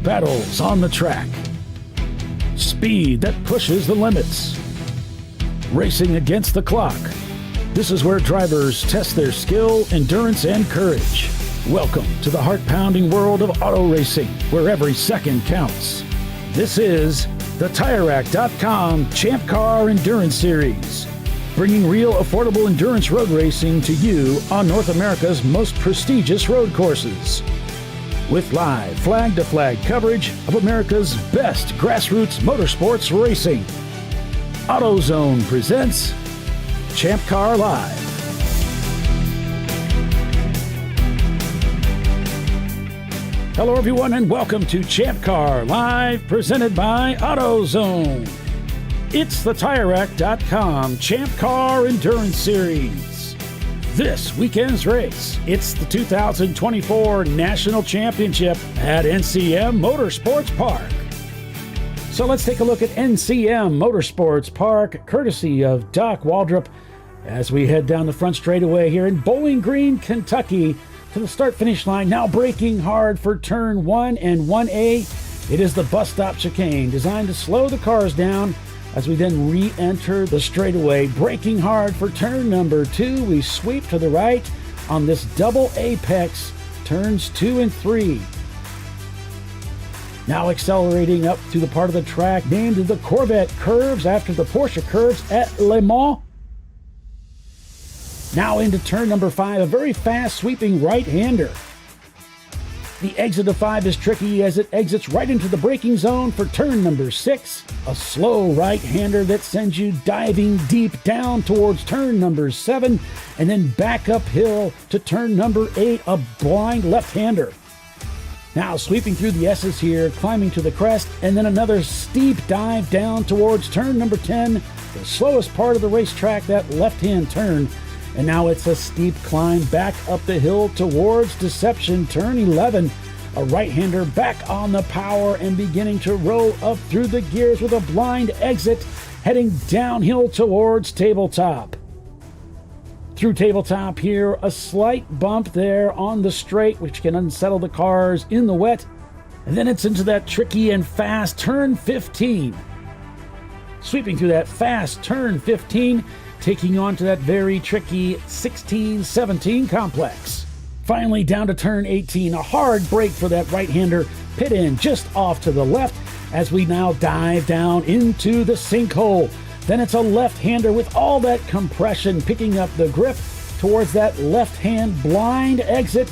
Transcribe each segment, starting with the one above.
battles on the track. Speed that pushes the limits. Racing against the clock. This is where drivers test their skill, endurance, and courage. Welcome to the heart-pounding world of auto racing, where every second counts. This is the TireRack.com ChampCar Endurance Series, bringing real affordable endurance road racing to you on North America's most prestigious road courses. With live flag-to-flag coverage of America's best grassroots motorsports racing, AutoZone presents ChampCar Live. Hello everyone and welcome to ChampCar Live, presented by AutoZone. It's the TireRack.com ChampCar Endurance Series. This weekend's race, it's the 2024 National Championship at NCM Motorsports Park. So let's take a look at NCM Motorsports Park, courtesy of Doc Waldrop, as we head down the front straightaway here in Bowling Green, Kentucky, to the start-finish line, now braking hard for turn 1 and 1A. It is the bus stop chicane designed to slow the cars down as we then re-enter the straightaway. Braking hard for turn number 2. We sweep to the right on this double apex, turns 2 and 3. Now accelerating up to the part of the track named the Corvette curves after the Porsche curves at Le Mans. Now into turn number 5, a very fast sweeping right-hander. The exit of 5 is tricky as it exits right into the braking zone for turn number 6. A slow right-hander that sends you diving deep down towards turn number 7 and then back uphill to turn number 8, a blind left-hander. Now sweeping through the S's here, climbing to the crest, and then another steep dive down towards turn number 10, the slowest part of the racetrack, that left-hand turn. And now it's a steep climb back up the hill towards Deception, turn 11. A right-hander back on the power and beginning to roll up through the gears with a blind exit, heading downhill towards Tabletop. Through Tabletop here, a slight bump there on the straight, which can unsettle the cars in the wet. And then it's into that tricky and fast turn 15. Sweeping through that fast turn 15, taking on to that very tricky 16-17 complex. Finally down to turn 18, a hard brake for that right-hander, pit in just off to the left as we now dive down into the sinkhole. Then it's a left-hander with all that compression, picking up the grip towards that left-hand blind exit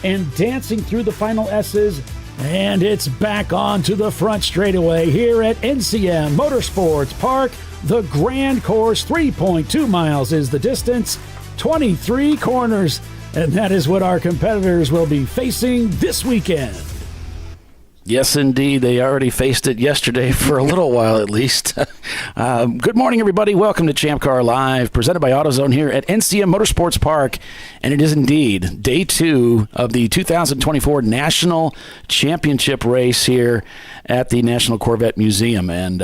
and dancing through the final S's. And it's back on to the front straightaway here at NCM Motorsports Park. The Grand Course, 3.2 miles is the distance, 23 corners, and that is what our competitors will be facing this weekend. Yes, indeed. They already faced it yesterday for a little while at least. Good morning, everybody. Welcome to ChampCar Live, presented by AutoZone here at NCM Motorsports Park. And it is indeed day 2 of the 2024 National Championship race here at the National Corvette Museum. And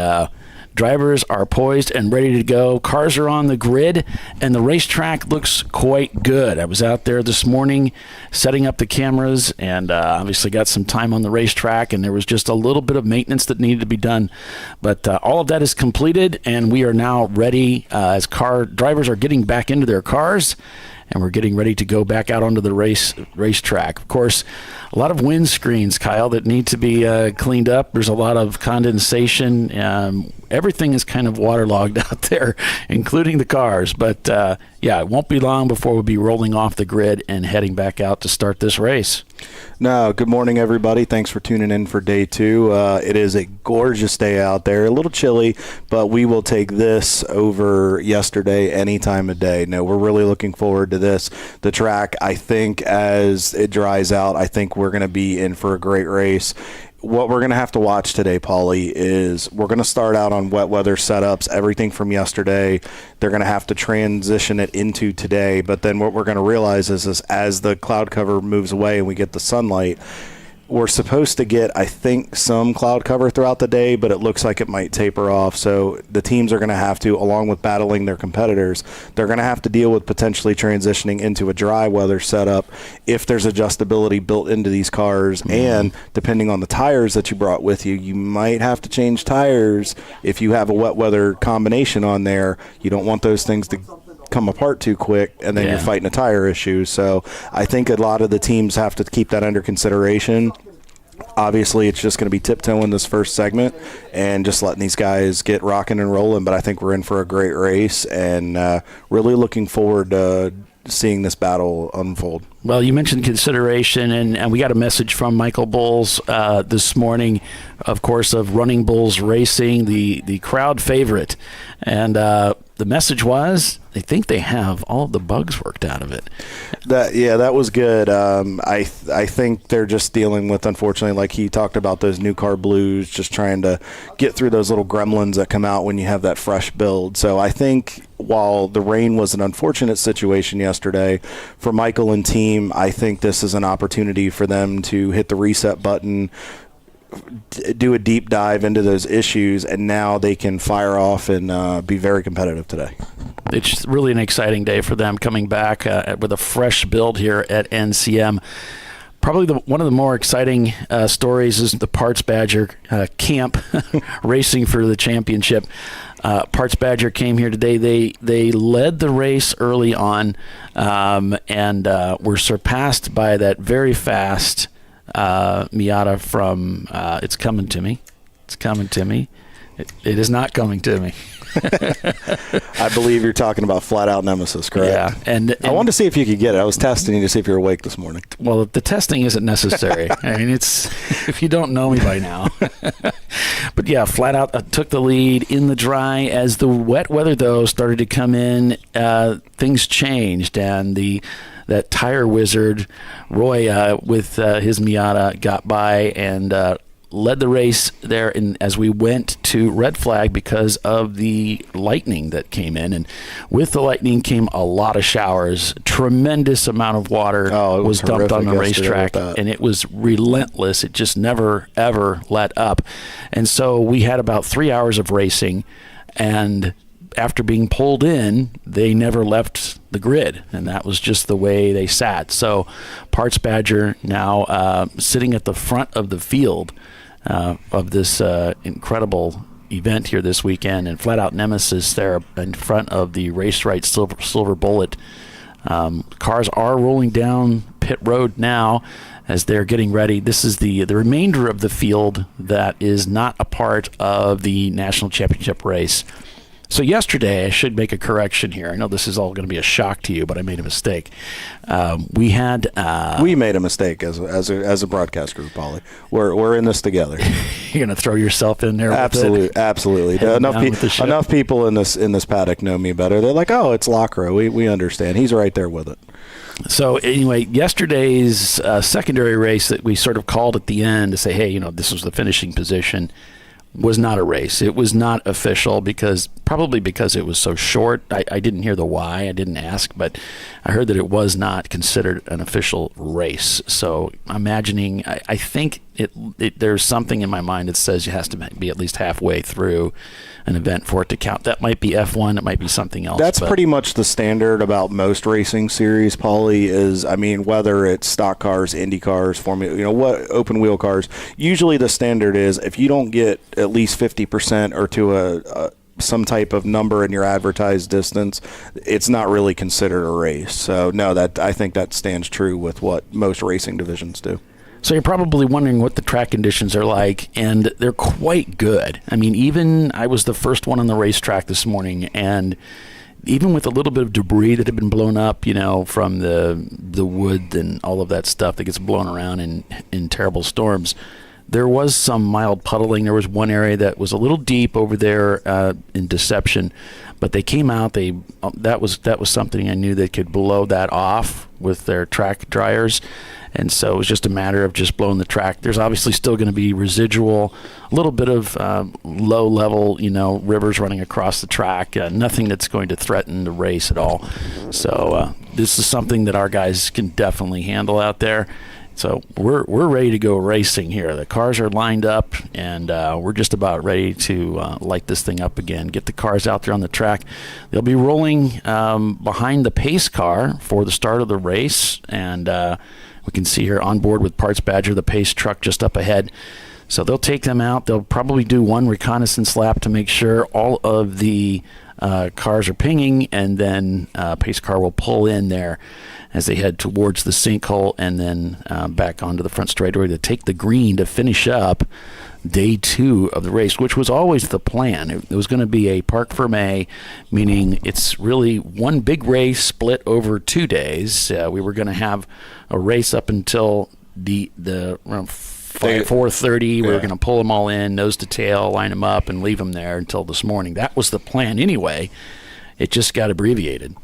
drivers are poised and ready to go. Cars are on the grid, and the racetrack looks quite good. I was out there this morning setting up the cameras and obviously got some time on the racetrack, and there was just a little bit of maintenance that needed to be done. But all of that is completed, and we are now ready as car drivers are getting back into their cars, and we're getting ready to go back out onto the racetrack. Of course, a lot of windscreens, Kyle, that need to be cleaned up. There's a lot of condensation. Everything is kind of waterlogged out there, including the cars. But, yeah, it won't be long before we'll be rolling off the grid and heading back out to start this race. No, good morning, everybody. Thanks for tuning in for day 2. It is a gorgeous day out there. A little chilly, but we will take this over yesterday any time of day. No, we're really looking forward to this. The track, I think, as it dries out, I think we're going to be in for a great race. What we're going to have to watch today, Paulie, is we're going to start out on wet weather setups, everything from yesterday. They're going to have to transition it into today. But then what we're going to realize is as the cloud cover moves away and we get the sunlight, we're supposed to get, I think, some cloud cover throughout the day, but it looks like it might taper off. So the teams are going to have to, along with battling their competitors, they're going to have to deal with potentially transitioning into a dry weather setup if there's adjustability built into these cars. And depending on the tires that you brought with you, you might have to change tires if you have a wet weather combination on there. You don't want those things to come apart too quick, and then you're fighting a tire issue. So I think a lot of the teams have to keep that under consideration. Obviously, it's just going to be tiptoeing this first segment and just letting these guys get rocking and rolling. But I think we're in for a great race, and really looking forward to seeing this battle unfold. Well, you mentioned consideration, and we got a message from Michael Bowles this morning, of course, of Running Bulls Racing, the crowd favorite. And the message was they think they have all of the bugs worked out of it. That was good. I think they're just dealing with, unfortunately, like he talked about, those new car blues, just trying to get through those little gremlins that come out when you have that fresh build. So I think while the rain was an unfortunate situation yesterday for Michael and team, I think this is an opportunity for them to hit the reset button, do a deep dive into those issues, and now they can fire off and be very competitive today. It's really an exciting day for them coming back with a fresh build here at NCM. Probably one of the more exciting stories is the Parts Badger camp racing for the championship. Parts Badger came here today. They led the race early on and were surpassed by that very fast Miata from It's Coming to Me. It's coming to me. It is not coming to me. I believe you're talking about Flat Out Nemesis, correct? Yeah. And I wanted to see if you could get it. I was testing you to see if you're awake this morning. Well, the testing isn't necessary. I mean, it's if you don't know me by now. But yeah, Flat Out took the lead in the dry. As the wet weather, though, started to come in, things changed, and that tire wizard, Roy, with his Miata, got by and led the race there as we went to red flag because of the lightning that came in. And with the lightning came a lot of showers. Tremendous amount of water was dumped on the racetrack, and it was relentless. It just never, ever let up. And so we had about 3 hours of racing, and after being pulled in, they never left the grid, and that was just the way they sat. So Parts Badger now sitting at the front of the field of this incredible event here this weekend, and Flat Out Nemesis there in front of the Race Right Silver Bullet. Cars are rolling down pit road now as they're getting ready. This is the remainder of the field that is not a part of the National Championship race. So yesterday, I should make a correction here. I know this is all going to be a shock to you, but I made a mistake. We made a mistake as a broadcast group, Paulie. We're in this together. You're going to throw yourself in there. Absolutely. Enough people in this paddock know me better. They're like, oh, it's Lacroix. We understand. He's right there with it. So anyway, yesterday's secondary race that we sort of called at the end to say, hey, this was the finishing position, was not a race. It was not official probably because it was so short. I didn't hear the why. I didn't ask, but I heard that it was not considered an official race. So imagining, I think there's something in my mind that says it has to be at least halfway through an event for it to count. That might be F1. It might be something else. That's pretty much the standard about most racing series, Paulie, is, whether it's stock cars, Indy cars, Formula, what open wheel cars, usually the standard is if you don't get at least 50% or to some type of number in your advertised distance, it's not really considered a race. So no, I think that stands true with what most racing divisions do. So you're probably wondering what the track conditions are like, and they're quite good. Even I was the first one on the racetrack this morning, and even with a little bit of debris that had been blown up, from the wood and all of that stuff that gets blown around in terrible storms, there was some mild puddling. There was one area that was a little deep over there in Deception, but they came out. That was something I knew they could blow that off with their track dryers. And so it was just a matter of just blowing the track. There's obviously still going to be residual, a little bit of low-level, rivers running across the track. Nothing that's going to threaten the race at all. So this is something that our guys can definitely handle out there. So we're ready to go racing here. The cars are lined up, and we're just about ready to light this thing up again, get the cars out there on the track. They'll be rolling behind the pace car for the start of the race, and we can see here on board with Parts Badger, the pace truck just up ahead. So they'll take them out. They'll probably do one reconnaissance lap to make sure all of the cars are pinging, and then pace car will pull in there as they head towards the sinkhole, and then back onto the front straightaway to take the green to finish up day 2 of the race, which was always the plan. It was going to be a Parc Fermé, meaning it's really one big race split over 2 days. We were going to have a race up until the around 4:30. We were going to pull them all in, nose to tail, line them up, and leave them there until this morning. That was the plan anyway. It just got abbreviated.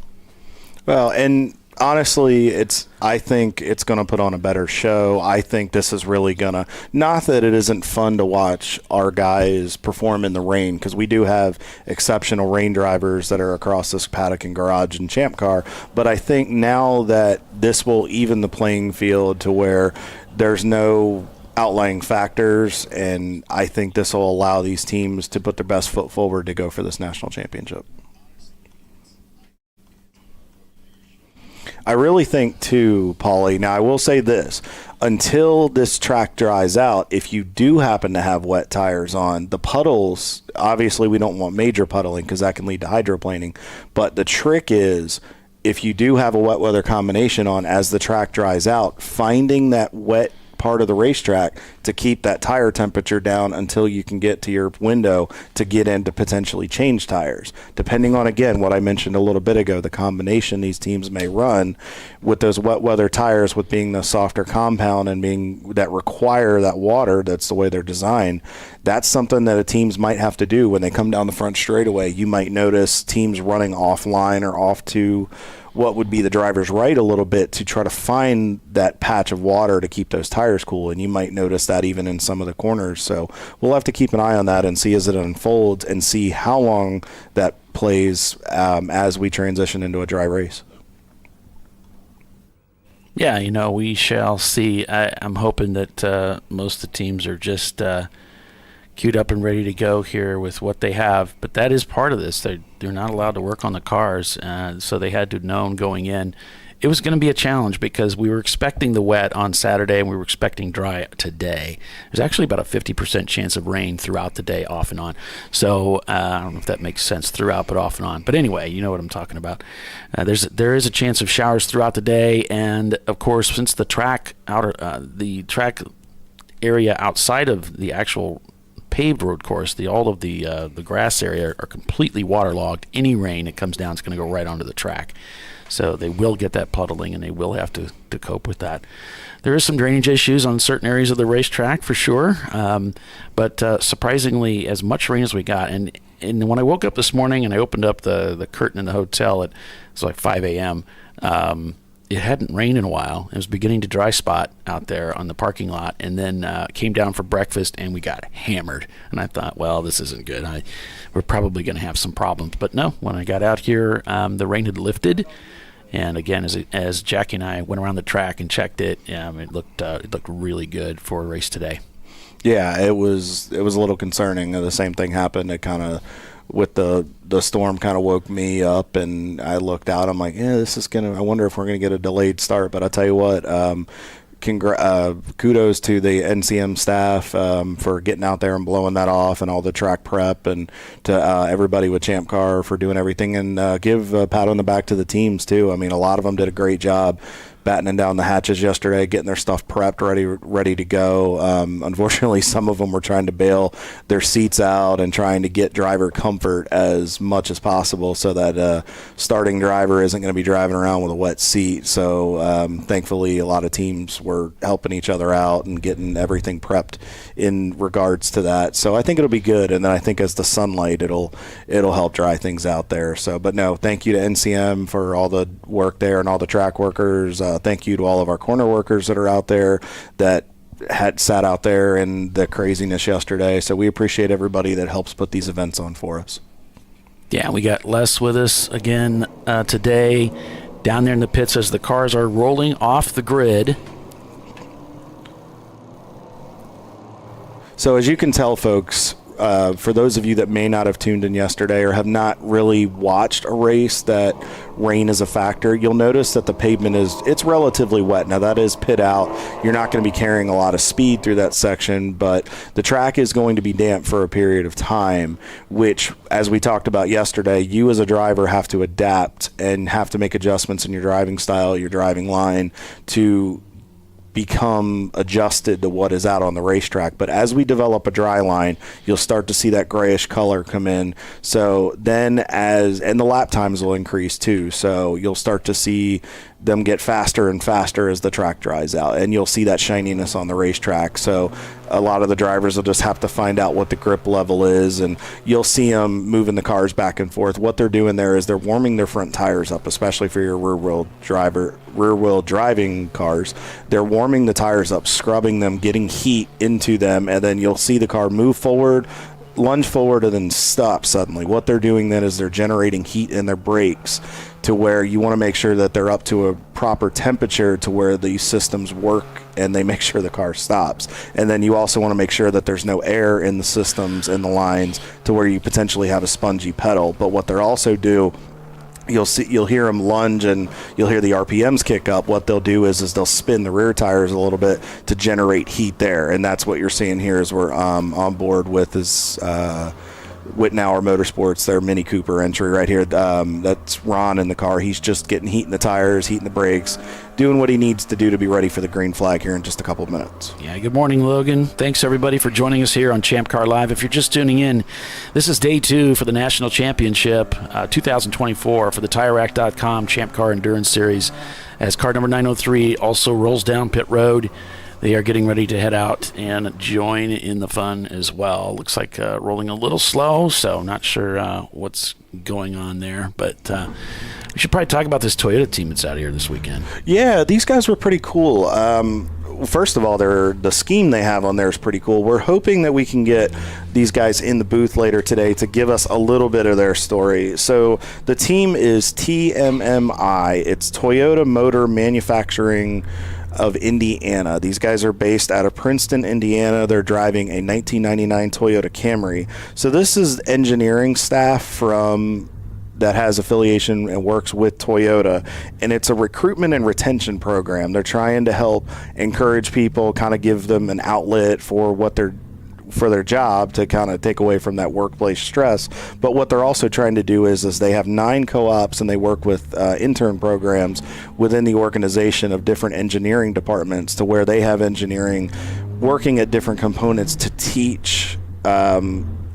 Well, and honestly, I think it's going to put on a better show. I think this is really going to, not that it isn't fun to watch our guys perform in the rain, because we do have exceptional rain drivers that are across this paddock and garage in ChampCar, but I think now that this will even the playing field to where there's no outlying factors, and I think this will allow these teams to put their best foot forward to go for this national championship. I really think too, Paulie, now I will say this, until this track dries out, if you do happen to have wet tires on, the puddles, obviously we don't want major puddling because that can lead to hydroplaning, but the trick is, if you do have a wet weather combination on as the track dries out, finding that wet part of the racetrack to keep that tire temperature down until you can get to your window to get in to potentially change tires. Depending on, again, what I mentioned a little bit ago, the combination these teams may run with those wet weather tires, with being the softer compound and being that require that water, that's the way they're designed. That's something that teams might have to do when they come down the front straightaway. You might notice teams running offline or off to what would be the driver's right a little bit to try to find that patch of water to keep those tires cool, and you might notice that even in some of the corners. So we'll have to keep an eye on that and see as it unfolds and see how long that plays as we transition into a dry race. Yeah, we shall see. I'm hoping that most of the teams are just queued up and ready to go here with what they have, but that is part of this. They're not allowed to work on the cars, so they had to have known going in it was going to be a challenge because we were expecting the wet on Saturday and we were expecting dry today. There's actually about a 50% chance of rain throughout the day, off and on. So I don't know if that makes sense, throughout but off and on. But anyway, you know what I'm talking about. There is a chance of showers throughout the day, and of course, since the track area outside of the actual paved road course, all of the grass area are completely waterlogged. Any rain that comes down is going to go right onto the track. So they will get that puddling, and they will have to cope with that. There is some drainage issues on certain areas of the racetrack for sure, but surprisingly, as much rain as we got, and when I woke up this morning and I opened up the curtain in the hotel, it was like 5 a.m., it hadn't rained in a while. It was beginning to dry spot out there on the parking lot, and then came down for breakfast, and we got hammered. And I thought, well, this isn't good. We're probably going to have some problems. But no, when I got out here, the rain had lifted. And again, as Jackie and I went around the track and checked it, it looked really good for a race today. Yeah, it was a little concerning. The same thing happened. It kind of, with the storm, kind of woke me up, and I looked out. I'm like, this is I wonder if we're gonna get a delayed start. But I tell you what, kudos to the NCM staff for getting out there and blowing that off, and all the track prep, and to everybody with ChampCar for doing everything, and give a pat on the back to the teams too. I mean, a lot of them did a great job battening down the hatches yesterday, getting their stuff prepped, ready to go. Unfortunately, some of them were trying to bail their seats out and trying to get driver comfort as much as possible so that starting driver isn't going to be driving around with a wet seat. So thankfully, a lot of teams were helping each other out and getting everything prepped in regards to that. So I think it'll be good, and then I think as the sunlight, it'll help dry things out there. So, but no, thank you to NCM for all the work there and all the track workers. Thank you to all of our corner workers that are out there that had sat out there in the craziness yesterday. So we appreciate everybody that helps put these events on for us. Yeah, we got Les with us again today down there in the pits as the cars are rolling off the grid. So as you can tell, folks, for those of you that may not have tuned in yesterday or have not really watched a race that rain is a factor, you'll notice that the pavement it's relatively wet. Now that is pit out. You're not going to be carrying a lot of speed through that section, but the track is going to be damp for a period of time, which, as we talked about yesterday, you as a driver have to adapt and have to make adjustments in your driving style, your driving line to become adjusted to what is out on the racetrack. But as we develop a dry line, you'll start to see that grayish color come in. So then and the lap times will increase too. So you'll start to see them get faster and faster as the track dries out, and you'll see that shininess on the racetrack. So a lot of the drivers will just have to find out what the grip level is, and you'll see them moving the cars back and forth. What they're doing there is they're warming their front tires up, especially for your rear-wheel driving cars. They're warming the tires up, scrubbing them, getting heat into them, and then you'll see the car move forward, lunge forward, and then stop suddenly. What they're doing then is they're generating heat in their brakes to where you want to make sure that they're up to a proper temperature to where these systems work and they make sure the car stops. And then you also want to make sure that there's no air in the systems and the lines to where you potentially have a spongy pedal. But what they're also do, you'll hear them lunge and you'll hear the RPMs kick up. What they'll do is they'll spin the rear tires a little bit to generate heat there. And that's what you're seeing here as we're on board with this Wittenauer Motorsports, their Mini Cooper entry right here. That's Ron in the car. He's just getting heat in the tires, heat in the brakes, doing what he needs to do to be ready for the green flag here in just a couple of minutes. Yeah, good morning, Logan. Thanks, everybody, for joining us here on ChampCar Live. If you're just tuning in, this is day 2 for the National Championship 2024 for the TireRack.com ChampCar Endurance Series, as car number 903 also rolls down pit road. They are getting ready to head out and join in the fun as well. Looks like rolling a little slow, so not sure what's going on there. But we should probably talk about this Toyota team that's out here this weekend. Yeah, these guys were pretty cool. First of all, the scheme they have on there is pretty cool. We're hoping that we can get these guys in the booth later today to give us a little bit of their story. So the team is TMMI. It's Toyota Motor Manufacturing of Indiana. These guys are based out of Princeton, Indiana. They're driving a 1999 Toyota Camry. So this is engineering staff that has affiliation and works with Toyota, and it's a recruitment and retention program. They're trying to help encourage people, kind of give them an outlet for their job to kind of take away from that workplace stress. But what they're also trying to do is they have 9 co-ops, and they work with intern programs within the organization of different engineering departments to where they have engineering working at different components to teach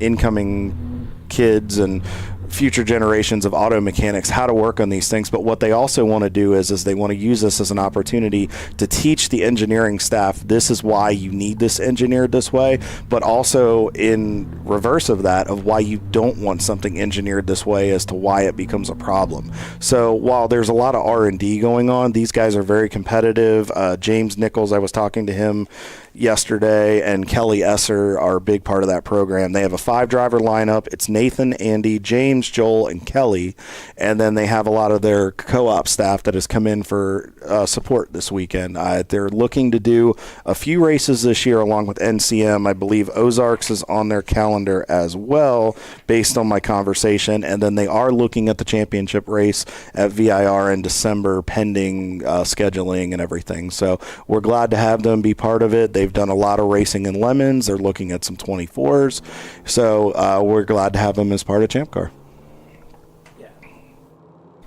incoming kids and future generations of auto mechanics how to work on these things. But what they also want to do is they want to use this as an opportunity to teach the engineering staff, this is why you need this engineered this way, but also in reverse of that, of why you don't want something engineered this way as to why it becomes a problem. So while there's a lot of R&D going on, these guys are very competitive. James Nichols, I was talking to him yesterday, and Kelly Esser are a big part of that program. They have a 5-driver lineup. It's Nathan, Andy, James, Joel, and Kelly, and then they have a lot of their co-op staff that has come in for support this weekend. They're looking to do a few races this year along with NCM. I believe Ozarks is on their calendar as well, based on my conversation, and then they are looking at the championship race at VIR in December, pending scheduling and everything. So we're glad to have them be part of it. They've done a lot of racing in Lemons. They're looking at some 24s. So we're glad to have them as part of ChampCar.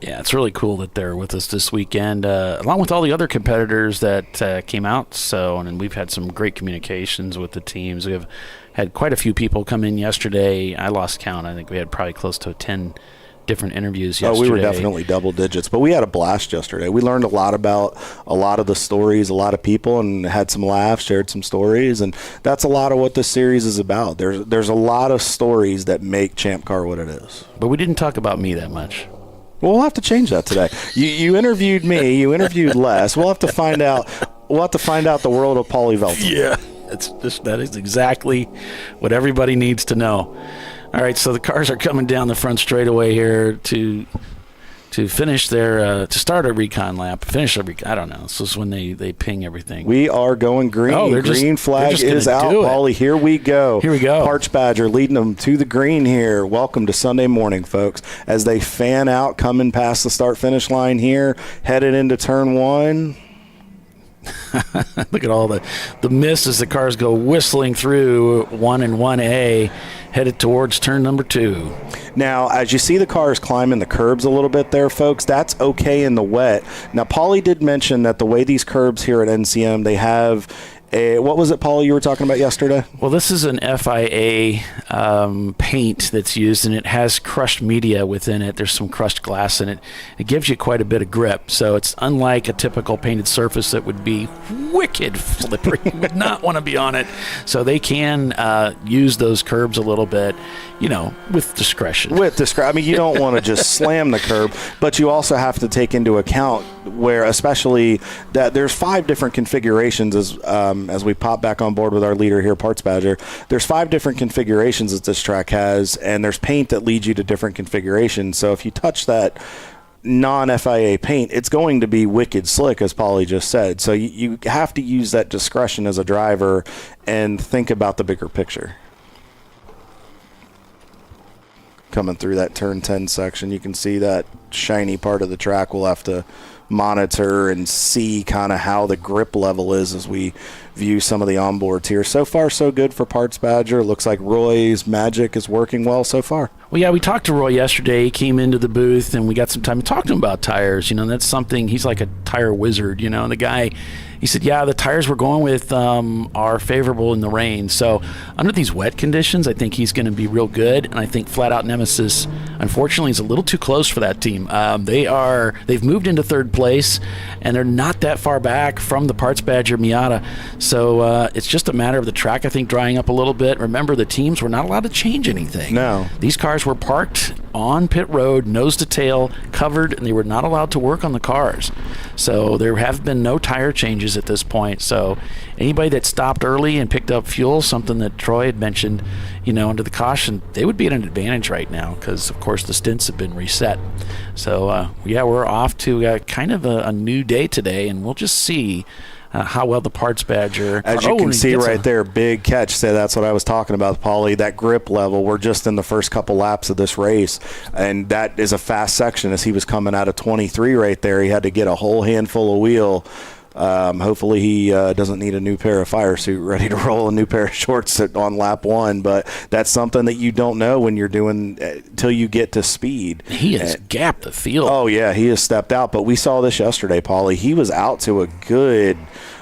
Yeah, it's really cool that they're with us this weekend, along with all the other competitors that came out. So, and we've had some great communications with the teams. We have had quite a few people come in yesterday. I lost count. I think we had probably close to 10 different interviews yesterday. Oh, we were definitely double digits, but we had a blast yesterday. We learned a lot about a lot of the stories, a lot of people, and had some laughs, shared some stories, and that's a lot of what this series is about. There's a lot of stories that make ChampCar what it is. But we didn't talk about me that much. Well, we'll have to change that today. You interviewed me. You interviewed Les. We'll have to find out. We'll have to find out the world of Paulie Velton. Yeah, that is exactly what everybody needs to know. All right, so the cars are coming down the front straightaway here to to finish their to start a recon lap, finish a recon. I don't know. This is when they ping everything. We are going green. Green flag is out, Paulie. Here we go. Here we go. Parch Badger leading them to the green here. Welcome to Sunday morning, folks. As they fan out, coming past the start-finish line here, headed into turn 1. Look at all the mist as the cars go whistling through 1 and 1A, headed towards turn number 2. Now, as you see the cars climbing the curbs a little bit there, folks, that's okay in the wet. Now, Paulie did mention that the way these curbs here at NCM, they have what was it, Paul, you were talking about yesterday? Well, this is an FIA paint that's used, and it has crushed media within it. There's some crushed glass in it. It gives you quite a bit of grip. So it's unlike a typical painted surface that would be wicked slippery. You would not want to be on it. So they can use those curbs a little bit, with discretion. I mean, you don't want to just slam the curb, but you also have to take into account where, especially that there's 5 different configurations as we pop back on board with our leader here, Parts Badger. There's 5 different configurations that this track has, and there's paint that leads you to different configurations. So if you touch that non-FIA paint, it's going to be wicked slick, as Paulie just said. So you have to use that discretion as a driver and think about the bigger picture. Coming through that turn 10 section, you can see that shiny part of the track. We'll have to monitor and see kind of how the grip level is as we view some of the onboards here. So far, so good for Parts Badger. Looks like Roy's magic is working well so far. Well, yeah, we talked to Roy yesterday. He came into the booth, and we got some time to talk to him about tires. That's something. He's like a tire wizard, and the guy, he said, yeah, the tires we're going with are favorable in the rain. So under these wet conditions, I think he's going to be real good. And I think Flat Out Nemesis, unfortunately, is a little too close for that team. They've moved into 3rd place, and they're not that far back from the Parts Badger Miata. So it's just a matter of the track, I think, drying up a little bit. Remember, the teams were not allowed to change anything. No. These cars were parked on pit road, nose to tail, covered, and they were not allowed to work on the cars. So there have been no tire changes at this point. So anybody that stopped early and picked up fuel, something that Troy had mentioned, under the caution, they would be at an advantage right now because, of course, the stints have been reset. So, we're off to kind of a new day today, and we'll just see how well the Parts Badger. As you can see right there, big catch. So that's what I was talking about, Paulie. That grip level, we're just in the first couple laps of this race, and that is a fast section. As he was coming out of 23 right there, he had to get a whole handful of wheel. Hopefully he doesn't need a new pair of fire suit ready to roll, a new pair of shorts on lap 1. But that's something that you don't know when you're doing till you get to speed. He has gapped the field. Oh, yeah, he has stepped out. But we saw this yesterday, Paulie. He was out to a good,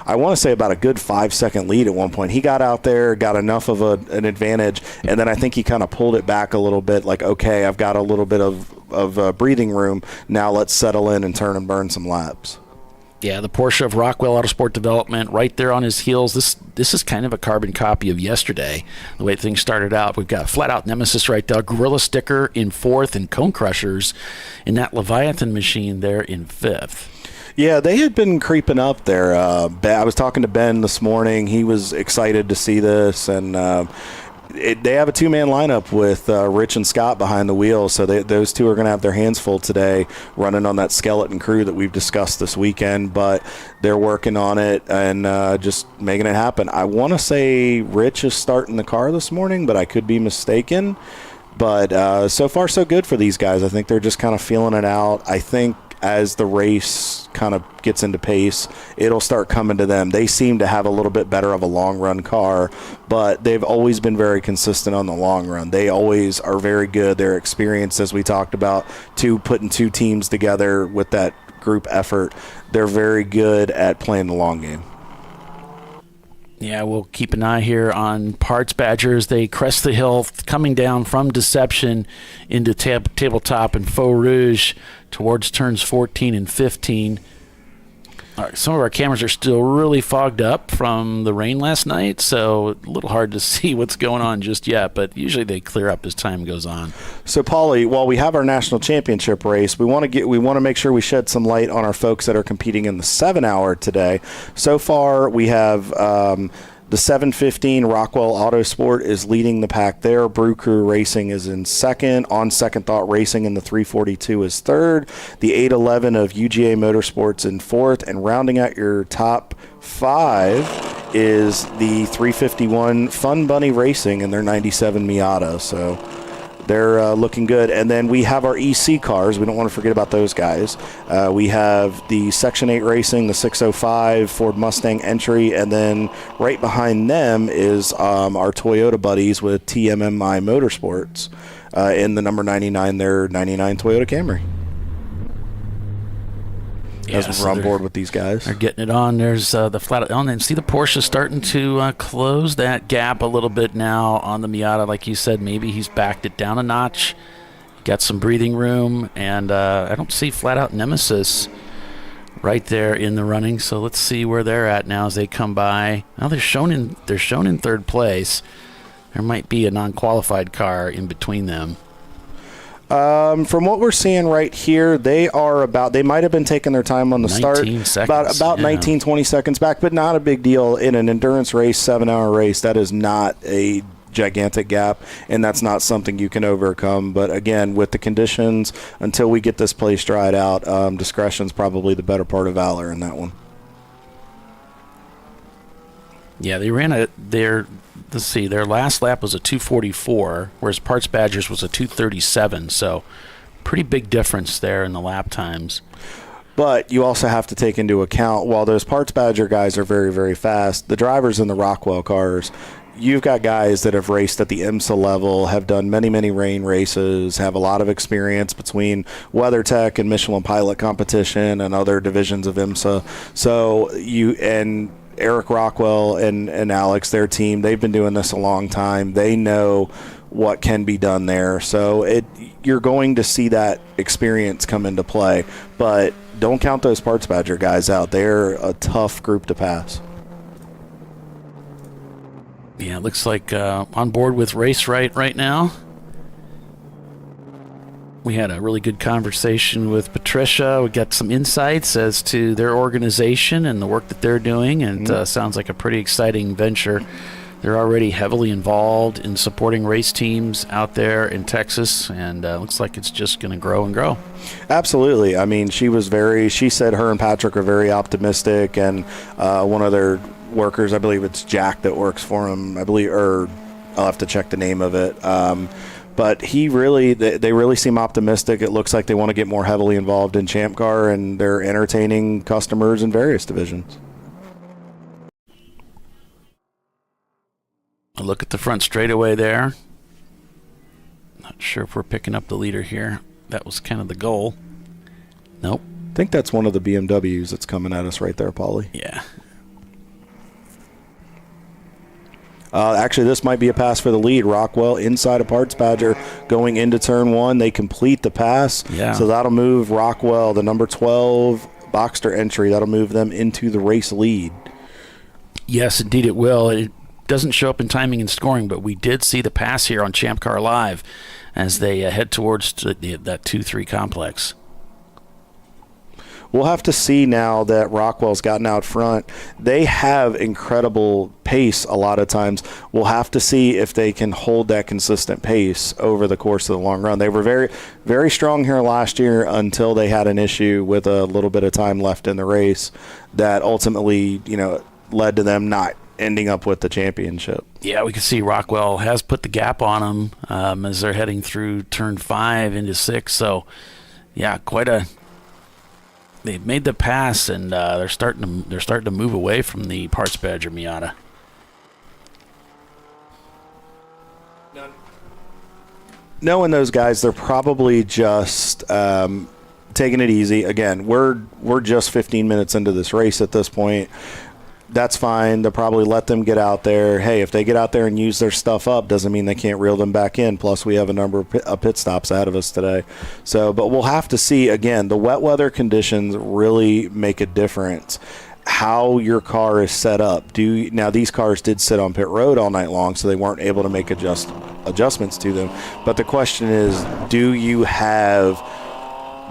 I want to say about a good 5-second lead at one point. He got out there, got enough of an advantage, and then I think he kind of pulled it back a little bit, like, okay, I've got a little bit of breathing room. Now let's settle in and turn and burn some laps. Yeah, the Porsche of Rockwell Autosport Development right there on his heels. This is kind of a carbon copy of yesterday, the way things started out. We've got Flat Out Nemesis right there, Gorilla Sticker in 4th, and Cone Crushers in that Leviathan machine there in 5th. Yeah, they had been creeping up there. I was talking to Ben this morning. He was excited to see this, and they have a 2-man lineup with Rich and Scott behind the wheel, so those two are going to have their hands full today running on that skeleton crew that we've discussed this weekend, but they're working on it and just making it happen. I want to say Rich is starting the car this morning, but I could be mistaken. But so far, so good for these guys. I think they're just kind of feeling it out. I think as the race kind of gets into pace, it'll start coming to them. They seem to have a little bit better of a long-run car, but they've always been very consistent on the long run. They always are very good. They're experienced, as we talked about, putting 2 teams together with that group effort. They're very good at playing the long game. Yeah, we'll keep an eye here on Parts Badgers. They crest the hill coming down from Deception into Tabletop and Faux Rouge towards turns 14 and 15. Some of our cameras are still really fogged up from the rain last night, so a little hard to see what's going on just yet, but usually they clear up as time goes on. So, Paulie, while we have our national championship race, we want to make sure we shed some light on our folks that are competing in the 7-hour today. So far, we have The 715 Rockwell Autosport is leading the pack there. Brew Crew Racing is in second. On Second Thought Racing in the 342 is third. The 811 of UGA Motorsports in fourth. And rounding out your top 5 is the 351 Fun Bunny Racing in their 97 Miata. So they're looking good. And then we have our EC cars. We don't want to forget about those guys. We have the Section 8 Racing, the 605 Ford Mustang entry, and then right behind them is our Toyota buddies with TMMI Motorsports in the number 99, their 99 Toyota Camry. Yeah, as we're on board with these guys. They're getting it on. There's the flat on, and see the Porsche starting to close that gap a little bit now on the Miata. Like you said, maybe he's backed it down a notch, got some breathing room, and I don't see flat out Nemesis right there in the running. So let's see where they're at now as they come by. Now they're shown in third place. There might be a non-qualified car in between them. From what we're seeing right here, they might have been taking their time on the start. 19 seconds. About 19, 20 seconds back, but not a big deal. In an endurance race, 7-hour race, that is not a gigantic gap, and that's not something you can overcome. But again, with the conditions, until we get this place dried out, discretion's probably the better part of valor in that one. Yeah, they ran their last lap was a 2:44, whereas Parts Badgers was a 2:37. So pretty big difference there in the lap times. But you also have to take into account, while those Parts Badger guys are very, very fast, the drivers in the Rockwell cars, you've got guys that have raced at the IMSA level, have done many, many rain races, have a lot of experience between WeatherTech and Michelin Pilot competition and other divisions of IMSA. So Eric Rockwell and Alex, their team, they've been doing this a long time. They know what can be done there. So you're going to see that experience come into play. But don't count those Parts Badger guys out. They're a tough group to pass. Yeah, it looks like on board with Race right now. We had a really good conversation with Patricia. We got some insights as to their organization and the work that they're doing, and sounds like a pretty exciting venture. They're already heavily involved in supporting race teams out there in Texas, and looks like it's just going to grow and grow. Absolutely. I mean, she said her and Patrick are very optimistic, and one of their workers, I believe it's Jack that works for them, or I'll have to check the name of it. But they really seem optimistic. It looks like they want to get more heavily involved in ChampCar, and they're entertaining customers in various divisions. A look at the front straightaway there. Not sure if we're picking up the leader here. That was kind of the goal. Nope. I think that's one of the BMWs that's coming at us right there, Paulie. Yeah. Actually, this might be a pass for the lead. Rockwell inside of Parts Badger going into turn 1. They complete the pass. Yeah. So that'll move Rockwell, the number 12 Boxster entry. That'll move them into the race lead. Yes, indeed it will. It doesn't show up in timing and scoring, but we did see the pass here on ChampCar Live as they head towards that 2-3 complex. We'll have to see now that Rockwell's gotten out front. They have incredible pace a lot of times. We'll have to see if they can hold that consistent pace over the course of the long run. They were very, very strong here last year until they had an issue with a little bit of time left in the race that ultimately, led to them not ending up with the championship. Yeah, we can see Rockwell has put the gap on them as they're heading through turn 5 into 6. So, yeah, they've made the pass, and they're starting to move away from the Parts Badger Miata. Knowing those guys, they're probably just taking it easy. Again, we're just 15 minutes into this race at this point. That's fine. They'll probably let them get out there. Hey, if they get out there and use their stuff up, doesn't mean they can't reel them back in. Plus, we have a number of pit stops ahead of us today. So, but we'll have to see. Again, the wet weather conditions really make a difference. How your car is set up. Now, these cars did sit on pit road all night long, so they weren't able to make adjustments to them. But the question is, do you have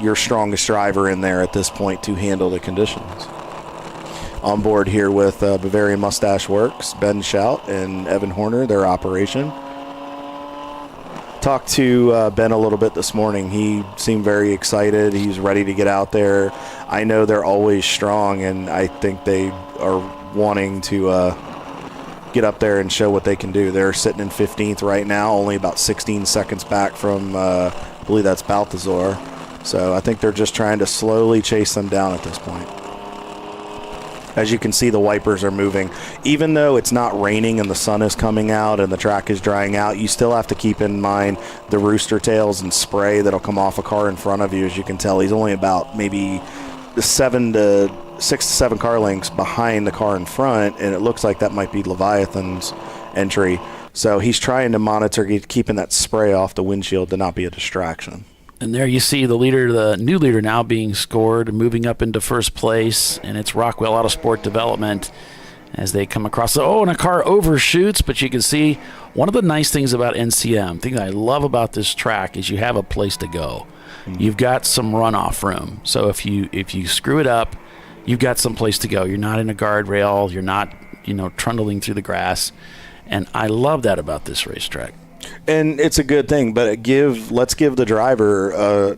your strongest driver in there at this point to handle the conditions? on board here with Bavarian Mustache Works, Ben Shout and Evan Horner, their operation. Talked to Ben a little bit this morning. He seemed very excited. He's ready to get out there. I know they're always strong, and I think they are wanting to get up there and show what they can do. They're sitting in 15th right now, only about 16 seconds back from, I believe that's Balthazar. So I think they're just trying to slowly chase them down at this point. As you can see, the wipers are moving. Even though it's not raining and the sun is coming out and the track is drying out, you still have to keep in mind the rooster tails and spray that'll come off a car in front of you. As you can tell, he's only about maybe 6 to 7 car lengths behind the car in front, and it looks like that might be Leviathan's entry. So he's trying to monitor keeping that spray off the windshield to not be a distraction. And there you see the leader, the new leader now being scored, moving up into first place, and it's Rockwell Autosport Development as they come across. And a car overshoots, but you can see one of the nice things about NCM, thing that I love about this track is you have a place to go. Mm-hmm. You've got some runoff room. So if you screw it up, you've got some place to go. You're not in a guardrail. You're not, trundling through the grass. And I love that about this racetrack. And it's a good thing, but let's give the driver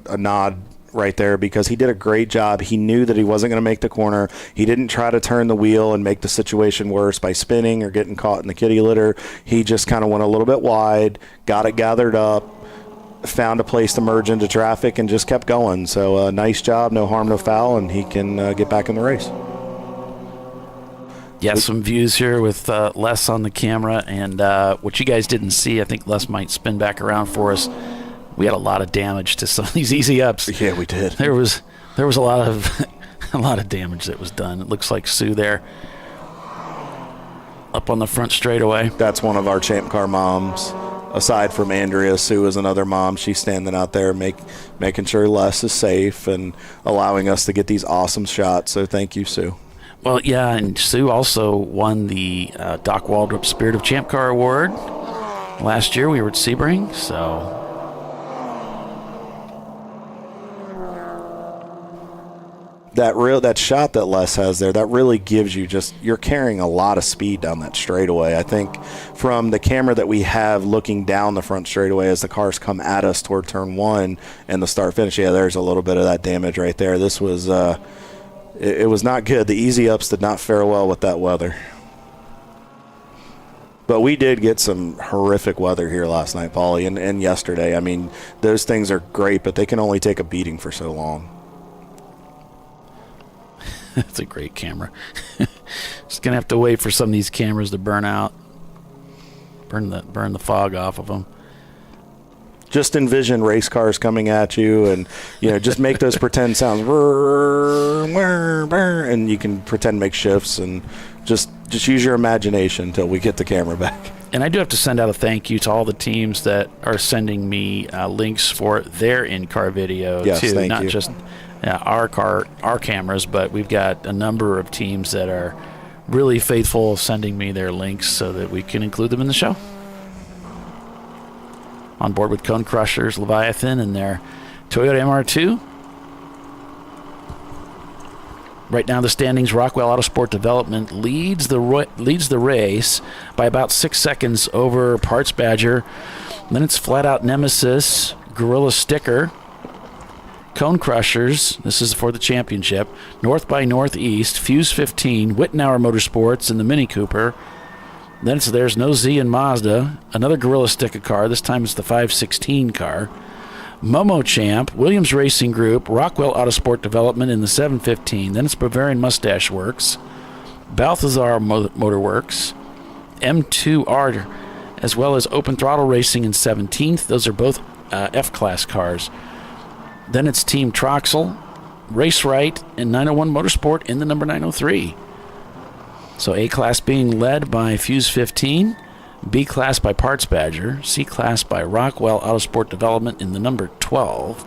a nod right there, because he did a great job. He knew that he wasn't going to make the corner. He didn't try to turn the wheel and make the situation worse by spinning or getting caught in the kitty litter. He just kind of went a little bit wide, got it gathered up, found a place to merge into traffic, and just kept going. So nice job, no harm, no foul, and he can get back in the race. Yeah, some views here with Les on the camera, and what you guys didn't see, I think Les might spin back around for us. We had a lot of damage to some of these easy ups. Yeah, we did. There was a lot of a lot of damage that was done. It looks like Sue there up on the front straightaway. That's one of our ChampCar moms. Aside from Andrea, Sue is another mom. She's standing out there making sure Les is safe and allowing us to get these awesome shots. So thank you, Sue. Well, yeah, and Sue also won the Doc Waldrop Spirit of Champ Car Award last year. We were at Sebring, so that shot that Les has there, that really gives you you're carrying a lot of speed down that straightaway. I think from the camera that we have looking down the front straightaway as the cars come at us toward turn 1 and the start finish, yeah, there's a little bit of that damage right there. This was it was not good. The easy ups did not fare well with that weather. But we did get some horrific weather here last night, Paulie, and yesterday. I mean, those things are great, but they can only take a beating for so long. That's a great camera. Just going to have to wait for some of these cameras to burn out. Burn the fog off of them. Just envision race cars coming at you, and just make those pretend sounds, and you can pretend make shifts, and just use your imagination until we get the camera back. And I do have to send out a thank you to all the teams that are sending me links for their in-car video too, not just our cameras, but we've got a number of teams that are really faithful sending me their links so that we can include them in the show. On board with Cone Crushers, Leviathan, and their Toyota MR2. Right now, the standings: Rockwell Autosport Development leads the race by about 6 seconds over Parts Badger. Then it's Flat Out Nemesis, Gorilla Sticker, Cone Crushers. This is for the championship. North by Northeast, Fuse 15, Wittenauer Motorsports, and the Mini Cooper. Then there's No Z and Mazda, another Gorilla Sticker car. This time it's the 516 car. Momo Champ, Williams Racing Group, Rockwell Autosport Development in the 715. Then it's Bavarian Mustache Works, Balthazar Motorworks, M2R, as well as Open Throttle Racing in 17th. Those are both F-Class cars. Then it's Team Troxel, Race Right, and 901 Motorsport in the number 903. So A-Class being led by Fuse 15, B-Class by Parts Badger, C-Class by Rockwell Autosport Development in the number 12.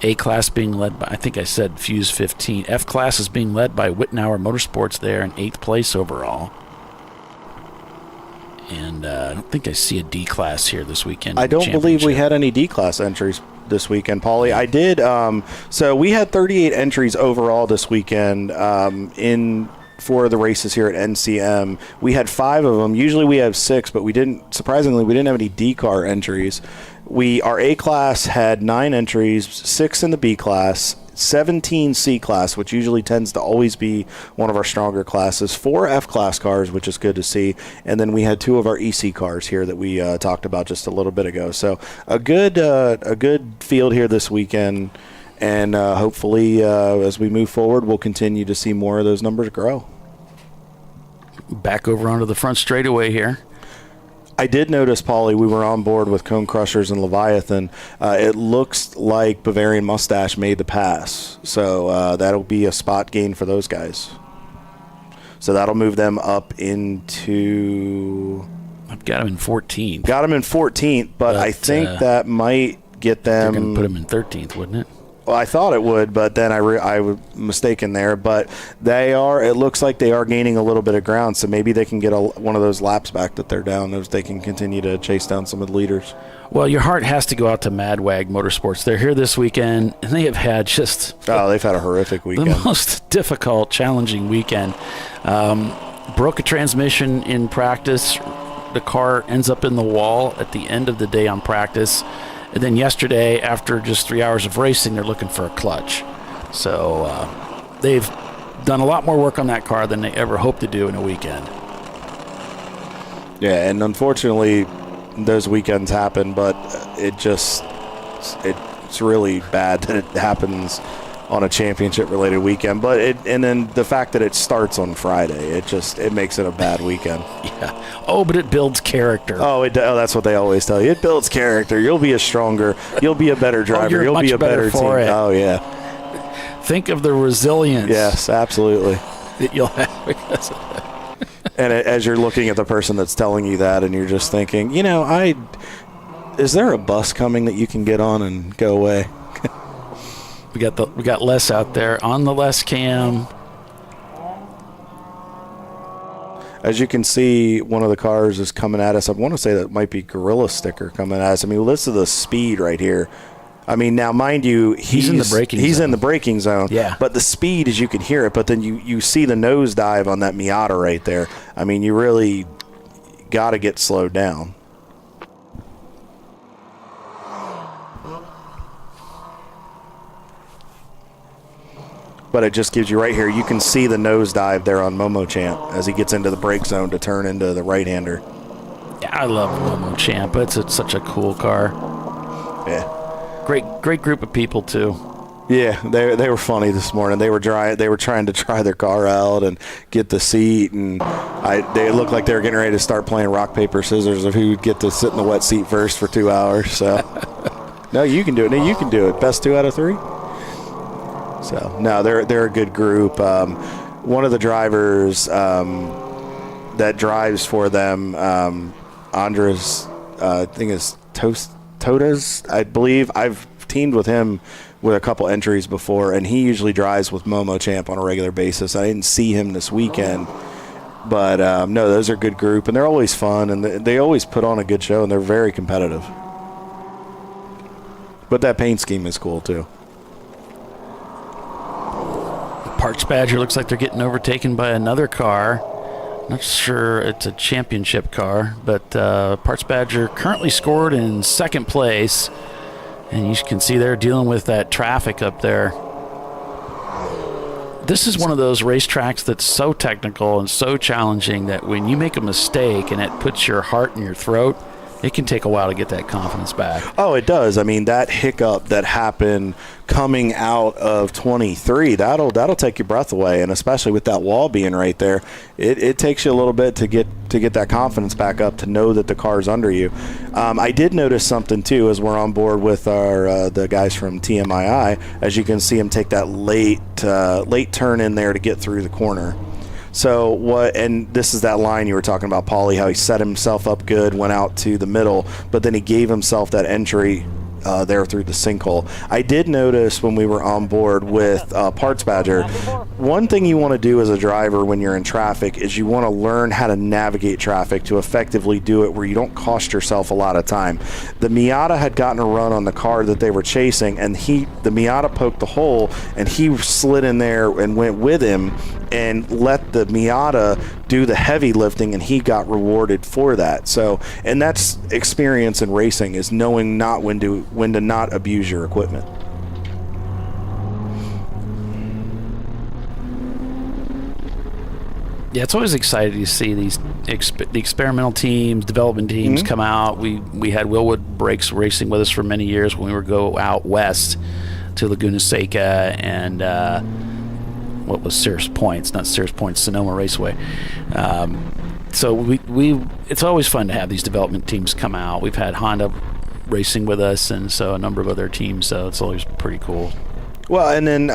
A-Class being led by, I think I said Fuse 15. F-Class is being led by Wittenauer Motorsports there in 8th place overall. And I don't think I see a D-Class here this weekend. I don't believe we had any D-Class entries. this weekend, Paulie. I did. So we had 38 entries overall this weekend for the races here at NCM. We had 5 of them. Usually we have 6, but surprisingly, we didn't have any D car entries. Our A class had 9 entries, 6 in the B class, 17 C class, which usually tends to always be one of our stronger classes, 4 F class cars, which is good to see, and then we had 2 of our EC cars here that we talked about just a little bit ago. So a good field here this weekend, and hopefully as we move forward, we'll continue to see more of those numbers grow. Back over onto the front straightaway here. I did notice, Paulie, we were on board with Cone Crushers and Leviathan. It looks like Bavarian Mustache made the pass. So that'll be a spot gain for those guys. So that'll move them up into... I've got them in 14th. Got them in 14th, but I think that might get them... They're going to put them in 13th, wouldn't it? Well, I thought it would, but then I was mistaken there. But it looks like they are gaining a little bit of ground, so maybe they can get one of those laps back that they're down. They can continue to chase down some of the leaders. Well, your heart has to go out to Madwag Motorsports. They're here this weekend, and they have had they've had a horrific weekend. The most difficult, challenging weekend. Broke a transmission in practice. The car ends up in the wall at the end of the day on practice. And then yesterday, after just 3 hours of racing, they're looking for a clutch. So they've done a lot more work on that car than they ever hoped to do in a weekend. Yeah, and unfortunately, those weekends happen, but it's really bad that it happens on a championship-related weekend. And then the fact that it starts on Friday, it makes it a bad weekend. Yeah. Oh, but it builds character. That's what they always tell you. It builds character. You'll be you'll be a better driver. You'll be a better team. Oh, yeah. Think of the resilience. Yes, absolutely. That you'll have because of that. And as you're looking at the person that's telling you that, and you're just thinking, is there a bus coming that you can get on and go away? We got Les out there on the Les cam. As you can see, one of the cars is coming at us. I want to say that might be Gorilla Sticker coming at us. I mean, listen to the speed right here. I mean, now, mind you, he's in the braking zone. Yeah. But the speed, as you can hear it, but then you see the nosedive on that Miata right there. I mean, you really got to get slowed down. But it just gives you right here, you can see the nosedive there on Momo Champ as he gets into the brake zone to turn into the right-hander. Yeah, I love Momo Champ. It's such a cool car. Yeah. Great group of people, too. Yeah, they were funny this morning. They were trying to try their car out and get the seat, and they looked like they were getting ready to start playing rock, paper, scissors of who would get to sit in the wet seat first for 2 hours. So, no, you can do it. No, you can do it. Best 2 out of 3. So, no, they're a good group. One of the drivers that drives for them, Andres, I think is Todas, I believe. I've teamed with him with a couple entries before, and he usually drives with Momo Champ on a regular basis. I didn't see him this weekend, but no, those are a good group, and they're always fun, and they always put on a good show, and they're very competitive. But that paint scheme is cool, too. Parts Badger looks like they're getting overtaken by another car. Not sure it's a championship car, but Parts Badger currently scored in second place. And you can see they're dealing with that traffic up there. This is one of those racetracks that's so technical and so challenging that when you make a mistake and it puts your heart in your throat, it can take a while to get that confidence back. Oh, it does. I mean, that hiccup that happened coming out of 23, that'll take your breath away, and especially with that wall being right there, it takes you a little bit to get that confidence back up, to know that the car's under you. I did notice something too as we're on board with the guys from TMMI. As you can see him take that late turn in there to get through the corner. So and this is that line you were talking about, Paulie, how he set himself up good, went out to the middle, but then he gave himself that entry there through the sinkhole. I did notice when we were on board with Parts Badger, one thing you want to do as a driver when you're in traffic is you want to learn how to navigate traffic to effectively do it where you don't cost yourself a lot of time. The Miata had gotten a run on the car that they were chasing, and the Miata poked the hole, and he slid in there and went with him and let the Miata do the heavy lifting, and he got rewarded for that. So, and that's experience in racing, is knowing not when to not abuse your equipment. Yeah, it's always exciting to see these the experimental teams, development teams come out. We had Willwood Brakes racing with us for many years when we would go out west to Laguna Seca and what was Sears Points, not Sears Points, Sonoma Raceway. So we it's always fun to have these development teams come out. We've had Honda racing with us, and so a number of other teams, so it's always pretty cool. Well, and then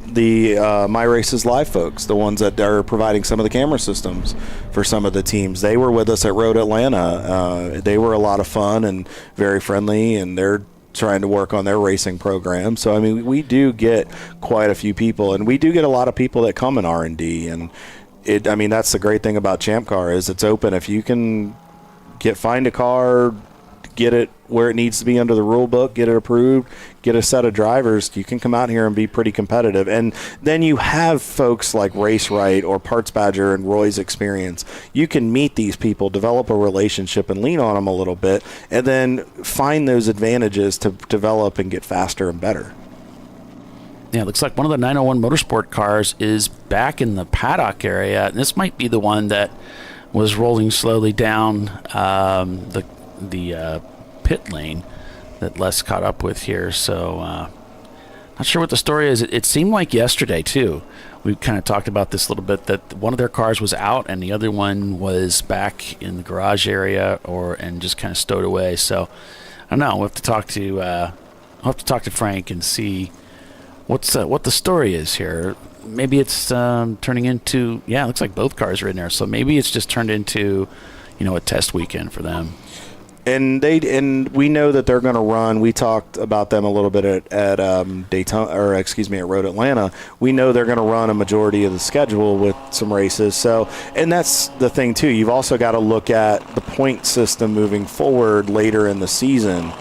the My Races Live folks, the ones that are providing some of the camera systems for some of the teams, they were with us at Road Atlanta. They were a lot of fun and very friendly, and they're trying to work on their racing program. So, I mean, we do get quite a few people, and we do get a lot of people that come in R&D, and I mean, that's the great thing about ChampCar is it's open. If you can find a car, get it where it needs to be under the rule book, get it approved, get a set of drivers, you can come out here and be pretty competitive. And then you have folks like Race Right or Parts Badger and Roy's experience. You can meet these people, develop a relationship, and lean on them a little bit, and then find those advantages to develop and get faster and better. Yeah, it looks like one of the 901 Motorsport cars is back in the paddock area. And this might be the one that was rolling slowly down the pit lane that Les caught up with here. So not sure what the story is. It seemed like yesterday too. We kind of talked about this a little bit, that one of their cars was out and the other one was back in the garage area and just kind of stowed away. So I don't know. We'll have to talk to Frank and see what the story is here. Maybe it's turning into, it looks like both cars are in there. So maybe it's just turned into, a test weekend for them. And we know that they're going to run. We talked about them a little bit at Daytona, at Road Atlanta. We know they're going to run a majority of the schedule with some races. So, and that's the thing too. You've also got to look at the point system moving forward later in the season,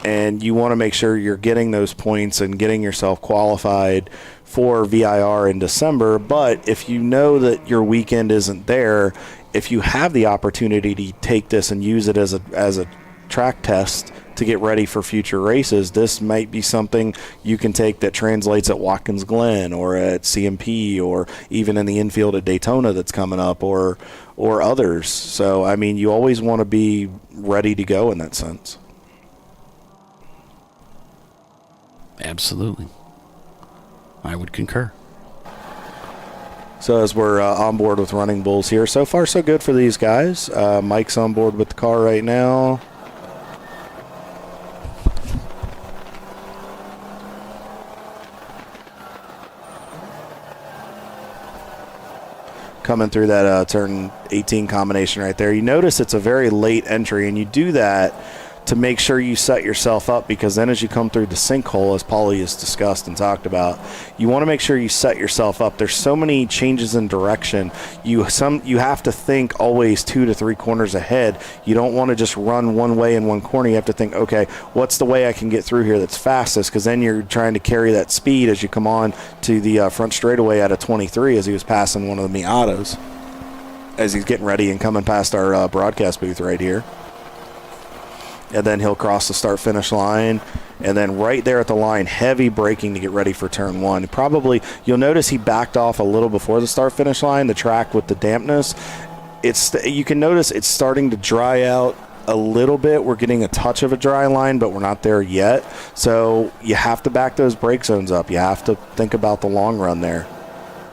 and you want to make sure you're getting those points and getting yourself qualified for VIR in December. But if you know that your weekend isn't there, if you have the opportunity to take this and use it as a track test to get ready for future races, this might be something you can take that translates at Watkins Glen or at CMP or even in the infield at Daytona that's coming up or others. So, I mean, you always want to be ready to go in that sense. Absolutely. I would concur. So as we're on board with Running Bulls here, so far so good for these guys. Mike's on board with the car right now. Coming through that turn 18 combination right there. You notice it's a very late entry, and you do that to make sure you set yourself up, because then as you come through the sinkhole, as Paulie has discussed and talked about, you want to make sure you set yourself up. There's so many changes in direction. You have to think always 2 to 3 corners ahead. You don't want to just run one way in one corner. You have to think, okay, what's the way I can get through here that's fastest? Because then you're trying to carry that speed as you come on to the front straightaway at a 23 as he was passing one of the Miatas as he's getting ready and coming past our broadcast booth right here. And then he'll cross the start-finish line. And then right there at the line, heavy braking to get ready for turn 1. Probably, you'll notice he backed off a little before the start-finish line, the track with the dampness. You can notice it's starting to dry out a little bit. We're getting a touch of a dry line, but we're not there yet. So you have to back those brake zones up. You have to think about the long run there.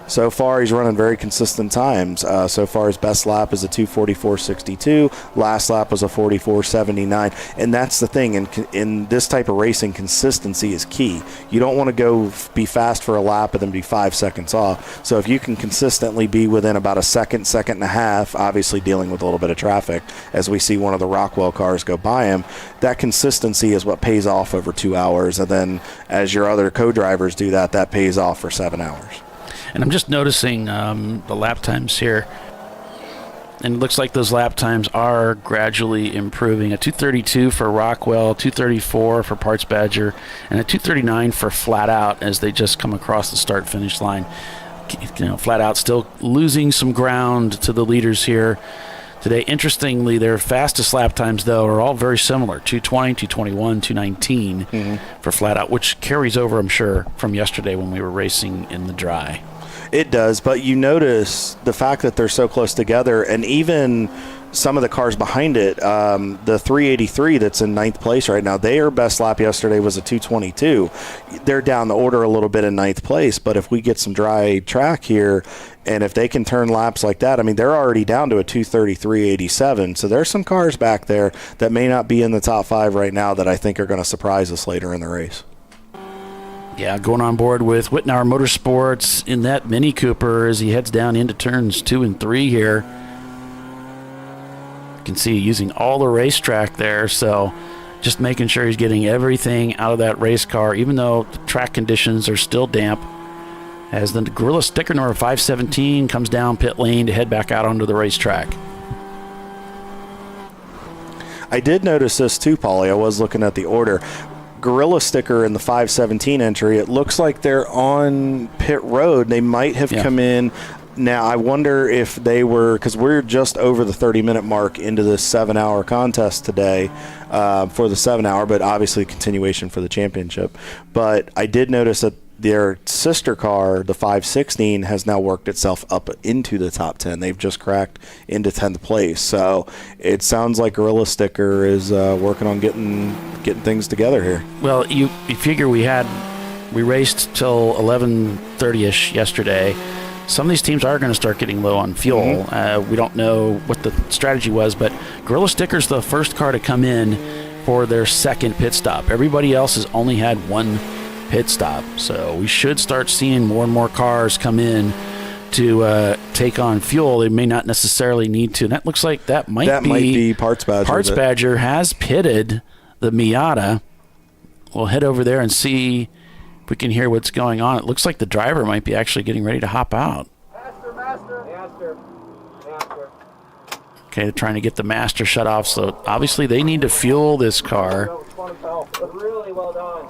So far, he's running very consistent times. So far, his best lap is a 2:44.62. Last lap was a 44.79. And that's the thing. In this type of racing, consistency is key. You don't want to go be fast for a lap and then be 5 seconds off. So if you can consistently be within about a second and a half, obviously dealing with a little bit of traffic, as we see one of the Rockwell cars go by him, that consistency is what pays off over 2 hours. And then as your other co-drivers do that, that pays off for 7 hours. And I'm just noticing the lap times here. And it looks like those lap times are gradually improving. A 2:32 for Rockwell, 2:34 for Parts Badger, and a 2:39 for Flat Out as they just come across the start-finish line. Flat Out still losing some ground to the leaders here today. Interestingly, their fastest lap times, though, are all very similar. 2:20, 2:21, 2:19 for Flat Out, which carries over, I'm sure, from yesterday when we were racing in the dry. It does, but you notice the fact that they're so close together, and even some of the cars behind it, the 383 that's in ninth place right now, their best lap yesterday was a 2:22. They're down the order a little bit in ninth place, but if we get some dry track here, and if they can turn laps like that, I mean, they're already down to a 2:33.87. So there's some cars back there that may not be in the top 5 right now that I think are going to surprise us later in the race. Yeah, going on board with Whitnauer Motorsports in that Mini Cooper as he heads down into turns 2 and 3 here. You can see using all the racetrack there, so just making sure he's getting everything out of that race car, even though the track conditions are still damp. As the Gorilla Sticker number 517 comes down pit lane to head back out onto the racetrack. I did notice this too, Paulie. I was looking at the order. Gorilla Sticker in the 517 entry, it looks like they're on pit road. They might have come in. Now, I wonder if they were, because we're just over the 30-minute mark into this 7-hour contest today for the 7-hour, but obviously continuation for the championship. But I did notice that their sister car, the 516, has now worked itself up into the top 10. They've just cracked into 10th place. So it sounds like Gorilla Sticker is working on getting things together here. Well, you figure we raced till 11:30ish yesterday. Some of these teams are going to start getting low on fuel. We don't know what the strategy was, but Gorilla Sticker's the first car to come in for their second pit stop. Everybody else has only had one pit stop, so we should start seeing more and more cars come in to take on fuel. They may not necessarily need to. And that looks like that might be Parts Badger. Parts Badger has pitted the Miata. We'll head over there and see if we can hear what's going on. It looks like the driver might be actually getting ready to hop out. Master. Okay, they're trying to get the master shut off, so obviously they need to fuel this car. Really well done.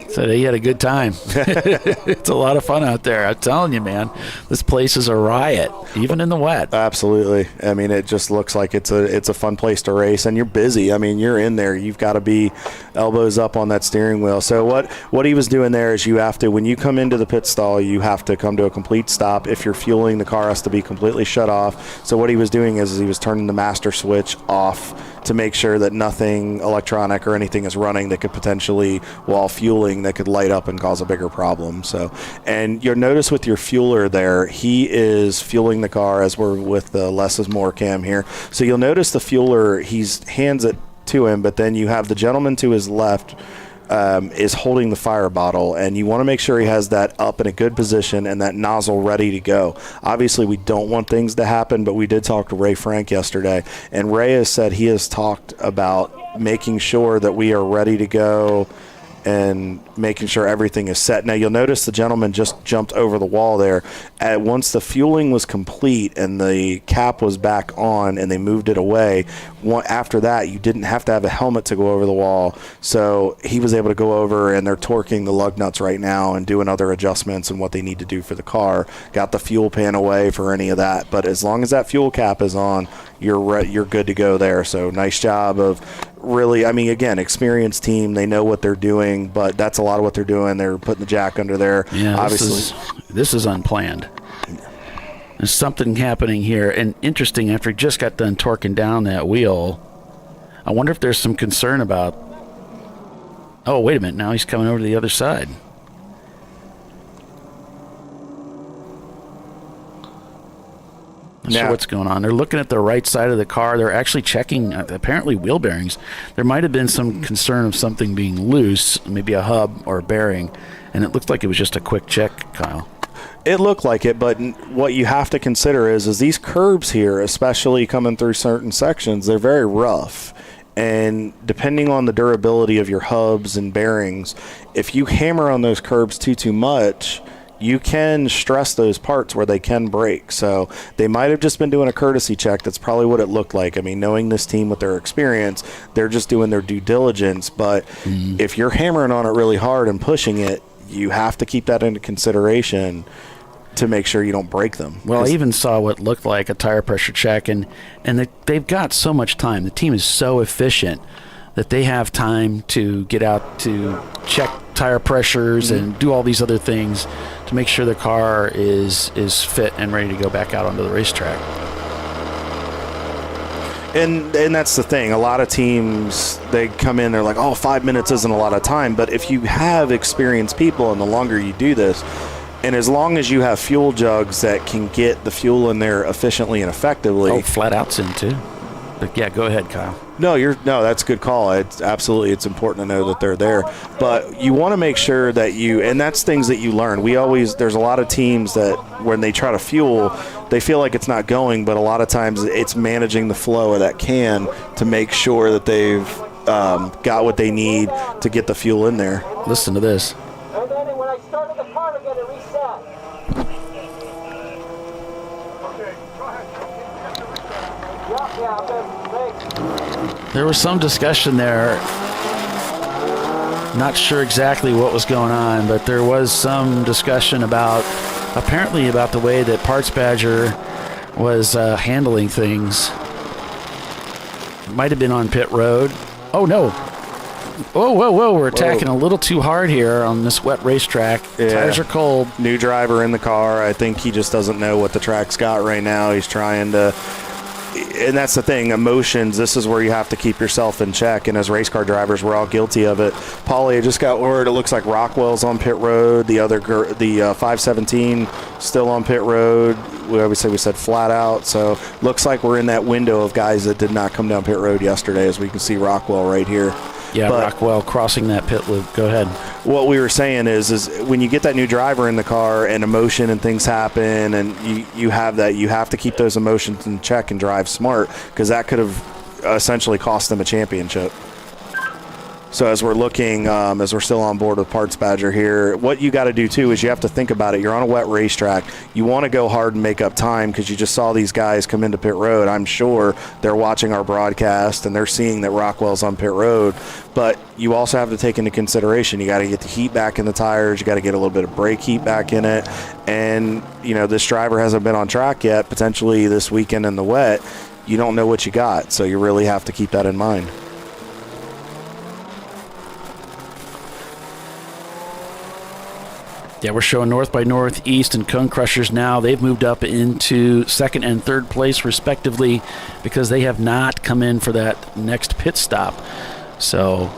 So he had a good time. It's a lot of fun out there. I'm telling you, man, this place is a riot, even in the wet. Absolutely. I mean, it just looks like it's a fun place to race, and you're busy. I mean, you're in there. You've got to be elbows up on that steering wheel. So what he was doing there is you have to, when you come into the pit stall, you have to come to a complete stop. If you're fueling, the car has to be completely shut off. So what he was doing is he was turning the master switch off to make sure that nothing electronic or anything is running that could potentially, while fueling, that could light up and cause a bigger problem. So, and you'll notice with your fueler there, he is fueling the car as we're with the less is more cam here. So you'll notice the fueler, he hands it to him, but then you have the gentleman to his left is holding the fire bottle, and you want to make sure he has that up in a good position and that nozzle ready to go. Obviously, we don't want things to happen, but we did talk to Ray Frank yesterday, and Ray has said he has talked about making sure that we are ready to go and making sure everything is set. Now, you'll notice the gentleman just jumped over the wall there. Once the fueling was complete and the cap was back on and they moved it away, after that, you didn't have to have a helmet to go over the wall. So he was able to go over, and they're torquing the lug nuts right now and doing other adjustments and what they need to do for the car. Got the fuel pan away for any of that. But as long as that fuel cap is on, you're good to go there. So nice job of really, I mean, again, experienced team. They know what they're doing, but that's a lot of what they're doing. They're putting the jack under there. Yeah, obviously. This is unplanned. There's something happening here. And interesting, after he just got done torquing down that wheel, I wonder if there's some concern about, oh, wait a minute, now he's coming over to the other side. Not sure what's going on. They're looking at the right side of the car. They're actually checking, apparently, wheel bearings. There might have been some concern of something being loose, maybe a hub or a bearing, and it looked like it was just a quick check, Kyle. It looked like it, but what you have to consider is these curbs here, especially coming through certain sections, they're very rough. And depending on the durability of your hubs and bearings, if you hammer on those curbs too much, you can stress those parts where they can break. So they might have just been doing a courtesy check. That's probably what it looked like. I mean, knowing this team with their experience, they're just doing their due diligence. But if you're hammering on it really hard and pushing it, you have to keep that into consideration to make sure you don't break them. Well, I even saw what looked like a tire pressure check, and they've got so much time. The team is so efficient that they have time to get out to check tire pressures and do all these other things to make sure the car is fit and ready to go back out onto the racetrack. And that's the thing. A lot of teams, they come in, they're like, 5 minutes isn't a lot of time. But if you have experienced people, and the longer you do this, and as long as you have fuel jugs that can get the fuel in there efficiently and effectively. Oh, flat out's in too. But yeah, go ahead, Kyle. No, that's a good call. It's important to know that they're there. But you want to make sure that and that's things that you learn. There's a lot of teams that when they try to fuel, they feel like it's not going, but a lot of times it's managing the flow of that can to make sure that they've got what they need to get the fuel in there. Listen to this. And then when I started the car again, it reset. Okay, go ahead. Yeah, okay, thanks. There was some discussion there. Not sure exactly what was going on, but there was some discussion apparently about the way that Parts Badger was handling things. Might have been on pit road. Oh, no. Whoa, we're attacking a little too hard here on this wet racetrack. Yeah. Tires are cold. New driver in the car. I think he just doesn't know what the track's got right now. He's trying to, and that's the thing, emotions, this is where you have to keep yourself in check, and as race car drivers, we're all guilty of it. Paulie, I just got word, it looks like Rockwell's on pit road, the 517 still on pit road. We said flat out, so looks like we're in that window of guys that did not come down pit road yesterday, as we can see Rockwell right here. Yeah, but Rockwell crossing that pit loop. Go ahead. What we were saying is when you get that new driver in the car and emotion and things happen and you have that, you have to keep those emotions in check and drive smart, because that could have essentially cost them a championship. So as we're looking, as we're still on board with Parts Badger here, what you got to do too is you have to think about it. You're on a wet racetrack. You want to go hard and make up time, because you just saw these guys come into pit road. I'm sure they're watching our broadcast and they're seeing that Rockwell's on pit road. But you also have to take into consideration, you got to get the heat back in the tires. You got to get a little bit of brake heat back in it. And, this driver hasn't been on track yet, potentially this weekend in the wet. You don't know what you got. So you really have to keep that in mind. Yeah, we're showing North by Northeast and Cone Crushers now. They've moved up into second and third place, respectively, because they have not come in for that next pit stop. So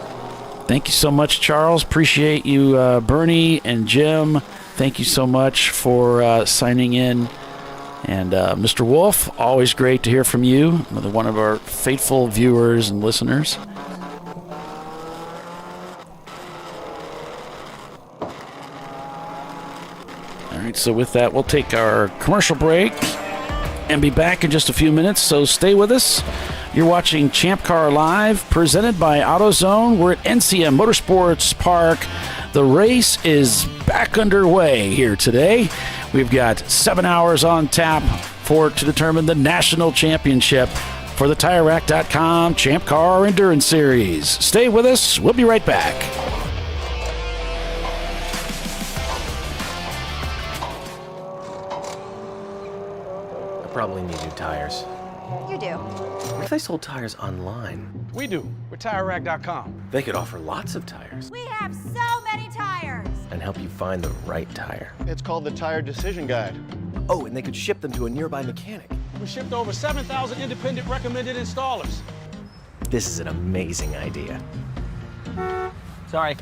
thank you so much, Charles. Appreciate you, Bernie and Jim. Thank you so much for signing in. And Mr. Wolf, always great to hear from you, one of our faithful viewers and listeners. All right, so with that, we'll take our commercial break and be back in just a few minutes, so stay with us. You're watching ChampCar Live, presented by AutoZone. We're at NCM Motorsports Park. The race is back underway here today. We've got 7 hours on tap to determine the national championship for the TireRack.com ChampCar Endurance Series. Stay with us. We'll be right back. Probably need new tires. You do. What if they sold tires online? We do. We're TireRack.com. They could offer lots of tires We have so many tires. and help you find the right tire. It's called the Tire Decision Guide. Oh, and they could ship them to a nearby mechanic. We shipped over 7,000 independent recommended installers. This is an amazing idea. Sorry.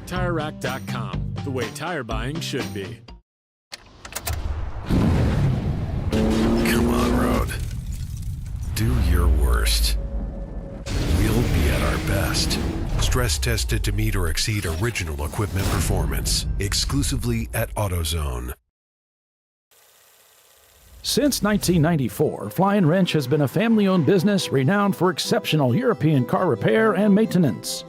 TireRack.com, the way tire buying should be. your worst. We'll be at our best. Stress tested to meet or exceed original equipment performance. Exclusively at AutoZone. Since 1994, Fly & Wrench has been a family-owned business renowned for exceptional European car repair and maintenance.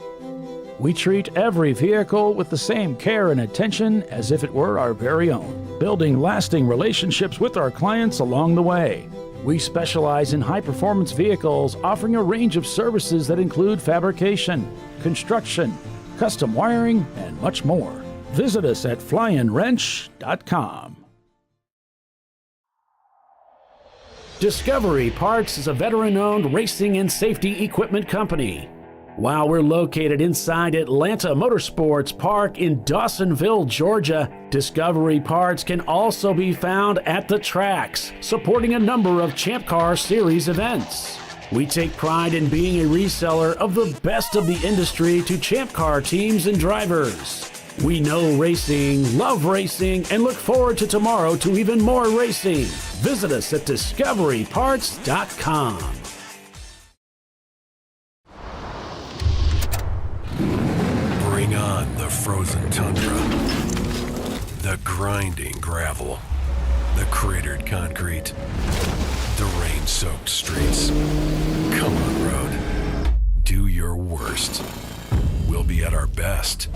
We treat every vehicle with the same care and attention as if it were our very own, building lasting relationships with our clients along the way. We specialize in high-performance vehicles, offering a range of services that include fabrication, construction, custom wiring, and much more. Visit us at flyandwrench.com. Discovery Parts is a veteran-owned racing and safety equipment company. While we're located inside Atlanta Motorsports Park in Dawsonville, Georgia, Discovery Parts can also be found at the tracks, supporting a number of ChampCar Series events. We take pride in being a reseller of the best of the industry to ChampCar teams and drivers. We know racing, love racing, and look forward to tomorrow to even more racing. Visit us at discoveryparts.com. Bring on the frozen tundra, the grinding gravel, the cratered concrete, the rain-soaked streets. Come on, road. Do your worst. We'll be at our best.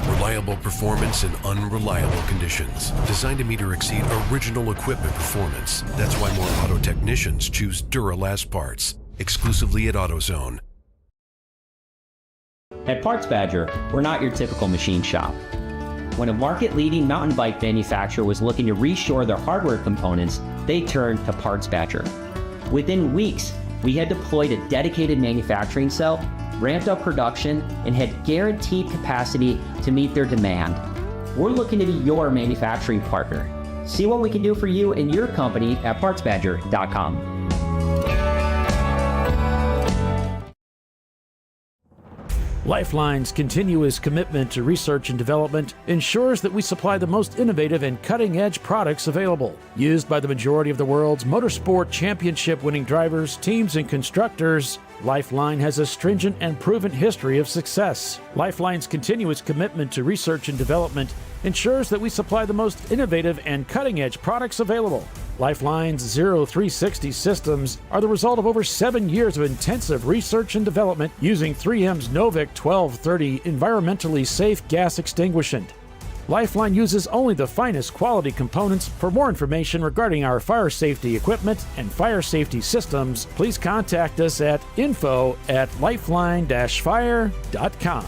Reliable performance in unreliable conditions. Designed to meet or exceed original equipment performance. That's why more auto technicians choose Duralast parts. Exclusively at AutoZone. At Parts Badger, we're not your typical machine shop. When a market-leading mountain bike manufacturer was looking to reshore their hardware components, they turned to Parts Badger. Within weeks, we had deployed a dedicated manufacturing cell, ramped up production, and had guaranteed capacity to meet their demand. We're looking to be your manufacturing partner. See what we can do for you and your company at partsbadger.com. Lifeline's continuous commitment to research and development ensures that we supply the most innovative and cutting-edge products available, used by the majority of the world's motorsport championship-winning drivers, teams, and constructors. Lifeline has a stringent and proven history of success. Lifeline's continuous commitment to research and development ensures that we supply the most innovative and cutting-edge products available. Lifeline's 0360 systems are the result of over 7 years of intensive research and development using 3M's Novik 1230 environmentally safe gas extinguishant. Lifeline uses only the finest quality components. For more information regarding our fire safety equipment and fire safety systems, please contact us at info@lifeline-fire.com.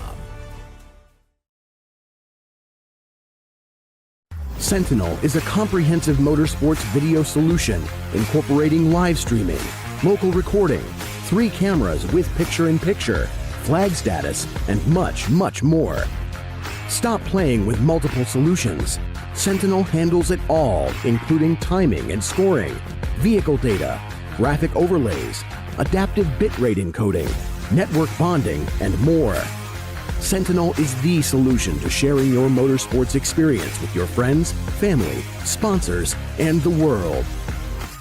Sentinel is a comprehensive motorsports video solution incorporating live streaming, local recording, 3 cameras with picture-in-picture, flag status, and much, much more. Stop playing with multiple solutions. Sentinel handles it all, including timing and scoring, vehicle data, graphic overlays, adaptive bitrate encoding, network bonding, and more. Sentinel is the solution to sharing your motorsports experience with your friends, family, sponsors, and the world.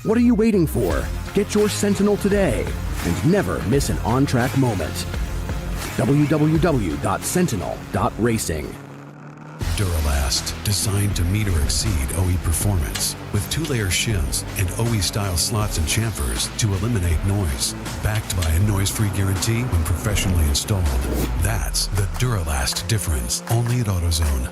What are you waiting for? Get your Sentinel today and never miss an on-track moment. www.sentinel.racing. Duralast, designed to meet or exceed OE performance, with 2-layer shims and OE-style slots and chamfers to eliminate noise. Backed by a noise-free guarantee when professionally installed. That's the Duralast difference, only at AutoZone.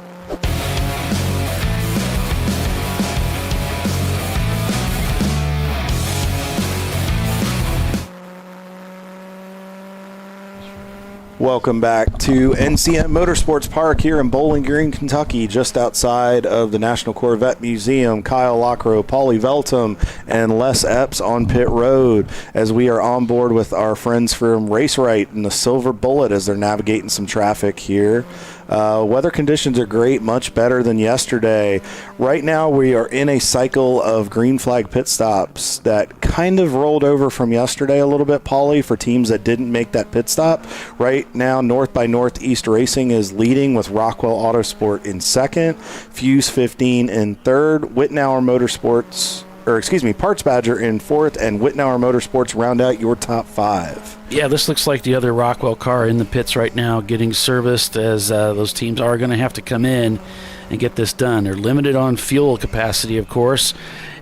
Welcome back to NCM Motorsports Park here in Bowling Green, Kentucky, just outside of the National Corvette Museum. Kyle Lockrow, Paulie Veltum, and Les Epps on pit road as we are on board with our friends from Race Right and the Silver Bullet as they're navigating some traffic here. Weather conditions are great, much better than yesterday. Right now we are in a cycle of green flag pit stops that kind of rolled over from yesterday a little bit, Paulie, for teams that didn't make that pit stop. Right now, North by Northeast Racing is leading with Rockwell Autosport in second, Fuse 15 in third, Whitnauer Motorsports Parts Badger in 4th, and Whitnauer Motorsports round out your top 5. Yeah, this looks like the other Rockwell car in the pits right now getting serviced, as those teams are going to have to come in and get this done. They're limited on fuel capacity, of course.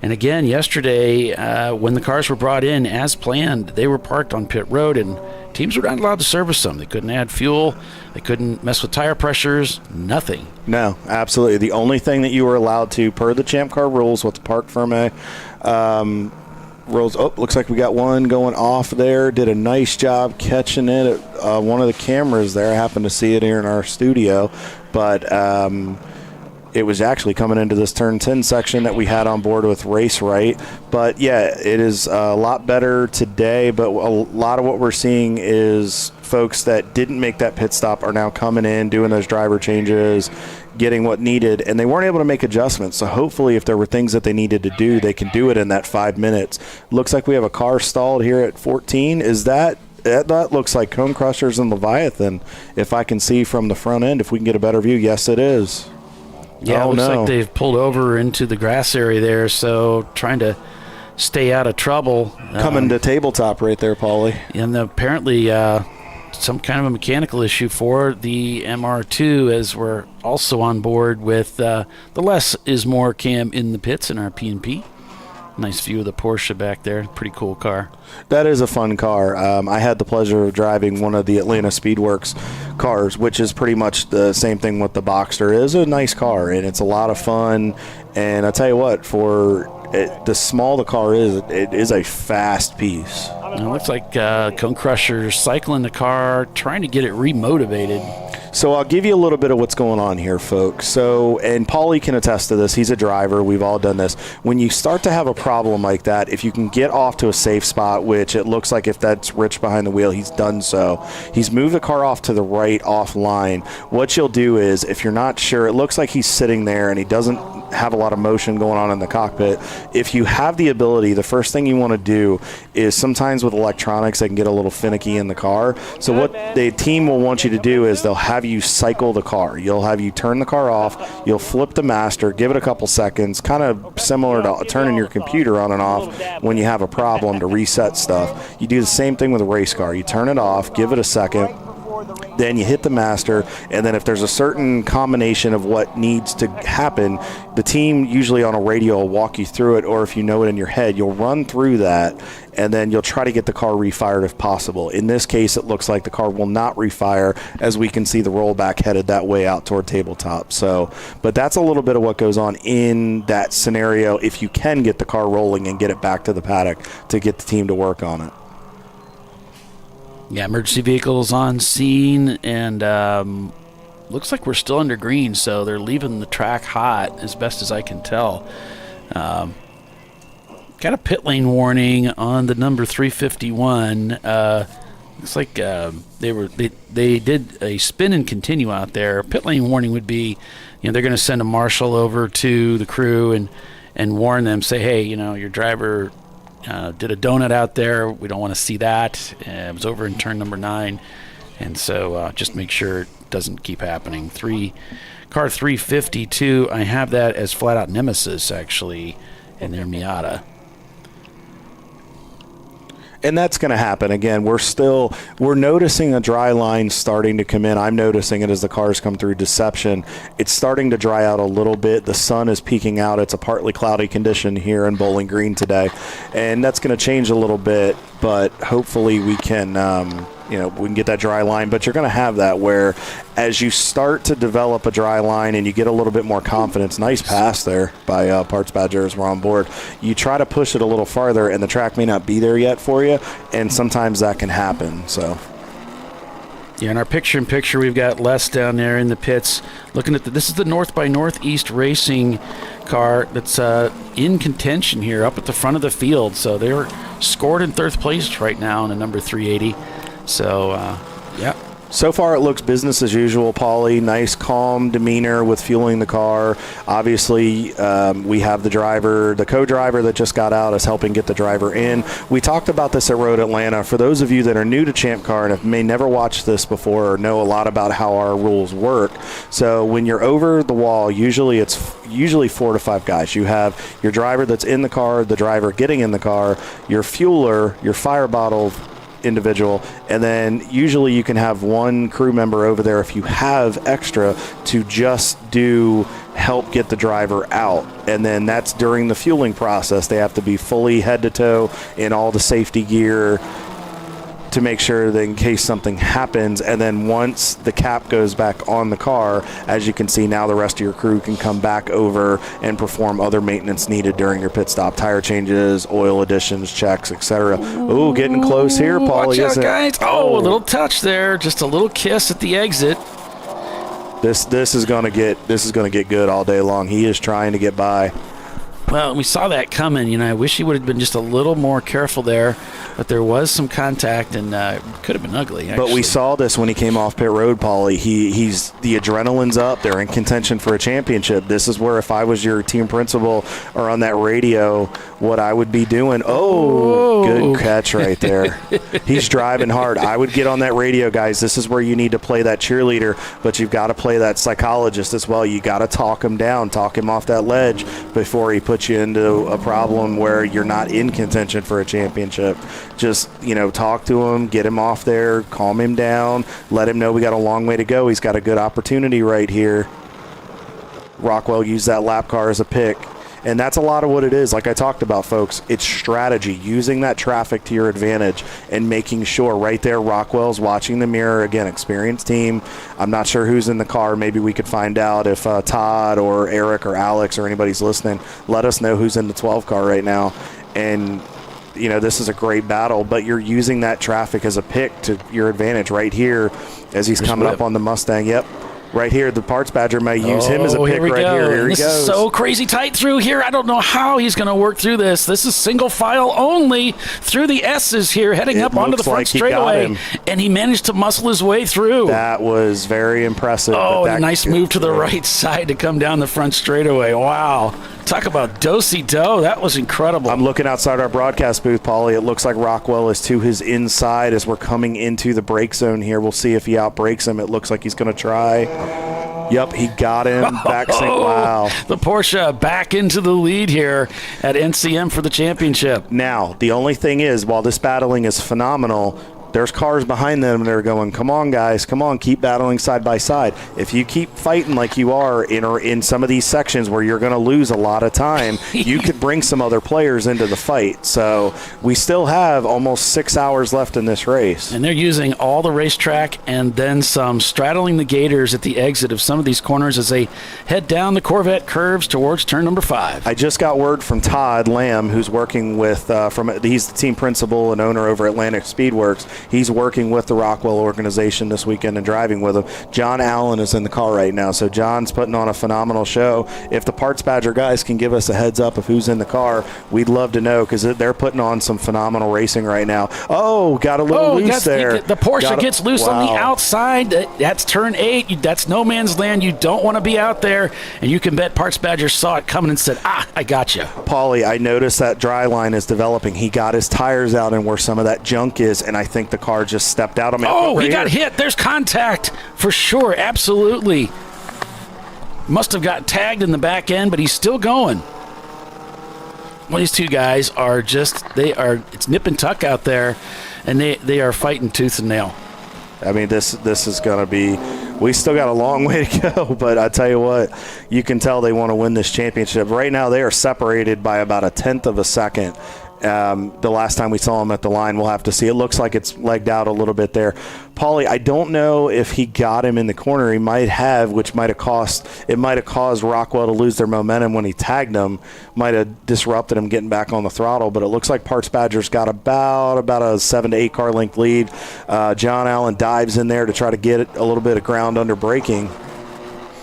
And again, yesterday, when the cars were brought in as planned, they were parked on pit road, and teams were not allowed to service them. They couldn't add fuel. They couldn't mess with tire pressures. Nothing. No, absolutely. The only thing that you were allowed to, per the ChampCar rules, with the Parc Fermé rules. Oh, looks like we got one going off there. Did a nice job catching it at one of the cameras there. I happened to see it here in our studio. But it was actually coming into this turn 10 section that we had on board with Race Right. But yeah, it is a lot better today, but a lot of what we're seeing is folks that didn't make that pit stop are now coming in, doing those driver changes, getting what needed, and they weren't able to make adjustments. So hopefully if there were things that they needed to do, they can do it in that 5 minutes. Looks like we have a car stalled here at 14. Is that looks like Cone Crushers and Leviathan, if I can see from the front end, if we can get a better view. Yes, it is. Yeah, it looks like they've pulled over into the grass area there, so trying to stay out of trouble. Coming to tabletop right there, Paulie. And apparently some kind of a mechanical issue for the MR2, as we're also on board with the Less is More cam in the pits in our P&P. Nice view of the Porsche back there. Pretty cool car. That is a fun car. I had the pleasure of driving one of the Atlanta Speedworks cars, which is pretty much the same thing with the Boxster. It is a nice car, and it's a lot of fun. And I tell you what, for the small the car is, it is a fast piece. It looks like Cone Crusher's cycling the car, trying to get it remotivated. So I'll give you a little bit of what's going on here, folks. So, and Paulie can attest to this. He's a driver. We've all done this. When you start to have a problem like that, if you can get off to a safe spot, which it looks like if that's Rich behind the wheel, he's done so. He's moved the car off to the right, offline. What you'll do is, if you're not sure, it looks like he's sitting there and he doesn't have a lot of motion going on in the cockpit. If you have the ability, the first thing you want to do is, sometimes with electronics, they can get a little finicky in the car. So what the team will want you to do is they'll have you cycle the car. You'll have you turn the car off, you'll flip the master, give it a couple seconds, kind of similar to turning your computer on and off when you have a problem to reset stuff. You do the same thing with a race car. You turn it off, give it a second, then you hit the master, and then if there's a certain combination of what needs to happen, the team usually on a radio will walk you through it, or if you know it in your head, you'll run through that, and then you'll try to get the car refired if possible. In this case, it looks like the car will not refire, as we can see the rollback headed that way out toward tabletop. So, but that's a little bit of what goes on in that scenario if you can get the car rolling and get it back to the paddock to get the team to work on it. Yeah, emergency vehicles on scene, and looks like we're still under green, so they're leaving the track hot as best as I can tell. Got a pit lane warning on the number 351. Looks like they did a spin and continue out there. Pit lane warning would be, they're going to send a marshal over to the crew and warn them, say, hey, your driver did a donut out there. We don't want to see that. It was over in turn number 9. And so just make sure it doesn't keep happening. Car 352, I have that as flat out Nemesis, actually, in their Miata. And that's going to happen. Again, we're noticing a dry line starting to come in. I'm noticing it as the cars come through Deception. It's starting to dry out a little bit. The sun is peeking out. It's a partly cloudy condition here in Bowling Green today. And that's going to change a little bit, but hopefully we can we can get that dry line. But you're going to have that where as you start to develop a dry line and you get a little bit more confidence, nice pass there by Parts Badger as we're on board, you try to push it a little farther and the track may not be there yet for you, and sometimes that can happen. So yeah, in our picture-in-picture, we've got Les down there in the pits looking at this is the North by Northeast Racing car that's in contention here up at the front of the field. So they're scored in third place right now in the number 380. So, yeah, So far, it looks business as usual, Paulie. Nice, calm demeanor with fueling the car. Obviously, we have the co-driver that just got out is helping get the driver in. We talked about this at Road Atlanta. For those of you that are new to ChampCar and may never watched this before or know a lot about how our rules work, so when you're over the wall, usually 4 to 5 guys. You have your driver that's in the car, the driver getting in the car, your fueler, your fire bottle individual, and then usually you can have one crew member over there if you have extra to just help get the driver out. And then that's during the fueling process. They have to be fully head to toe in all the safety gear to make sure that in case something happens. And then once the cap goes back on the car, as you can see now, the rest of your crew can come back over and perform other maintenance needed during your pit stop, tire changes, oil additions, checks, etc. Ooh, getting close here, Paulie. Watch out, guys. Oh, a little touch there, just a little kiss at the exit. This is gonna get good all day long. He is trying to get by. Well, we saw that coming. I wish he would have been just a little more careful there, but there was some contact and could have been ugly, actually. But we saw this when he came off pit road, Paulie. He's the adrenaline's up. They're in contention for a championship. This is where if I was your team principal or on that radio, what I would be doing. Oh, good catch right there. He's driving hard. I would get on that radio, guys. This is where you need to play that cheerleader, but you've got to play that psychologist as well. You got to talk him down, talk him off that ledge before he puts you into a problem where you're not in contention for a championship. Just, talk to him, get him off there, calm him down, let him know we got a long way to go. He's got a good opportunity right here. Rockwell used that lap car as a pick. And that's a lot of what it is. Like I talked about, folks, it's strategy, using that traffic to your advantage and making sure right there Rockwell's watching the mirror. Again, experienced team. I'm not sure who's in the car. Maybe we could find out if Todd or Eric or Alex or anybody's listening. Let us know who's in the 12 car right now. And, this is a great battle, but you're using that traffic as a pick to your advantage right here as he's coming up on the Mustang. Yep. Right here, the Parts Badger may use him as a pick right here. Here he goes. This is so crazy tight through here. I don't know how he's going to work through this. This is single file only through the S's here, heading up onto the front straightaway. And he managed to muscle his way through. That was very impressive. Oh, a nice move to the right side to come down the front straightaway. Wow. Talk about do-si-do. That was incredible. I'm looking outside our broadcast booth, Paulie. It looks like Rockwell is to his inside as we're coming into the brake zone here. We'll see if he outbrakes him. It looks like he's going to try. Yep, he got him. Wow. The Porsche back into the lead here at NCM for the championship. Now, the only thing is, while this battling is phenomenal, there's cars behind them that are going, come on, guys, come on, keep battling side by side. If you keep fighting like you are in some of these sections where you're going to lose a lot of time, you could bring some other players into the fight. So we still have almost 6 hours left in this race. And they're using all the racetrack and then some, straddling the gators at the exit of some of these corners as they head down the Corvette curves towards turn number 5. I just got word from Todd Lamb, who's working with, he's the team principal and owner over Atlantic Speedworks. He's working with the Rockwell organization this weekend and driving with them. John Allen is in the car right now, so John's putting on a phenomenal show. If the Parts Badger guys can give us a heads up of who's in the car, we'd love to know because they're putting on some phenomenal racing right now. Oh, got a little loose there. The Porsche gets loose on the outside. That's turn 8. That's no man's land. You don't want to be out there, and you can bet Parts Badger saw it coming and said, I got you. Paulie, I noticed that dry line is developing. He got his tires out and where some of that junk is, and I think the car just stepped out. He got hit. There's contact for sure. Absolutely. Must have got tagged in the back end, but he's still going. Well, these two guys are it's nip and tuck out there, and they are fighting tooth and nail. I mean, this is going to be, we still got a long way to go, but I tell you what, you can tell they want to win this championship. Right now, they are separated by about 1/10 of a second. The last time we saw him at the line, we'll have to see. It looks like it's legged out a little bit there. Paulie, I don't know if he got him in the corner. He might have, which might have caused Rockwell to lose their momentum when he tagged him. Might have disrupted him getting back on the throttle, but it looks like Parts Badger's got about a 7 to 8 car length lead. John Allen dives in there to try to get a little bit of ground under braking.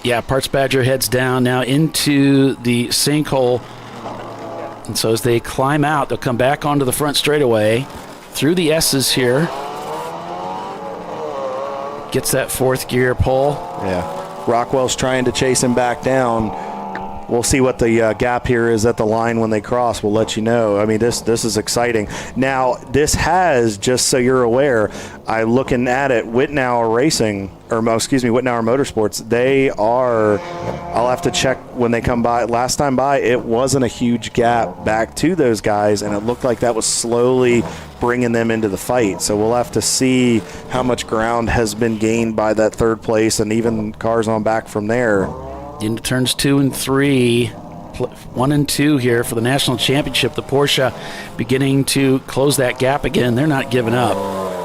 Yeah, Parts Badger heads down now into the sinkhole. And so as they climb out, they'll come back onto the front straightaway through the S's here. Gets that fourth gear pull. Yeah. Rockwell's trying to chase him back down. We'll see what the gap here is at the line when they cross. We'll let you know. I mean, this is exciting. Now, this has, just so you're aware, I'm looking at it, Whitnauer Motorsports, they are, I'll have to check when they come by. Last time by, it wasn't a huge gap back to those guys, and it looked like that was slowly bringing them into the fight. So we'll have to see how much ground has been gained by that third place and even cars on back from there. Into turns 2 and 3, 1 and 2 here for the National Championship. The Porsche beginning to close that gap again. They're not giving up.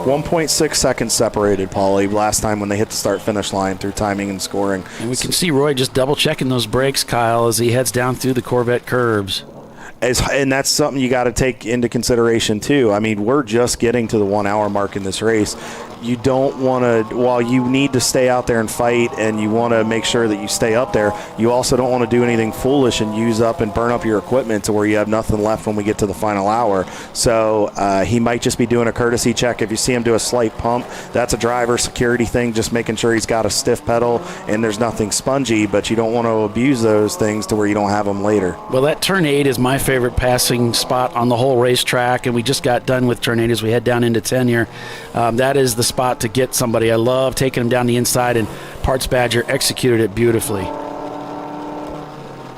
1.6 seconds separated, Paulie, last time when they hit the start-finish line through timing and scoring. And we can see Roy just double-checking those brakes, Kyle, as he heads down through the Corvette curbs. And that's something you got to take into consideration, too. I mean, we're just getting to the 1 hour mark in this race. You don't want to, while you need to stay out there and fight and you want to make sure that you stay up there, you also don't want to do anything foolish and use up and burn up your equipment to where you have nothing left when we get to the final hour. So he might just be doing a courtesy check. If you see him do a slight pump, that's a driver security thing, just making sure he's got a stiff pedal and there's nothing spongy, but you don't want to abuse those things to where you don't have them later. Well, that turn 8 is my favorite passing spot on the whole racetrack, and we just got done with turn 8 as we head down into 10 here. That is the spot to get somebody. I love taking them down the inside, and Parts Badger executed it beautifully.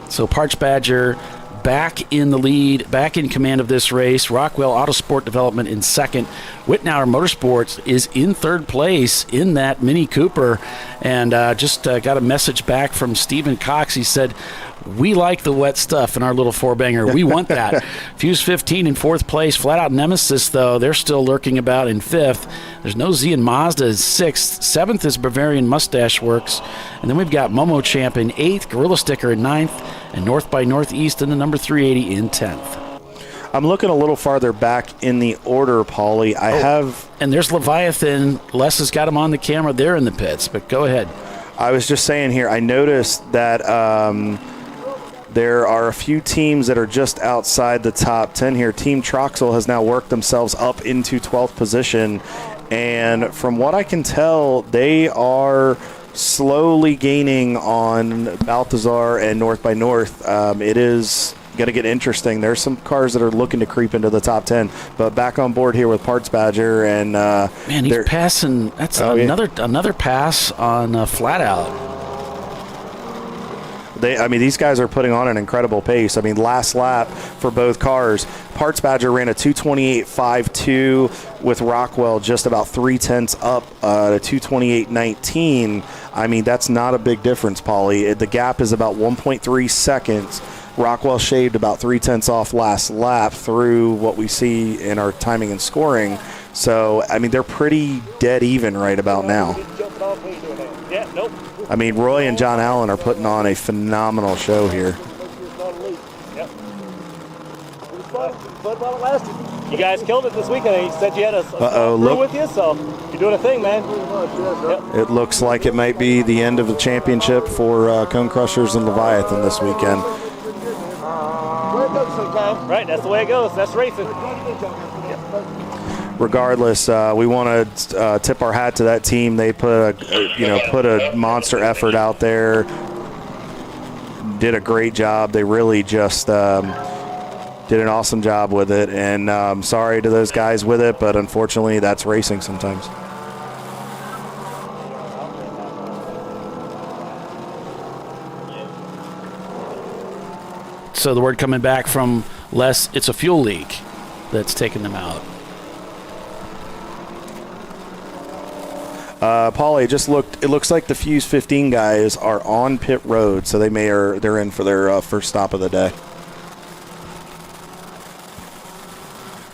So Parts Badger back in the lead, back in command of this race. Rockwell Autosport Development in second. Whitnauer Motorsports is in third place in that Mini Cooper, and just got a message back from Stephen Cox. He said, "We like the wet stuff in our little four-banger. We want that." Fuse 15 in fourth place. Flat Out Nemesis, though, they're still lurking about in fifth. There's no Z and Mazda is sixth. Seventh is Bavarian Mustache Works. And then we've got Momo Champ in eighth, Gorilla Sticker in ninth, and North by Northeast in the number 380 in 10th. I'm looking a little farther back in the order, Paulie. And there's Leviathan. Les has got him on the camera. They're in the pits, but go ahead. I was just saying here, I noticed that there are a few teams that are just outside the top 10 here. Team Troxel has now worked themselves up into 12th position, and from what I can tell, they are slowly gaining on Balthazar and North by North. It is going to get interesting. There's some cars that are looking to creep into the top 10, but back on board here with Parts Badger, and man, he's passing. That's another pass on Flat Out. These guys are putting on an incredible pace. I mean, last lap for both cars, Parts Badger ran a 2:28.52 with Rockwell just about 0.3 up to 2:28.19. I mean, that's not a big difference, Paulie. The gap is about 1.3 seconds. Rockwell shaved about 0.3 off last lap through what we see in our timing and scoring. So, I mean, they're pretty dead even right about now. Yeah, nope. I mean, Roy and John Allen are putting on a phenomenal show here. Yep. You guys killed it this weekend. You said you had a crew with you, so you're doing a thing, man. Yep. It looks like it might be the end of the championship for Cone Crushers and Leviathan this weekend. Right, that's the way it goes. That's racing. Regardless, we want to tip our hat to that team. They put a monster effort out there. Did a great job. They really just did an awesome job with it. And I'm sorry to those guys with it, but unfortunately, that's racing sometimes. So the word coming back from Les, it's a fuel leak that's taking them out. Paulie, it looks like the Fuse 15 guys are on pit road, so they're in for their first stop of the day.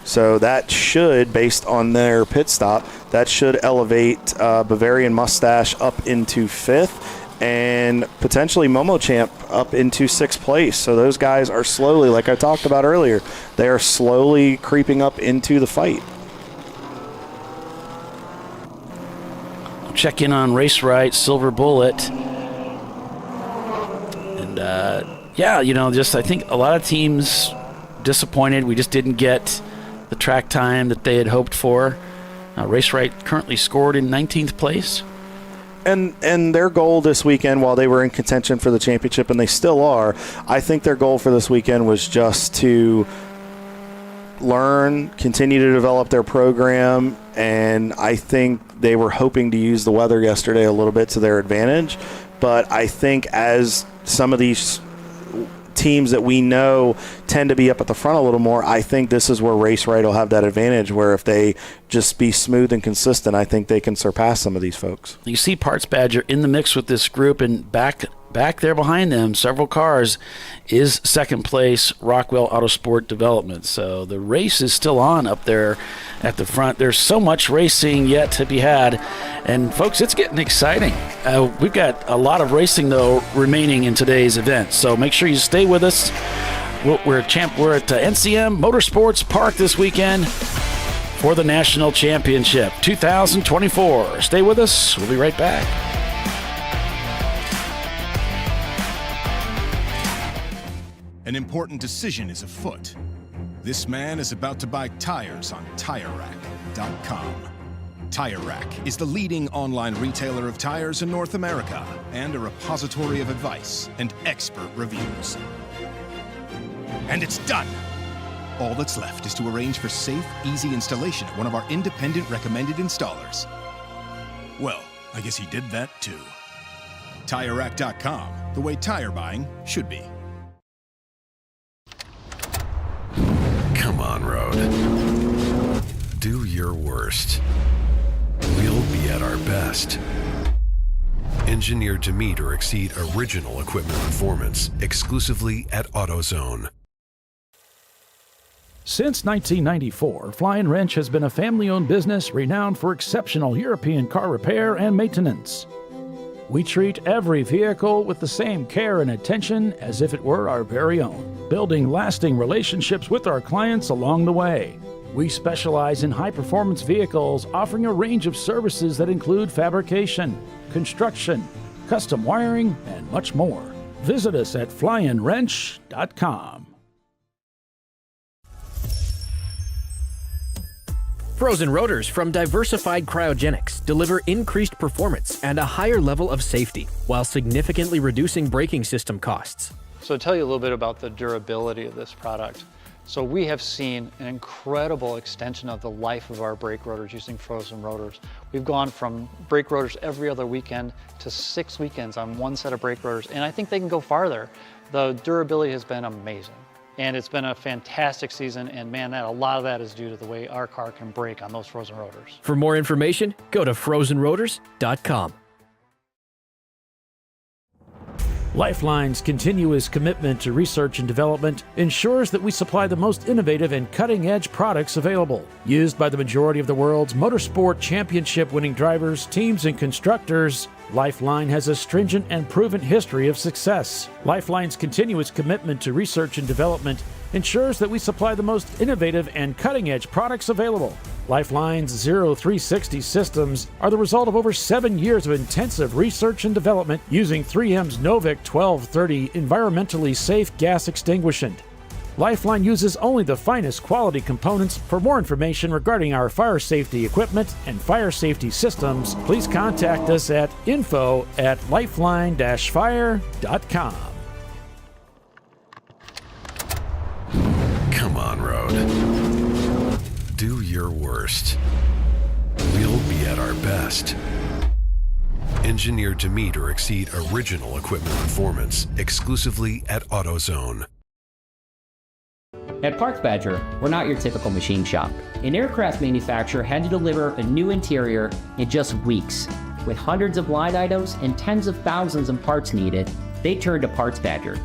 So that should, based on their pit stop, that should elevate Bavarian Mustache up into fifth and potentially Momo Champ up into sixth place. So those guys are slowly, like I talked about earlier, they are slowly creeping up into the fight. Check in on Race Right, Silver Bullet. And, I think a lot of teams disappointed. We just didn't get the track time that they had hoped for. Race Right currently scored in 19th place. And their goal this weekend, while they were in contention for the championship, and they still are, I think their goal for this weekend was just to learn, continue to develop their program, and I think they were hoping to use the weather yesterday a little bit to their advantage. But I think as some of these teams that we know tend to be up at the front a little more, I think this is where Race Right will have that advantage, where if they just be smooth and consistent, I think they can surpass some of these folks. You see Parts Badger in the mix with this group, and back there behind them, several cars, is second place Rockwell Autosport Development. So the race is still on up there at the front. There's so much racing yet to be had. And folks, it's getting exciting. We've got a lot of racing, though, remaining in today's event. So make sure you stay with us. We're at NCM Motorsports Park this weekend for the National Championship 2024. Stay with us. We'll be right back. An important decision is afoot. This man is about to buy tires on TireRack.com. Tire Rack is the leading online retailer of tires in North America and a repository of advice and expert reviews. And it's done! All that's left is to arrange for safe, easy installation at one of our independent recommended installers. Well, I guess he did that too. TireRack.com, the way tire buying should be. Come on, Road. Do your worst. We'll be at our best. Engineered to meet or exceed original equipment performance exclusively at AutoZone. Since 1994, Flying Wrench has been a family-owned business renowned for exceptional European car repair and maintenance. We treat every vehicle with the same care and attention as if it were our very own, building lasting relationships with our clients along the way. We specialize in high-performance vehicles, offering a range of services that include fabrication, construction, custom wiring, and much more. Visit us at flyinwrench.com. Frozen rotors from Diversified Cryogenics deliver increased performance and a higher level of safety, while significantly reducing braking system costs. So to tell you a little bit about the durability of this product. So we have seen an incredible extension of the life of our brake rotors using frozen rotors. We've gone from brake rotors every other weekend to 6 weekends on one set of brake rotors, and I think they can go farther. The durability has been amazing. And it's been a fantastic season, and man, a lot of that is due to the way our car can brake on those frozen rotors. For more information, go to frozenrotors.com. Lifeline's continuous commitment to research and development ensures that we supply the most innovative and cutting-edge products available. Used by the majority of the world's motorsport championship-winning drivers, teams, and constructors, Lifeline has a stringent and proven history of success. Lifeline's continuous commitment to research and development ensures that we supply the most innovative and cutting-edge products available. Lifeline's 0360 systems are the result of over 7 years of intensive research and development using 3M's Novik 1230 environmentally safe gas extinguishant. Lifeline uses only the finest quality components. For more information regarding our fire safety equipment and fire safety systems, please contact us at info@lifeline-fire.com. Come on, Road. Do your worst. We'll be at our best. Engineered to meet or exceed original equipment performance exclusively at AutoZone. At Parts Badger, we're not your typical machine shop. An aircraft manufacturer had to deliver a new interior in just weeks. With hundreds of line items and tens of thousands of parts needed, they turned to Parts Badger.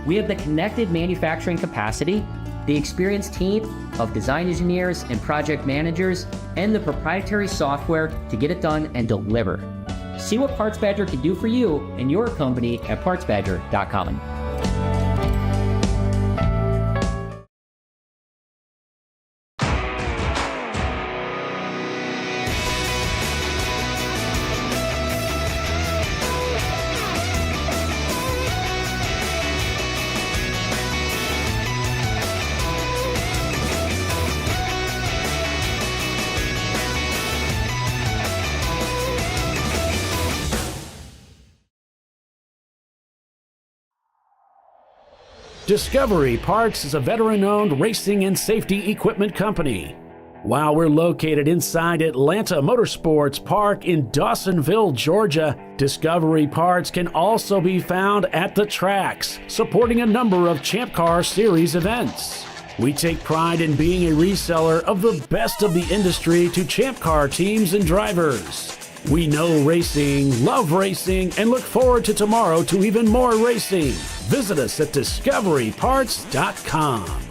We have the connected manufacturing capacity, the experienced team of design engineers and project managers, and the proprietary software to get it done and deliver. See what Parts Badger can do for you and your company at partsbadger.com. Discovery Parts is a veteran-owned racing and safety equipment company. While we're located inside Atlanta Motorsports Park in Dawsonville, Georgia, Discovery Parts can also be found at the tracks, supporting a number of ChampCar Series events. We take pride in being a reseller of the best of the industry to ChampCar teams and drivers. We know racing, love racing, and look forward to tomorrow to even more racing. Visit us at discoveryparts.com.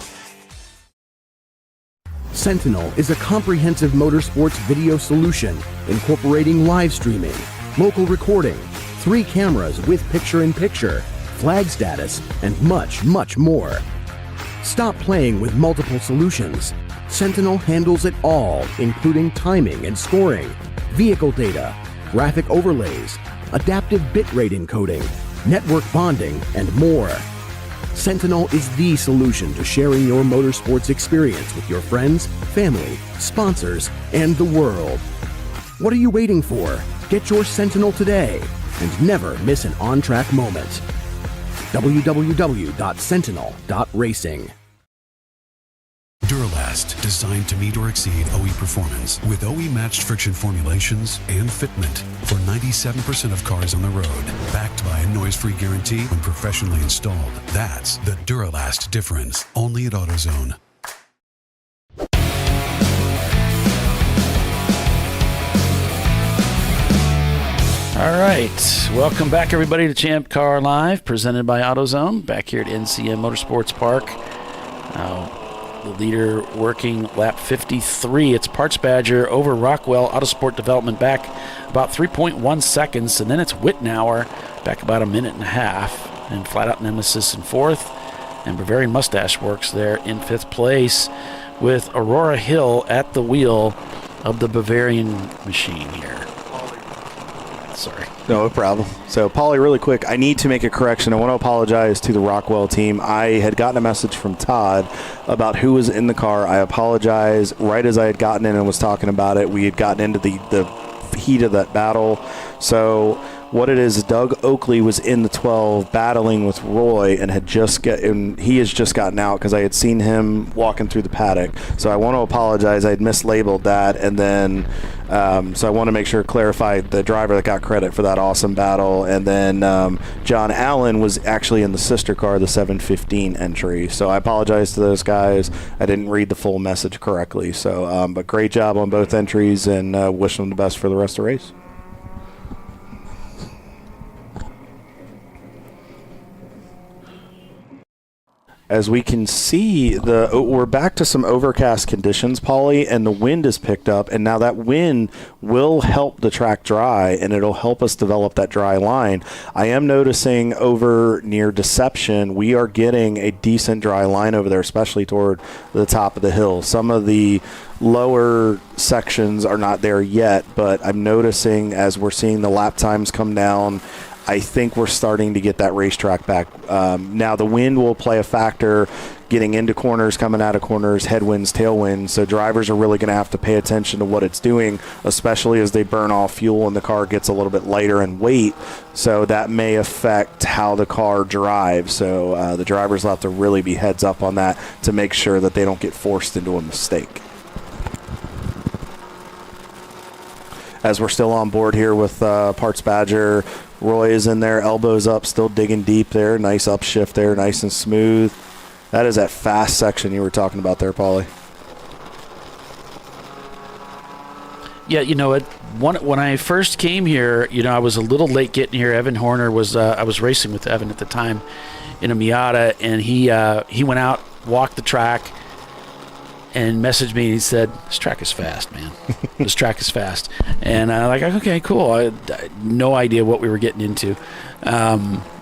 Sentinel is a comprehensive motorsports video solution incorporating live streaming, local recording, 3 cameras with picture-in-picture, flag status, and much, much more. Stop playing with multiple solutions. Sentinel handles it all, including timing and scoring, vehicle data, graphic overlays, adaptive bitrate encoding, network bonding, and more. Sentinel is the solution to sharing your motorsports experience with your friends, family, sponsors, and the world. What are you waiting for? Get your Sentinel today and never miss an on-track moment. www.sentinel.racing. Duralast, designed to meet or exceed OE performance with OE matched friction formulations and fitment for 97% of cars on the road. Backed by a noise-free guarantee when professionally installed. That's the Duralast difference. Only at AutoZone. All right, welcome back everybody to ChampCar Live, presented by AutoZone, back here at NCM Motorsports Park. The leader working lap 53. It's Parts Badger over Rockwell Autosport Development back about 3.1 seconds, and then it's Wittenauer back about a minute and a half, and Flat Out Nemesis in 4th, and Bavarian Mustache Works there in 5th place, with Aurora Hill at the wheel of the Bavarian machine here. Sorry. No problem. So, Paulie, really quick, I need to make a correction. I want to apologize to the Rockwell team. I had gotten a message from Todd about who was in the car. I apologize. Right as I had gotten in and was talking about it, we had gotten into the heat of that battle. So, what it is, Doug Oakley was in the 12 battling with Roy and he has just gotten out because I had seen him walking through the paddock. So I want to apologize. I had mislabeled that, and then so I want to make sure to clarify the driver that got credit for that awesome battle. And then John Allen was actually in the sister car, the 715 entry. So I apologize to those guys. I didn't read the full message correctly. So, but great job on both entries, and wish them the best for the rest of the race. As we can see, we're back to some overcast conditions, Paulie, and the wind is picked up, and now that wind will help the track dry, and it'll help us develop that dry line. I am noticing over near Deception, we are getting a decent dry line over there, especially toward the top of the hill. Some of the lower sections are not there yet, but I'm noticing as we're seeing the lap times come down, I think we're starting to get that racetrack back. Now the wind will play a factor, getting into corners, coming out of corners, headwinds, tailwinds. So drivers are really going to have to pay attention to what it's doing, especially as they burn off fuel and the car gets a little bit lighter in weight. So that may affect how the car drives. So the drivers will have to really be heads up on that to make sure that they don't get forced into a mistake. As we're still on board here with Parts Badger, Roy is in there, elbows up, still digging deep there. Nice upshift there, nice and smooth. That is that fast section you were talking about there, Paulie. Yeah, you know, when I first came here, you know, I was a little late getting here. Evan Horner was, I was racing with Evan at the time in a Miata, and he went out, walked the track, and messaged me. He said, "This track is fast, man. This track is fast." And I'm like, okay, cool. I had no idea what we were getting into.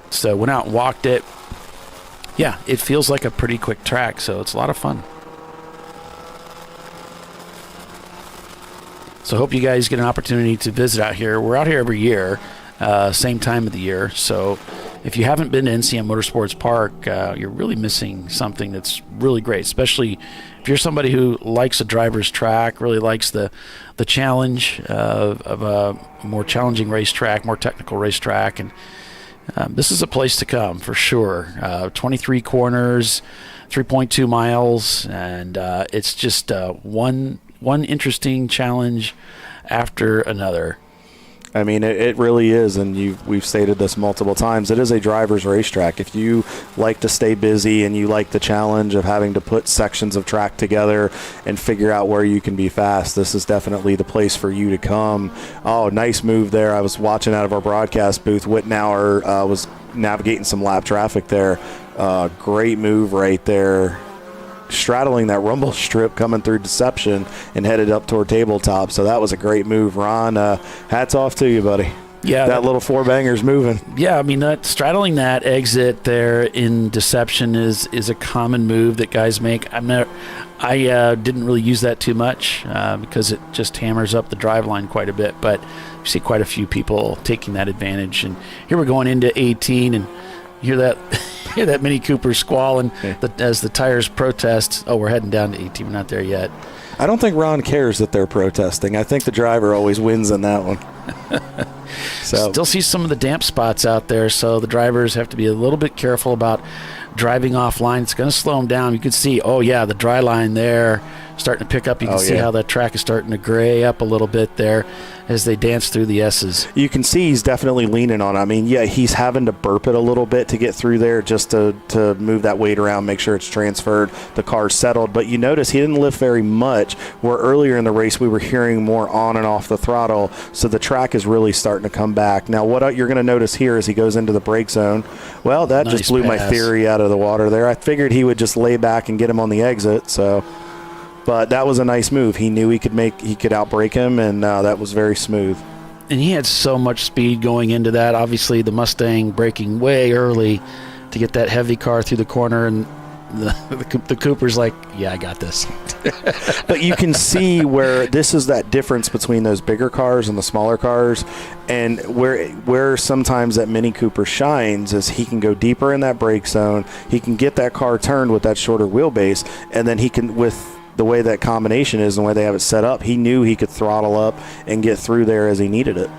So went out and walked it. Yeah, it feels like a pretty quick track, so it's a lot of fun. So I hope you guys get an opportunity to visit out here. We're out here every year, same time of the year. So if you haven't been to NCM Motorsports Park, you're really missing something that's really great, especially if you're somebody who likes a driver's track, really likes the challenge of a more challenging racetrack, more technical racetrack, and this is a place to come for sure. 23 corners, 3.2 miles, and it's just one interesting challenge after another. I mean, it really is, and we've stated this multiple times. It is a driver's racetrack. If you like to stay busy and you like the challenge of having to put sections of track together and figure out where you can be fast, this is definitely the place for you to come. Oh, nice move there. I was watching out of our broadcast booth. Wittenauer was navigating some lap traffic there. Great move right there. Straddling that rumble strip coming through Deception and headed up toward tabletop. So that was a great move, Ron. Hats off to you, buddy. Yeah, that little four banger's moving. Yeah, I mean, that straddling that exit there in Deception is a common move that guys make. I didn't really use that too much because it just hammers up the drive line quite a bit, but you see quite a few people taking that advantage. And here we're going into 18, and you hear that Mini Cooper squalling as the tires protest. Oh, we're heading down to 18. We're not there yet. I don't think Ron cares that they're protesting. I think the driver always wins in that one. Still see some of the damp spots out there, so the drivers have to be a little bit careful about driving offline. It's going to slow them down. You can see, the dry line there starting to pick up. You can see how that track is starting to gray up a little bit there as they dance through the S's. You can see he's definitely leaning on it. I mean, he's having to burp it a little bit to get through there just to move that weight around, make sure it's transferred, the car's settled. But you notice he didn't lift very much, where earlier in the race we were hearing more on and off the throttle, so the track is really starting to come back. Now, what you're going to notice here as he goes into the brake zone, well, that just blew my theory out of the water there. I figured he would just lay back and get him on the exit, but that was a nice move. He knew he could outbrake him, and that was very smooth. And he had so much speed going into that. Obviously, the Mustang braking way early to get that heavy car through the corner, and the Cooper's like, I got this. But you can see where this is that difference between those bigger cars and the smaller cars, and where sometimes that Mini Cooper shines is he can go deeper in that brake zone. He can get that car turned with that shorter wheelbase, and then he can, with the way that combination is and the way they have it set up, he knew he could throttle up and get through there as he needed it.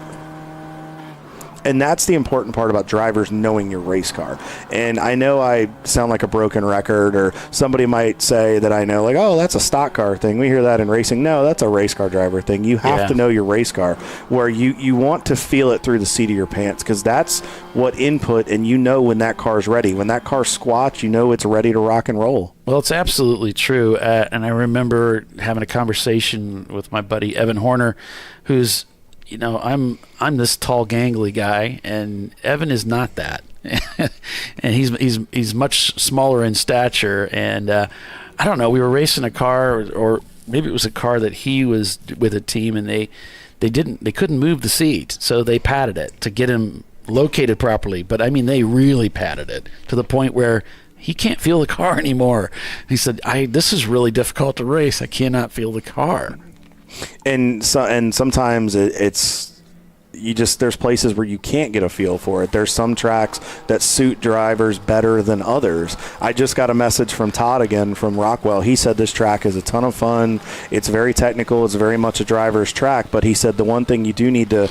And that's the important part about drivers knowing your race car. And I know I sound like a broken record, or somebody might say that I know, like, oh, that's a stock car thing. We hear that in racing. No, that's a race car driver thing. You have to know your race car, where you want to feel it through the seat of your pants, because that's what input, and you know when that car's ready. When that car squats, you know it's ready to rock and roll. Well, it's absolutely true. And I remember having a conversation with my buddy Evan Horner, who's, I'm this tall, gangly guy, and Evan is not that, and he's much smaller in stature. And I don't know, we were racing a car, or maybe it was a car that he was with a team, and they couldn't move the seat, so they padded it to get him located properly. But I mean, they really padded it to the point where he can't feel the car anymore. He said, "This is really difficult to race. I cannot feel the car." And sometimes there's places where you can't get a feel for it. There's some tracks that suit drivers better than others. I just got a message from Todd again from Rockwell. He said this track is a ton of fun. It's very technical. It's very much a driver's track. But he said the one thing you do need to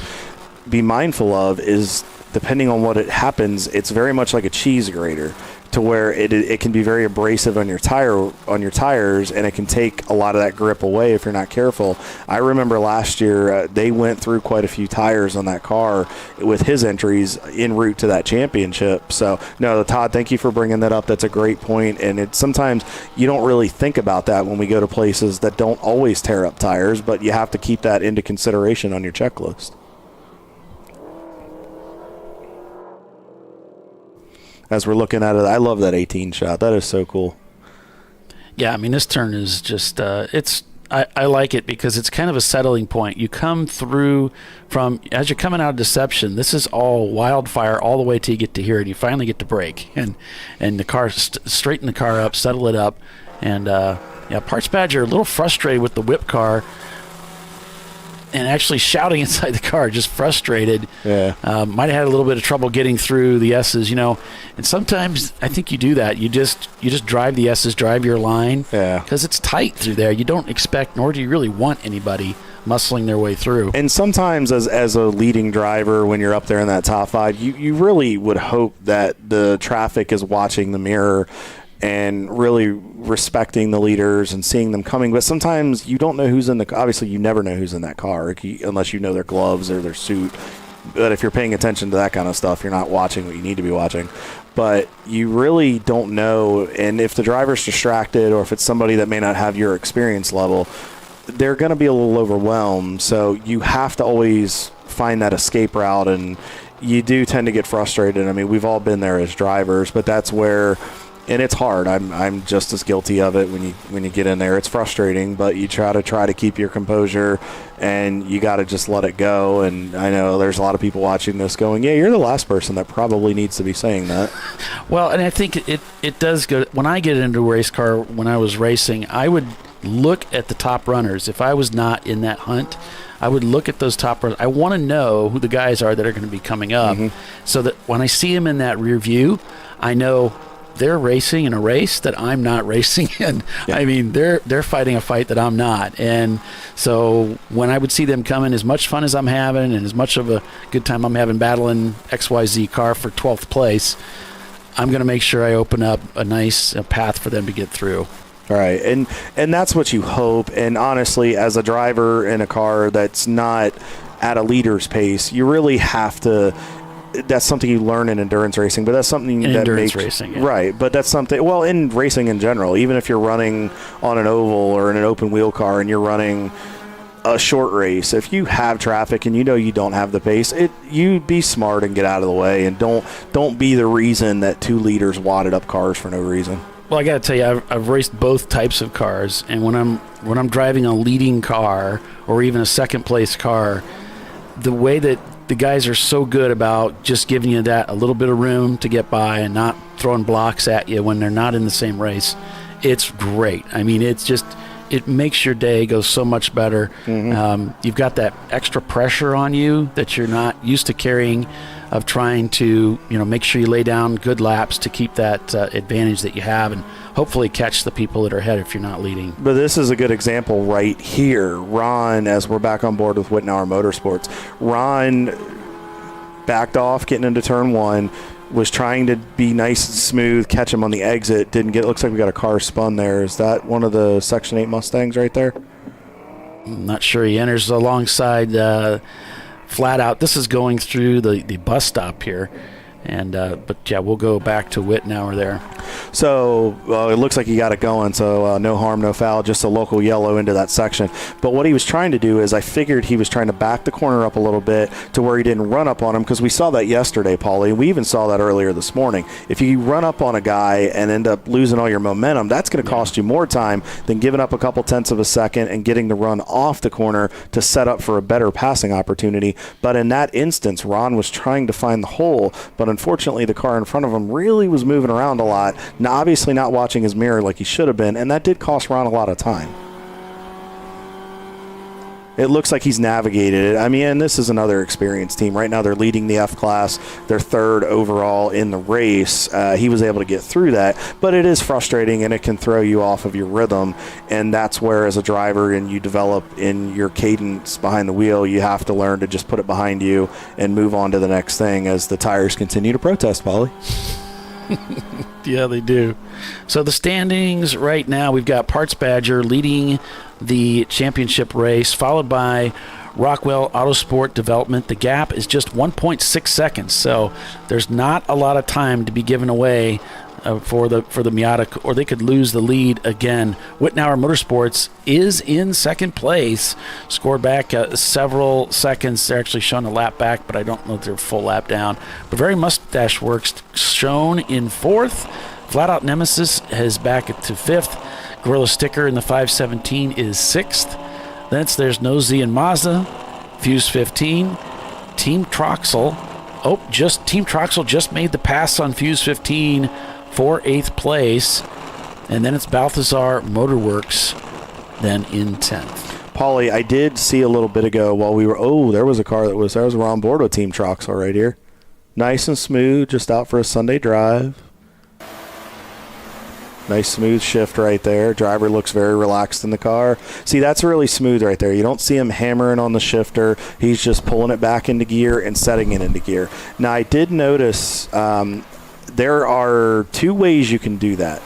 be mindful of is, depending on what it happens, it's very much like a cheese grater, to where it can be very abrasive on your tires, and it can take a lot of that grip away if you're not careful. I remember last year they went through quite a few tires on that car with his entries en route to that championship. So no, Todd, thank you for bringing that up. That's a great point, and sometimes you don't really think about that when we go to places that don't always tear up tires, but you have to keep that into consideration on your checklist. As we're looking at it, I love that 18 shot. That is so cool. Yeah, I mean, this turn is just, I like it because it's kind of a settling point. You come through as you're coming out of Deception, this is all wildfire all the way till you get to here, and you finally get to brake. And the car, straighten the car up, settle it up. And, Parts Badger, a little frustrated with the whip car. and actually shouting inside the car, just frustrated. Yeah. Might have had a little bit of trouble getting through the S's, and sometimes I think you do that. You just drive the S's, drive your line. Yeah. Because it's tight through there. You don't expect, nor do you really want anybody muscling their way through. And sometimes as a leading driver, when you're up there in that top 5, you really would hope that the traffic is watching the mirror and really respecting the leaders and seeing them coming. But sometimes you don't know who's in the – obviously you never know who's in that car unless you know their gloves or their suit. But if you're paying attention to that kind of stuff, you're not watching what you need to be watching. But you really don't know. And if the driver's distracted or if it's somebody that may not have your experience level, they're going to be a little overwhelmed. So you have to always find that escape route, and you do tend to get frustrated. I mean, we've all been there as drivers, but that's where – and it's hard. I'm just as guilty of it when you get in there. It's frustrating, but you try to keep your composure, and you got to just let it go. And I know there's a lot of people watching this going, yeah, you're the last person that probably needs to be saying that. Well, and I think it does go. When I get into a race car, when I was racing, I would look at the top runners. If I was not in that hunt, I would look at those top runners. I want to know who the guys are that are going to be coming up, so that when I see them in that rear view, I know they're racing in a race that I'm not racing in. Yeah. I mean, they're fighting a fight that I'm not. And so when I would see them coming, as much fun as I'm having and as much of a good time I'm having battling XYZ car for 12th place, I'm going to make sure I open up a nice path for them to get through. All right. And that's what you hope. And honestly, as a driver in a car that's not at a leader's pace, you really have to – that's something you learn in endurance racing, but that's something that endurance makes racing, yeah. Right. But that's something, well, in racing in general, even if you're running on an oval or in an open wheel car and you're running a short race, if you have traffic and you know you don't have the pace, you be smart and get out of the way, and don't be the reason that 2 leaders wadded up cars for no reason. Well, I got to tell you, I've raced both types of cars, and when I'm driving a leading car or even a second place car, the way that the guys are so good about just giving you that a little bit of room to get by and not throwing blocks at you when they're not in the same race. It's great. I mean, it makes your day go so much better. You've got that extra pressure on you that you're not used to carrying, of trying to make sure you lay down good laps to keep that advantage that you have, and hopefully catch the people that are ahead if you're not leading. But this is a good example right here. Ron, as we're back on board with Whitnauer Motorsports, Ron backed off getting into turn 1, was trying to be nice and smooth, catch him on the exit, didn't get it. Looks like we got a car spun there. Is that one of the Section 8 Mustangs right there? I'm not sure. He enters alongside flat out. This is going through the bus stop here. And but yeah, we'll go back to Whitnauer there. So it looks like he got it going. So no harm, no foul, just a local yellow into that section. But what he was trying to do is, I figured he was trying to back the corner up a little bit to where he didn't run up on him, because we saw that yesterday, Paulie, and we even saw that earlier this morning. If you run up on a guy and end up losing all your momentum, that's going to cost you more time than giving up a couple tenths of a second and getting the run off the corner to set up for a better passing opportunity. But in that instance, Ron was trying to find the hole, but unfortunately the car in front of him really was moving around a lot, now obviously not watching his mirror like he should have been, and that did cost Ron a lot of time. It looks like he's navigated it. I mean, and this is another experienced team. Right now they're leading the F class. They're 3rd overall in the race. He was able to get through that, but it is frustrating and it can throw you off of your rhythm, and that's where, as a driver, and you develop in your cadence behind the wheel, you have to learn to just put it behind you and move on to the next thing as the tires continue to protest, Paulie. Yeah, they do. So the standings right now, we've got Parts Badger leading the championship race, followed by Rockwell Autosport Development. The gap is just 1.6 seconds, so there's not a lot of time to be given away for the Miata, or they could lose the lead again. Whitnauer Motorsports is in second place, scored back several seconds. They're actually showing a lap back, but I don't know if they're full lap down. Bavarian Mustache Works shown in 4th. Flat Out Nemesis is back to 5th. Gorilla Sticker in the 517 is 6th. Then there's Nosy and Mazda, Fuse 15, Team Troxel. Team Troxel just made the pass on Fuse 15 for 8th place. And then it's Balthazar Motorworks then in 10th. Paulie, I did see a little bit ago while we were, there was a car that was on board with Team Troxel right here. Nice and smooth, just out for a Sunday drive. Nice smooth shift right there. Driver looks very relaxed in the car. See, that's really smooth right there. You don't see him hammering on the shifter. He's just pulling it back into gear and setting it into gear. Now, I did notice there are 2 ways you can do that.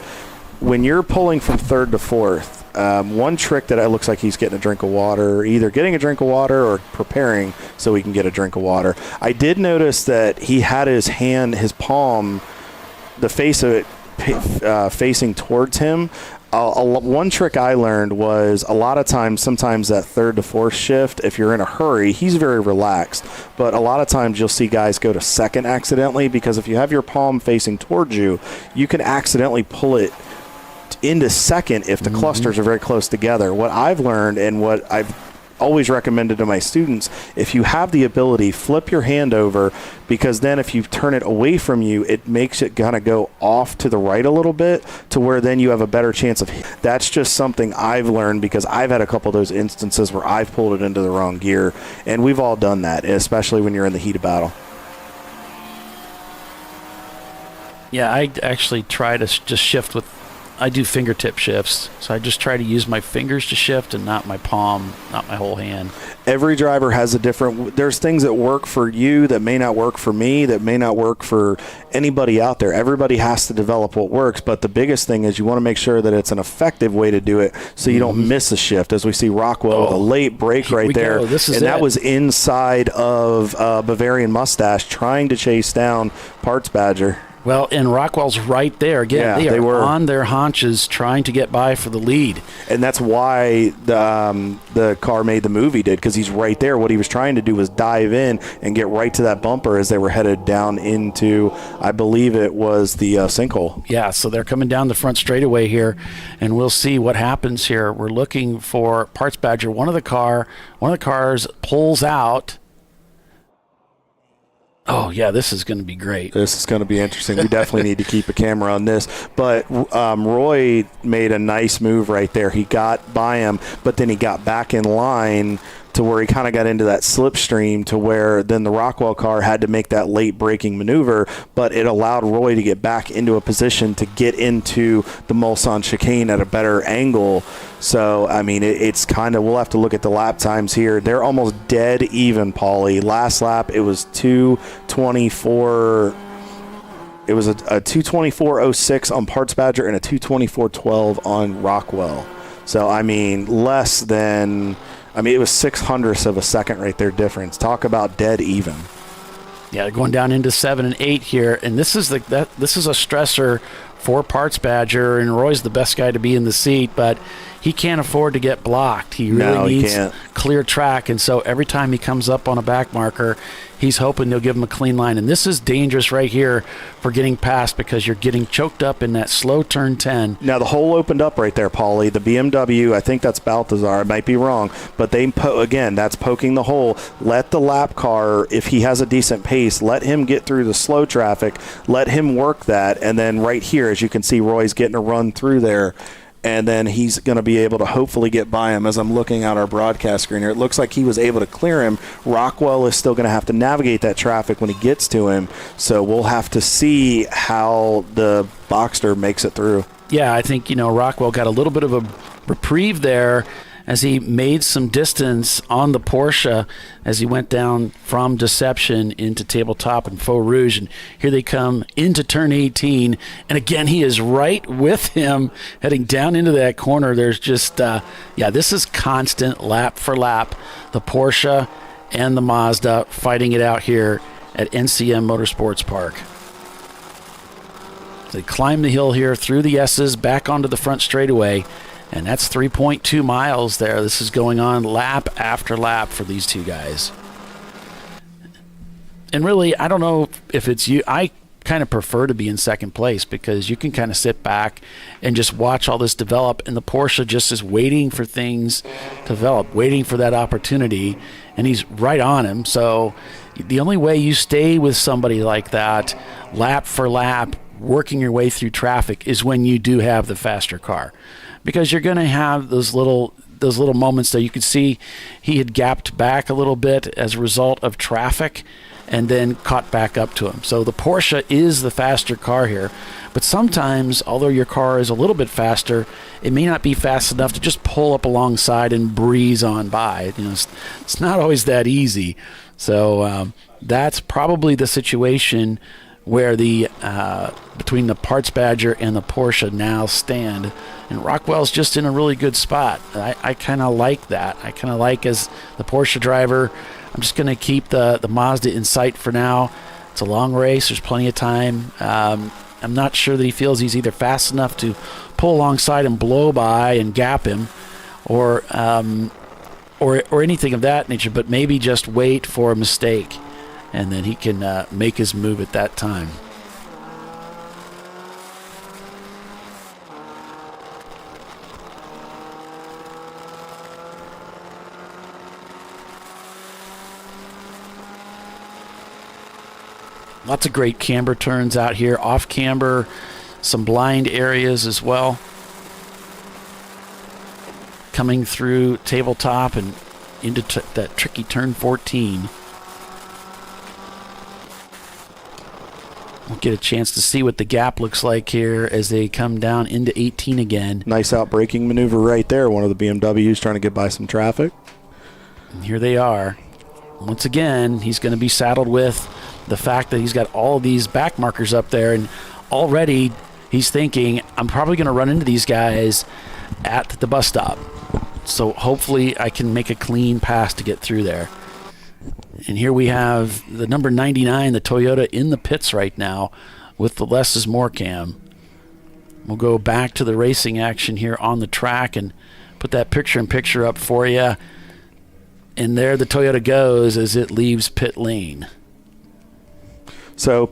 When you're pulling from third to fourth, one trick that it looks like he's getting a drink of water, either getting a drink of water or preparing so he can get a drink of water. I did notice that he had his palm, the face of it, facing towards him. One trick I learned was a lot of times, sometimes that third to fourth shift, if you're in a hurry, he's very relaxed. But a lot of times you'll see guys go to second accidentally, because if you have your palm facing towards you, you can accidentally pull it into second if the clusters are very close together. What I've learned and what I've always recommended to my students, if you have the ability, flip your hand over, because then if you turn it away from you, it makes it kind of go off to the right a little bit, to where then you have a better chance of. That's just something I've learned, because I've had a couple of those instances where I've pulled it into the wrong gear, and we've all done that, especially when you're in the heat of battle. Yeah, I actually try to just shift with, I do fingertip shifts, so I just try to use my fingers to shift and not my palm, not my whole hand. Every driver has a different, there's things that work for you that may not work for me, that may not work for anybody out there. Everybody has to develop what works, but the biggest thing is you want to make sure that it's an effective way to do it so you don't miss a shift, as we see Rockwell with a late break right there. That was inside of Bavarian Mustache trying to chase down Parts Badger. Well, and Rockwell's right there. Again, they were on their haunches trying to get by for the lead. And that's why the car made the move he did, because he's right there. What he was trying to do was dive in and get right to that bumper as they were headed down into, I believe it was the sinkhole. Yeah, so they're coming down the front straightaway here, and we'll see what happens here. We're looking for Parts Badger. One of the cars pulls out. Oh, yeah, this is going to be great. This is going to be interesting. We definitely need to keep a camera on this. But Roy made a nice move right there. He got by him, but then he got back in line to where he kind of got into that slipstream, to where then the Rockwell car had to make that late braking maneuver, but it allowed Roy to get back into a position to get into the Mulsanne chicane at a better angle. So, I mean, it's kind of, we'll have to look at the lap times here. They're almost dead even, Paulie. Last lap, it was 2:24. It was a 2:24.06 on Parts Badger and a 2:24.12 on Rockwell. So, I mean, less than, it was 0.06 of a second right there difference. Talk about dead even. Yeah, going down into 7 and 8 here, and this is a stressor for Parts Badger, and Roy's the best guy to be in the seat, but he can't afford to get blocked. He really needs clear track, and so every time he comes up on a back marker, he's hoping they'll give him a clean line. And this is dangerous right here for getting past, because you're getting choked up in that slow turn 10. Now the hole opened up right there, Paulie. The BMW, I think that's Balthazar, I might be wrong, but again, that's poking the hole. Let the lap car, if he has a decent pace, let him get through the slow traffic, let him work that, and then right here, as you can see, Roy's getting a run through there. And then he's going to be able to hopefully get by him. As I'm looking at our broadcast screen here, it looks like he was able to clear him. Rockwell is still going to have to navigate that traffic when he gets to him. So we'll have to see how the Boxster makes it through. Yeah, I think, Rockwell got a little bit of a reprieve there as he made some distance on the Porsche as he went down from Deception into Tabletop and Faux Rouge. And here they come into turn 18. And again, he is right with him heading down into that corner. There's just, this is constant lap for lap. The Porsche and the Mazda fighting it out here at NCM Motorsports Park. They climb the hill here through the S's back onto the front straightaway. And that's 3.2 miles there. This is going on lap after lap for these two guys. And really, I don't know if it's you. I kind of prefer to be in second place, because you can kind of sit back and just watch all this develop. And the Porsche just is waiting for things to develop, waiting for that opportunity. And he's right on him. So the only way you stay with somebody like that, lap for lap, working your way through traffic, is when you do have the faster car. Because you're going to have those little those little moments that you could see he had gapped back a little bit as a result of traffic and then caught back up to him. So the Porsche is the faster car here. But sometimes, although your car is a little bit faster, it may not be fast enough to just pull up alongside and breeze on by. It's not always that easy. So that's probably the situation where the between the Parts Badger and the Porsche now stand. And Rockwell's just in a really good spot. I kind of like that. I kind of like, as the Porsche driver, I'm just going to keep the Mazda in sight for now. It's a long race. There's plenty of time. I'm not sure that he feels he's either fast enough to pull alongside and blow by and gap him, or anything of that nature, but maybe just wait for a mistake, and then he can make his move at that time. Lots of great camber turns out here, off camber, some blind areas as well. Coming through tabletop and into that tricky turn 14. We'll get a chance to see what the gap looks like here as they come down into 18 again. Nice out-braking maneuver right there. One of the BMWs trying to get by some traffic. And here they are. Once again, he's going to be saddled with the fact that he's got all these back markers up there, and already he's thinking, I'm probably going to run into these guys at the bus stop. So hopefully I can make a clean pass to get through there. And here we have the number 99, the Toyota, in the pits right now with the less is more cam. We'll go back to the racing action here on the track and put that picture-in-picture up for you. And there the Toyota goes as it leaves pit lane. So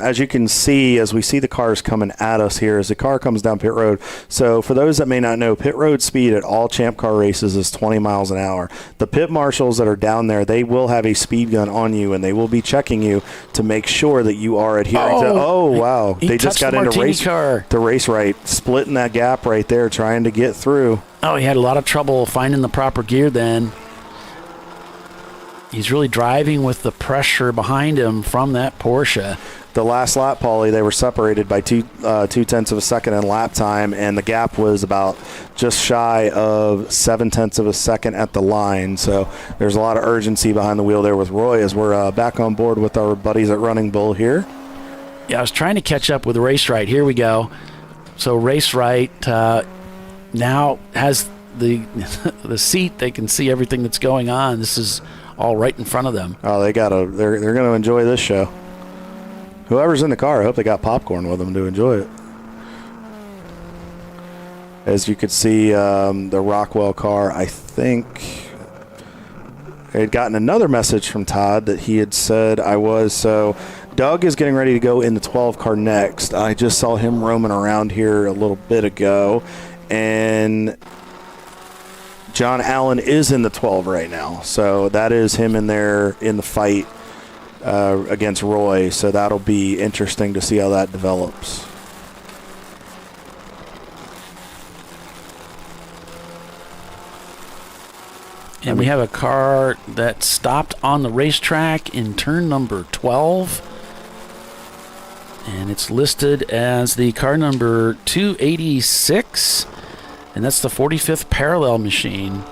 as you can see, as we see the cars coming at us here, as the car comes down pit road. So for those that may not know, pit road speed at all Champ Car races is 20 miles an hour. The pit marshals that are down there, they will have a speed gun on you, and they will be checking you to make sure that you are adhering to. Oh, wow. They just got into the race right, splitting that gap right there, trying to get through. Oh, he had a lot of trouble finding the proper gear then. He's really driving with the pressure behind him from that Porsche. The last lap, Paulie, they were separated by 0.2 of a second in lap time, and the gap was about just shy of 0.7 of a second at the line. So there's a lot of urgency behind the wheel there with Roy as we're back on board with our buddies at Running Bull here. Yeah, I was trying to catch up with Race Right. Here we go. So Race Right now has the seat. They can see everything that's going on. This is all right in front of them. Oh, they're going to enjoy this show. Whoever's in the car, I hope they got popcorn with them to enjoy it. As you could see, the Rockwell car, I think I had gotten another message from Todd that he had said I was. So Doug is getting ready to go in the 12 car next. I just saw him roaming around here a little bit ago, and John Allen is in the 12 right now. So that is him in there in the fight against Roy. So that'll be interesting to see how that develops. And we have a car that stopped on the racetrack in turn number 12. And it's listed as the car number 286. And that's the 45th parallel machine.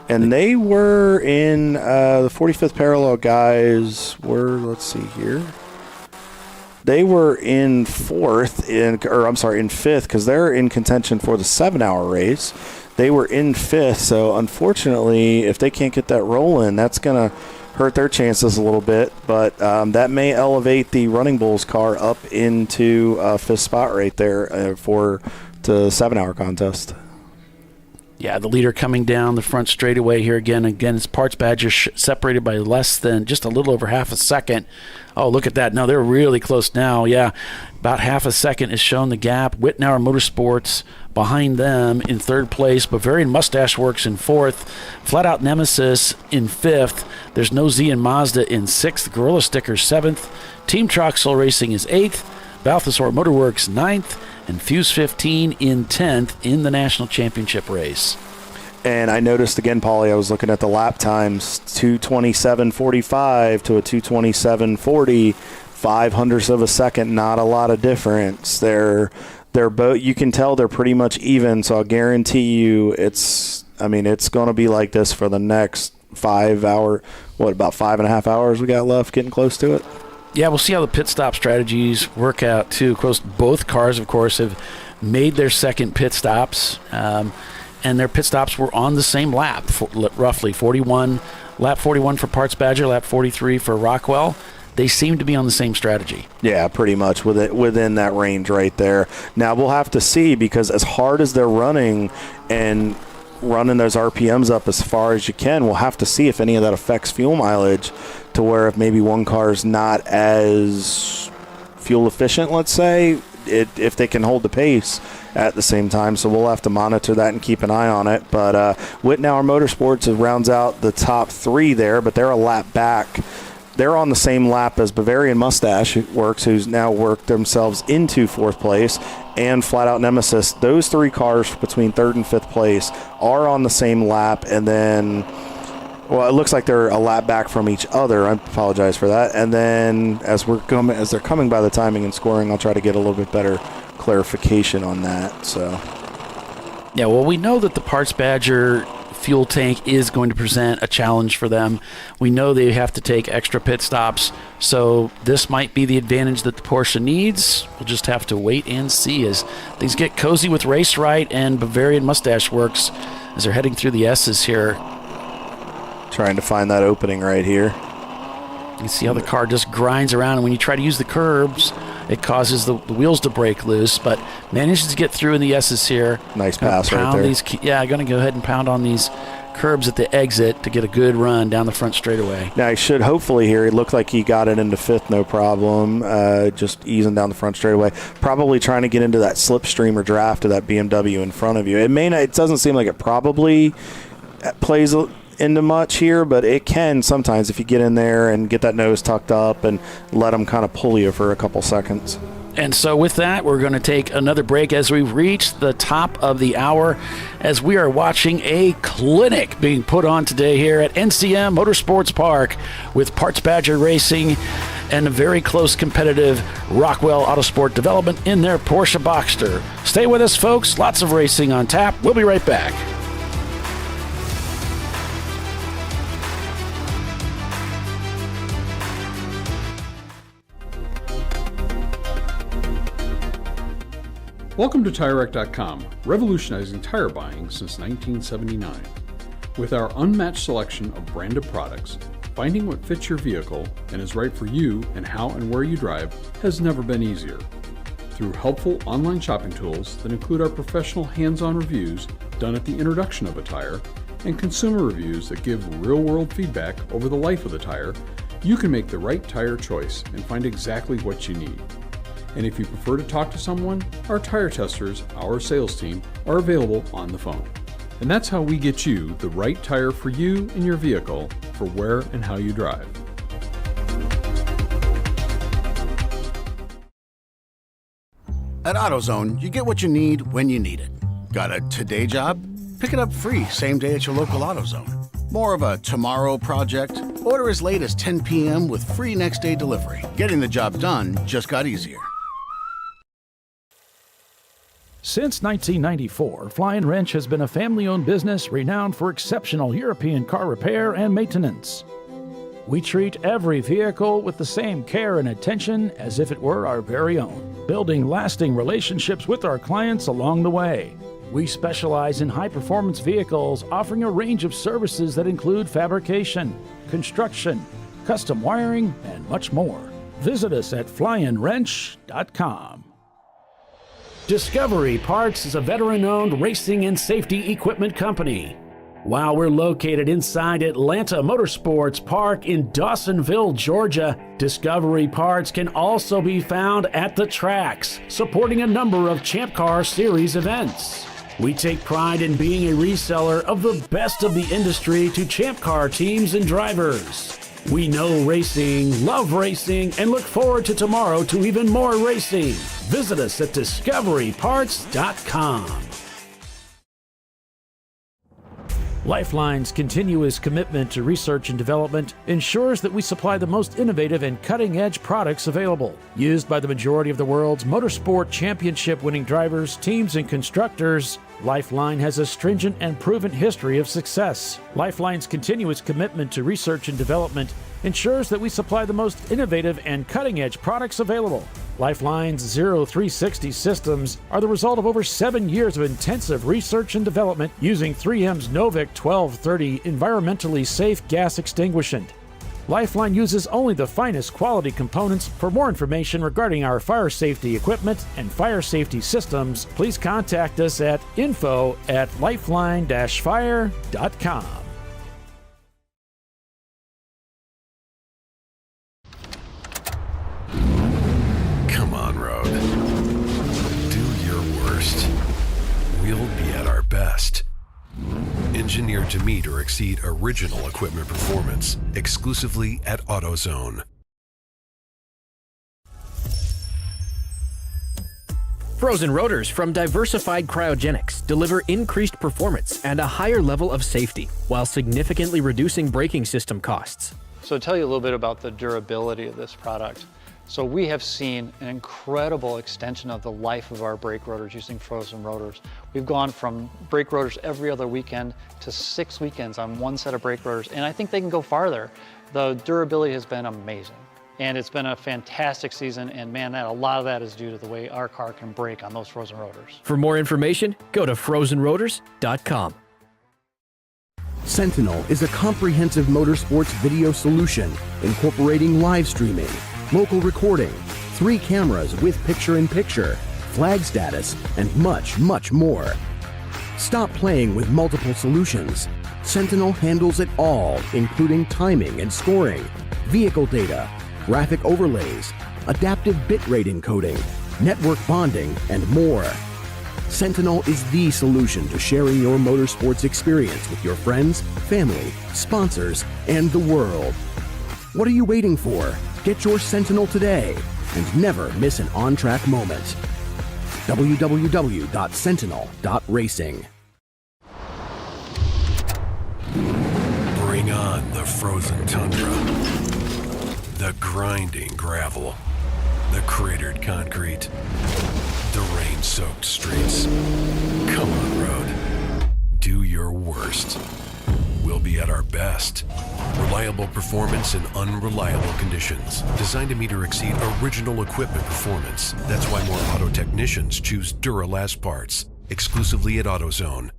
And they were in the 45th parallel guys were, let's see here. They were in fifth, because they're in contention for the 7-hour race. They were in fifth, so unfortunately, if they can't get that rolling, that's going to hurt their chances a little bit. But that may elevate the Running Bulls car up into fifth spot right there for the 7-hour contest. Yeah, the leader coming down the front straightaway here again. Again, it's Parts Badger separated by less than just a little over half a second. Oh, look at that. No, they're really close now. Yeah, about half a second is shown the gap. Whitnauer Motorsports behind them in third place. Bavarian Mustache Works in fourth. Flat Out Nemesis in fifth. There's No Z and Mazda in sixth. Gorilla Sticker seventh. Team Troxel Racing is eighth. Balthasar Motorworks ninth. And Fuse 15 in 10th in the National Championship race. And I noticed again, Paulie, I was looking at the lap times, 2:27.45 to a 2:27.40, 0.05 of a second, not a lot of difference. They're both, you can tell they're pretty much even, so I'll guarantee you it's going to be like this for the next 5 hour, about 5.5 hours we got left, getting close to it. Yeah, we'll see how the pit stop strategies work out too. Of course, both cars, of course, have made their second pit stops, and their pit stops were on the same lap, roughly 41, lap 41 for Parts Badger, lap 43 for Rockwell. They seem to be on the same strategy. Yeah, pretty much within that range right there. Now we'll have to see, because as hard as they're running and running those RPMs up as far as you can, we'll have to see if any of that affects fuel mileage, to where if maybe one car is not as fuel efficient, let's say, if they can hold the pace at the same time. So we'll have to monitor that and keep an eye on it. But Wittenauer Motorsports rounds out the top three there, but they're a lap back. They're on the same lap as Bavarian Mustache Works, who's now worked themselves into fourth place, and Flat Out Nemesis. Those three cars between third and fifth place are on the same lap, and then, well, it looks like they're a lap back from each other. I apologize for that. And then as they're coming by the timing and scoring, I'll try to get a little bit better clarification on that. So, yeah, well, we know that the Parts Badger fuel tank is going to present a challenge for them. We know they have to take extra pit stops, so this might be the advantage that the Porsche needs. We'll just have to wait and see as things get cozy with Race Right and Bavarian Mustache Works as they're heading through the S's here. Trying to find that opening right here. You see how the car just grinds around, and when you try to use the curbs, it causes the wheels to break loose, but manages to get through in the S's here. Nice pass right there. Going to go ahead and pound on these curbs at the exit to get a good run down the front straightaway. Now, he should hopefully here, it looked like he got it into fifth, no problem, just easing down the front straightaway. Probably trying to get into that slipstream or draft of that BMW in front of you. It doesn't seem like it probably plays into much here, but it can sometimes if you get in there and get that nose tucked up and let them kind of pull you for a couple seconds. And so with that, we're going to take another break as we've reached the top of the hour, as we are watching a clinic being put on today here at NCM Motorsports Park with Parts Badger Racing and a very close competitive Rockwell Autosport development in their Porsche Boxster. Stay with us, folks. Lots of racing on tap. We'll be right back. Welcome to TireRack.com, revolutionizing tire buying since 1979. With our unmatched selection of branded products, finding what fits your vehicle and is right for you and how and where you drive has never been easier. Through helpful online shopping tools that include our professional hands-on reviews done at the introduction of a tire and consumer reviews that give real-world feedback over the life of the tire, you can make the right tire choice and find exactly what you need. And if you prefer to talk to someone, our tire testers, our sales team, are available on the phone. And that's how we get you the right tire for you and your vehicle for where and how you drive. At AutoZone, you get what you need when you need it. Got a today job? Pick it up free same day at your local AutoZone. More of a tomorrow project? Order as late as 10 p.m. with free next day delivery. Getting the job done just got easier. Since 1994, Flying Wrench has been a family-owned business renowned for exceptional European car repair and maintenance. We treat every vehicle with the same care and attention as if it were our very own, building lasting relationships with our clients along the way. We specialize in high-performance vehicles, offering a range of services that include fabrication, construction, custom wiring, and much more. Visit us at flyinwrench.com. Discovery Parts is a veteran-owned racing and safety equipment company. While we're located inside Atlanta Motorsports Park in Dawsonville, Georgia, Discovery Parts can also be found at the tracks, supporting a number of ChampCar Series events. We take pride in being a reseller of the best of the industry to ChampCar teams and drivers. We know racing, love racing, and look forward to tomorrow to even more racing. Visit us at discoveryparts.com. Lifeline's continuous commitment to research and development ensures that we supply the most innovative and cutting-edge products available. Used by the majority of the world's motorsport championship-winning drivers, teams, and constructors, Lifeline has a stringent and proven history of success. Lifeline's continuous commitment to research and development ensures that we supply the most innovative and cutting-edge products available. Lifeline's 0360 systems are the result of over 7 years of intensive research and development using 3M's Novik 1230 environmentally safe gas extinguishant. Lifeline uses only the finest quality components. For more information regarding our fire safety equipment and fire safety systems, please contact us at info@lifeline-fire.com. Come on, Road. Do your worst. We'll be at our best. Engineered to meet or exceed original equipment performance, exclusively at AutoZone. Frozen rotors from Diversified Cryogenics deliver increased performance and a higher level of safety, while significantly reducing braking system costs. So to tell you a little bit about the durability of this product. So we have seen an incredible extension of the life of our brake rotors using frozen rotors. We've gone from brake rotors every other weekend to 6 weekends on one set of brake rotors, and I think they can go farther. The durability has been amazing, and it's been a fantastic season, and man, a lot of that is due to the way our car can brake on those frozen rotors. For more information, go to frozenrotors.com. Sentinel is a comprehensive motorsports video solution incorporating live streaming, local recording, 3 cameras with picture-in-picture, flag status, and much, much more. Stop playing with multiple solutions. Sentinel handles it all, including timing and scoring, vehicle data, graphic overlays, adaptive bitrate encoding, network bonding, and more. Sentinel is the solution to sharing your motorsports experience with your friends, family, sponsors, and the world. What are you waiting for? Get your Sentinel today and never miss an on-track moment. www.sentinel.racing. Bring on the frozen tundra, the grinding gravel, the cratered concrete, the rain-soaked streets. Come on, road. Do your worst. We'll be at our best. Reliable performance in unreliable conditions. Designed to meet or exceed original equipment performance. That's why more auto technicians choose Duralast parts. Exclusively at AutoZone.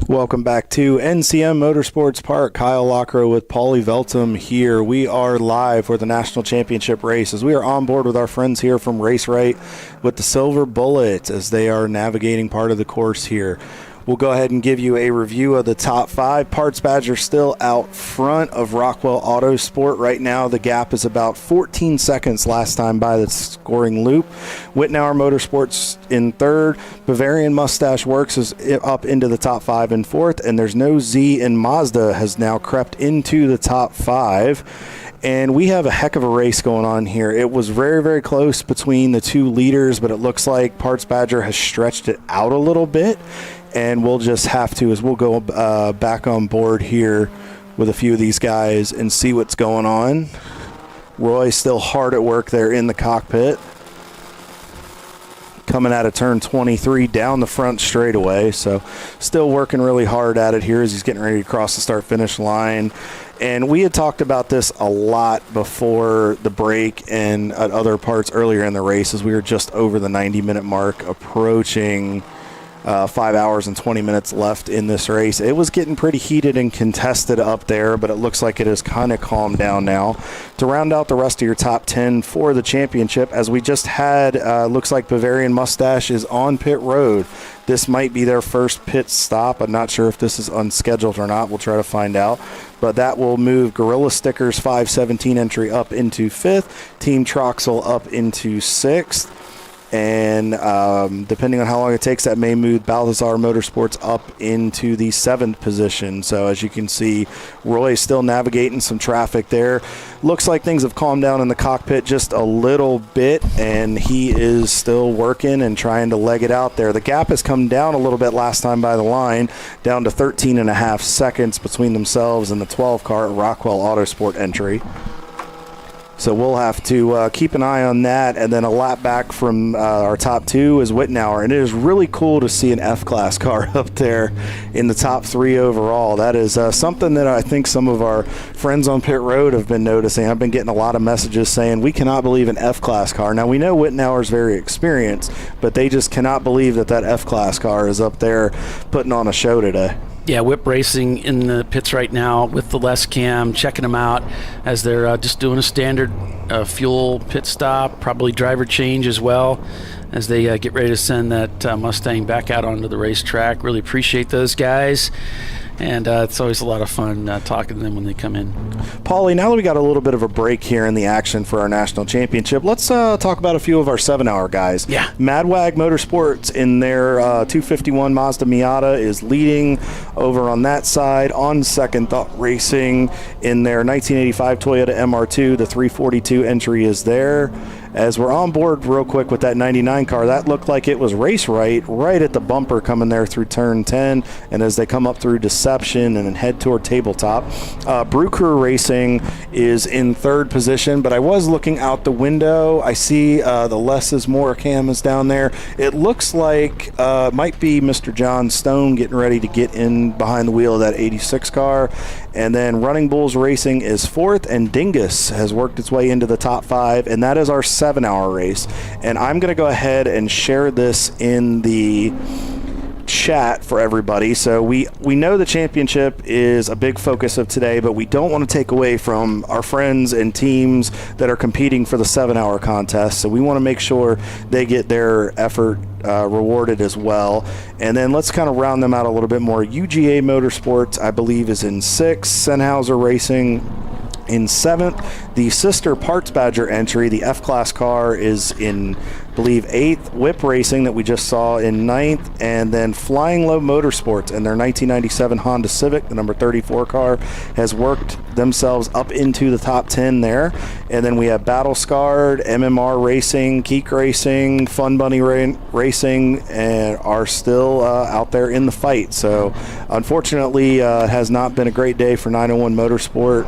Welcome back to NCM Motorsports Park. Kyle Lockrow with Paulie Veltum here. We are live for the National Championship races. We are on board with our friends here from Race Right with the Silver Bullet as they are navigating part of the course here. We'll go ahead and give you a review of the top 5. Parts Badger still out front of Rockwell Autosport. Right now, the gap is about 14 seconds last time by the scoring loop. Wittenauer Motorsports in 3rd. Bavarian Mustache Works is up into the top 5 in 4th. And there's no Z, and Mazda has now crept into the top 5. And we have a heck of a race going on here. It was very, very close between the 2 leaders, but it looks like Parts Badger has stretched it out a little bit. And we'll just have to, as we'll go back on board here with a few of these guys and see what's going on. Roy's still hard at work there in the cockpit. Coming out of turn 23 down the front straightaway. So still working really hard at it here as he's getting ready to cross the start-finish line. And we had talked about this a lot before the break and at other parts earlier in the race as we were just over the 90-minute mark, approaching 5 hours and 20 minutes left in this race. It was getting pretty heated and contested up there, but it looks like it has kind of calmed down now. To round out the rest of your top 10 for the championship, as we just had, looks like Bavarian Mustache is on pit road. This might be their first pit stop. I'm not sure if this is unscheduled or not. We'll try to find out. But that will move Gorilla Stickers 517 entry up into 5th, Team Troxel up into 6th. And depending on how long it takes, that may move Balthazar Motorsports up into the 7th position. So as you can see, Roy is still navigating some traffic there. Looks like things have calmed down in the cockpit just a little bit, and he is still working and trying to leg it out there. The gap has come down a little bit last time by the line, down to 13.5 seconds between themselves and the 12 car at Rockwell Autosport entry. So we'll have to keep an eye on that. And then a lap back from our top 2 is Wittenauer. And it is really cool to see an F-Class car up there in the top 3 overall. That is something that I think some of our friends on pit road have been noticing. I've been getting a lot of messages saying we cannot believe an F-Class car. Now, we know Wittenauer is very experienced, but they just cannot believe that F-Class car is up there putting on a show today. Yeah, Whip Racing in the pits right now with the less cam, checking them out as they're just doing a standard fuel pit stop, probably driver change as well as they get ready to send that Mustang back out onto the racetrack. Really appreciate those guys. And it's always a lot of fun talking to them when they come in. Paulie, now that we got a little bit of a break here in the action for our national championship, let's talk about a few of our 7-hour guys. Yeah. Madwag Motorsports in their 251 Mazda Miata is leading over on that side. On Second Thought Racing in their 1985 Toyota MR2, the 342 entry is there. As we're on board real quick with that 99 car, that looked like it was race right at the bumper coming there through turn 10. And as they come up through Deception and then head toward Tabletop, Brew Crew Racing is in 3rd position. But I was looking out the window. I see the Less is More cam is down there. It looks like might be Mr. John Stone getting ready to get in behind the wheel of that 86 car. And then Running Bulls Racing is 4th, and Dingus has worked its way into the top 5, and that is our 7-hour race. And I'm going to go ahead and share this in the chat for everybody. So we know the championship is a big focus of today, but we don't want to take away from our friends and teams that are competing for the 7-hour contest. So we want to make sure they get their effort rewarded as well. And then let's kind of round them out a little bit more. UGA Motorsports, I believe, is in 6th. Sennhauser Racing in 7th. The sister Parts Badger entry, the F-Class car, is in, I believe, 8th. Whip Racing that we just saw in 9th. And then Flying Low Motorsports and their 1997 Honda Civic, the number 34 car, has worked themselves up into the top 10 there. And then we have Battle Scarred, MMR Racing, Keek Racing, Fun Bunny Racing, and are still out there in the fight. So unfortunately, it has not been a great day for 901 Motorsport.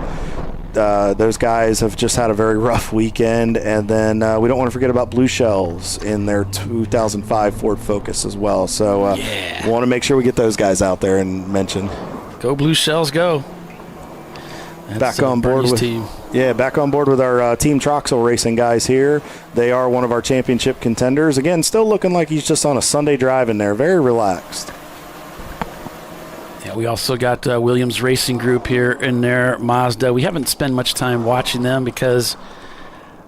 Those guys have just had a very rough weekend. And then we don't want to forget about Blue Shells in their 2005 Ford Focus as well. So we want to make sure we get those guys out there and mention. Go Blue Shells, go. That's back on board with team. Yeah, back on board with our Team Troxel Racing guys here. They are one of our championship contenders. Again, still looking like he's just on a Sunday drive in there. Very relaxed. Yeah, we also got Williams Racing Group here in their Mazda. We haven't spent much time watching them because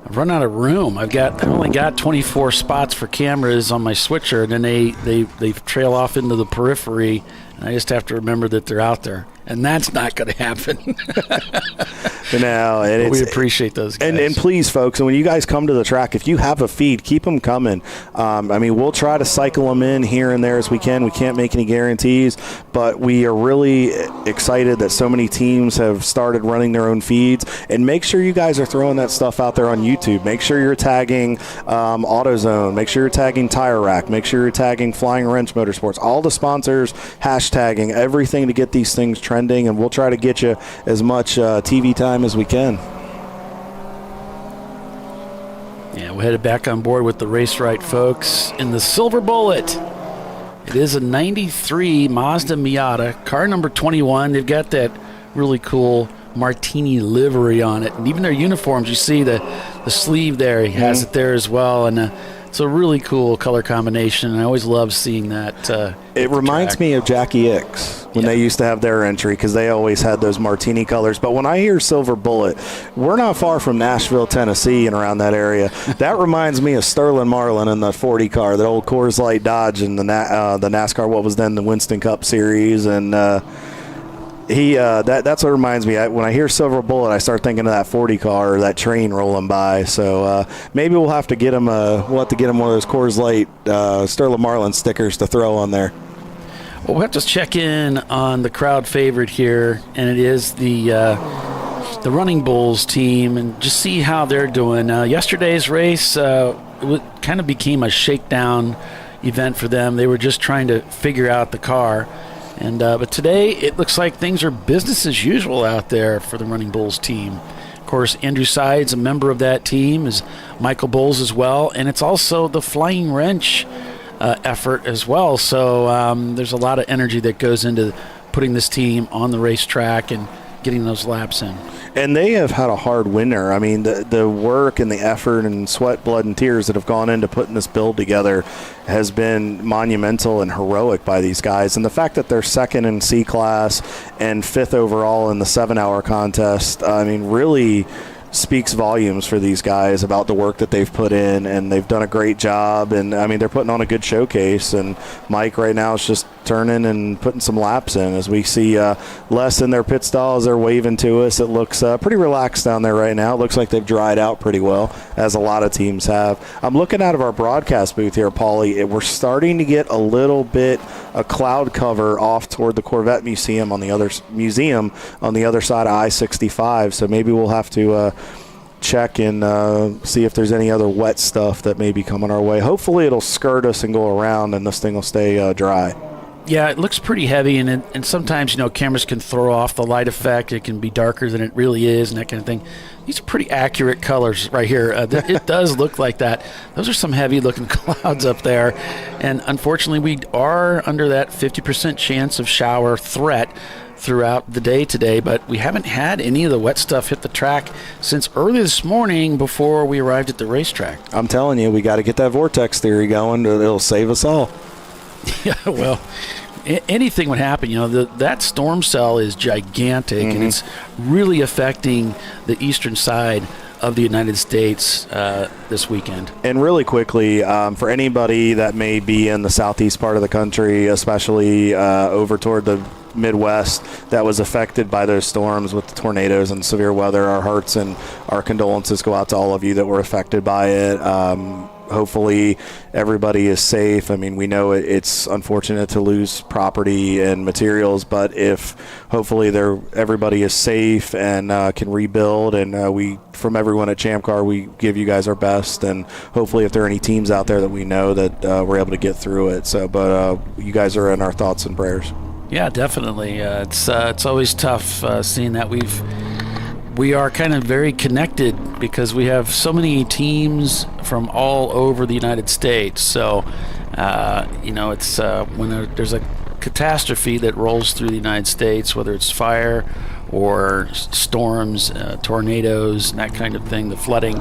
I've run out of room. I've only got 24 spots for cameras on my switcher, and then they trail off into the periphery, and I just have to remember that they're out there. And that's not going to happen. No, and we appreciate those guys. And please, folks, and when you guys come to the track, if you have a feed, keep them coming. I mean, we'll try to cycle them in here and there as we can. We can't make any guarantees, but we are really excited that so many teams have started running their own feeds. And make sure you guys are throwing that stuff out there on YouTube. Make sure you're tagging AutoZone. Make sure you're tagging Tire Rack. Make sure you're tagging Flying Wrench Motorsports. All the sponsors, hashtagging, everything to get these things trending, and we'll try to get you as much TV time as we can. Yeah, we're headed back on board with the Race Right folks in the Silver Bullet. It is a 93 Mazda Miata, car number 21. They've got that really cool martini livery on it, and even their uniforms, you see the sleeve there, he has it there as well, and it's a really cool color combination. I always love seeing that. It reminds me of Jackie Ickx when they used to have their entry, because they always had those martini colors. But when I hear Silver Bullet, we're not far from Nashville, Tennessee, and around that area. That reminds me of Sterling Marlin in the 40 car, the old Coors Light Dodge, and the NASCAR, what was then the Winston Cup Series, and That's what reminds me. When I hear Silver Bullet, I start thinking of that 40 car or that train rolling by. So maybe we'll have to get him. We'll have to get him one of those Coors Light Sterling Marlin stickers to throw on there. Well, we'll have to check in on the crowd favorite here, and it is the Running Bulls team, and just see how they're doing. Yesterday's race kind of became a shakedown event for them. They were just trying to figure out the car. And but today it looks like things are business as usual out there for the Running Bulls team. Of course, Andrew Sides, a member of that team, is Michael Bulls as well, and it's also the Flying Wrench effort as well. So there's a lot of energy that goes into putting this team on the racetrack and getting those laps in. And they have had a hard winter. I mean, the work and the effort and sweat, blood, and tears that have gone into putting this build together has been monumental and heroic by these guys. And the fact that they're second in C-Class and fifth overall in the 7-hour contest, I mean, really speaks volumes for these guys about the work that they've put in, and they've done a great job. And I mean, they're putting on a good showcase, and Mike right now is just turning and putting some laps in as we see Les in their pit stall as they're waving to us. It looks pretty relaxed down there right now. It looks like they've dried out pretty well, as a lot of teams have. I'm looking out of our broadcast booth here, Paulie. We're starting to get a little bit a cloud cover off toward the Corvette Museum on the other side of I-65, so maybe we'll have to check and see if there's any other wet stuff that may be coming our way. Hopefully it'll skirt us and go around, and this thing will stay dry. Yeah, it looks pretty heavy, and sometimes, cameras can throw off the light effect. It can be darker than it really is and that kind of thing. These are pretty accurate colors right here. It does look like that. Those are some heavy-looking clouds up there, and unfortunately we are under that 50% chance of shower threat throughout the day today, but we haven't had any of the wet stuff hit the track since early this morning before we arrived at the racetrack. I'm telling you, we got to get that vortex theory going. It'll save us all. Yeah, well, anything would happen. That storm cell is gigantic, and it's really affecting the eastern side of the United States this weekend. And really quickly, for anybody that may be in the southeast part of the country, especially over toward the Midwest, that was affected by those storms with the tornadoes and severe weather, our hearts and our condolences go out to all of you that were affected by it. Hopefully everybody is safe. I mean, we know it's unfortunate to lose property and materials, but if hopefully everybody is safe and can rebuild, and we, from everyone at ChampCar, we give you guys our best, and hopefully if there are any teams out there that we know that we're able to get through it. So, but you guys are in our thoughts and prayers. Yeah, definitely. It's always tough seeing that we are kind of very connected because we have so many teams from all over the United States. So, it's when there's a catastrophe that rolls through the United States, whether it's fire or storms, tornadoes, and that kind of thing, the flooding,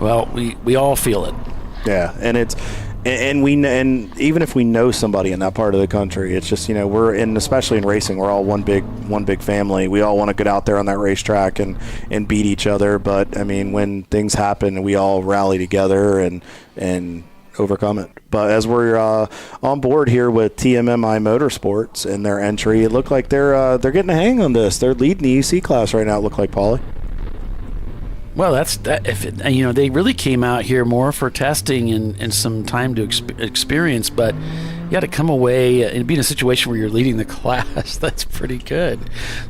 well, we all feel it. Yeah, and and even if we know somebody in that part of the country, it's just, we're in, especially in racing, we're all one big family. We all want to get out there on that racetrack and beat each other. But I mean, when things happen, we all rally together and overcome it. But as we're on board here with TMMI Motorsports and their entry, it looked like they're getting a hang on this. They're leading the EC class right now. It looked like, Paulie. Well, they really came out here more for testing and some time to experience, but you got to come away and be in a situation where you're leading the class. That's pretty good.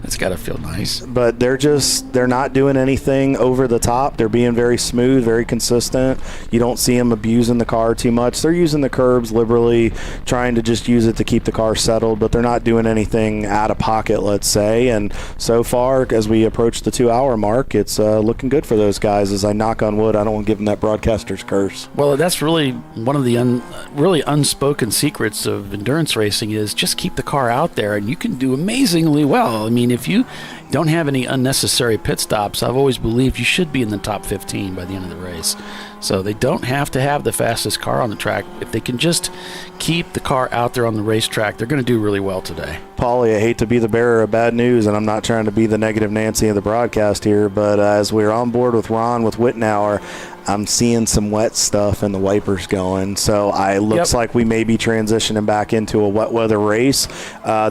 That's got to feel nice. But they're not doing anything over the top. They're being very smooth, very consistent. You don't see them abusing the car too much. They're using the curbs liberally, trying to just use it to keep the car settled, but they're not doing anything out of pocket, let's say. And so far, as we approach the 2-hour mark, it's looking good for those guys. As I knock on wood, I don't want to give them that broadcaster's curse. Well, that's really one of the really unspoken secrets of endurance racing is just keep the car out there, and you can do amazingly well. I mean, if you don't have any unnecessary pit stops. I've always believed you should be in the top 15 by the end of the race. So they don't have to have the fastest car on the track. If they can just keep the car out there on the racetrack, they're going to do really well today. Paulie, I hate to be the bearer of bad news, and I'm not trying to be the negative Nancy of the broadcast here, but as we're on board with Ron with Wittenauer, I'm seeing some wet stuff and the wipers going. So it looks like we may be transitioning back into a wet weather race.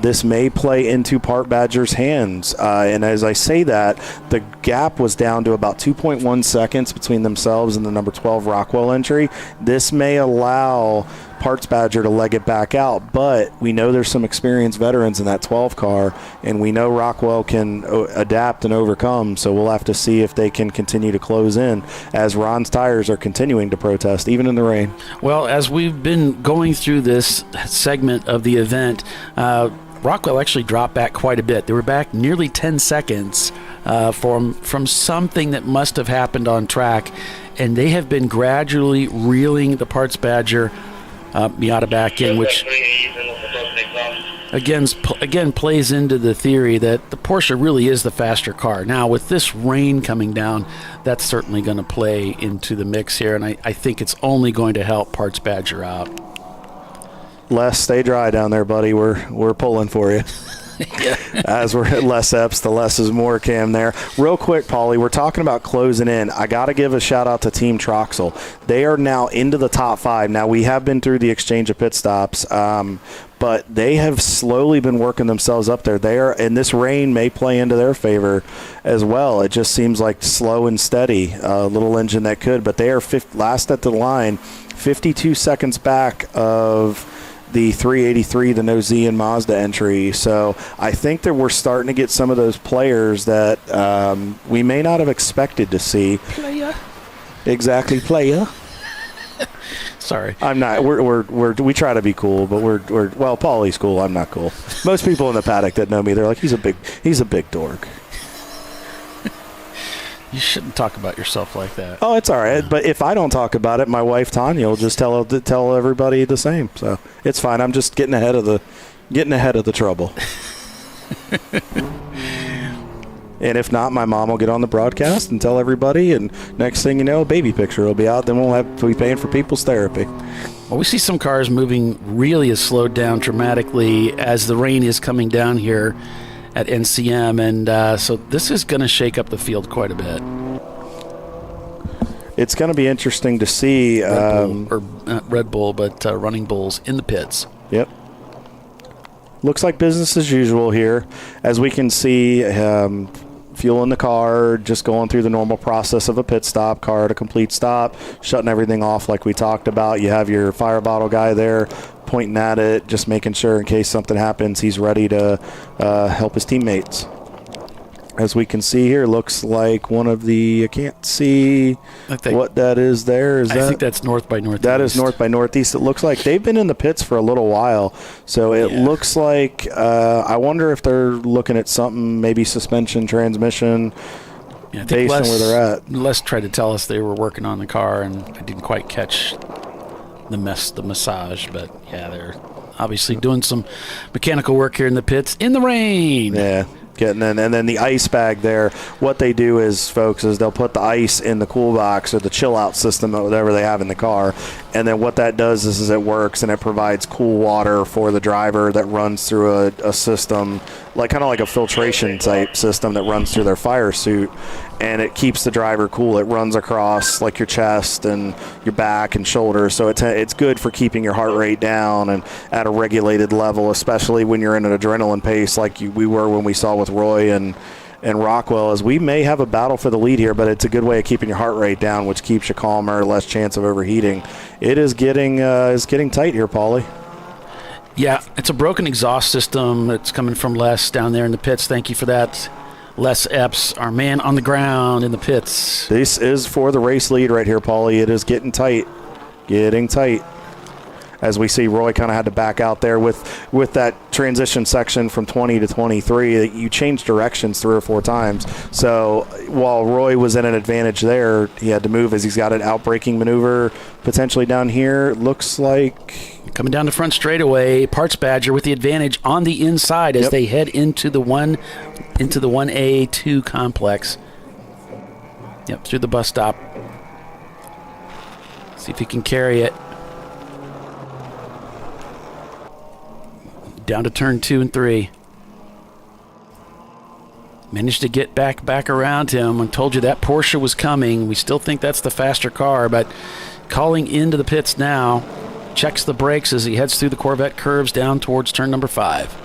This may play into Part Badger's hands. And as I say that, the gap was down to about 2.1 seconds between themselves and the number 12 Rockwell entry. This may allow Parts Badger to leg it back out, but we know there's some experienced veterans in that 12 car, and we know Rockwell can adapt and overcome, so we'll have to see if they can continue to close in as Ron's tires are continuing to protest, even in the rain. Well, as we've been going through this segment of the event, Rockwell actually dropped back quite a bit. They were back nearly 10 seconds from something that must have happened on track, and they have been gradually reeling the Parts Badger Miata back in, which again plays into the theory that the Porsche really is the faster car. Now, with this rain coming down, that's certainly going to play into the mix here, and I think it's only going to help Parts Badger out. Les, stay dry down there, buddy. We're pulling for you. As we're at less Epps, the less is more Cam there. Real quick, Paulie, we're talking about closing in. I got to give a shout out to Team Troxel. They are now into the top 5. Now, we have been through the exchange of pit stops, but they have slowly been working themselves up there. And this rain may play into their favor as well. It just seems like slow and steady, a little engine that could, but they are last at the line, 52 seconds back of the 383, the No Z and Mazda entry. So I think that we're starting to get some of those players that we may not have expected to see. Player. Exactly, player. Sorry. I'm not. We try to be cool, but well, Paulie's cool. I'm not cool. Most people in the paddock that know me, they're like, he's a big dork. You shouldn't talk about yourself like that. Oh, it's all right. But if I don't talk about it, my wife Tanya will just tell everybody the same. So it's fine. I'm just getting ahead of the trouble. And if not, my mom will get on the broadcast and tell everybody. And next thing you know, a baby picture will be out. Then we'll have to be paying for people's therapy. Well, we see some cars moving really has slowed down dramatically as the rain is coming down here at NCM, and so this is going to shake up the field quite a bit. It's going to be interesting to see. Red Bull, but Running Bulls in the pits. Yep. Looks like business as usual here. As we can see, fuel in the car, just going through the normal process of a pit stop, car at a complete stop, shutting everything off like we talked about. You have your fire bottle guy there pointing at it, just making sure in case something happens, he's ready to help his teammates. As we can see here, looks like one of the, I can't see what that is there. I think that's North by Northeast. That is North by Northeast. It looks like they've been in the pits for a little while. So it looks like, I wonder if they're looking at something, maybe suspension, transmission, based on where they're at. Les tried to tell us they were working on the car, and I didn't quite catch the massage, but yeah, they're obviously doing some mechanical work here in the pits in the rain. Yeah. And then the ice bag there, what they do is, folks, is they'll put the ice in the cool box or the chill out system or whatever they have in the car, and then what that does is it works and it provides cool water for the driver that runs through a system, like kind of like a filtration type system that runs through their fire suit, and it keeps the driver cool. It runs across like your chest and your back and shoulders, so it's good for keeping your heart rate down and at a regulated level, especially when you're in an adrenaline pace like we were when we saw with Roy and Rockwell. As we may have a battle for the lead here, but it's a good way of keeping your heart rate down, which keeps you calmer, less chance of overheating. It is getting tight here, Paulie. Yeah, it's a broken exhaust system that's coming from Les down there in the pits. Thank you for that, Les Epps, our man on the ground in the pits. This is for the race lead right here, Paulie. It is getting tight. as we see Roy kind of had to back out there with that transition section from 20 to 23. You change directions 3 or 4 times. So while Roy was in an advantage there, he had to move as he's got an outbraking maneuver potentially down here. Looks like coming down the front straightaway, Parts Badger with the advantage on the inside as they head into the 1A2 complex. Yep, through the bus stop. See if he can carry it. Down to turn 2 and 3. Managed to get back around him. I told you that Porsche was coming. We still think that's the faster car, but calling into the pits now. Checks the brakes as he heads through the Corvette curves down towards turn number 5.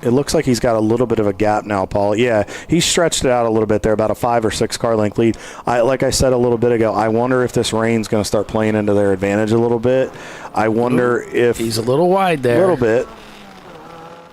It looks like he's got a little bit of a gap now, Paul. Yeah, he stretched it out a little bit there, about a 5 or 6 car length lead. Like I said a little bit ago, I wonder if this rain's going to start playing into their advantage a little bit. I wonder if he's a little wide there. A little bit.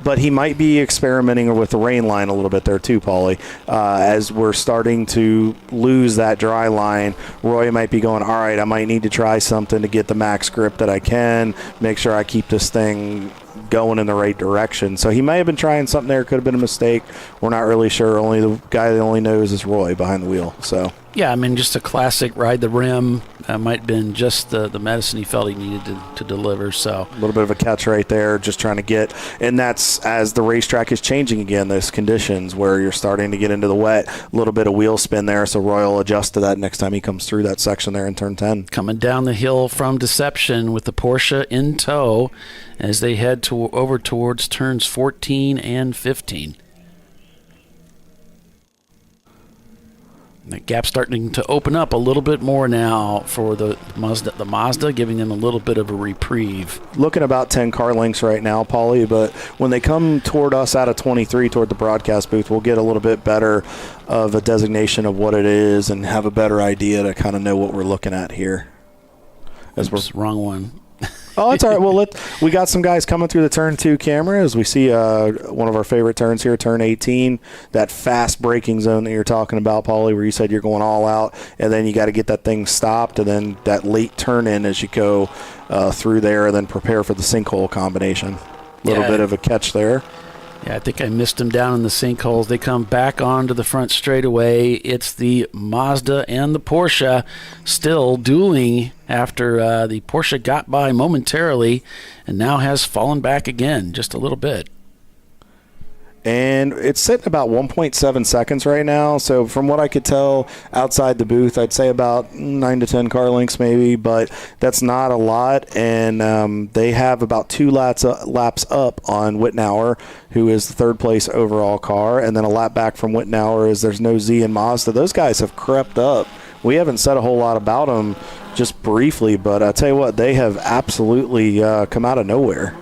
But he might be experimenting with the rain line a little bit there too, Paulie. As we're starting to lose that dry line, Roy might be going, all right, I might need to try something to get the max grip that I can, make sure I keep this thing going in the right direction. So he may have been trying something there. Could have been a mistake. We're not really sure. Only the guy that only knows is Roy behind the wheel. So yeah, I mean, just a classic ride the rim. Might have been just the medicine he felt he needed to deliver. So a little bit of a catch right there, just trying to get, and that's as the racetrack is changing again, those conditions where you're starting to get into the wet, a little bit of wheel spin there, so Roy will adjust to that next time he comes through that section there in turn 10. Coming down the hill from Deception with the Porsche in tow as they head over towards turns 14 and 15. The gap starting to open up a little bit more now for the Mazda, giving them a little bit of a reprieve. Looking about 10 car lengths right now, Paulie, but when they come toward us out of 23 toward the broadcast booth, we'll get a little bit better of a designation of what it is and have a better idea to kind of know what we're looking at here. Wrong one. Oh, that's all right. Well, we got some guys coming through the turn 2 camera as we see one of our favorite turns here, turn 18, that fast braking zone that you're talking about, Paulie, where you said you're going all out, and then you got to get that thing stopped, and then that late turn in as you go through there, and then prepare for the sinkhole combination. A little bit of a catch there. Yeah, I think I missed them down in the sinkholes. They come back onto the front straightaway. It's the Mazda and the Porsche still dueling after the Porsche got by momentarily and now has fallen back again just a little bit. And it's sitting about 1.7 seconds right now. So from what I could tell outside the booth, I'd say about 9 to 10 car lengths maybe, but that's not a lot. And they have about 2 laps up on Wittenauer, who is the 3rd place overall car. And then a lap back from Wittenauer is there's no Z and Mazda. Those guys have crept up. We haven't said a whole lot about them, just briefly, but I tell you what, they have absolutely come out of nowhere.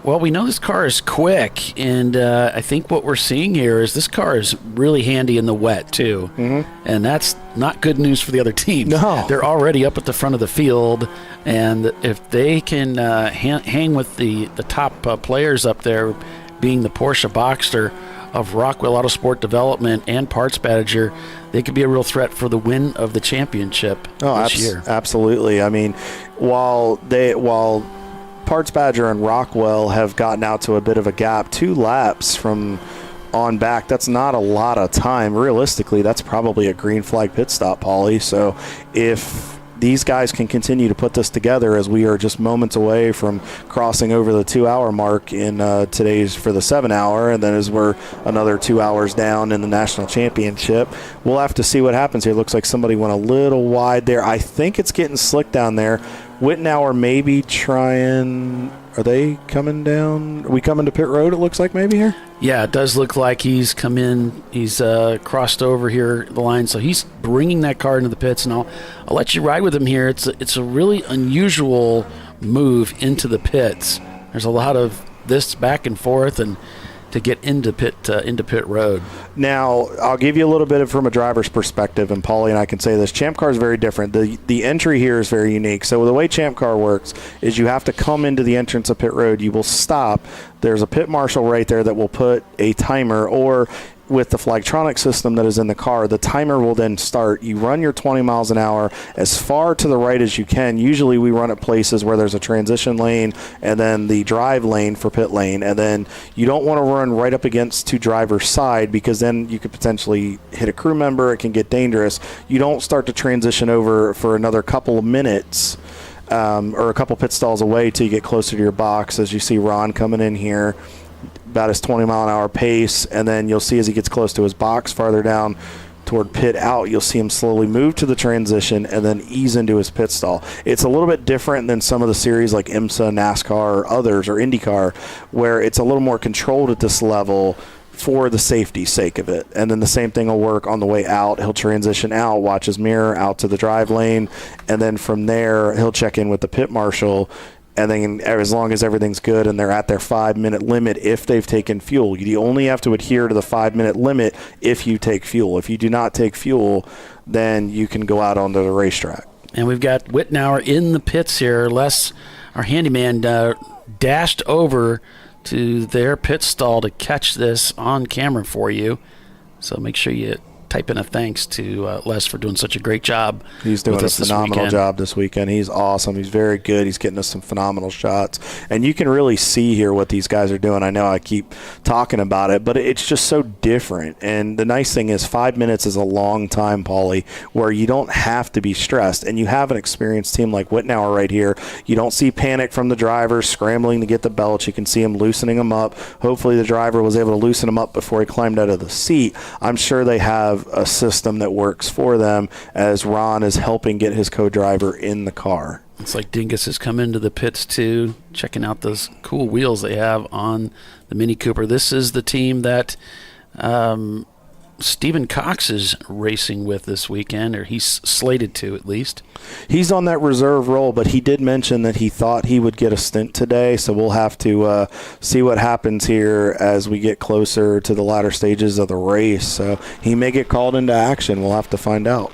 Well, we know this car is quick, and I think what we're seeing here is this car is really handy in the wet, too. Mm-hmm. And that's not good news for the other teams. No. They're already up at the front of the field, and if they can hang with the top players up there, being the Porsche Boxster of Rockwell Autosport Development and Parts Badger, they could be a real threat for the win of the championship this year. Absolutely. I mean, while Parts Badger and Rockwell have gotten out to a bit of a gap, 2 laps from on back, that's not a lot of time. Realistically, that's probably a green flag pit stop, Paulie. So if these guys can continue to put this together, as we are just moments away from crossing over the 2-hour mark in today's for the 7-hour, and then as we're another 2 hours down in the national championship, we'll have to see what happens here. Looks like somebody went a little wide there. I think it's getting slick down there. Wittenauer maybe trying. Are they coming down? Are we coming to pit road, it looks like, maybe here? Yeah, it does look like he's come in. He's crossed over here the line, so he's bringing that car into the pits, and I'll let you ride with him here. It's a really unusual move into the pits. There's a lot of this back and forth, and to get into pit road. Now, I'll give you a little bit from a driver's perspective, and Paulie and I can say this. ChampCar is very different. The entry here is very unique. So the way ChampCar works is you have to come into the entrance of pit road. You will stop. There's a pit marshal right there that will put a timer, or with the Flagtronic system that is in the car, the timer will then start. You run your 20 miles an hour as far to the right as you can. Usually we run at places where there's a transition lane and then the drive lane for pit lane. And then you don't want to run right up against to driver's side because then you could potentially hit a crew member. It can get dangerous. You don't start to transition over for another couple of minutes or a couple pit stalls away till you get closer to your box. As you see Ron coming in here about his 20-mile-an-hour pace, and then you'll see as he gets close to his box farther down toward pit out, you'll see him slowly move to the transition and then ease into his pit stall. It's a little bit different than some of the series like IMSA, NASCAR, or others, or IndyCar, where it's a little more controlled at this level for the safety sake of it. And then the same thing will work on the way out. He'll transition out, watch his mirror out to the drive lane, and then from there he'll check in with the pit marshal. And then as long as everything's good and they're at their 5-minute limit, if they've taken fuel, you only have to adhere to the 5-minute limit if you take fuel. If you do not take fuel, then you can go out onto the racetrack. And we've got Wittenauer in the pits here. Les, our handyman, dashed over to their pit stall to catch this on camera for you. So make sure you type in a thanks to Les for doing such a great job. He's doing a phenomenal job this weekend. He's awesome. He's very good. He's getting us some phenomenal shots. And you can really see here what these guys are doing. I know I keep talking about it, but it's just so different. And the nice thing is 5 minutes is a long time, Paulie, where you don't have to be stressed. And you have an experienced team like Wittenauer right here. You don't see panic from the drivers scrambling to get the belts. You can see him loosening them up. Hopefully the driver was able to loosen him up before he climbed out of the seat. I'm sure they have a system that works for them as Ron is helping get his co-driver in the car. It's like Dingus has come into the pits too, checking out those cool wheels they have on the Mini Cooper. This is the team that Stephen Cox is racing with this weekend, or he's slated to at least. He's on that reserve role, but he did mention that he thought he would get a stint today, so we'll have to see what happens here as we get closer to the latter stages of the race. So he may get called into action. We'll have to find out.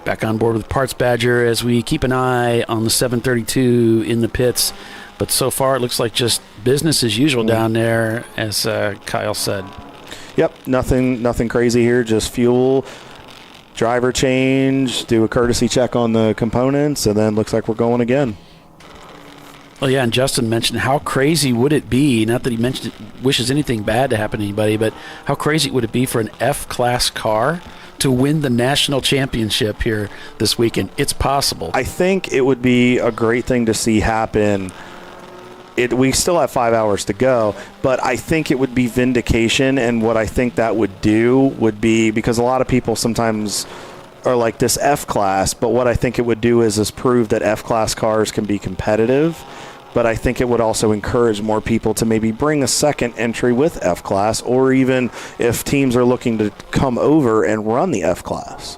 Back on board with Parts Badger as we keep an eye on the 732 in the pits. But so far it looks like just business as usual down there, as Kyle said. Yep, nothing crazy here, just fuel, driver change, do a courtesy check on the components, and then looks like we're going again. Well, yeah, and Justin mentioned how crazy would it be, not that he wishes anything bad to happen to anybody, but how crazy would it be for an F-Class car to win the national championship here this weekend? It's possible. I think it would be a great thing to see happen. We still have 5 hours to go, but I think it would be vindication, and what I think that would do would be, because a lot of people sometimes are like this F-Class, but what I think it would do is prove that F-Class cars can be competitive, but I think it would also encourage more people to maybe bring a second entry with F-Class, or even if teams are looking to come over and run the F-Class.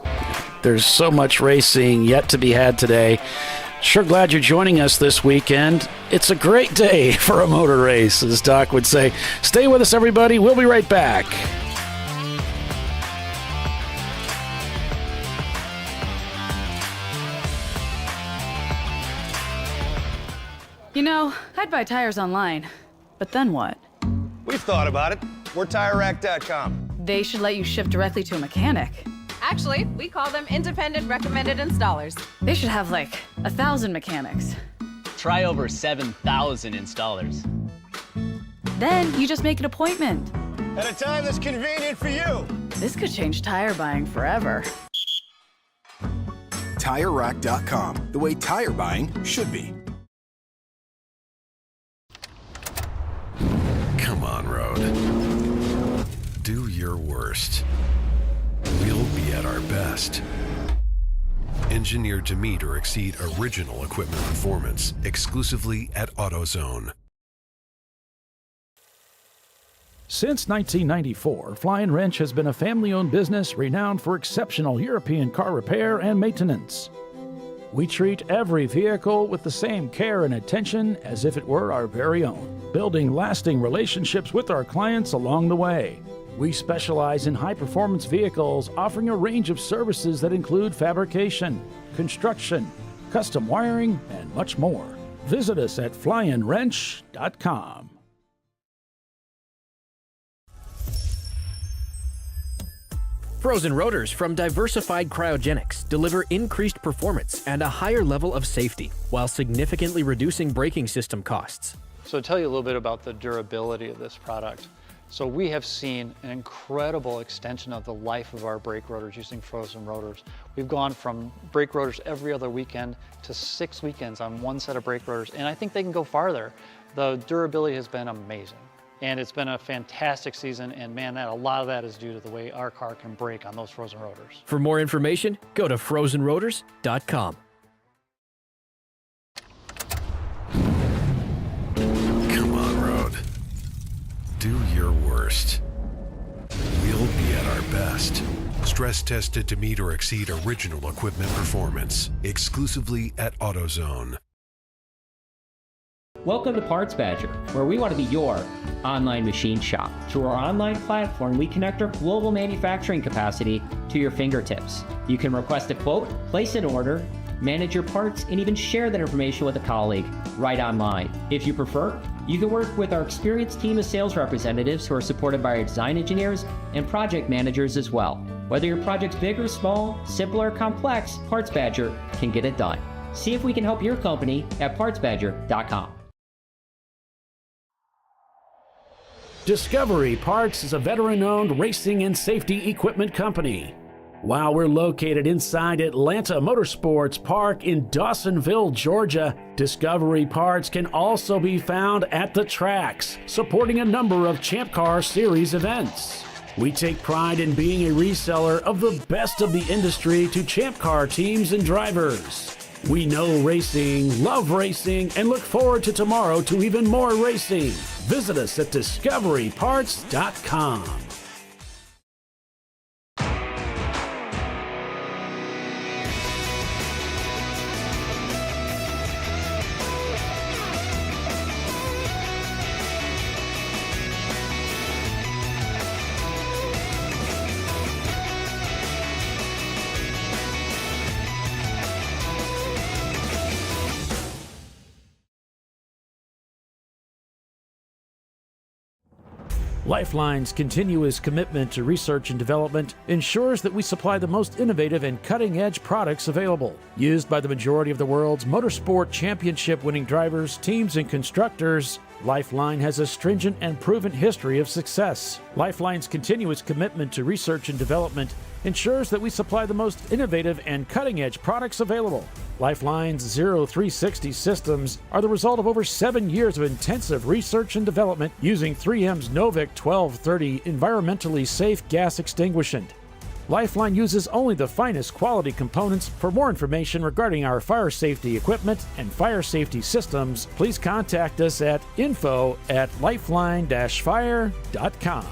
There's so much racing yet to be had today. Sure glad you're joining us this weekend. It's a great day for a motor race, as Doc would say. Stay with us, everybody. We'll be right back. You know, I'd buy tires online, but then what? We've thought about it. We're TireRack.com. They should let you ship directly to a mechanic. Actually, we call them independent recommended installers. They should have like 1,000 mechanics. Try over 7,000 installers. Then you just make an appointment. At a time that's convenient for you. This could change tire buying forever. TireRack.com, the way tire buying should be. Come on, Road. Do your worst. We'll be at our best. Engineered to meet or exceed original equipment performance, exclusively at AutoZone. Since 1994, Flying Wrench has been a family-owned business renowned for exceptional European car repair and maintenance. We treat every vehicle with the same care and attention as if it were our very own, building lasting relationships with our clients along the way. We specialize in high-performance vehicles, offering a range of services that include fabrication, construction, custom wiring, and much more. Visit us at flyinwrench.com. Frozen rotors from Diversified Cryogenics deliver increased performance and a higher level of safety while significantly reducing braking system costs. So to tell you a little bit about the durability of this product. So we have seen an incredible extension of the life of our brake rotors using frozen rotors. We've gone from brake rotors every other weekend to 6 weekends on one set of brake rotors, and I think they can go farther. The durability has been amazing. And it's been a fantastic season, and man, a lot of that is due to the way our car can brake on those frozen rotors. For more information, go to frozenrotors.com. Come on, road. Do your worst. We'll be at our best. Stress tested to meet or exceed original equipment performance. Exclusively at AutoZone. Welcome to Parts Badger, where we want to be your online machine shop. Through our online platform, we connect our global manufacturing capacity to your fingertips. You can request a quote, place an order, manage your parts, and even share that information with a colleague right online. If you prefer, you can work with our experienced team of sales representatives who are supported by our design engineers and project managers as well. Whether your project's big or small, simple or complex, Parts Badger can get it done. See if we can help your company at partsbadger.com. Discovery Parts is a veteran-owned racing and safety equipment company. While we're located inside Atlanta Motorsports Park in Dawsonville, Georgia, Discovery Parts can also be found at the tracks, supporting a number of ChampCar Series events. We take pride in being a reseller of the best of the industry to ChampCar teams and drivers. We know racing, love racing, and look forward to tomorrow to even more racing. Visit us at discoveryparts.com. Lifeline's continuous commitment to research and development ensures that we supply the most innovative and cutting-edge products available. Used by the majority of the world's motorsport championship-winning drivers, teams, and constructors, Lifeline has a stringent and proven history of success. Lifeline's continuous commitment to research and development ensures that we supply the most innovative and cutting-edge products available. Lifeline's 0360 systems are the result of over 7 years of intensive research and development using 3M's Novik 1230 environmentally safe gas extinguishant. Lifeline uses only the finest quality components. For more information regarding our fire safety equipment and fire safety systems, please contact us at info@lifeline-fire.com.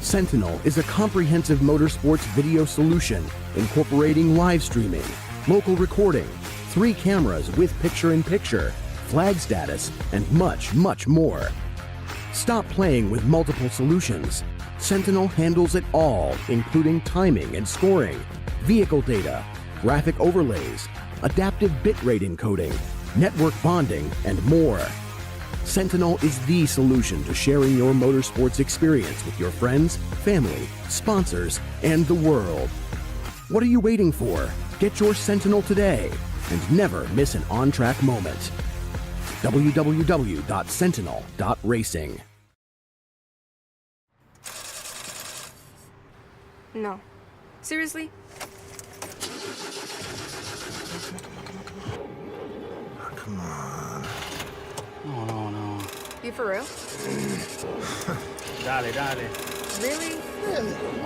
Sentinel is a comprehensive motorsports video solution incorporating live streaming, local recording, 3 cameras with picture-in-picture, flag status, and much, much more. Stop playing with multiple solutions. Sentinel handles it all, including timing and scoring, vehicle data, graphic overlays, adaptive bitrate encoding, network bonding, and more. Sentinel is the solution to sharing your motorsports experience with your friends, family, sponsors, and the world. What are you waiting for? Get your Sentinel today and never miss an on-track moment. www.sentinel.racing. No. Seriously? Come on. No. You for real? Dale. Really?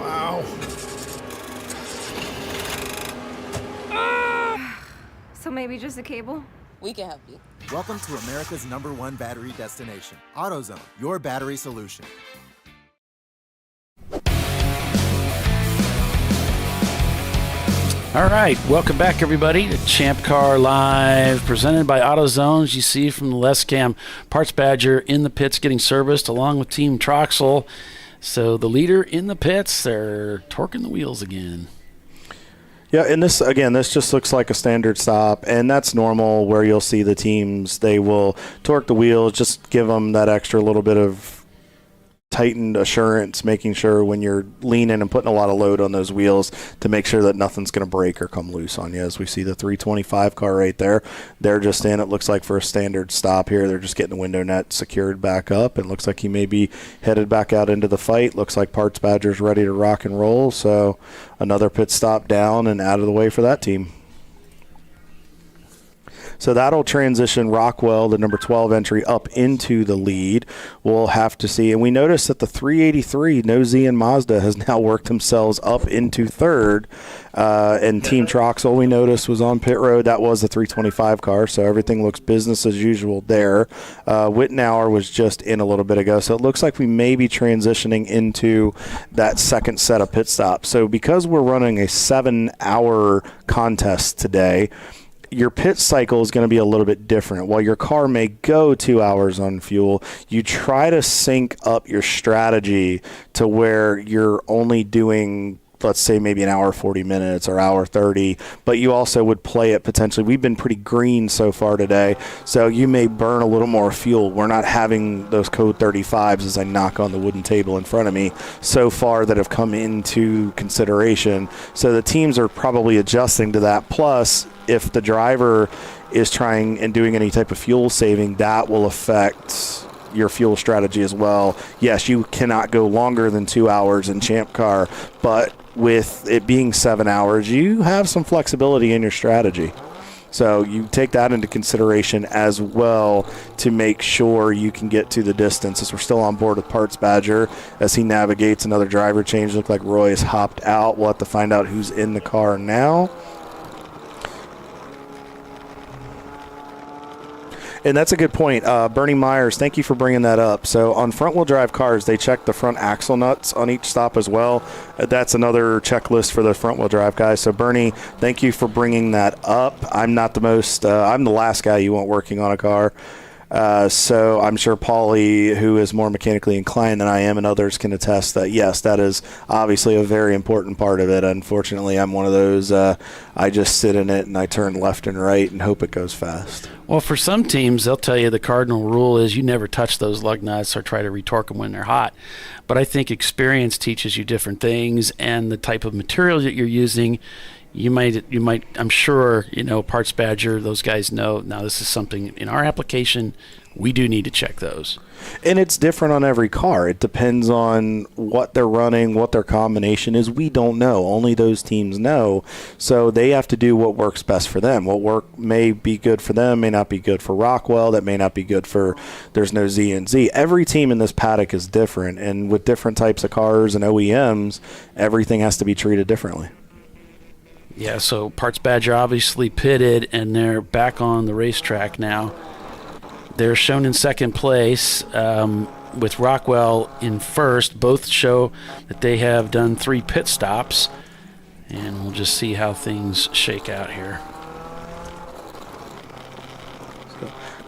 Wow. So maybe just a cable? We can help you. Welcome to America's #1 battery destination, AutoZone, your battery solution. All right, welcome back, everybody, to ChampCar Live, presented by AutoZone. As you see from the Lescam, Parts Badger in the pits getting serviced along with Team Troxel. So the leader in the pits, they're torquing the wheels again. Yeah, and this just looks like a standard stop, and that's normal where you'll see the teams. They will torque the wheels, just give them that extra little bit of tightened assurance, making sure when you're leaning and putting a lot of load on those wheels to make sure that nothing's going to break or come loose on you. As we see the 325 car right there, they're just in, it looks like, for a standard stop here. They're just getting the window net secured back up, and looks like he may be headed back out into the fight. Looks like Parts Badger's ready to rock and roll, so another pit stop down and out of the way for that team. So that'll transition Rockwell, the number 12 entry, up into the lead. We'll have to see. And we noticed that the 383, No Z and Mazda, has now worked themselves up into third. And Team Troxel, we noticed, was on pit road. That was the 325 car, so everything looks business as usual there. Wittenauer was just in a little bit ago, so it looks like we may be transitioning into that second set of pit stops. So because we're running a 7-hour contest today, your pit cycle is going to be a little bit different. While your car may go 2 hours on fuel, you try to sync up your strategy to where you're only doing, let's say, maybe an hour 40 minutes or hour 30, but you also would play it potentially. We've been pretty green so far today, so you may burn a little more fuel. We're not having those code 35s, as I knock on the wooden table in front of me, so far that have come into consideration. So the teams are probably adjusting to that. Plus, if the driver is trying and doing any type of fuel saving, that will affect your fuel strategy as well. Yes, you cannot go longer than 2 hours in Champ Car, but with it being 7 hours, you have some flexibility in your strategy. So you take that into consideration as well to make sure you can get to the distance. As we're still on board with Parts Badger as he navigates another driver change. Look like Roy has hopped out. We'll have to find out who's in the car now. And that's a good point. Bernie Myers, thank you for bringing that up. So on front-wheel drive cars, they check the front axle nuts on each stop as well. That's another checklist for the front-wheel drive guys. So Bernie, thank you for bringing that up. I'm not the most I'm the last guy you want working on a car. So I'm sure Paulie, who is more mechanically inclined than I am, and others can attest that, yes, that is obviously a very important part of it. Unfortunately, I'm one of those, I just sit in it and I turn left and right and hope it goes fast. Well, for some teams, they'll tell you the cardinal rule is you never touch those lug nuts or try to retorque them when they're hot. But I think experience teaches you different things, and the type of material that you're using, you might, I'm sure, Parts Badger, those guys know, now this is something in our application, we do need to check those. And it's different on every car. It depends on what they're running, what their combination is. We don't know. Only those teams know. So they have to do what works best for them. What may be good for them may not be good for Rockwell. That may not be good for, there's no Z and Z. Every team in this paddock is different. And with different types of cars and OEMs, everything has to be treated differently. Yeah, so Parts Badger obviously pitted, and they're back on the racetrack now. They're shown in second place with Rockwell in first. Both show that they have done 3 pit stops, and we'll just see how things shake out here.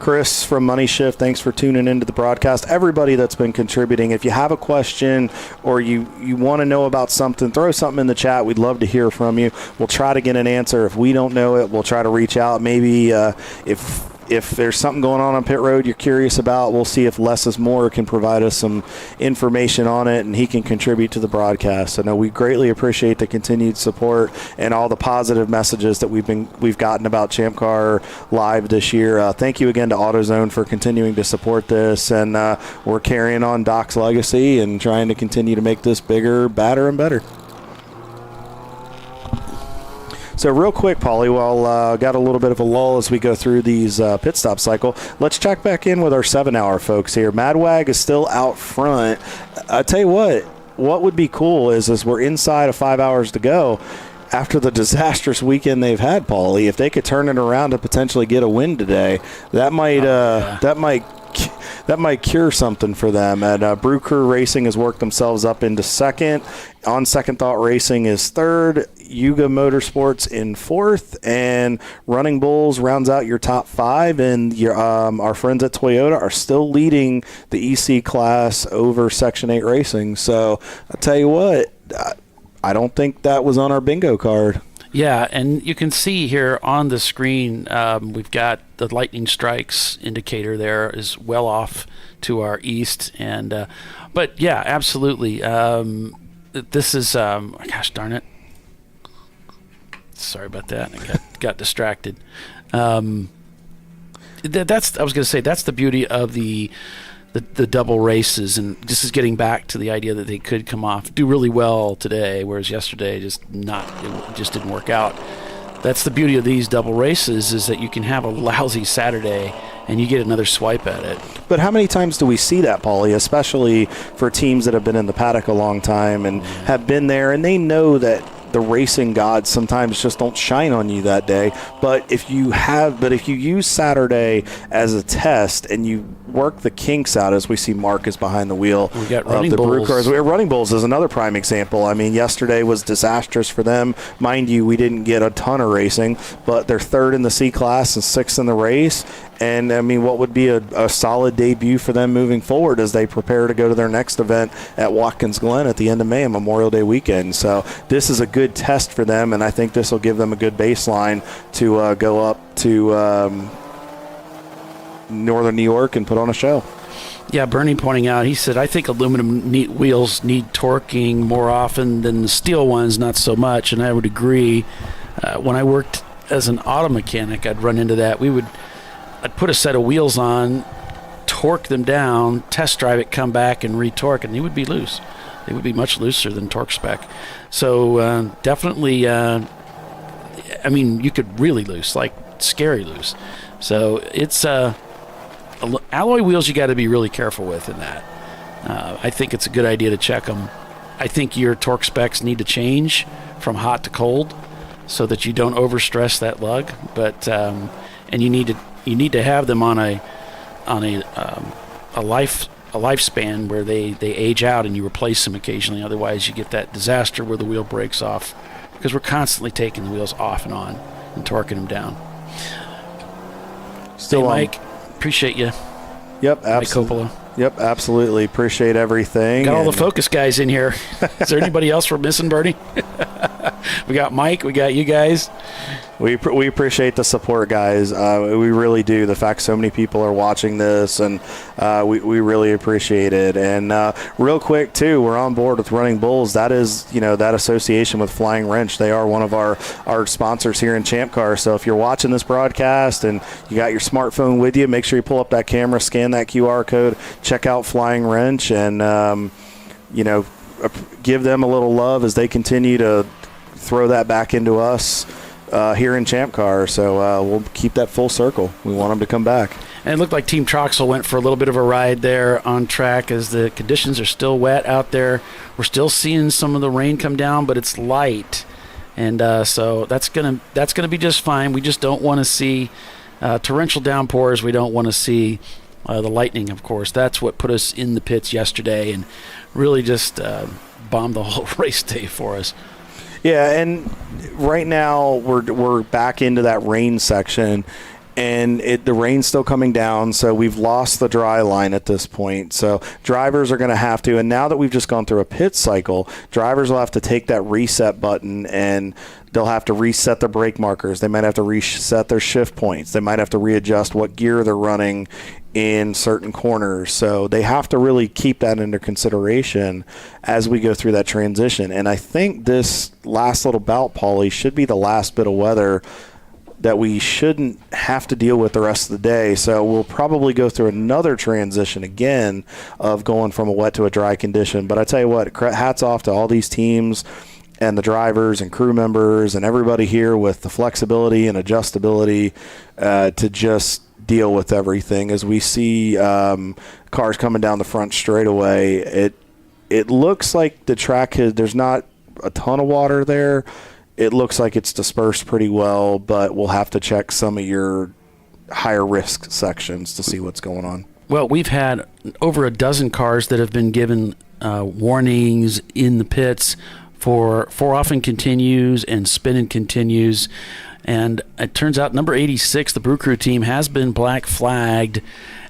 Chris from Money Shift, thanks for tuning into the broadcast. Everybody that's been contributing, if you have a question or you want to know about something, throw something in the chat. We'd love to hear from you. We'll try to get an answer. If we don't know it, we'll try to reach out. Maybe if there's something going on pit road you're curious about, we'll see if Less is More can provide us some information on it, and he can contribute to the broadcast. So no, we greatly appreciate the continued support and all the positive messages that we've gotten about ChampCar Live this year. Thank you again to AutoZone for continuing to support this, and we're carrying on Doc's legacy and trying to continue to make this bigger, badder, and better. So real quick, Paulie, while got a little bit of a lull as we go through these pit stop cycle, let's check back in with our 7-hour folks here. Madwag is still out front. I tell you what would be cool is we're inside of 5 hours to go. After the disastrous weekend they've had, Paulie, if they could turn it around to potentially get a win today, that might cure something for them. And Brew Crew Racing has worked themselves up into second. On Second Thought Racing is third. Yuga Motorsports in fourth. And Running Bulls rounds out your top 5. And our friends at Toyota are still leading the EC class over Section 8 Racing. So I'll tell you what, I don't think that was on our bingo card. Yeah, and you can see here on the screen, we've got the lightning strikes indicator there is well off to our east. And but yeah, absolutely. This is, gosh darn it. Sorry about that. I got distracted. I was going to say, that's the beauty of the double races, and this is getting back to the idea that they could come off, do really well today, whereas yesterday it just didn't work out. That's the beauty of these double races, is that you can have a lousy Saturday and you get another swipe at it. But how many times do we see that, Paulie, especially for teams that have been in the paddock a long time and have been there, and they know that the racing gods sometimes just don't shine on you that day. But if you use Saturday as a test and you work the kinks out, as we see Mark is behind the wheel we got of the Brew Cars. Running Bulls is another prime example. I mean, yesterday was disastrous for them. Mind you, we didn't get a ton of racing, but they're third in the C class and sixth in the race. And, I mean, what would be a solid debut for them moving forward as they prepare to go to their next event at Watkins Glen at the end of May, Memorial Day weekend. So this is a good test for them, and I think this will give them a good baseline to go up to northern New York and put on a show. Yeah, Bernie pointing out, he said, I think aluminum wheels need torquing more often than the steel ones, not so much, and I would agree. When I worked as an auto mechanic, I'd run into that. I'd put a set of wheels on, torque them down, test drive it, come back and retorque, and they would be loose. They would be much looser than torque spec. So definitely, I mean, you could really loose, like scary loose. So it's alloy wheels you got to be really careful with in that. I think it's a good idea to check them. I think your torque specs need to change from hot to cold so that you don't overstress that lug. But and you need to have them on a lifespan where they age out and you replace them occasionally. Otherwise, you get that disaster where the wheel breaks off, because we're constantly taking the wheels off and on and torquing them down. Still, Mike, appreciate you. Yep, absolutely. Yep, absolutely. Appreciate everything. Got all the Focus guys in here. Is there anybody else we're missing, Bernie? We got Mike. We got you guys. We appreciate the support, guys. We really do. The fact so many people are watching this, and we really appreciate it. And real quick, too, we're on board with Running Bulls. That is, that association with Flying Wrench. They are one of our sponsors here in ChampCar. So if you're watching this broadcast and you got your smartphone with you, make sure you pull up that camera, scan that QR code, check out Flying Wrench, and give them a little love as they continue to throw that back into us here in ChampCar. So we'll keep that full circle. We want them to come back. And it looked like Team Troxel went for a little bit of a ride there on track as the conditions are still wet out there. We're still seeing some of the rain come down, but it's light. And so that's gonna be just fine. We just don't want to see torrential downpours. We don't want to see the lightning, of course. That's what put us in the pits yesterday and really just bombed the whole race day for us. Yeah, and right now we're back into that rain section, and the rain's still coming down, so we've lost the dry line at this point. So drivers are going to have to, and now that we've just gone through a pit cycle, drivers will have to take that reset button, and they'll have to reset their brake markers. They might have to reset their shift points. They might have to readjust what gear they're running in certain corners. So they have to really keep that into consideration as we go through that transition. And I think this last little bout, Paulie, should be the last bit of weather that we shouldn't have to deal with the rest of the day. So we'll probably go through another transition again of going from a wet to a dry condition. But I tell you what, hats off to all these teams and the drivers and crew members and everybody here with the flexibility and adjustability to just deal with everything. As we see cars coming down the front straightaway, it looks like the track there's not a ton of water there. It looks like it's dispersed pretty well, but we'll have to check some of your higher risk sections to see what's going on. Well, we've had over a dozen cars that have been given warnings in the pits for off and continues and spin and continues. And it turns out number 86, the Brew Crew team, has been black flagged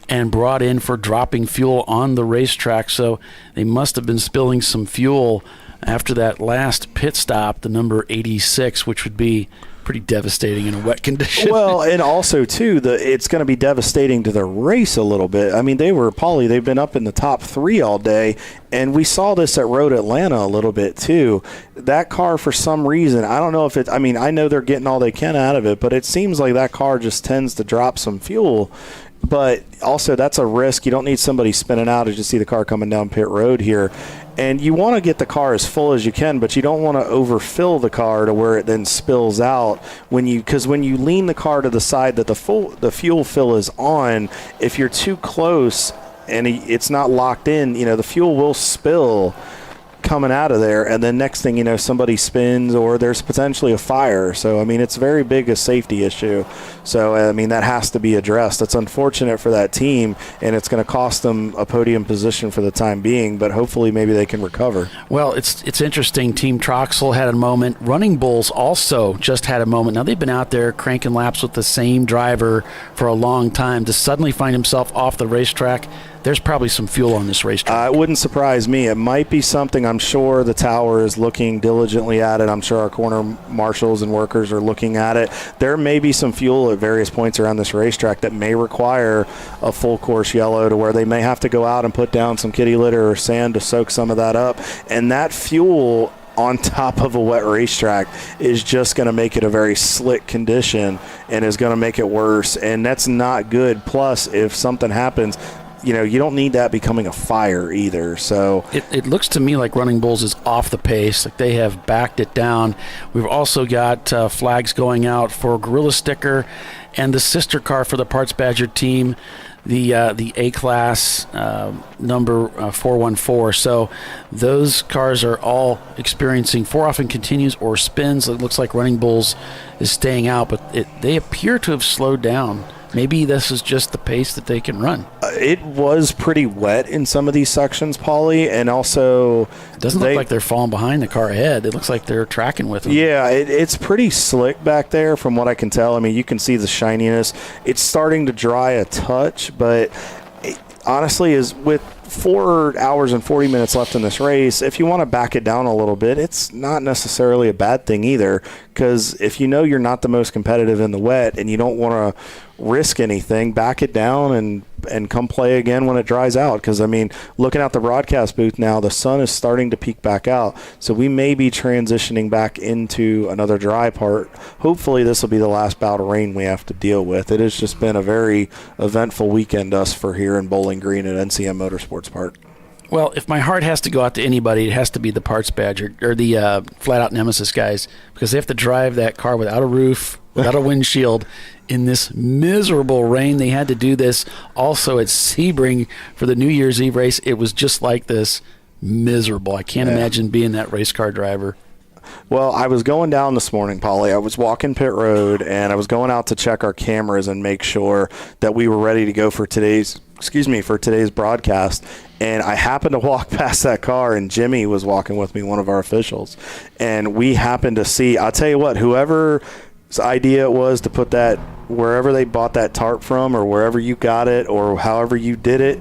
and brought in for dropping fuel on the racetrack. So they must have been spilling some fuel after that last pit stop, the number 86, which would be pretty devastating in a wet condition. Well, and also, too, it's going to be devastating to the race a little bit. I mean, they've been up in the top 3 all day, and we saw this at Road Atlanta a little bit, too. That car, for some reason, I don't know if I know they're getting all they can out of it, but it seems like that car just tends to drop some fuel. But also, that's a risk. You don't need somebody spinning out as you see the car coming down pit road here. And you want to get the car as full as you can, but you don't want to overfill the car to where it then spills out. Because when you lean the car to the side that the fuel fill is on, if you're too close and it's not locked in, the fuel will spill coming out of there, and then next thing you know, somebody spins or there's potentially a fire. So it's very big a safety issue. So that has to be addressed. It's unfortunate for that team, and it's going to cost them a podium position for the time being, but hopefully maybe they can recover. Well, it's interesting. Team Troxel had a moment. Running Bulls also just had a moment. Now, they've been out there cranking laps with the same driver for a long time. To suddenly find himself off the racetrack, there's probably some fuel on this racetrack. It wouldn't surprise me. It might be something. I'm sure the tower is looking diligently at it. I'm sure our corner marshals and workers are looking at it. There may be some fuel at various points around this racetrack that may require a full course yellow, to where they may have to go out and put down some kitty litter or sand to soak some of that up. And that fuel on top of a wet racetrack is just going to make it a very slick condition and is going to make it worse. And that's not good. Plus, if something happens, you don't need that becoming a fire either. So it looks to me like Running Bulls is off the pace. Like they have backed it down. We've also got flags going out for Gorilla Sticker and the sister car for the Parts Badger team, the A-Class number 414. So those cars are all experiencing 4-off and continues or spins. It looks like Running Bulls is staying out, but they appear to have slowed down. Maybe this is just the pace that they can run. It was pretty wet in some of these sections, Paulie, and also it doesn't look like they're falling behind the car ahead. It looks like they're tracking with them. Yeah, it's pretty slick back there from what I can tell. You can see the shininess. It's starting to dry a touch, but honestly, is with 4 hours and 40 minutes left in this race, if you want to back it down a little bit, it's not necessarily a bad thing either, because if you're not the most competitive in the wet and you don't want to risk anything, back it down and come play again when it dries out. Because looking at the broadcast booth now, the sun is starting to peek back out, so we may be transitioning back into another dry part. Hopefully this will be the last bout of rain we have to deal with. It has just been a very eventful weekend for here in Bowling Green at NCM Motorsports Park. Well, if my heart has to go out to anybody, it has to be the Parts Badger or the Flat Out Nemesis guys, because they have to drive that car without a roof, without a windshield, in this miserable rain. They had to do this also at Sebring for the New Year's Eve race. It was just like this, miserable. I can't imagine being that race car driver. Well, I was going down this morning, Paulie. I was walking pit road, and I was going out to check our cameras and make sure that we were ready to go for today's broadcast. And I happened to walk past that car, and Jimmy was walking with me, one of our officials. And we happened to see, I'll tell you what, whoever's idea it was to put that wherever they bought that tarp from, or wherever you got it, or however you did it,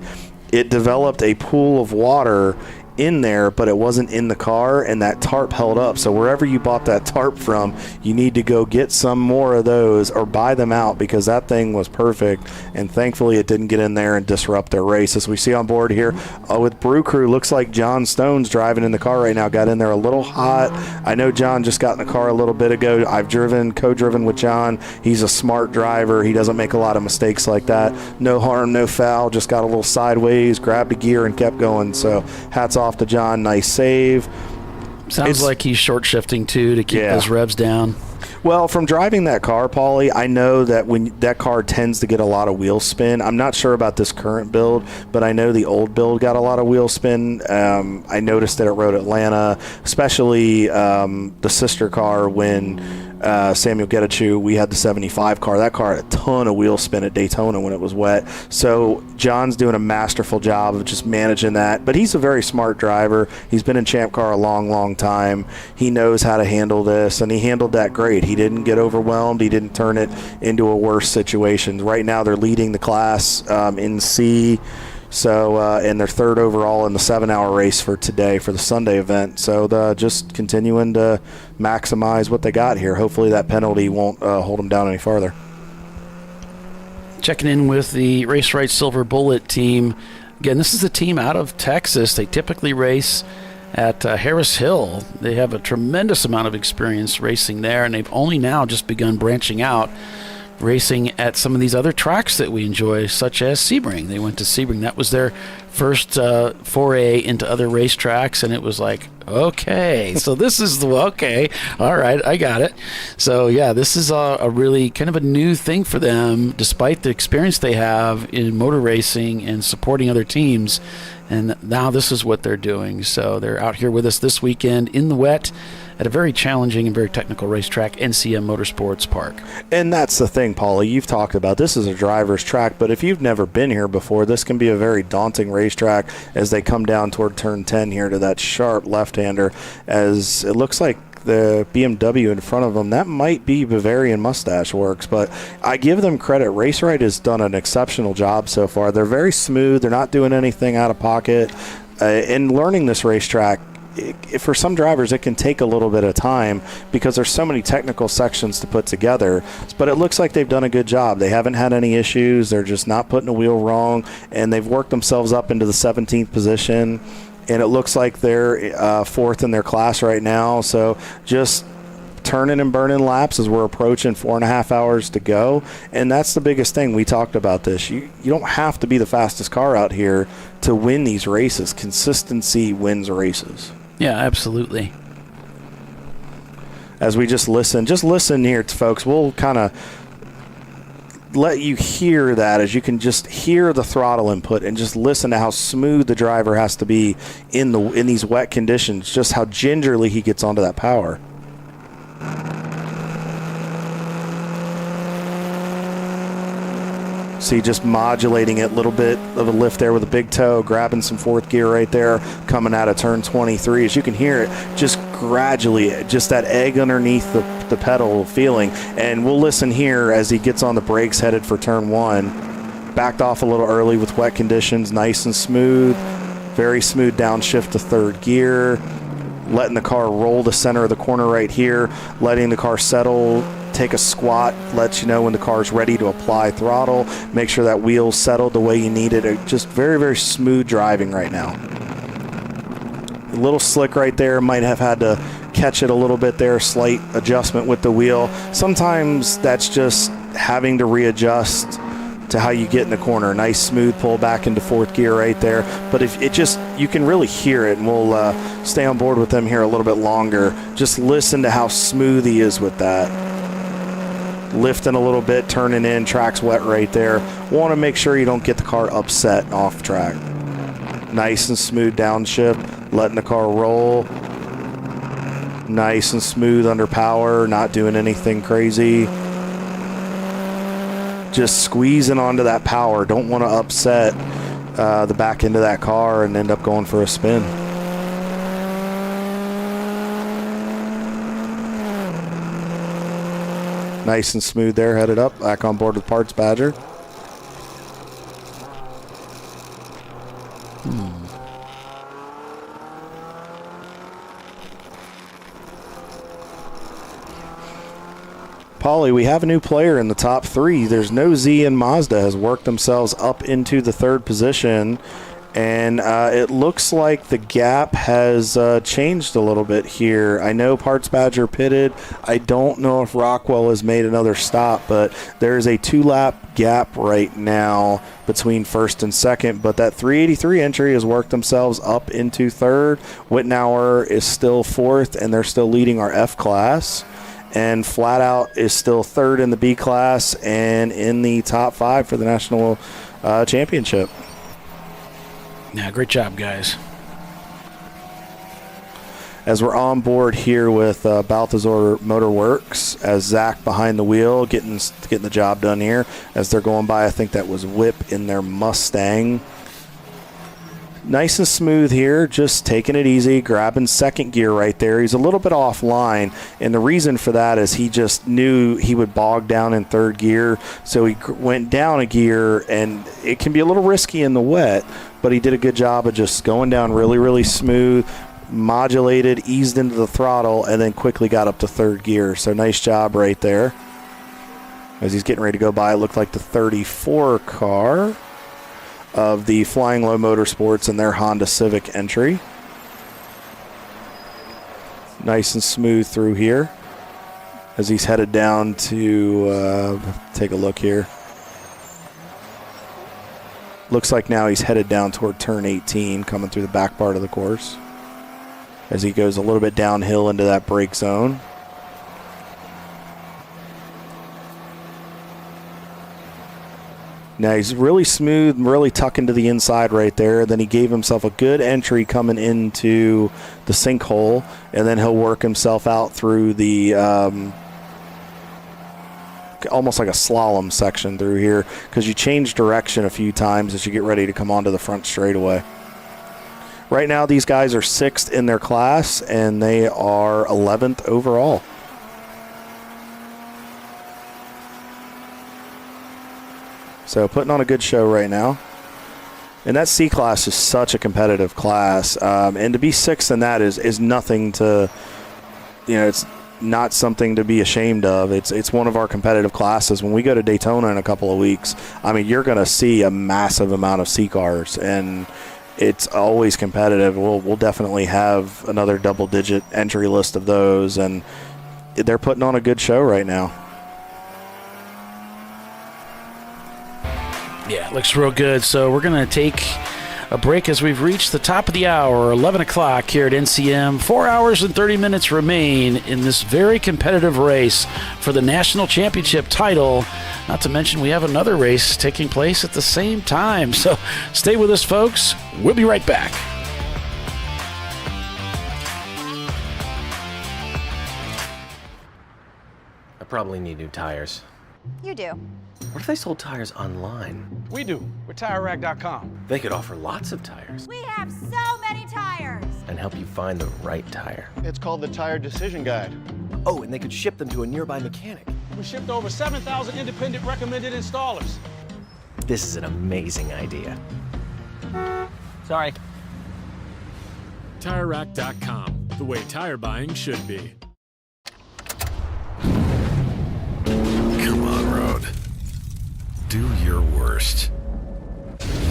it developed a pool of water in there, but it wasn't in the car, and that tarp held up. So wherever you bought that tarp from, you need to go get some more of those or buy them out, because that thing was perfect, and thankfully it didn't get in there and disrupt their race. As we see on board here with Brew Crew, looks like John Stone's driving in the car right now. Got in there a little hot. I know John just got in the car a little bit ago. I've co-driven with John. He's a smart driver. He doesn't make a lot of mistakes like that. No harm, no foul. Just got a little sideways, grabbed a gear, and kept going. So hats off to John. Nice save. Sounds like he's short shifting too to keep those revs down. Well, from driving that car, Paulie, I know that when that car tends to get a lot of wheel spin. I'm not sure about this current build, but I know the old build got a lot of wheel spin. I noticed it at Road Atlanta, especially the sister car when Samuel Getachew, we had the 75 car. That car had a ton of wheel spin at Daytona when it was wet. So John's doing a masterful job of just managing that. But he's a very smart driver. He's been in ChampCar a long, long time. He knows how to handle this, and he handled that great. He didn't get overwhelmed. He didn't turn it into a worse situation. Right now they're leading the class in C. So, and they're third overall in the 7-hour race for today for the Sunday event. So just continuing to maximize what they got here. Hopefully that penalty won't hold them down any farther. Checking in with the Race Right Silver Bullet team. Again, this is a team out of Texas. They typically race at Harris Hill. They have a tremendous amount of experience racing there, and they've only now just begun branching out, racing at some of these other tracks that we enjoy, such as Sebring. They went to Sebring. That was their first foray into other racetracks, and it was like, okay, so this is okay, all right, I got it. So yeah, this is a really kind of a new thing for them, despite the experience they have in motor racing and supporting other teams. And now this is what they're doing. So they're out here with us this weekend in the wet at a very challenging and very technical racetrack, NCM Motorsports Park. And that's the thing, Paulie, you've talked about. This is a driver's track, but if you've never been here before, this can be a very daunting racetrack as they come down toward turn 10 here to that sharp left-hander, as it looks like the BMW in front of them, that might be Bavarian Mustache Works, but I give them credit. Race Right has done an exceptional job so far. They're very smooth. They're not doing anything out of pocket. In learning this racetrack, for some drivers, it can take a little bit of time because there's so many technical sections to put together, but it looks like they've done a good job. They haven't had any issues. They're just not putting a wheel wrong, and they've worked themselves up into the 17th position. And it looks like they're fourth in their class right now. So just turning and burning laps as we're approaching 4.5 hours to go. And that's the biggest thing. We talked about this. You don't have to be the fastest car out here to win these races. Consistency wins races. Yeah, absolutely. As we just listen here, folks. We'll kind of let you hear that, as you can just hear the throttle input and just listen to how smooth the driver has to be in these wet conditions, just how gingerly he gets onto that power. See, just modulating it, a little bit of a lift there with a big toe, grabbing some fourth gear right there, coming out of turn 23. As you can hear it, just gradually, just that egg underneath the pedal feeling. And we'll listen here as he gets on the brakes headed for turn 1. Backed off a little early with wet conditions, nice and smooth. Very smooth downshift to third gear. Letting the car roll the center of the corner right here, letting the car settle. Take a squat, lets you know when the car's ready to apply throttle. Make sure that wheel's settled the way you need it. Just very, very smooth driving right now. A little slick right there. Might have had to catch it a little bit there. Slight adjustment with the wheel. Sometimes that's just having to readjust to how you get in the corner. Nice smooth pull back into fourth gear right there. But if it just, you can really hear it, and we'll stay on board with them here a little bit longer. Just listen to how smooth he is with that. Lifting a little bit, turning in, track's wet right there. Want to make sure you don't get the car upset off track. Nice and smooth downshift, letting the car roll. Nice and smooth under power, not doing anything crazy. Just squeezing onto that power. Don't want to upset the back end of that car and end up going for a spin. Nice and smooth there, headed up, back on board with Parts Badger. Paulie, we have a new player in the top 3. There's no Z, and Mazda has worked themselves up into the 3rd position. And it looks like the gap has changed a little bit here. I know Parts Badger pitted. I don't know if Rockwell has made another stop, but there's a 2-lap gap right now between 1st and 2nd. But that 383 entry has worked themselves up into 3rd. Wittenauer is still 4th, and they're still leading our F class. And Flat Out is still 3rd in the B class and in the top 5 for the national championship. Yeah, great job, guys. As we're on board here with Balthazar Motor Works, as Zach behind the wheel, getting the job done here. As they're going by, I think that was Whip in their Mustang. Nice and smooth here, just taking it easy, grabbing second gear right there. He's a little bit offline, and the reason for that is he just knew he would bog down in third gear, so he went down a gear, and it can be a little risky in the wet, but he did a good job of just going down really, really smooth, modulated, eased into the throttle, and then quickly got up to third gear. So nice job right there. As he's getting ready to go by, it looked like the 34 car of the Flying Low Motorsports and their Honda Civic entry. Nice and smooth through here as he's headed down to take a look here. Looks like now he's headed down toward turn 18, coming through the back part of the course as he goes a little bit downhill into that brake zone. Now he's really smooth, really tucking to the inside right there. Then he gave himself a good entry coming into the sinkhole, and then he'll work himself out through the almost like a slalom section through here, because you change direction a few times as you get ready to come onto the front straightaway. Right now these guys are 6th in their class, and they are 11th overall. So putting on a good show right now. And that C class is such a competitive class. And to be 6th in that is nothing to, it's not something to be ashamed of. It's one of our competitive classes. When we go to Daytona in a couple of weeks, you're going to see a massive amount of C cars, and it's always competitive. We'll definitely have another double-digit entry list of those, and they're putting on a good show right now. Yeah, it looks real good. So we're going to take a break as we've reached the top of the hour, 11 o'clock here at NCM. 4 hours and 30 minutes remain in this very competitive race for the National Championship title. Not to mention we have another race taking place at the same time. So stay with us, folks. We'll be right back. I probably need new tires. You do. What if they sold tires online? We do. We're TireRack.com. They could offer lots of tires We have so many tires. and help you find the right tire. It's called the Tire Decision Guide. Oh, and they could ship them to a nearby mechanic. We shipped over 7,000 independent recommended installers. This is an amazing idea. Sorry. TireRack.com, the way tire buying should be. Come on, Road. Do your worst.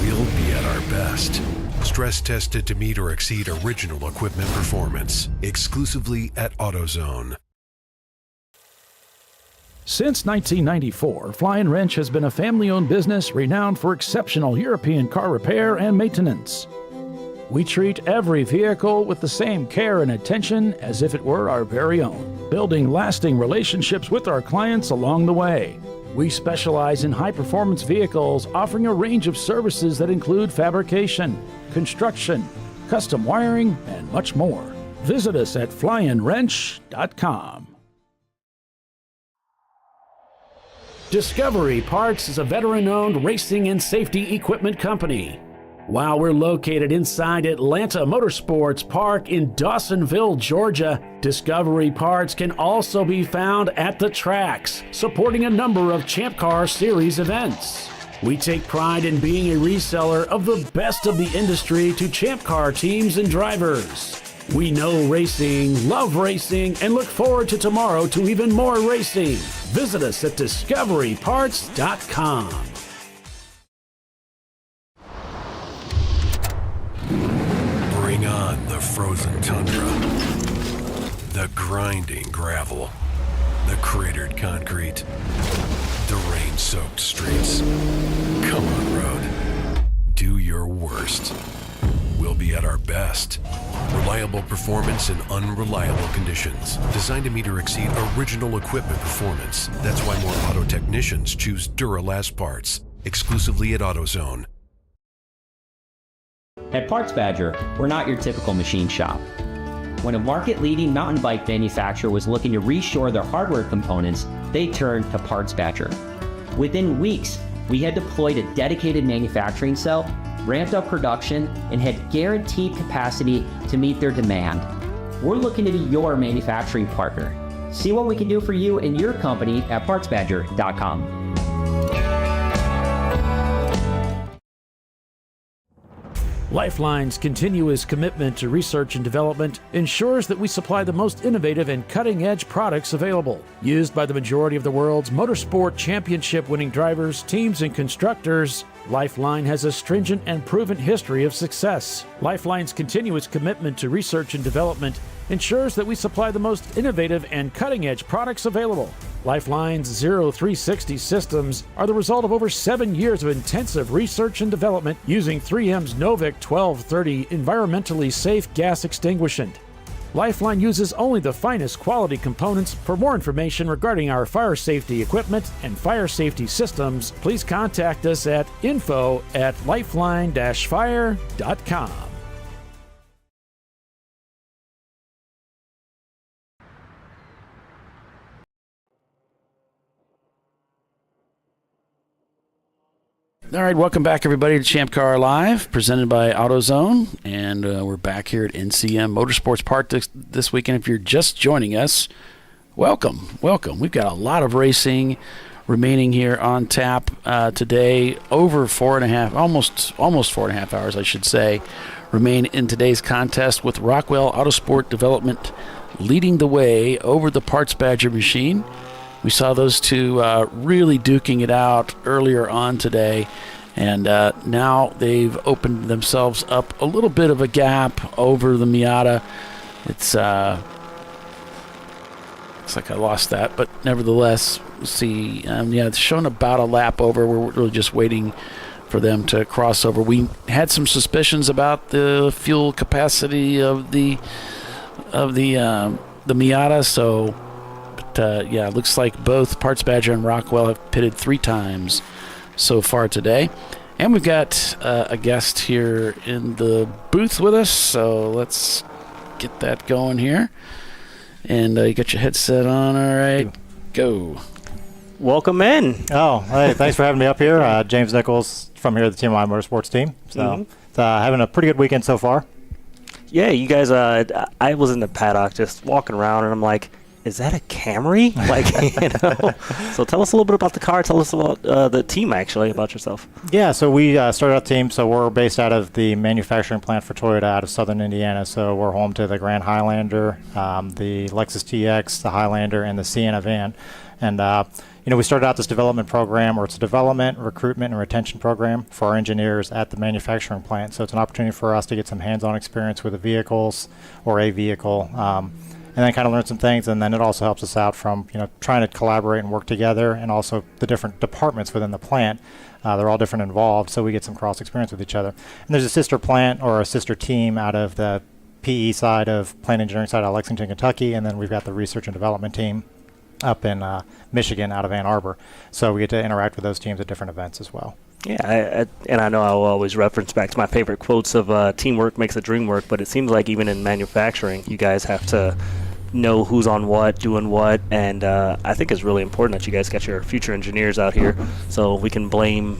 We'll be at our best. Stress tested to meet or exceed original equipment performance. Exclusively at AutoZone. Since 1994, Flying Wrench has been a family-owned business renowned for exceptional European car repair and maintenance. We treat every vehicle with the same care and attention as if it were our very own, building lasting relationships with our clients along the way. We specialize in high-performance vehicles, offering a range of services that include fabrication, construction, custom wiring, and much more. Visit us at flyandwrench.com. Discovery Parts is a veteran-owned racing and safety equipment company. While we're located inside Atlanta Motorsports Park in Dawsonville, Georgia, Discovery Parts can also be found at the tracks, supporting a number of ChampCar Series events. We take pride in being a reseller of the best of the industry to ChampCar teams and drivers. We know racing, love racing, and look forward to tomorrow to even more racing. Visit us at discoveryparts.com. Bring on the frozen tundra, the grinding gravel, the cratered concrete, the rain-soaked streets. Come on, Road. Do your worst. We'll be at our best. Reliable performance in unreliable conditions. Designed to meet or exceed original equipment performance. That's why more auto technicians choose Duralast parts. Exclusively at AutoZone. At Parts Badger, we're not your typical machine shop. When a market-leading mountain bike manufacturer was looking to reshore their hardware components, they turned to Parts Badger. Within weeks, we had deployed a dedicated manufacturing cell ramped up production, and had guaranteed capacity to meet their demand. We're looking to be your manufacturing partner. See what we can do for you and your company at partsbadger.com. Lifeline's continuous commitment to research and development ensures that we supply the most innovative and cutting-edge products available. Used by the majority of the world's motorsport championship-winning drivers, teams, and constructors, Lifeline has a stringent and proven history of success. Lifeline's continuous commitment to research and development ensures that we supply the most innovative and cutting-edge products available. Lifeline's 0360 systems are the result of over 7 years of intensive research and development using 3M's Novik 1230 environmentally safe gas extinguishant. Lifeline uses only the finest quality components. For more information regarding our fire safety equipment and fire safety systems, please contact us at info@lifeline-fire.com. All right, welcome back, everybody, to ChampCar Live, presented by AutoZone. And we're back here at NCM Motorsports Park this weekend. If you're just joining us, welcome. We've got a lot of racing remaining here on tap today. Over 4.5, almost 4.5 hours, I should say, remain in today's contest, with Rockwell Autosport Development leading the way over the Parts Badger machine. We saw those two really duking it out earlier on today, and now they've opened themselves up a little bit of a gap over the Miata. It's looks like I lost that, but nevertheless, we'll see. It's shown about a lap over. We're really just waiting for them to cross over. We had some suspicions about the fuel capacity of the Miata, so. It looks like both Parts Badger and Rockwell have pitted 3 times so far today. And we've got a guest here in the booth with us, so let's get that going here. And you got your headset on, all right, go. Welcome in. Oh, hey, thanks for having me up here. James Nichols from here at the TMMI Motorsports team. So having a pretty good weekend so far. Yeah, you guys, I was in the paddock just walking around, and I'm like, is that a Camry? So tell us a little bit about the car. Tell us about the team, actually, about yourself. Yeah, so we started out the team. So we're based out of the manufacturing plant for Toyota out of southern Indiana. So we're home to the Grand Highlander, the Lexus TX, the Highlander, and the Sienna van. And we started out this development program, where it's a development, recruitment, and retention program for our engineers at the manufacturing plant. So it's an opportunity for us to get some hands-on experience with the vehicles or a vehicle. And then kind of learn some things, and then it also helps us out from trying to collaborate and work together, and also the different departments within the plant. They're all different involved, so we get some cross experience with each other. And there's a sister plant or a sister team out of the PE side of plant engineering side out of Lexington, Kentucky, and then we've got the research and development team up in Michigan out of Ann Arbor. So we get to interact with those teams at different events as well. Yeah, and I know I'll always reference back to my favorite quotes of teamwork makes the dream work, but it seems like even in manufacturing, you guys have to know who's on what, doing what, and I think it's really important that you guys got your future engineers out here, so we can blame,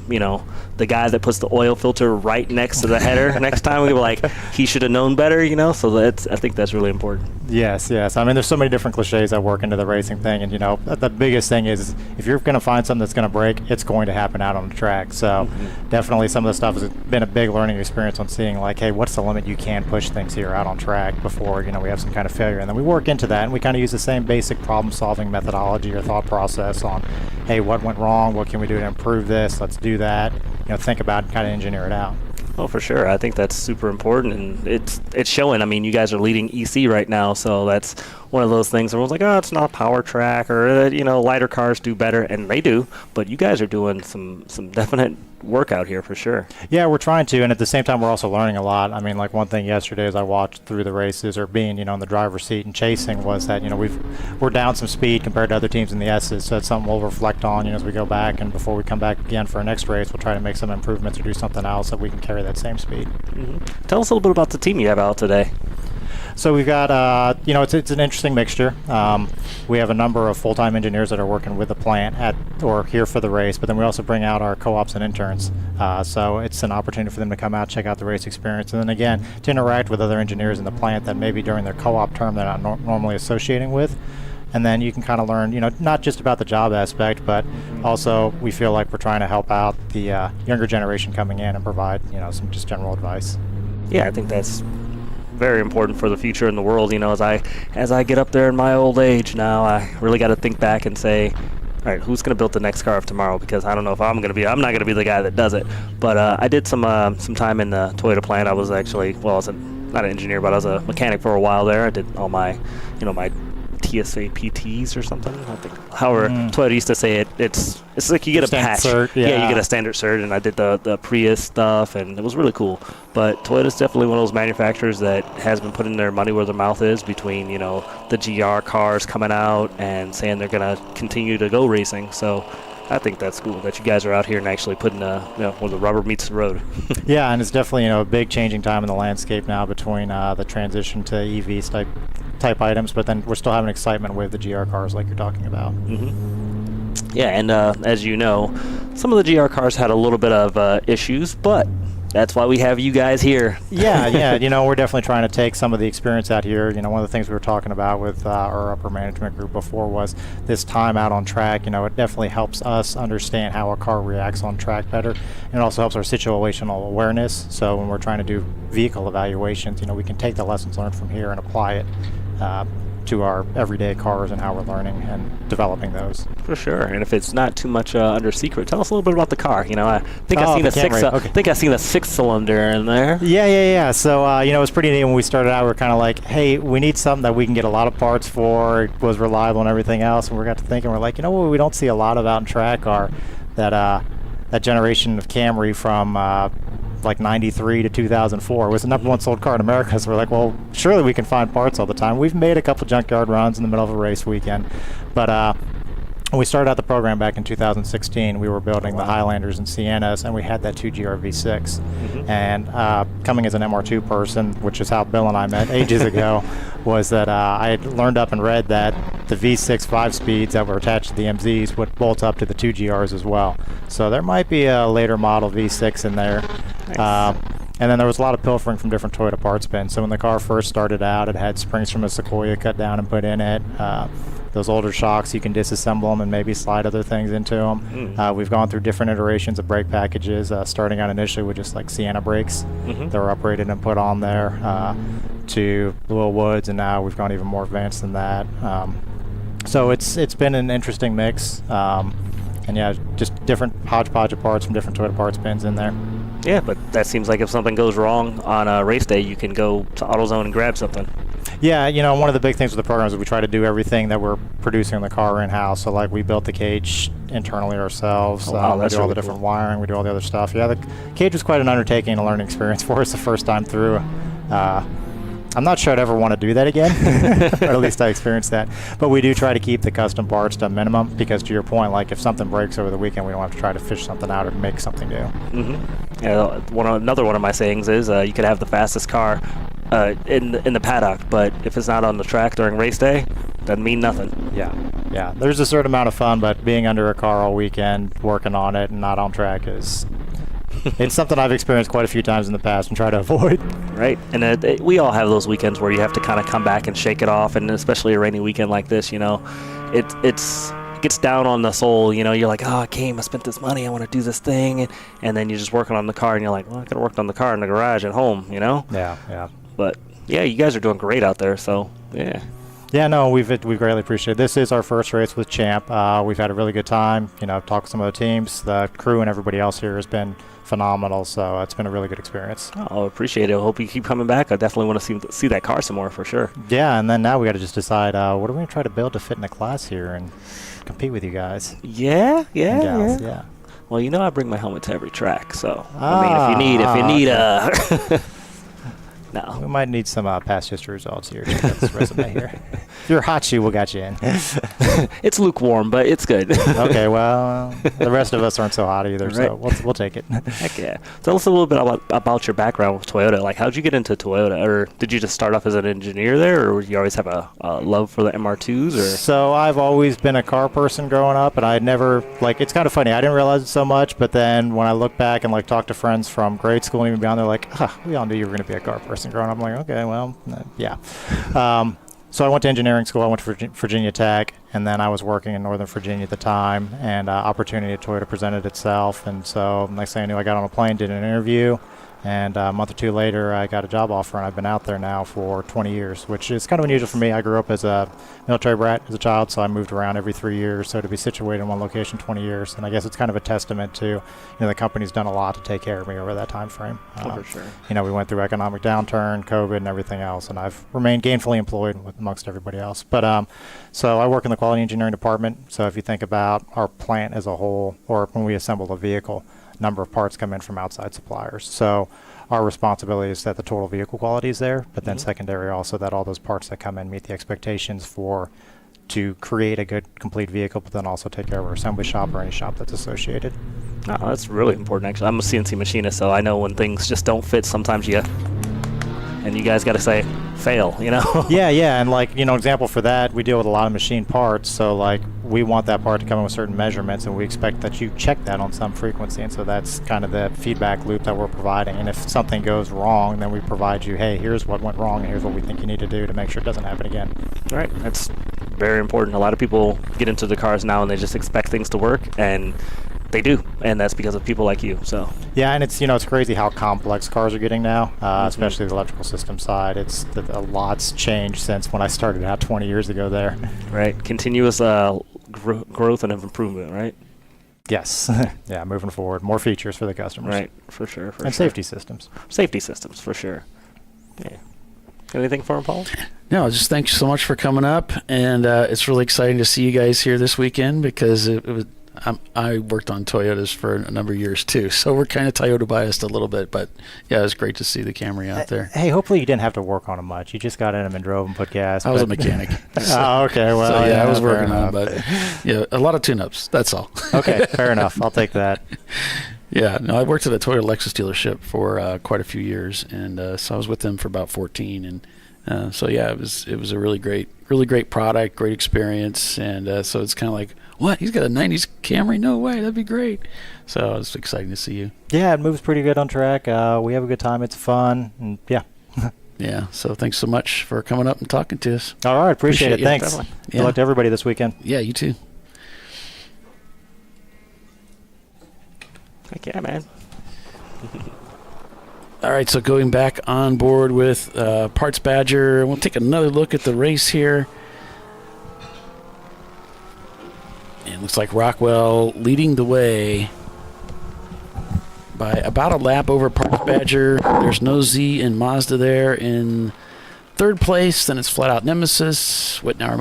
the guy that puts the oil filter right next to the header next time. We can be like, he should have known better, so I think that's really important. Yes. I mean, there's so many different cliches that work into the racing thing, and the biggest thing is if you're going to find something that's going to break, it's going to happen out on the track. So definitely some of the stuff has been a big learning experience on seeing like, hey, what's the limit you can push things here out on track before we have some kind of failure, and then we work into that, and we kind of use the same basic problem-solving methodology or thought process on, hey, what went wrong? What can we do to improve this? Let's do that. Think about it, kind of engineer it out. Oh, for sure. I think that's super important, and it's showing. I mean, you guys are leading EC right now, so that's one of those things. Everyone's like, oh, it's not a power track, or lighter cars do better, and they do. But you guys are doing some definite work out here for sure. Yeah, we're trying to, and at the same time, we're also learning a lot. I mean, like one thing yesterday as I watched through the races, or being in the driver's seat and chasing, was that we're down some speed compared to other teams in the S's. So it's something we'll reflect on as we go back, and before we come back again for our next race, we'll try to make some improvements or do something else so we can carry that same speed. Tell us a little bit about the team you have out today. So we've got, it's an interesting mixture. We have a number of full-time engineers that are working with the plant or here for the race, but then we also bring out our co-ops and interns. So it's an opportunity for them to come out, check out the race experience, and then again, to interact with other engineers in the plant that maybe during their co-op term they're not normally associating with. And then you can kind of learn, not just about the job aspect, but also we feel like we're trying to help out the younger generation coming in and provide, some just general advice. Yeah, I think that's very important for the future in the world. As I get up there in my old age now, I really got to think back and say, all right, who's going to build the next car of tomorrow? Because I don't know if I'm not going to be the guy that does it. But I did some time in the Toyota plant. I was actually, I was not an engineer, but I was a mechanic for a while there. I did all my, my TSA PTs or something. I think, however, Toyota used to say it. It's like you get a patch. Cert, you get a standard cert, and I did the Prius stuff, and it was really cool. But Toyota's definitely one of those manufacturers that has been putting their money where their mouth is between the GR cars coming out and saying they're going to continue to go racing. So I think that's cool that you guys are out here and actually putting where the rubber meets the road. Yeah, and it's definitely a big changing time in the landscape now between the transition to EVs type items, but then we're still having excitement with the GR cars like you're talking about. Yeah, and as you know, some of the GR cars had a little bit of issues, but that's why we have you guys here. Yeah, we're definitely trying to take some of the experience out here. One of the things we were talking about with our upper management group before was this time out on track. It definitely helps us understand how a car reacts on track better, and it also helps our situational awareness. So when we're trying to do vehicle evaluations, we can take the lessons learned from here and apply it to our everyday cars and how we're learning and developing those. For sure. And if it's not too much under secret, tell us a little bit about the car. I think I seen a six-cylinder in there. Yeah. So it was pretty neat when we started out. We were kind of like, hey, we need something that we can get a lot of parts for. It was reliable and everything else. And we got to thinking, we're like, what we don't see a lot of out in track are that generation of Camry from like 93 to 2004. It was the number one sold car in America, so we're like, well, surely we can find parts all the time. We've made a couple junkyard runs in the middle of a race weekend, but when we started out the program back in 2016, we were building the Highlanders and Siennas, and we had that 2GR V6. And coming as an MR2 person, which is how Bill and I met ages ago, was that I had learned up and read that the V6 5-speeds that were attached to the MZs would bolt up to the 2GRs as well. So there might be a later model V6 in there. Nice. And then there was a lot of pilfering from different Toyota parts bins. So when the car first started out, it had springs from a Sequoia cut down and put in it. Those older shocks, you can disassemble them and maybe slide other things into them. We've gone through different iterations of brake packages, starting out initially with just like Sienna brakes that were upgraded and put on there to Will Woods, and now we've gone even more advanced than that. So it's been an interesting mix. And yeah, just different hodgepodge of parts from different Toyota parts bins in there. Yeah, but that seems like if something goes wrong on a race day, you can go to AutoZone and grab something. Yeah, one of the big things with the program is we try to do everything that we're producing in the car in-house. So like we built the cage internally ourselves. Oh, wow, we that's do all really the different cool. wiring. We do all the other stuff. Yeah, the cage was quite an undertaking and a learning experience for us the first time through. I'm not sure I'd ever want to do that again, or at least I experienced that. But we do try to keep the custom parts to a minimum because, to your point, like if something breaks over the weekend, we don't have to try to fish something out or make something new. Yeah, another one of my sayings is you could have the fastest car in the paddock, but if it's not on the track during race day, doesn't mean nothing. Yeah. There's a certain amount of fun, but being under a car all weekend, working on it, and not on track is. It's something I've experienced quite a few times in the past and try to avoid. Right, and we all have those weekends where you have to kind of come back and shake it off, and especially a rainy weekend like this, it gets down on the soul. You're like, oh, I came, I spent this money, I want to do this thing, and then you're just working on the car, and you're like, well, I could have worked on the car in the garage at home, Yeah. But yeah, you guys are doing great out there, so yeah. Yeah, no, we've greatly appreciated it. This is our first race with Champ. We've had a really good time. Talked to some of the teams, the crew, and everybody else here has been phenomenal. So it's been a really good experience. Oh, appreciate it. I hope you keep coming back. I definitely want to see that car some more for sure. Yeah, and then now we got to just decide what are we going to try to build to fit in a class here and compete with you guys. Yeah. Yeah. Well, I bring my helmet to every track, so I mean, if you need No. We might need some past history results here. Check out this resume here. If you're a hot shoe, we'll got you in. It's lukewarm, but it's good. Okay, well, the rest of us aren't so hot either, so we'll take it. Heck yeah. Tell us a little bit about your background with Toyota. Like, how'd you get into Toyota? Or did you just start off as an engineer there, or did you always have a love for the MR2s? Or? So I've always been a car person growing up, and I had never, like, it's kind of funny. I didn't realize it so much, but then when I look back and, like, talk to friends from grade school and even beyond, they're like, we all knew you were going to be a car person growing up. I'm like, okay, well, yeah. So I went to engineering school. I went to Virginia Tech, and then I was working in Northern Virginia at the time, and opportunity at Toyota presented itself. And so next thing I knew, I got on a plane, did an interview, and a month or two later, I got a job offer, and I've been out there now for 20 years, which is kind of unusual for me. I grew up as a military brat as a child, so I moved around every 3 years. So to be situated in one location 20 years, and I guess it's kind of a testament to, the company's done a lot to take care of me over that time frame. For sure. We went through economic downturn, COVID, and everything else, and I've remained gainfully employed amongst everybody else. But so I work in the quality engineering department. So if you think about our plant as a whole, or when we assemble a vehicle, number of parts come in from outside suppliers. So our responsibility is that the total vehicle quality is there, but then secondary also that all those parts that come in meet the expectations to create a good complete vehicle, but then also take care of our assembly shop or any shop that's associated. Oh, that's really important, actually. I'm a CNC machinist, so I know when things just don't fit, sometimes and you guys got to say, fail, Yeah, and example for that, we deal with a lot of machine parts, so we want that part to come in with certain measurements, and we expect that you check that on some frequency, and so that's kind of the feedback loop that we're providing. And if something goes wrong, then we provide you, hey, here's what went wrong, and here's what we think you need to do to make sure it doesn't happen again. Right, that's very important. A lot of people get into the cars now and they just expect things to work, and they do, and that's because of people like you. So yeah, and it's crazy how complex cars are getting now, especially the electrical system side. It's a lot's changed since when I started out 20 years ago there. Right, continuous growth and improvement, right? Yes. Yeah, moving forward, more features for the customers. Right, for sure. And safety systems. Safety systems, for sure. Yeah. Anything for him, Paul? No, just thanks so much for coming up, and it's really exciting to see you guys here this weekend because I worked on Toyotas for a number of years too, so we're kind of Toyota biased a little bit, but yeah, it was great to see the Camry out there. Hey, hopefully you didn't have to work on them much. You just got in them and drove and put gas. I was a mechanic. Oh, okay. Well, so, I was working on them, but yeah, a lot of tune-ups, that's all. Okay, fair enough. I'll take that. Yeah, no, I worked at a Toyota Lexus dealership for quite a few years, and so I was with them for about 14, and so yeah, it was a really great product, great experience, and so it's kind of like, what? He's got a 90s Camry? No way, that'd be great. So it's exciting to see you. Yeah, it moves pretty good on track. We have a good time. It's fun, and yeah. Yeah, so thanks so much for coming up and talking to us. All right, appreciate it. Thanks. Yeah. Good luck to everybody this weekend. Yeah, you too. Heck yeah, man. All right, so going back on board with Parts Badger, we'll take another look at the race here. And it looks like Rockwell leading the way by about a lap over Parts Badger. There's no Z and Mazda there in third place. Then it's Flat Out Nemesis, Whitnauer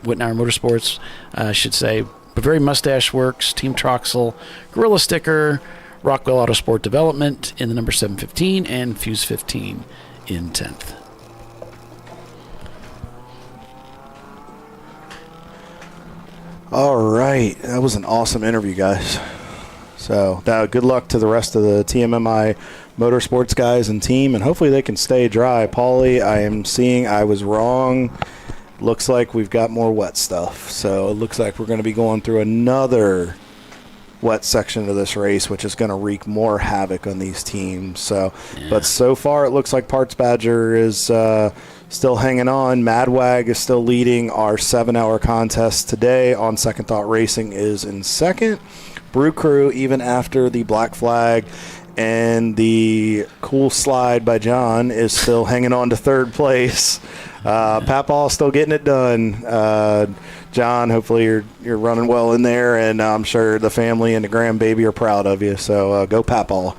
Motorsports, I should say. Bavarian Mustache Works, Team Troxel, Gorilla Sticker, Rockwell Autosport Development in the number 715, and Fuse 15 in 10th. All right, that was an awesome interview, guys. So good luck to the rest of the TMMI Motorsports guys and team, and hopefully they can stay dry. Paulie, I was wrong. Looks like we've got more wet stuff. So it looks like we're going to be going through another wet section of this race, which is going to wreak more havoc on these teams. So, yeah. But so far it looks like Parts Badger is still hanging on. Madwag is still leading our 7-hour contest today. On Second Thought Racing is in second. Brew Crew, even after the black flag and the cool slide by John, is still hanging on to third place. Papal still getting it done. John, hopefully you're running well in there, and I'm sure the family and the grandbaby are proud of you. So go Papal.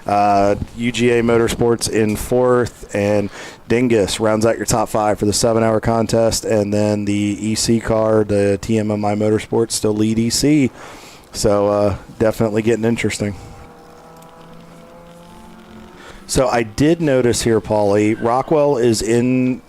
UGA Motorsports in fourth, and Dingus rounds out your top 5 for the 7-hour contest. And then the EC car, the TMMI Motorsports, still lead EC. So definitely getting interesting. So I did notice here, Paulie, Rockwell is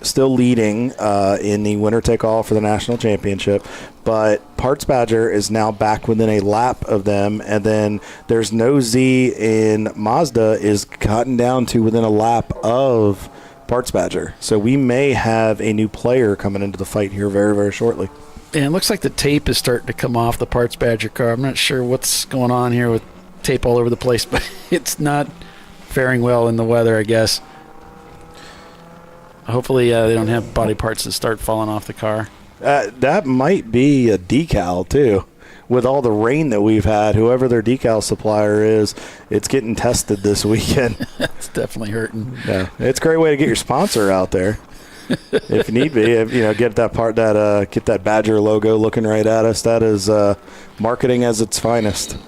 still leading in the winner take all for the national championship, but Parts Badger is now back within a lap of them, and then there's No Z in Mazda is gotten down to within a lap of Parts Badger. So we may have a new player coming into the fight here very, very shortly. And it looks like the tape is starting to come off the Parts Badger car. I'm not sure what's going on here with tape all over the place, but it's not faring well in the weather, I guess. Hopefully they don't have body parts that start falling off the car. That might be a decal, too. With all the rain that we've had, whoever their decal supplier is, it's getting tested this weekend. It's definitely hurting. Yeah, it's a great way to get your sponsor out there. If need be, get that Badger logo looking right at us. That is marketing as its finest.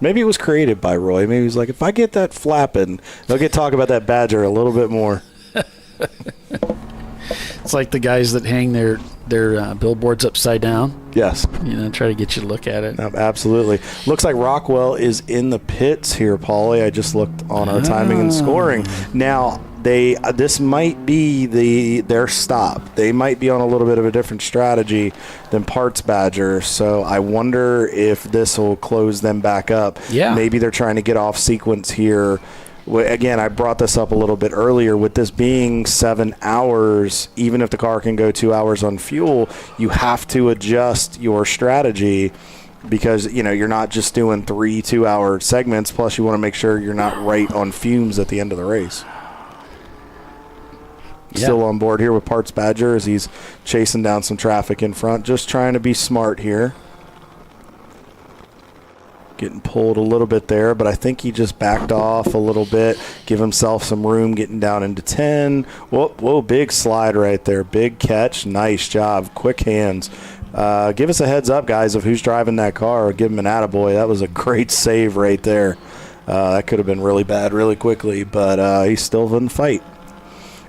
Maybe it was created by Roy. Maybe he's like, if I get that flapping, they'll get talk about that Badger a little bit more. It's like the guys that hang their billboards upside down. Yes. Try to get you to look at it. Absolutely. Looks like Rockwell is in the pits here, Paulie. I just looked on our timing and scoring. Now, this might be their stop. They might be on a little bit of a different strategy than Parts Badger, so I wonder if this will close them back up. Yeah. Maybe they're trying to get off sequence here. Again, I brought this up a little bit earlier. With this being 7 hours, even if the car can go 2 hours on fuel, you have to adjust your strategy because, you're not just doing 3 2-hour segments, plus you want to make sure you're not right on fumes at the end of the race. Yeah. Still on board here with Parts Badger as he's chasing down some traffic in front, just trying to be smart here. Getting pulled a little bit there, but I think he just backed off a little bit, give himself some room, getting down into 10. Whoa, big slide right there. Big catch. Nice job. Quick hands. Give us a heads up, guys, of who's driving that car. Give him an attaboy. That was a great save right there. That could have been really bad really quickly, but he still in the fight.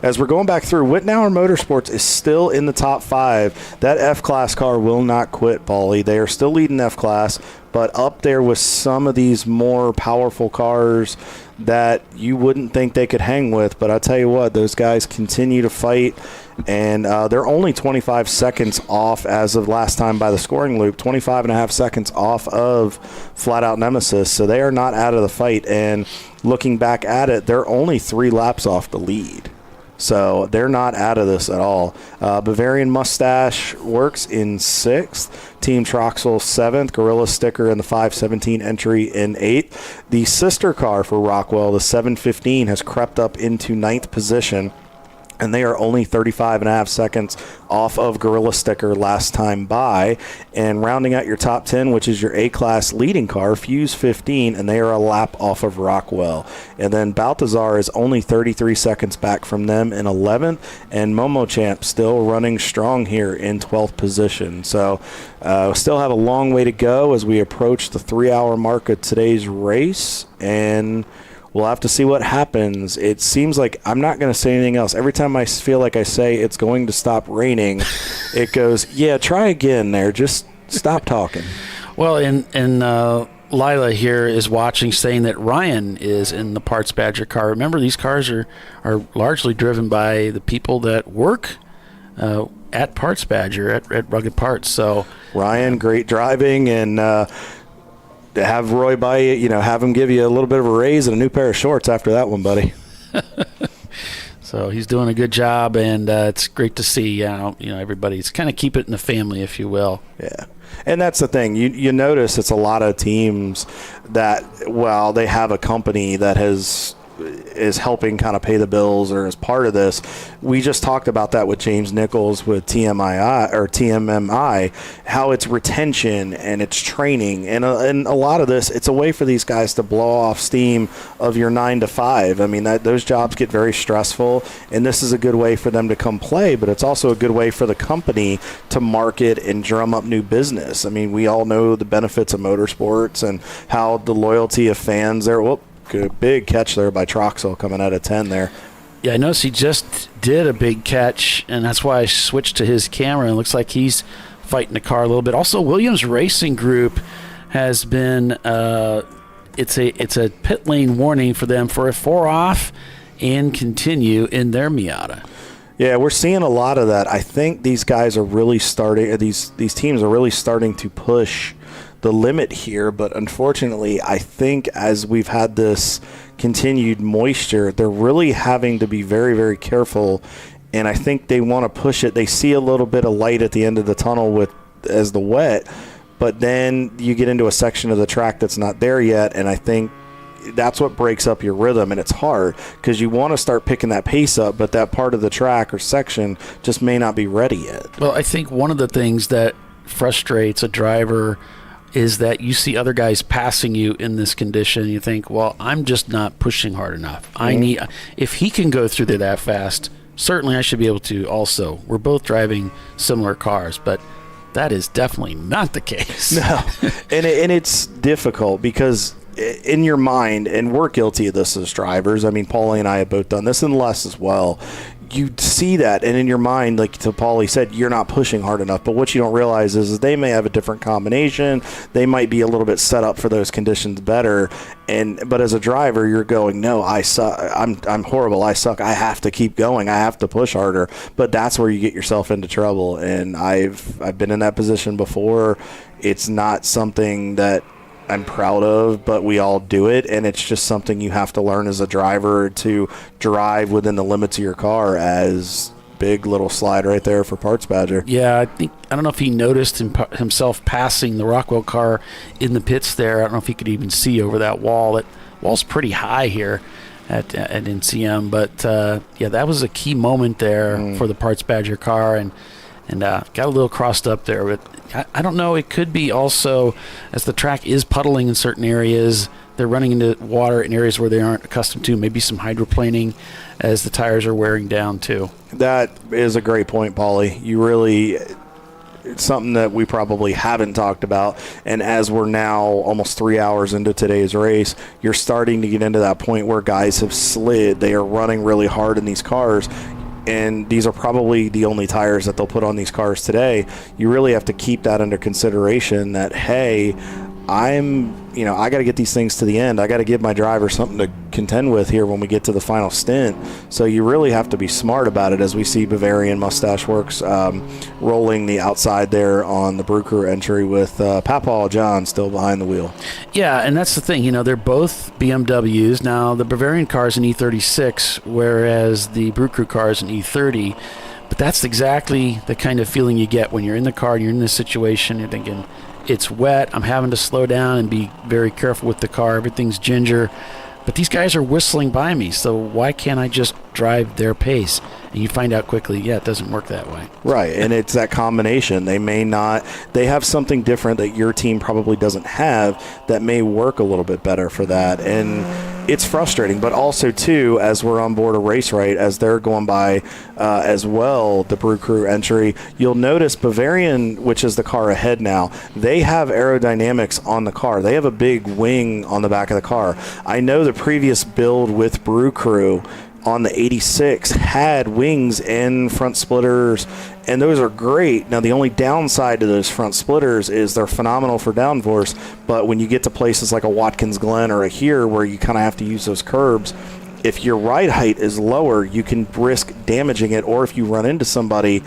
As we're going back through, Whitnauer Motorsports is still in the top 5. That F-Class car will not quit, Paulie. They are still leading F-Class, but up there with some of these more powerful cars that you wouldn't think they could hang with. But I'll tell you what, those guys continue to fight, and they're only 25 seconds off as of last time by the scoring loop, 25 and a half seconds off of Flat Out Nemesis. So they are not out of the fight, and looking back at it, they're only 3 laps off the lead. So they're not out of this at all. Bavarian Mustache Works in 6th. Team Troxel 7th. Gorilla Sticker in the 517 entry in 8th. The sister car for Rockwell, the 715, has crept up into 9th position. And they are only 35 and a half seconds off of Gorilla Sticker last time by. And rounding out your top 10, which is your A-Class leading car, Fuse 15, and they are a lap off of Rockwell. And then Balthazar is only 33 seconds back from them in 11th. And Momo Champ still running strong here in 12th position. So still have a long way to go as we approach the 3-hour mark of today's race. And we'll have to see what happens. It seems like I'm not going to say anything else. Every time I feel like I say it's going to stop raining, it goes, yeah, try again there. Just stop talking. Well, and Lila here is watching, saying that Ryan is in the Parts Badger car. Remember, these cars are largely driven by the people that work at Parts Badger, at Rugged Parts. So Ryan, great driving, and have Roy buy you, have him give you a little bit of a raise and a new pair of shorts after that one, buddy. So he's doing a good job, and it's great to see. Everybody's kind of keep it in the family, if you will. Yeah, and that's the thing. You notice it's a lot of teams that, well, they have a company that is helping kind of pay the bills or is part of this. We just talked about that with James Nichols with TMMI, how it's retention and it's training, and a lot of this, it's a way for these guys to blow off steam of your 9 to 5. I mean, those jobs get very stressful, and this is a good way for them to come play, but it's also a good way for the company to market and drum up new business. I mean, we all know the benefits of motorsports and how the loyalty of fans there. Good big catch there by Troxel coming out of 10 there. Yeah, I noticed he just did a big catch, and that's why I switched to his camera. It looks like he's fighting the car a little bit. Also, Williams Racing Group has been it's a pit lane warning for them for a 4 off and continue in their Miata. Yeah, we're seeing a lot of that. I think these guys are really starting. These teams are really starting to push the limit here, but unfortunately, I think as we've had this continued moisture, they're really having to be very, very careful. And I think they want to push it. They see a little bit of light at the end of the tunnel as the wet, but then you get into a section of the track that's not there yet, and I think that's what breaks up your rhythm, and it's hard because you want to start picking that pace up, but that part of the track or section just may not be ready yet. Well, I think one of the things that frustrates a driver is that you see other guys passing you in this condition. You think, well, I'm just not pushing hard enough. If he can go through there that fast, certainly I should be able to also. We're both driving similar cars, but that is definitely not the case. No, and it's difficult because in your mind, and we're guilty of this as drivers. I mean, Paulie and I have both done this, and Les as well. You see that, and in your mind, like Paulie said, you're not pushing hard enough. But what you don't realize is they may have a different combination. They might be a little bit set up for those conditions better. But as a driver, you're going, no, I suck. I'm horrible. I suck. I have to keep going. I have to push harder. But that's where you get yourself into trouble. And I've been in that position before. It's not something that I'm proud of, but we all do it, and it's just something you have to learn as a driver to drive within the limits of your car. As big little slide right there for Parts Badger. Yeah, I don't know if he noticed himself passing the Rockwell car in the pits there. I don't know if he could even see over that wall. That wall's pretty high here at NCM, but yeah, that was a key moment there for the Parts Badger car, and got a little crossed up there. But I don't know. It could be also, as the track is puddling in certain areas, they're running into water in areas where they aren't accustomed to. Maybe some hydroplaning as the tires are wearing down too. That is a great point, Paulie. It's something that we probably haven't talked about. And as we're now almost 3 hours into today's race, you're starting to get into that point where guys have slid. They are running really hard in these cars. And these are probably the only tires that they'll put on these cars today. You really have to keep that under consideration that, hey, I got to get these things to the end. I got to give my driver something to contend with here when we get to the final stint. So you really have to be smart about it, as we see Bavarian Mustache Works rolling the outside there on the Brew Crew entry with Papaw John still behind the wheel. Yeah, and that's the thing. They're both BMWs. Now, the Bavarian car is an E36, whereas the Brew Crew car is an E30. But that's exactly the kind of feeling you get when you're in the car and you're in this situation. You're thinking, it's wet, I'm having to slow down and be very careful with the car, everything's ginger, but these guys are whistling by me, so why can't I just drive their pace? And you find out quickly, yeah, it doesn't work that way. Right, and it's that combination. They have something different that your team probably doesn't have that may work a little bit better for that, and it's frustrating. But also, too, as we're on board a race right, as they're going by as well, the Brew Crew entry, you'll notice Bavarian, which is the car ahead now, they have aerodynamics on the car. They have a big wing on the back of the car. I know the previous build with Brew Crew on the 86 had wings and front splitters, and those are great. Now, the only downside to those front splitters is they're phenomenal for downforce, but when you get to places like a Watkins Glen or a here where you kind of have to use those curbs, if your ride height is lower, you can risk damaging it, or if you run into somebody,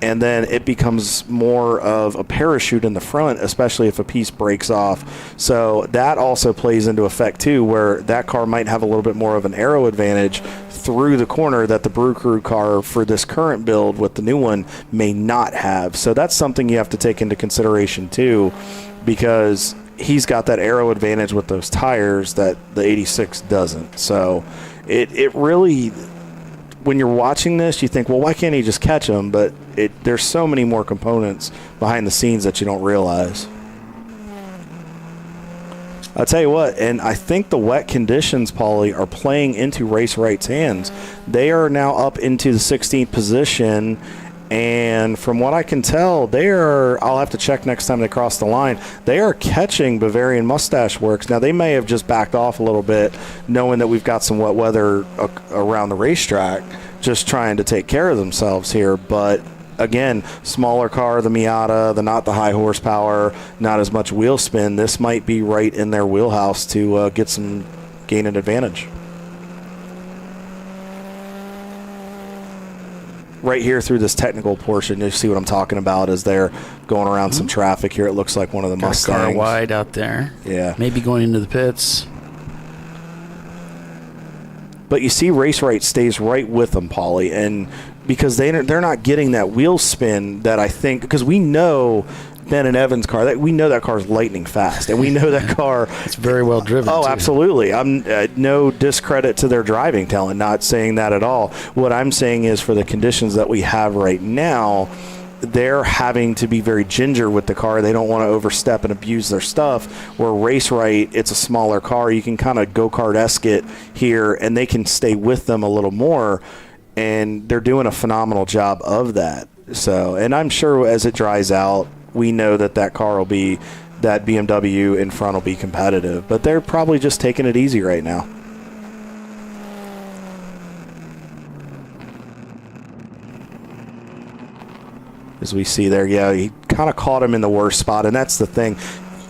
and then it becomes more of a parachute in the front, especially if a piece breaks off. So that also plays into effect too, where that car might have a little bit more of an aero advantage through the corner that the Brew Crew car for this current build with the new one may not have. So that's something you have to take into consideration too, because he's got that aero advantage with those tires that the 86 doesn't. So it really, when you're watching this, you think, well, why can't he just catch him? But there's so many more components behind the scenes that you don't realize. I'll tell you what, and I think the wet conditions, Paulie, are playing into Race Right's hands. They are now up into the 16th position, and from what I can tell, I'll have to check next time they cross the line, they are catching Bavarian Mustache Works. Now, they may have just backed off a little bit, knowing that we've got some wet weather around the racetrack, just trying to take care of themselves here, but again, smaller car, the Miata, not the high horsepower, not as much wheel spin. This might be right in their wheelhouse to gain an advantage. Right here through this technical portion, you see what I'm talking about as they're going around some traffic here. It looks like one of the Mustangs. Car wide out there. Yeah. Maybe going into the pits. But you see Race Right stays right with them, Paulie, and because they're not getting that wheel spin that I think, because we know Ben and Evan's car, we know that car's lightning fast, and we know that car. It's very well driven. Oh, too. Absolutely. I'm no discredit to their driving talent, not saying that at all. What I'm saying is for the conditions that we have right now, they're having to be very ginger with the car. They don't want to overstep and abuse their stuff. Where Race Right, it's a smaller car. You can kind of go-kart-esque it here, and they can stay with them a little more, and they're doing a phenomenal job of that. So, and I'm sure as it dries out, we know that car will be, that BMW in front will be competitive. But they're probably just taking it easy right now. As we see there, yeah, he kind of caught him in the worst spot, and that's the thing.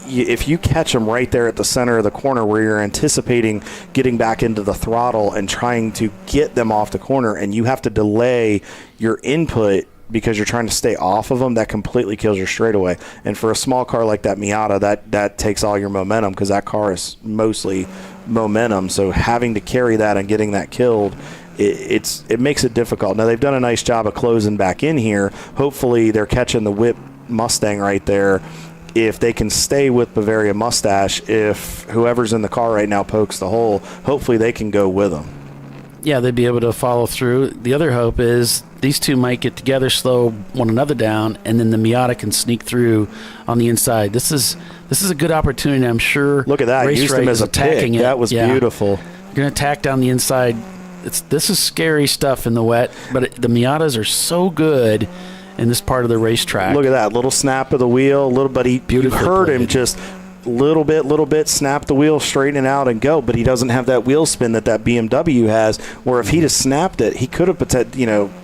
If you catch him right there at the center of the corner where you're anticipating getting back into the throttle and trying to get them off the corner, and you have to delay your input because you're trying to stay off of them, that completely kills your straightaway. And for a small car like that Miata, that takes all your momentum, because that car is mostly momentum. So having to carry that and getting that killed, it makes it difficult. Now, they've done a nice job of closing back in here. Hopefully they're catching the whip Mustang right there. If they can stay with Bavaria Mustache, if whoever's in the car right now pokes the hole, hopefully they can go with them. Yeah, they'd be able to follow through. The other hope is these two might get together, slow one another down, and then the Miata can sneak through on the inside. This is a good opportunity, I'm sure. Look at that. Race Used Right him as a attacking pick. That was beautiful. You're going to attack down the inside. This is scary stuff in the wet, but the Miatas are so good in this part of the racetrack. Look at that little snap of the wheel, but you heard him just little bit, snap the wheel, straighten it out, and go. But he doesn't have that wheel spin that BMW has. Where if he'd have snapped it, he could have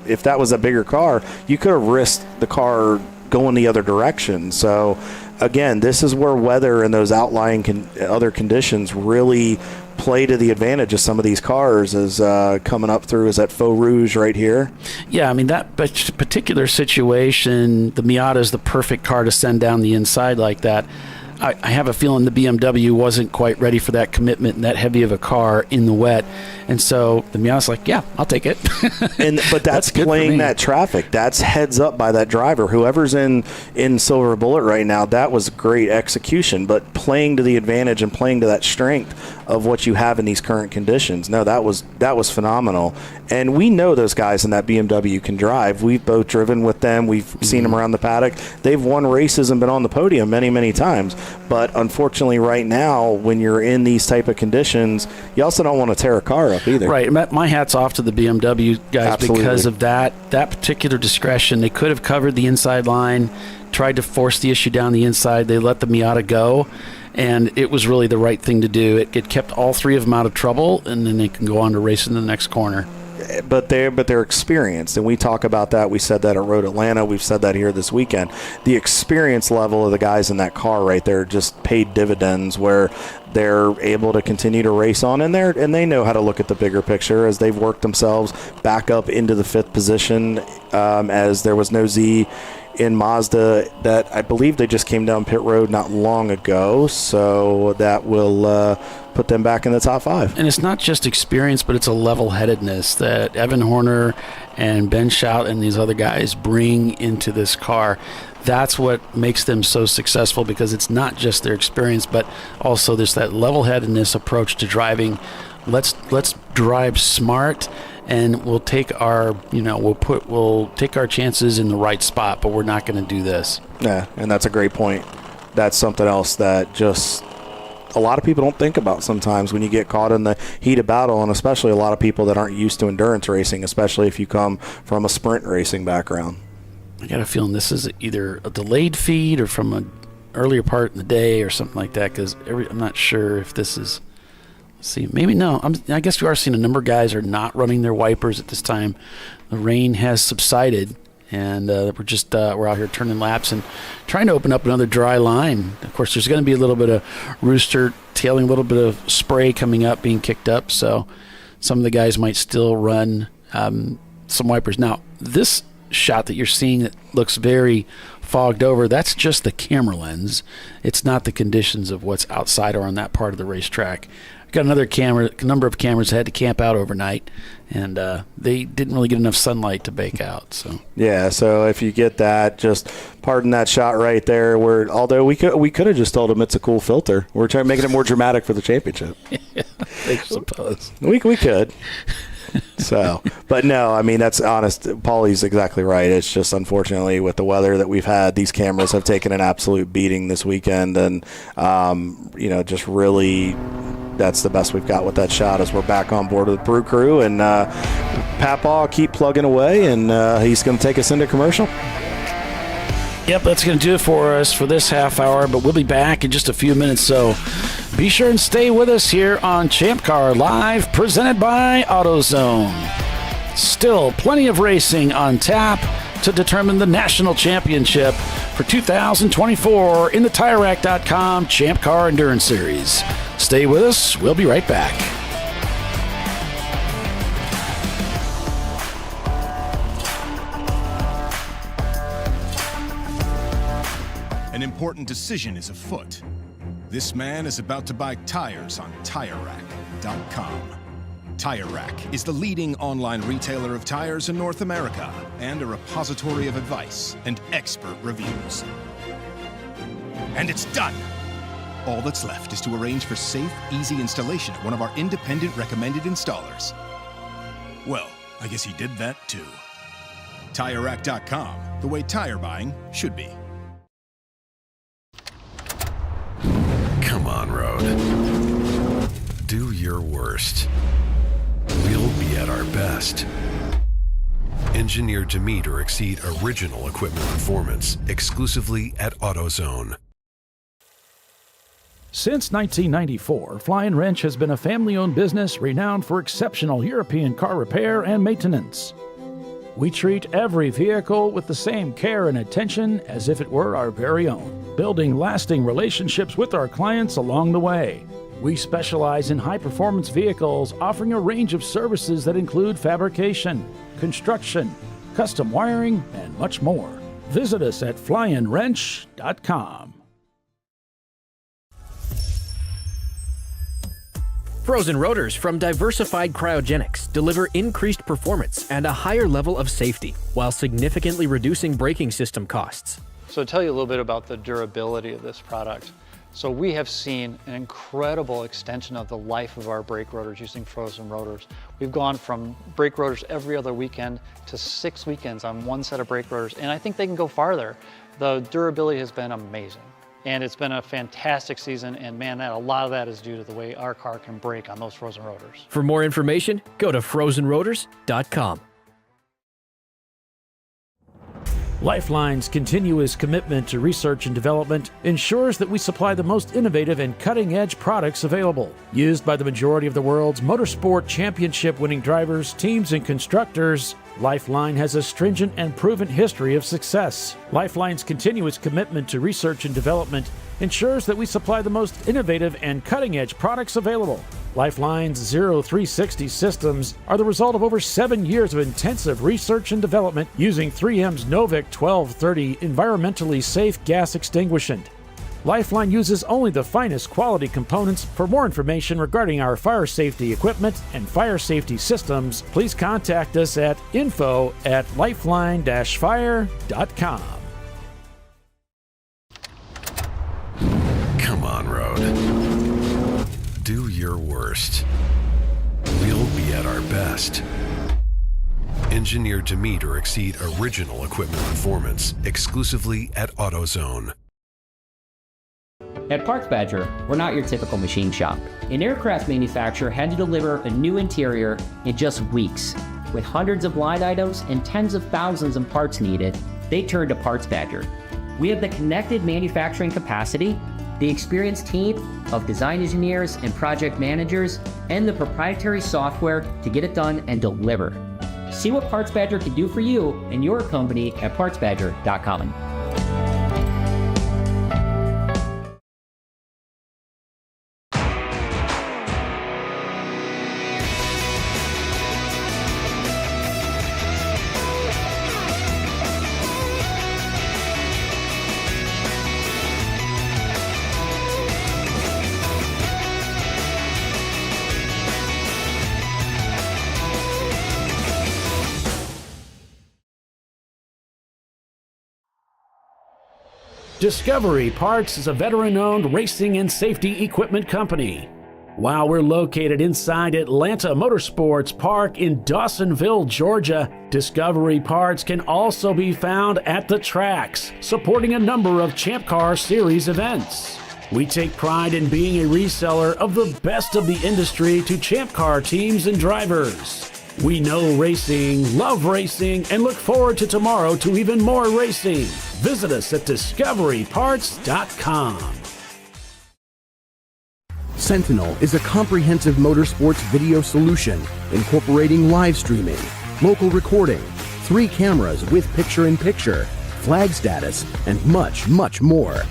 if that was a bigger car, you could have risked the car going the other direction. So again, this is where weather and those outlying other conditions really play to the advantage of some of these cars. As coming up through is that Faux Rouge right here. Yeah, I mean, that particular situation, the Miata is the perfect car to send down the inside like that. I have a feeling the BMW wasn't quite ready for that commitment and that heavy of a car in the wet. And so the Miata's like, yeah, I'll take it. But that's playing that traffic. That's heads up by that driver. Whoever's in Silver Bullet right now, that was great execution. But playing to the advantage and playing to that strength of what you have in these current conditions. No, that was phenomenal. And we know those guys in that BMW can drive. We've both driven with them. We've seen them around the paddock. They've won races and been on the podium many, many times. But unfortunately right now, when you're in these type of conditions, you also don't want to tear a car up either. Right. My hat's off to the BMW guys. Absolutely. Because of that particular discretion. They could have covered the inside line, tried to force the issue down the inside. They let the Miata go, and it was really the right thing to do. It kept all three of them out of trouble, and then they can go on to race in the next corner. But they're experienced, and we talk about that. We said that at Road Atlanta. We've said that here this weekend. The experience level of the guys in that car right there just paid dividends, where they're able to continue to race on, and they know how to look at the bigger picture as they've worked themselves back up into the 5th position, as there was no Z in Mazda that I believe they just came down pit road not long ago, so that will put them back in the top 5. And it's not just experience, but it's a level-headedness that Evan Horner and Ben Schout and these other guys bring into this car. That's what makes them so successful, because it's not just their experience, but also there's that level-headedness approach to driving. Let's drive smart, and we'll take our we'll take our chances in the right spot, but we're not going to do this. Yeah, and that's a great point. That's something else that just a lot of people don't think about sometimes when you get caught in the heat of battle, and especially a lot of people that aren't used to endurance racing, especially if you come from a sprint racing background. I got a feeling this is either a delayed feed or from an earlier part in the day or something like that, because I'm not sure if this is. Let's see, maybe no. I guess we are seeing a number of guys are not running their wipers at this time. The rain has subsided, And we're out here turning laps and trying to open up another dry line. Of course, there's going to be a little bit of rooster tailing, a little bit of spray coming up, being kicked up. So some of the guys might still run some wipers. Now, this shot that you're seeing that looks very fogged over, that's just the camera lens. It's not the conditions of what's outside or on that part of the racetrack. Got number of cameras that had to camp out overnight, and they didn't really get enough sunlight to bake out. So so if you get that, just pardon that shot right there. Although we could have just told them it's a cool filter. We're trying to make it more dramatic for the championship. I suppose we could. So, but no, I mean, that's honest. Paulie's exactly right. It's just, unfortunately, with the weather that we've had, these cameras have taken an absolute beating this weekend, and just really, that's the best we've got with that shot. As we're back on board with the Brew Crew, and Papaw keep plugging away, and he's going to take us into commercial. Yep, that's going to do it for us for this half hour, but we'll be back in just a few minutes, so be sure and stay with us here on ChampCar Live, presented by AutoZone. Still plenty of racing on tap to determine the national championship for 2024 in the TireRack.com ChampCar Endurance Series. Stay with us. We'll be right back. An important decision is afoot. This man is about to buy tires on TireRack.com. Tire Rack is the leading online retailer of tires in North America and a repository of advice and expert reviews. And it's done! All that's left is to arrange for safe, easy installation at one of our independent recommended installers. Well, I guess he did that too. TireRack.com, the way tire buying should be. Come on, Road. Do your worst. We'll be at our best. Engineered to meet or exceed original equipment performance exclusively at AutoZone. Since 1994, Flying Wrench has been a family-owned business renowned for exceptional European car repair and maintenance. We treat every vehicle with the same care and attention as if it were our very own, building lasting relationships with our clients along the way. We specialize in high-performance vehicles, offering a range of services that include fabrication, construction, custom wiring, and much more. Visit us at flyinwrench.com. Frozen rotors from Diversified Cryogenics deliver increased performance and a higher level of safety, while significantly reducing braking system costs. So to tell you a little bit about the durability of this product. So we have seen an incredible extension of the life of our brake rotors using frozen rotors. We've gone from brake rotors every other weekend to 6 weekends on one set of brake rotors, and I think they can go farther. The durability has been amazing. And it's been a fantastic season, and man, a lot of that is due to the way our car can brake on those frozen rotors. For more information, go to frozenrotors.com. Lifeline's continuous commitment to research and development ensures that we supply the most innovative and cutting-edge products available. Used by the majority of the world's motorsport championship-winning drivers, teams, and constructors, Lifeline has a stringent and proven history of success. Lifeline's continuous commitment to research and development ensures that we supply the most innovative and cutting-edge products available. Lifeline's 0360 systems are the result of over 7 years of intensive research and development using 3M's Novik 1230 environmentally safe gas extinguishant. Lifeline uses only the finest quality components. For more information regarding our fire safety equipment and fire safety systems, please contact us at info@lifeline-fire.com. Come on, Road. Do your worst. We'll be at our best. Engineered to meet or exceed original equipment performance exclusively at AutoZone. At Parts Badger, we're not your typical machine shop. An aircraft manufacturer had to deliver a new interior in just weeks. With hundreds of line items and tens of thousands of parts needed, they turned to Parts Badger. We have the connected manufacturing capacity, the experienced team of design engineers and project managers, and the proprietary software to get it done and deliver. See what Parts Badger can do for you and your company at partsbadger.com. Discovery Parts is a veteran-owned racing and safety equipment company. While we're located inside Atlanta Motorsports Park in Dawsonville, Georgia, Discovery Parts can also be found at the tracks, supporting a number of ChampCar Series events. We take pride in being a reseller of the best of the industry to ChampCar teams and drivers. We know racing, love racing, and look forward to tomorrow to even more racing. Visit us at discoveryparts.com. Sentinel is a comprehensive motorsports video solution incorporating live streaming, local recording, 3 cameras with picture-in-picture, flag status, and much, much more.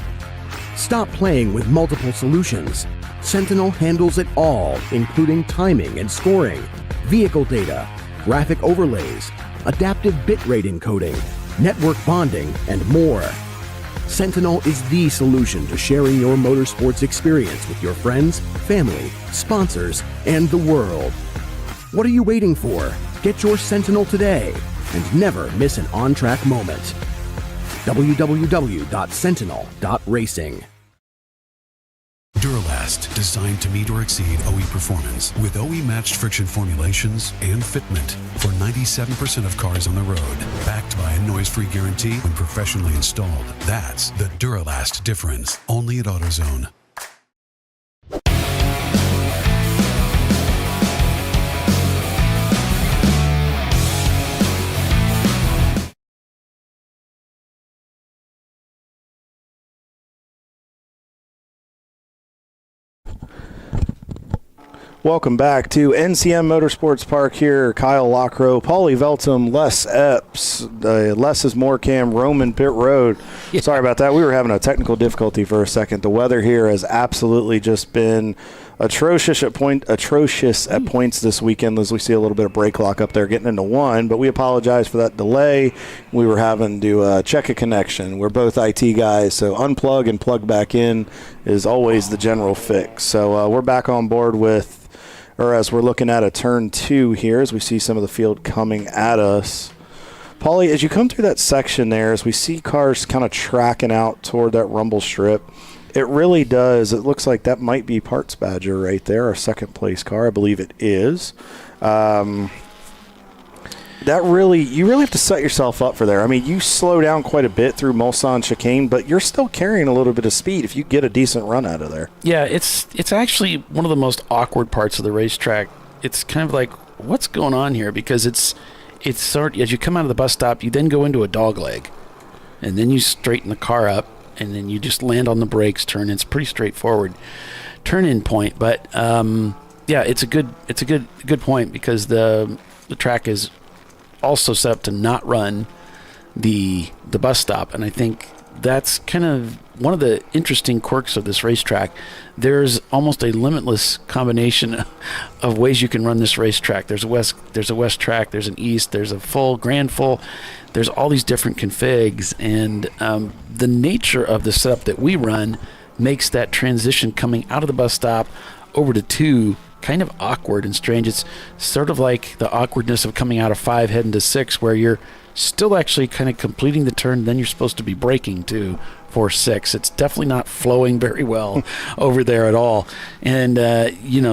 Stop playing with multiple solutions. Sentinel handles it all, including timing and scoring, vehicle data, graphic overlays, adaptive bitrate encoding, network bonding, and more. Sentinel is the solution to sharing your motorsports experience with your friends, family, sponsors, and the world. What are you waiting for? Get your Sentinel today and never miss an on-track moment. www.sentinel.racing. Duralast, designed to meet or exceed OE performance with OE-matched friction formulations and fitment for 97% of cars on the road. Backed by a noise-free guarantee when professionally installed. That's the Duralast difference, only at AutoZone. Welcome back to NCM Motorsports Park here. Kyle Lockrow, Paulie Veltum, Les Epps, Less is More Cam, Roman Pit Road. Yeah. Sorry about that. We were having a technical difficulty for a second. The weather here has absolutely just been atrocious at points this weekend, as we see a little bit of brake lock up there getting into one, but we apologize for that delay. We were having to check a connection. We're both IT guys, so unplug and plug back in is always the general fix. So we're back on board as we're looking at a turn 2 here, as we see some of the field coming at us. Paulie, as you come through that section there, as we see cars kind of tracking out toward that rumble strip, it really does. It looks like that might be Parts Badger right there, our second place car. I believe it is. You really have to set yourself up for there. I mean, you slow down quite a bit through Mulsanne chicane, but you're still carrying a little bit of speed if you get a decent run out of there. Yeah, it's actually one of the most awkward parts of the racetrack. It's kind of like, what's going on here? Because it's sort of, as you come out of the bus stop, you then go into a dog leg, and then you straighten the car up, and then you just land on the brakes, turn. It's pretty straightforward turn-in point, but yeah, it's a good point because the track is also set up to not run the bus stop, and I think that's kind of one of the interesting quirks of this racetrack. There's almost a limitless combination of ways you can run this racetrack. There's a west track, there's an east, there's a full, grand full. There's all these different configs, and the nature of the setup that we run makes that transition coming out of the bus stop over to 2 kind of awkward and strange. It's sort of like the awkwardness of coming out of 5 heading to 6, where you're still actually kind of completing the turn, then you're supposed to be braking too for 6. It's definitely not flowing very well over there at all. And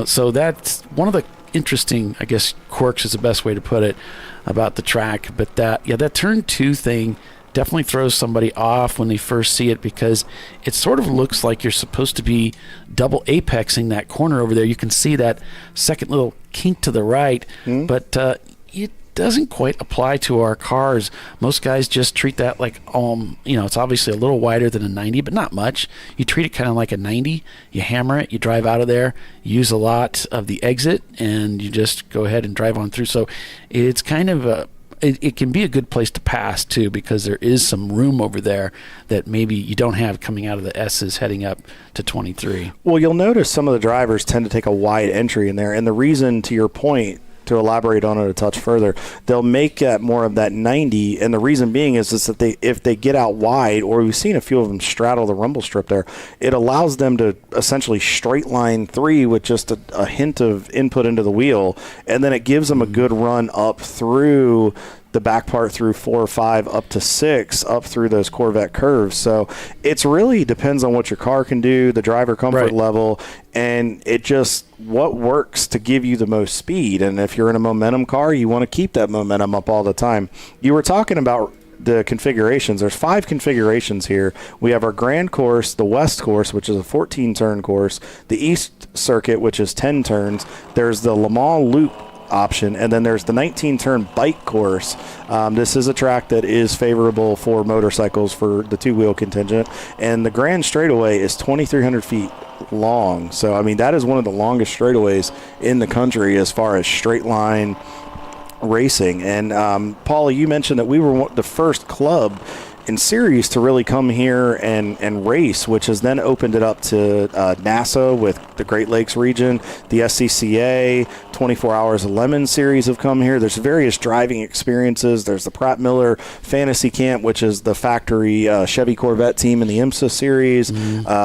so that's one of the interesting, I guess, quirks is the best way to put it about the track. But that turn 2 thing definitely throws somebody off when they first see it, because it sort of looks like you're supposed to be double apexing that corner over there. You can see that second little kink to the right, but doesn't quite apply to our cars. Most guys just treat that like, it's obviously a little wider than a 90, but not much. You treat it kind of like a 90. You hammer it, you drive out of there, you use a lot of the exit, and you just go ahead and drive on through. So it's kind of it can be a good place to pass too, because there is some room over there that maybe you don't have coming out of the S's heading up to 23. Well, you'll notice some of the drivers tend to take a wide entry in there, and the reason, to your point, to elaborate on it a touch further, they'll make more of that 90, and the reason being is that if they get out wide, or we've seen a few of them straddle the rumble strip there, it allows them to essentially straight line 3 with just a hint of input into the wheel, and then it gives them a good run up through the back part through 4 or 5 up to 6 up through those Corvette curves. So it's really depends on what your car can do, the driver comfort level, and it just what works to give you the most speed. And if you're in a momentum car, you want to keep that momentum up all the time. You were talking about the configurations. There's 5 configurations here. We have our Grand Course, the West Course, which is a 14-turn course, the East Circuit, which is 10 turns. There's the Le Mans Loop option, and then there's the 19-turn bike course. This is a track that is favorable for motorcycles for the two-wheel contingent, and the Grand Straightaway is 2,300 feet long. So, I mean, that is one of the longest straightaways in the country as far as straight line racing. And Paula, you mentioned that we were the first club in series to really come here and race, which has then opened it up to NASA with the Great Lakes region, the SCCA, 24 Hours of Lemon series have come here. There's various driving experiences. There's the Pratt Miller Fantasy Camp, which is the factory Chevy Corvette team in the IMSA series.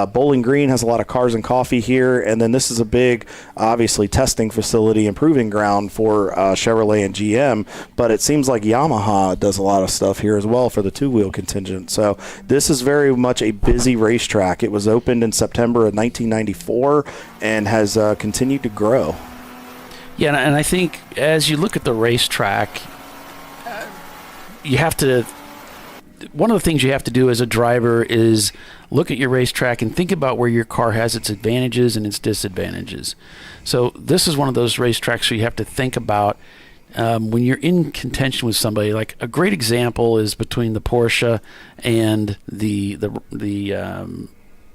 Bowling Green has a lot of cars and coffee here, and then this is a big, obviously, testing facility and proving ground for Chevrolet and GM, but it seems like Yamaha does a lot of stuff here as well for the two-wheel contingent. So this is very much a busy racetrack. It was opened in September of 1994 and has continued to grow. Yeah, and I think as you look at the racetrack, you have to one of the things you have to do as a driver is look at your racetrack and think about where your car has its advantages and its disadvantages. So this is one of those racetracks where you have to think about when you're in contention with somebody. Like a great example is between the Porsche and the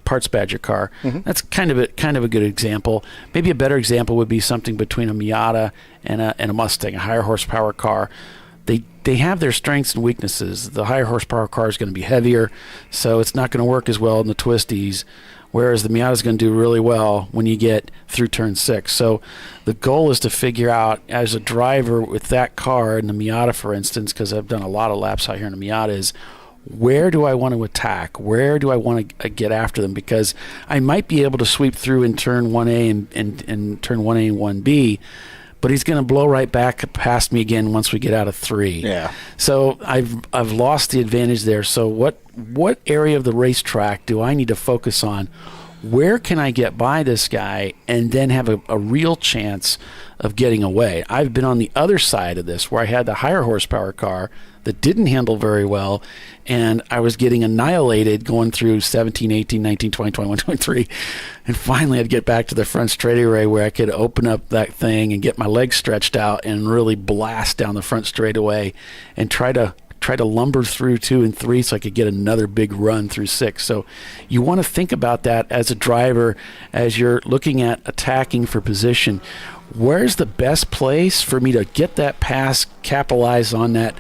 Parts Badger car. Mm-hmm. That's kind of a good example. Maybe a better example would be something between a Miata and a Mustang, a higher horsepower car. They have their strengths and weaknesses. The higher horsepower car is going to be heavier, so it's not going to work as well in the twisties, whereas the Miata is going to do really well when you get through turn 6. So the goal is to figure out, as a driver with that car, in the Miata for instance, because I've done a lot of laps out here in the Miata, is where do I want to attack? Where do I want to get after them? Because I might be able to sweep through in turn 1A and turn 1A and 1B, but he's going to blow right back past me again once we get out of 3. Yeah. So I've lost the advantage there. So what area of the racetrack do I need to focus on? Where can I get by this guy and then have a real chance of getting away? I've been on the other side of this, where I had the higher horsepower car that didn't handle very well, and I was getting annihilated going through 17, 18, 19, 20, 21, 23. And finally I'd get back to the front straightaway where I could open up that thing and get my legs stretched out and really blast down the front straightaway and try to lumber through 2 and 3 so I could get another big run through 6. So you want to think about that as a driver as you're looking at attacking for position. Where's the best place for me to get that pass, capitalize on that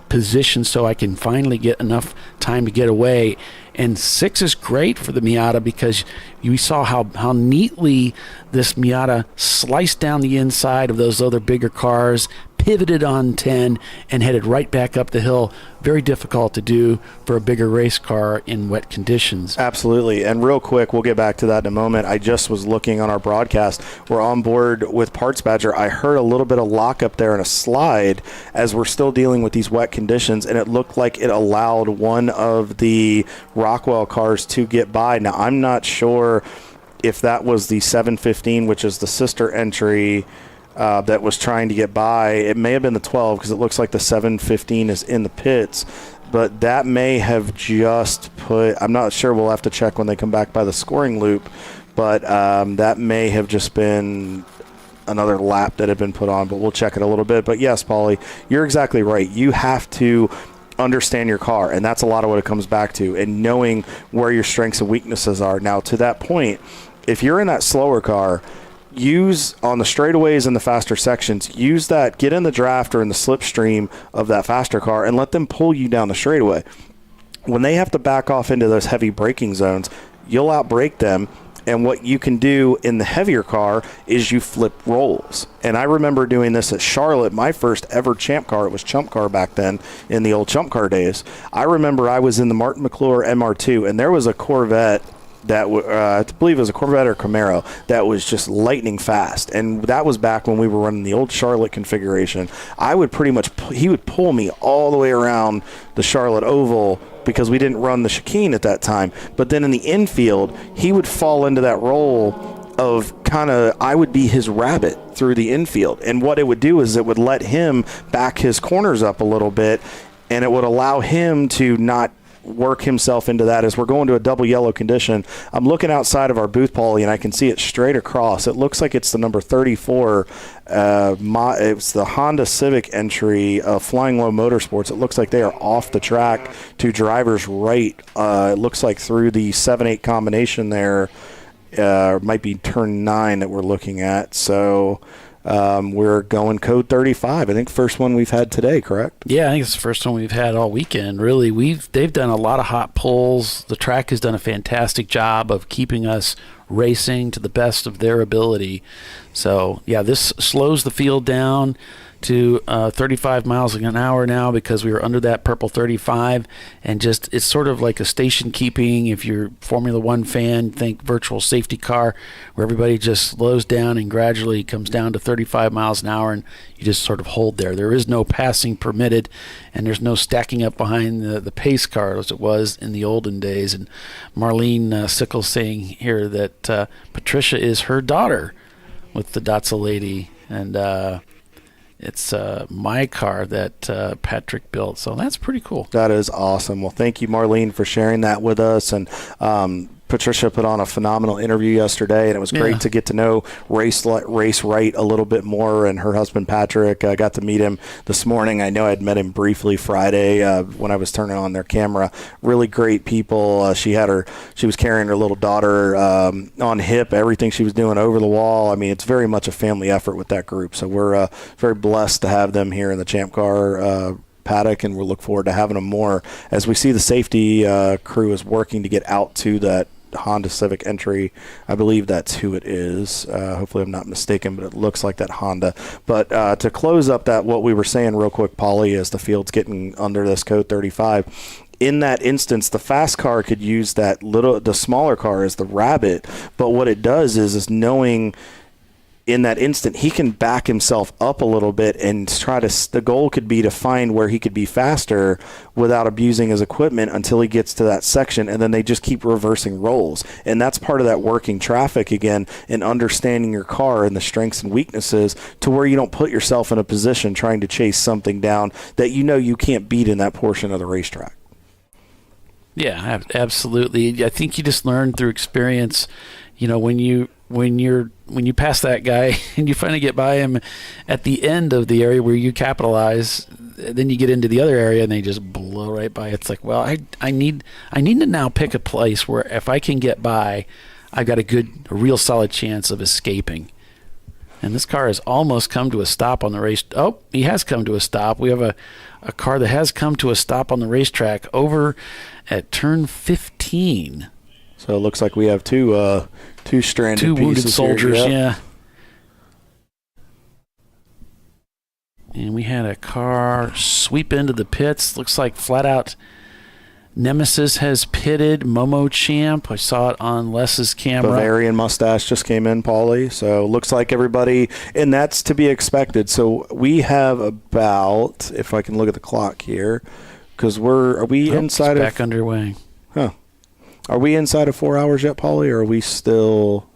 position so I can finally get enough time to get away? And 6 is great for the Miata because you saw how neatly this Miata sliced down the inside of those other bigger cars, pivoted on 10, and headed right back up the hill. Very difficult to do for a bigger race car in wet conditions. Absolutely. And real quick, we'll get back to that in a moment. I just was looking on our broadcast. We're on board with Parts Badger. I heard a little bit of lock up there and a slide as we're still dealing with these wet conditions, and it looked like it allowed one of the Rockwell cars to get by. Now, I'm not sure if that was the 715, which is the sister entry, that was trying to get by. It may have been the 12 because it looks like the 715 is in the pits, but that may have just I'm not sure. We'll have to check when they come back by the scoring loop, but that may have just been another lap that had been put on, but we'll check it a little bit. But yes, Paulie, you're exactly right. You have to understand your car, and that's a lot of what it comes back to, and knowing where your strengths and weaknesses are. Now, to that point, if you're in that slower car, use on the straightaways and the faster sections, use that, get in the draft or in the slipstream of that faster car and let them pull you down the straightaway. When they have to back off into those heavy braking zones, you'll outbrake them. And what you can do in the heavier car is you flip rolls. And I remember doing this at Charlotte, my first ever Champ Car. It was ChampCar back then in the old ChampCar days. I remember I was in the Martin McClure MR2, and there was a Corvette that I believe it was a Corvette or Camaro that was just lightning fast. And that was back when we were running the old Charlotte configuration. I would pretty much, he would pull me all the way around the Charlotte Oval because we didn't run the chicane at that time. But then in the infield, he would fall into that role of I would be his rabbit through the infield. And what it would do is it would let him back his corners up a little bit, and it would allow him to not work himself into that. As we're going to a double yellow condition, I'm looking outside of our booth, Paulie, and I can see it straight across. It looks like it's the number 34. It's the Honda Civic entry of Flying Low Motorsports. It looks like they are off the track to driver's right. It looks like through the 7-8 combination there. Might be turn 9 that we're looking at. So we're going code 35. I think first one we've had today, correct? Yeah, I think it's the first one we've had all weekend. Really, they've done a lot of hot pulls. The track has done a fantastic job of keeping us racing to the best of their ability. So, yeah, this slows the field down to 35 miles an hour now because we were under that purple 35, and just it's sort of like a station keeping. If you're Formula One fan, think virtual safety car where everybody just slows down and gradually comes down to 35 miles an hour, and you just sort of hold there. There is no passing permitted, and there's no stacking up behind the pace car as it was in the olden days. And Marlene Sickles saying here that Patricia is her daughter with the Datsun lady, and it's my car that Patrick built. So that's pretty cool. That is awesome. Well, thank you, Marlene, for sharing that with us. And Patricia put on a phenomenal interview yesterday, and it was great to get to know Race Right a little bit more. And her husband, Patrick, I got to meet him this morning. I know I'd met him briefly Friday when I was turning on their camera. Really great people. She was carrying her little daughter on hip, everything she was doing over the wall. I mean, it's very much a family effort with that group. So we're very blessed to have them here in the ChampCar paddock, and we'll look forward to having them more as we see the safety crew is working to get out to that Honda Civic entry. I believe that's who it is. Hopefully I'm not mistaken, but it looks like that Honda. But to close up that, what we were saying real quick, Paulie, as the field's getting under this code 35, in that instance, the fast car could use the smaller car as the rabbit. But what it does is knowing in that instant, he can back himself up a little bit and the goal could be to find where he could be faster without abusing his equipment until he gets to that section, and then they just keep reversing rolls. And that's part of that working traffic again, and understanding your car and the strengths and weaknesses to where you don't put yourself in a position trying to chase something down that you can't beat in that portion of the racetrack. Yeah, absolutely. I think you just learn through experience, when you pass that guy and you finally get by him at the end of the area where you capitalize, then you get into the other area and they just blow right by. It's like, well, I need to now pick a place where if I can get by, I've got a real solid chance of escaping. And this car has almost come to a stop on the race. Oh, he has come to a stop. We have a car that has come to a stop on the racetrack over at turn 15. So it looks like we have two stranded two pieces wounded soldiers, here. yeah. And we had a car sweep into the pits. Looks like flat out Nemesis has pitted. Momo Champ, I saw it on Les's camera. Bavarian Mustache just came in, Paulie. So looks like everybody, and that's to be expected. So we have about, if I can look at the clock here, because are we inside back underway? Huh. Are we inside of 4 hours yet, Paulie, or are we still...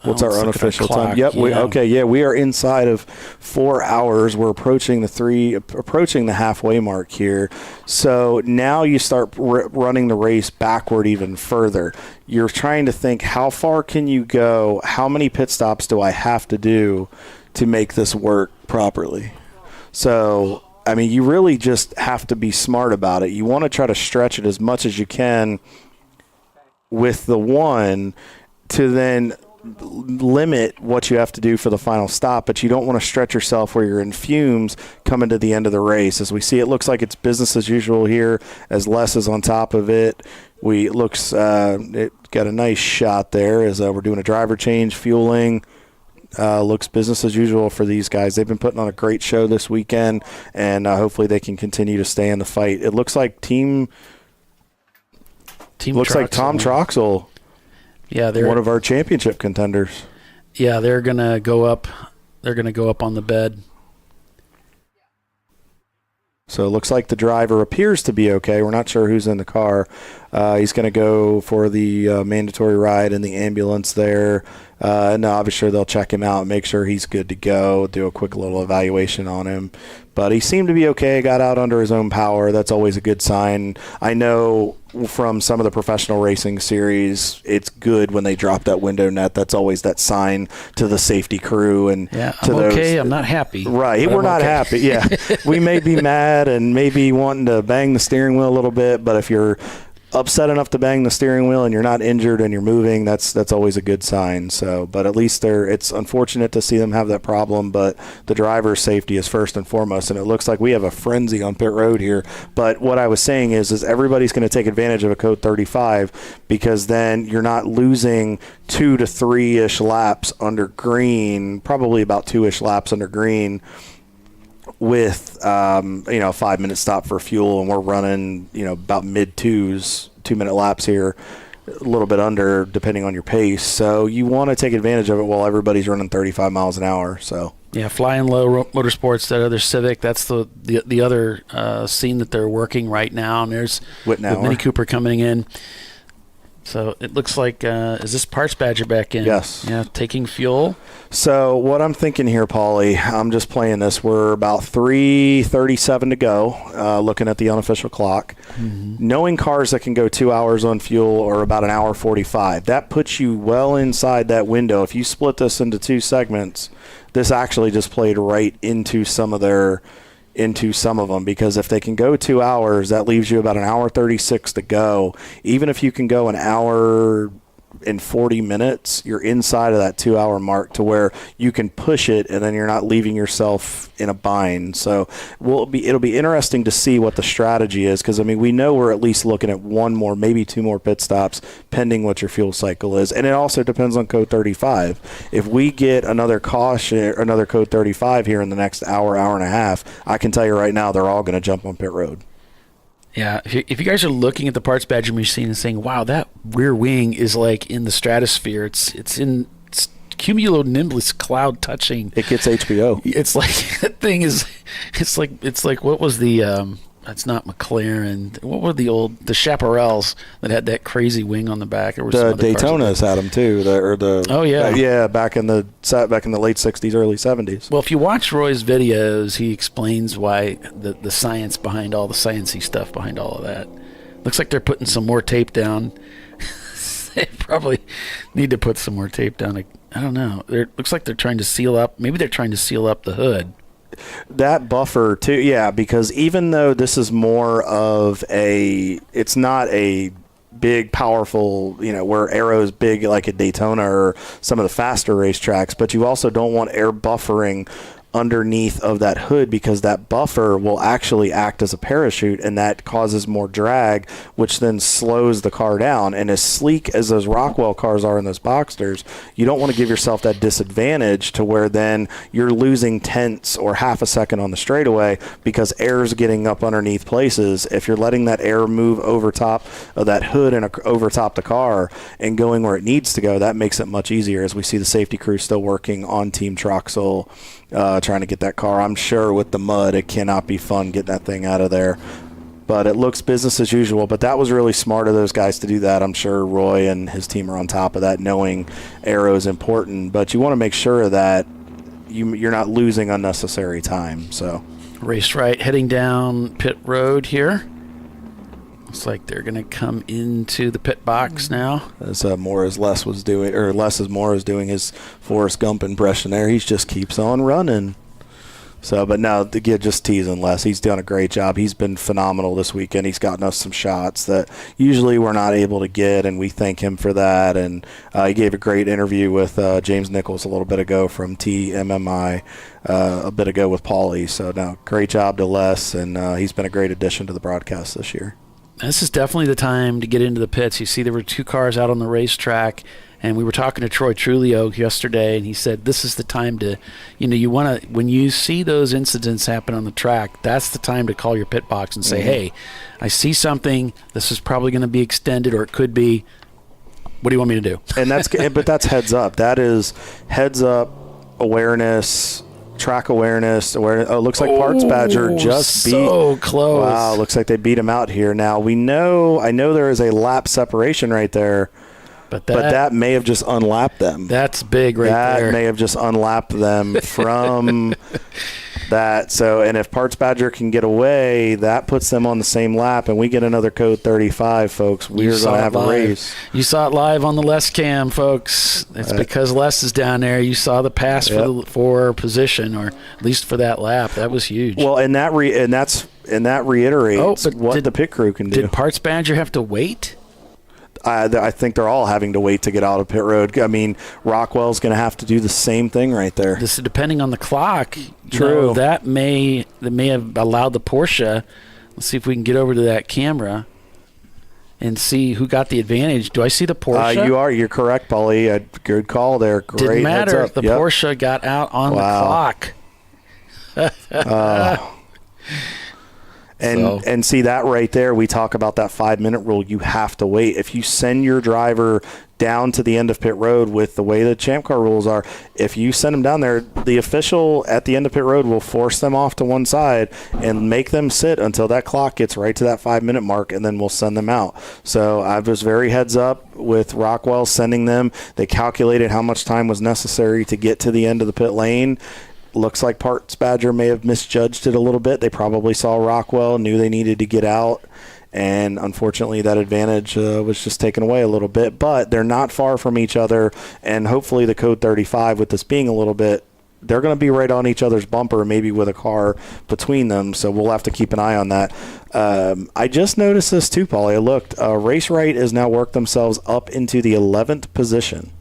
What's our unofficial time? Yep. Yeah. We are inside of 4 hours. We're approaching the halfway mark here. So now you start running the race backward even further. You're trying to think, how far can you go? How many pit stops do I have to do to make this work properly. So, I mean, you really just have to be smart about it. You want to try to stretch it as much as you can with the one to then limit what you have to do for the final stop, but you don't want to stretch yourself where you're in fumes coming to the end of the race. As we see, it looks like it's business as usual here as Les is on top of it. It got a nice shot there as we're doing a driver change, fueling. Looks business as usual for these guys. They've been putting on a great show this weekend, and hopefully they can continue to stay in the fight. It looks like Tom Troxel. Yeah, they're one of our championship contenders. Yeah, they're gonna go up. They're gonna go up on the bed. So it looks like the driver appears to be okay. We're not sure who's in the car. He's going to go for the mandatory ride in the ambulance there. And obviously they'll check him out, make sure he's good to go, do a quick little evaluation on him. But he seemed to be okay, got out under his own power. That's always a good sign. I know from some of the professional racing series, it's good when they drop that window net. That's always that sign to the safety crew. And yeah, to I'm those, okay. I'm not happy. Right. We're not happy. Yeah. We may be mad and maybe wanting to bang the steering wheel a little bit, but if you're upset enough to bang the steering wheel and you're not injured and you're moving, that's always a good sign. So, but at least it's unfortunate to see them have that problem, but the driver's safety is first and foremost, and it looks like we have a frenzy on pit road here. But what I was saying is everybody's going to take advantage of a code 35 because then you're not losing 2 to 3-ish laps under green, probably about 2-ish laps under green, with a 5-minute stop for fuel, and we're running about mid-2s, 2-minute laps here, a little bit under depending on your pace. So you want to take advantage of it while everybody's running 35 miles an hour. So yeah, Flying Low Motorsports, that other Civic, that's the other scene that they're working right now, and there's Whitnauer. Mini Cooper coming in. So it looks like, is this Parts Badger back in? Yes. Yeah, taking fuel. So what I'm thinking here, Paulie, I'm just playing this. We're about 3:37 to go, looking at the unofficial clock. Mm-hmm. Knowing cars that can go 2 hours on fuel or about an hour 45, that puts you well inside that window. If you split this into 2 segments, this actually just played right into some of them, because if they can go 2 hours, that leaves you about an hour 36 to go. Even if you can go an hour in 40 minutes, you're inside of that 2 hour mark to where you can push it, and then you're not leaving yourself in a bind. So it'll be interesting to see what the strategy is, because we know we're at least looking at 1 more, maybe 2 more pit stops, pending what your fuel cycle is. And it also depends on code 35. If we get another caution, another code 35 here in the next hour and a half, I can tell you right now they're all going to jump on pit road. Yeah, if you guys are looking at the Parts Badger machine and saying, wow, that rear wing is like in the stratosphere, it's cumulonimbus cloud touching. It gets HBO. It's like, that thing is, it's like what was the, it's not McLaren, what were the Chaparrals that had that crazy wing on the back? There were the Daytonas had them too, oh yeah, back in the late 60s, early 70s. Well, if you watch Roy's videos, he explains why the science behind all the sciencey stuff behind all of that. Looks like they're putting some more tape down. They probably need to put some more tape down. I don't know. Looks like they're trying to seal up. Maybe they're trying to seal up the hood. That buffer too, yeah, because even though this is more of it's not a big, powerful, where aero's big like at Daytona or some of the faster racetracks, but you also don't want air buffering underneath of that hood, because that buffer will actually act as a parachute, and that causes more drag, which then slows the car down. And as sleek as those Rockwell cars are in those Boxsters, you don't want to give yourself that disadvantage to where then you're losing tenths or half a second on the straightaway because air's getting up underneath places. If you're letting that air move over top of that hood and over top the car and going where it needs to go, that makes it much easier. As we see the safety crew still working on Team Troxel, trying to get that car. I'm sure with the mud, it cannot be fun getting that thing out of there. But it looks business as usual. But that was really smart of those guys to do that. I'm sure Roy and his team are on top of that, knowing aero is important. But you want to make sure that you're not losing unnecessary time. So race right, heading down pit road here. Looks like they're going to come into the pit box now. As Les is doing his Forrest Gump impression there. He just keeps on running. So, but no, just teasing Les. He's done a great job. He's been phenomenal this weekend. He's gotten us some shots that usually we're not able to get, and we thank him for that. And he gave a great interview with James Nichols a little bit ago from TMMI, a bit ago with Paulie. So, no, great job to Les, and he's been a great addition to the broadcast this year. This is definitely the time to get into the pits. You see there were 2 cars out on the racetrack, and we were talking to Troy Trulio yesterday, and he said this is the time to, you want to, when you see those incidents happen on the track, that's the time to call your pit box and say, hey, I see something. This is probably going to be extended, or it could be. What do you want me to do? And but that's heads up. That is heads up awareness. Track awareness. Oh, it looks like Parts Badger just beat. So close. Wow, looks like they beat him out here. Now I know there is a lap separation right there, but that may have just unlapped them. That's big there. That may have just unlapped them from that. So, and if Parts Badger can get away, that puts them on the same lap, and we get another code 35, folks. We're going to have a race. You saw it live on the Les cam, folks. It's because Les is down there. You saw the pass for position, or at least for that lap. That was huge. Well, and that reiterates what the pit crew can do. Did Parts Badger have to wait? I think they're all having to wait to get out of pit road. I mean, Rockwell's going to have to do the same thing right there. This is depending on the clock. True. That may have allowed the Porsche. Let's see if we can get over to that camera and see who got the advantage. Do I see the Porsche? You're correct, Paulie. Good call there. Great. Didn't matter. The Porsche got out on the clock. And see that right there, we talk about that 5-minute rule. You have to wait. If you send your driver down to the end of pit road with the way the ChampCar rules are, if you send them down there, the official at the end of pit road will force them off to one side and make them sit until that clock gets right to that 5-minute mark, and then we'll send them out. So I was very heads up with Rockwell sending them. They calculated how much time was necessary to get to the end of the pit lane. Looks like Parts Badger may have misjudged it a little bit. They probably saw Rockwell, knew they needed to get out, and unfortunately that advantage was just taken away a little bit. But they're not far from each other, and hopefully the code 35, with this being a little bit, they're going to be right on each other's bumper, maybe with a car between them, so we'll have to keep an eye on that. I just noticed this too, Paulie. I looked. Race Right has now worked themselves up into the 11th position.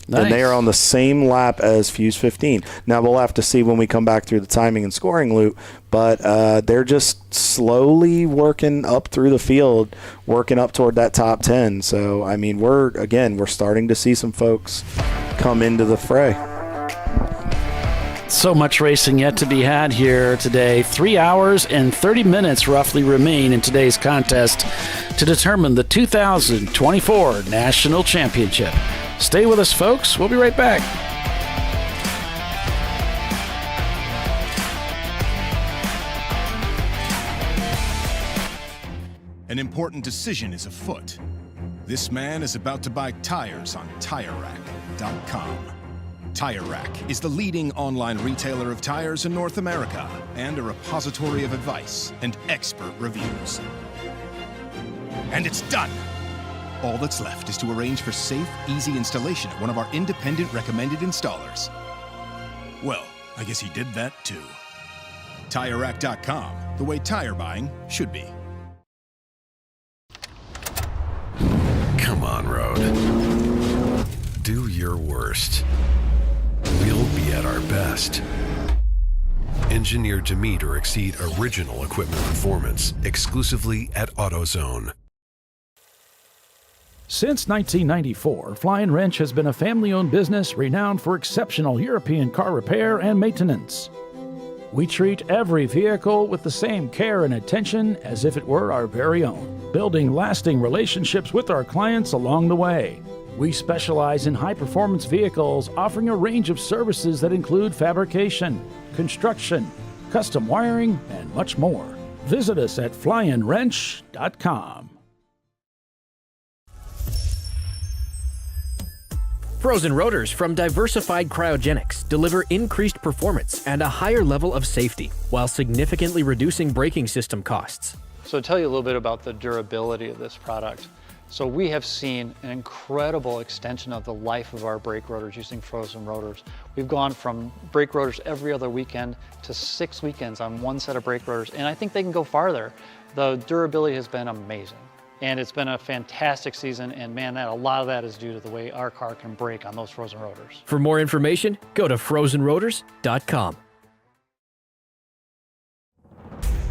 Nice. And they are on the same lap as Fuse 15. Now, we'll have to see when we come back through the timing and scoring loop, but they're just slowly working up through the field, working up toward that top 10. So, I mean, we're starting to see some folks come into the fray. So much racing yet to be had here today. 3 hours and 30 minutes roughly remain in today's contest to determine the 2024 National Championship. Stay with us, folks. We'll be right back. An important decision is afoot. This man is about to buy tires on TireRack.com. Tire Rack is the leading online retailer of tires in North America and a repository of advice and expert reviews. And it's done! All that's left is to arrange for safe, easy installation at one of our independent recommended installers. Well, I guess he did that too. TireRack.com, the way tire buying should be. Come on, Road. Do your worst. We'll be at our best. Engineered to meet or exceed original equipment performance exclusively at AutoZone. Since 1994, Flying Wrench has been a family-owned business renowned for exceptional European car repair and maintenance. We treat every vehicle with the same care and attention as if it were our very own, building lasting relationships with our clients along the way. We specialize in high-performance vehicles, offering a range of services that include fabrication, construction, custom wiring, and much more. Visit us at flyandwrench.com. Frozen rotors from Diversified Cryogenics deliver increased performance and a higher level of safety while significantly reducing braking system costs. So to tell you a little bit about the durability of this product. So we have seen an incredible extension of the life of our brake rotors using frozen rotors. We've gone from brake rotors every other weekend to 6 weekends on one set of brake rotors, and I think they can go farther. The durability has been amazing, and it's been a fantastic season, and man, a lot of that is due to the way our car can brake on those frozen rotors. For more information, go to frozenrotors.com.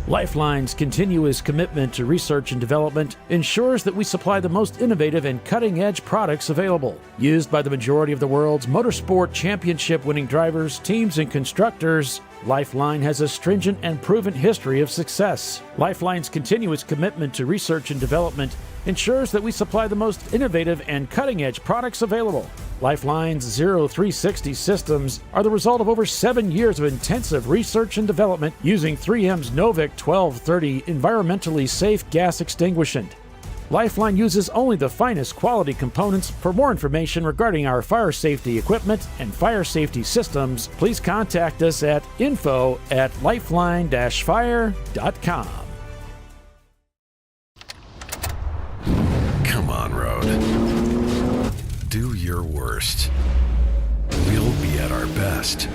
Lifeline's continuous commitment to research and development ensures that we supply the most innovative and cutting-edge products available. Used by the majority of the world's motorsport championship-winning drivers, teams, and constructors, Lifeline has a stringent and proven history of success. Lifeline's continuous commitment to research and development ensures that we supply the most innovative and cutting-edge products available. Lifeline's 0360 systems are the result of over 7 years of intensive research and development using 3M's Novik 1230 environmentally safe gas extinguishant. Lifeline uses only the finest quality components. For more information regarding our fire safety equipment and fire safety systems, please contact us at info@lifeline-fire.com. Come on, Road. Do your worst. We'll be at our best.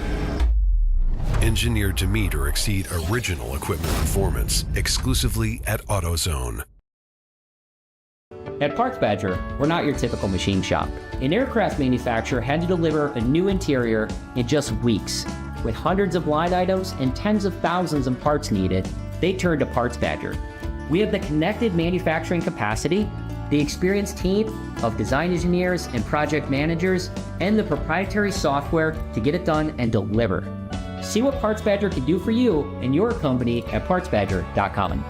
Engineered to meet or exceed original equipment performance, exclusively at AutoZone. At Parts Badger, we're not your typical machine shop. An aircraft manufacturer had to deliver a new interior in just weeks. With hundreds of line items and tens of thousands of parts needed, they turned to Parts Badger. We have the connected manufacturing capacity, the experienced team of design engineers and project managers, and the proprietary software to get it done and deliver. See what Parts Badger can do for you and your company at partsbadger.com.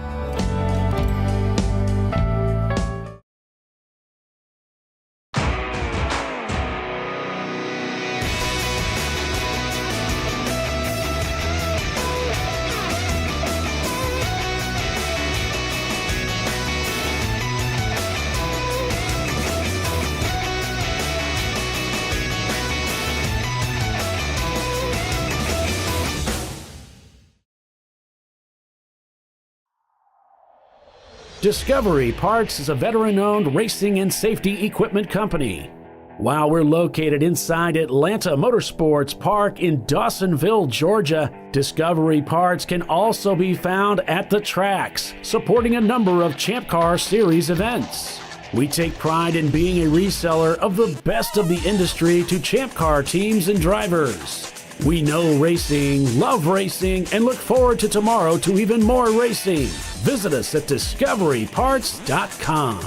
Discovery Parts is a veteran-owned racing and safety equipment company. While we're located inside Atlanta Motorsports Park in Dawsonville, Georgia, Discovery Parts can also be found at the tracks, supporting a number of ChampCar Series events. We take pride in being a reseller of the best of the industry to ChampCar teams and drivers. We know racing, love racing, and look forward to tomorrow to even more racing. Visit us at discoveryparts.com.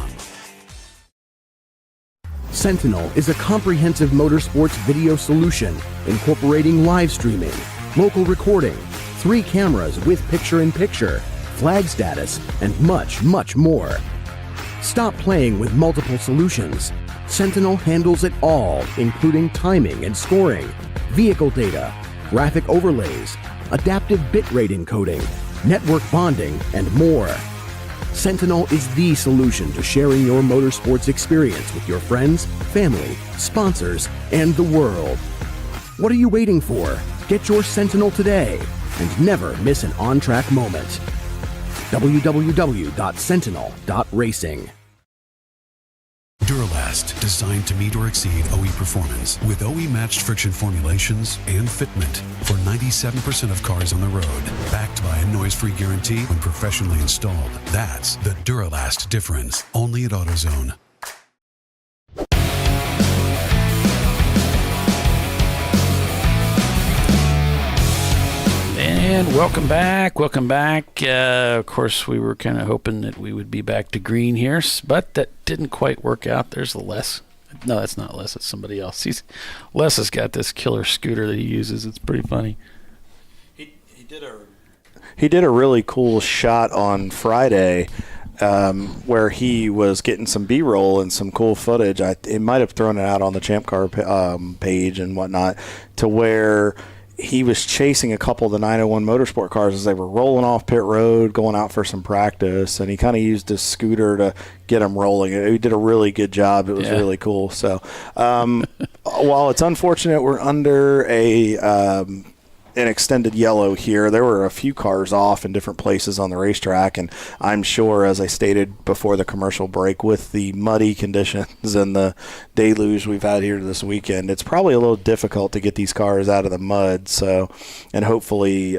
Sentinel is a comprehensive motorsports video solution incorporating live streaming, local recording, 3 cameras with picture-in-picture, flag status, and much, much more. Stop playing with multiple solutions. Sentinel handles it all, including timing and scoring, vehicle data, graphic overlays, adaptive bitrate encoding, network bonding, and more. Sentinel is the solution to sharing your motorsports experience with your friends, family, sponsors, and the world. What are you waiting for? Get your Sentinel today and never miss an on-track moment. www.sentinel.racing. Duralast, designed to meet or exceed OE performance with OE-matched friction formulations and fitment for 97% of cars on the road. Backed by a noise-free guarantee when professionally installed. That's the Duralast difference. Only at AutoZone. And welcome back. Welcome back. Of course, we were kind of hoping that we would be back to green here, but that didn't quite work out. There's Les. No, that's not Les. It's somebody else. Les has got this killer scooter that he uses. It's pretty funny. He did a really cool shot on Friday where he was getting some B-roll and some cool footage. It might have thrown it out on the ChampCar page and whatnot, to where he was chasing a couple of the 901 Motorsport cars as they were rolling off pit road, going out for some practice, and he kind of used his scooter to get them rolling. He did a really good job. It was really cool. So while it's unfortunate we're under a an extended yellow here. There were a few cars off in different places on the racetrack, and I'm sure, as I stated before the commercial break, with the muddy conditions and the deluge we've had here this weekend, it's probably a little difficult to get these cars out of the mud. So, and hopefully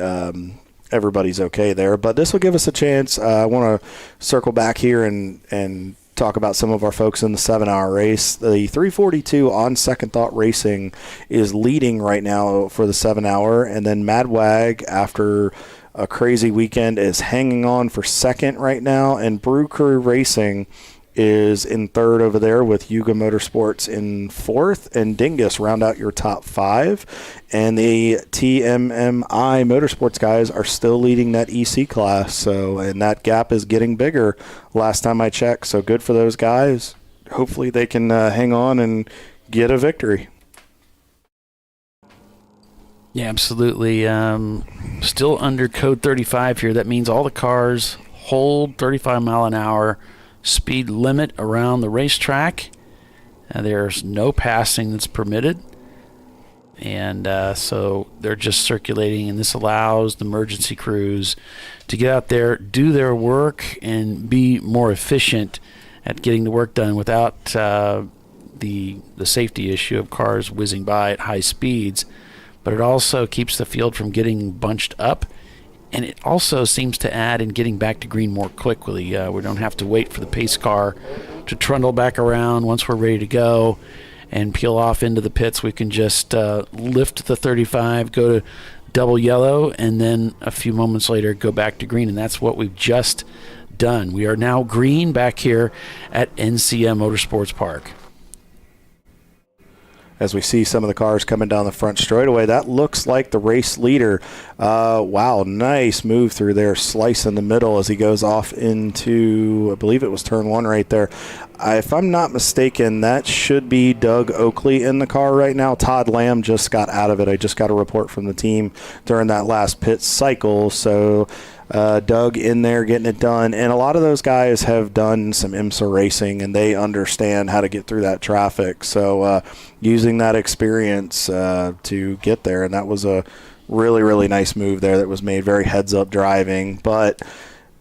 everybody's okay there. But this will give us a chance. I want to circle back here and talk about some of our folks in the 7-hour race. The 342 on Second Thought Racing is leading right now for the 7-hour, and then Madwag, after a crazy weekend, is hanging on for second right now, and Brew Crew Racing is in third over there with Yuga Motorsports in fourth, and Dingus round out your top five. And the TMMI Motorsports guys are still leading that EC class, so, and that gap is getting bigger last time I checked, so good for those guys. Hopefully they can hang on and get a victory. Yeah, absolutely. Still under code 35 here. That means all the cars hold 35 mile an hour speed limit around the racetrack. There's no passing that's permitted, and so they're just circulating, and this allows the emergency crews to get out there, do their work, and be more efficient at getting the work done without the safety issue of cars whizzing by at high speeds. But it also keeps the field from getting bunched up, and it also seems to add in getting back to green more quickly. We don't have to wait for the pace car to trundle back around. Once we're ready to go and peel off into the pits, we can just lift the 35, go to double yellow, and then a few moments later go back to green, and that's what we've just done. We are now green back here at NCM Motorsports Park. As we see some of the cars coming down the front straightaway, that looks like the race leader. Wow, nice move through there, slice in the middle as he goes off into, I believe it was turn one right there. If I'm not mistaken, that should be Doug Oakley in the car right now. Todd Lamb just got out of it. I just got a report from the team during that last pit cycle. So Doug in there getting it done. And a lot of those guys have done some IMSA racing, and they understand how to get through that traffic. So using that experience to get there, and that was a really, really nice move there that was made, very heads-up driving. But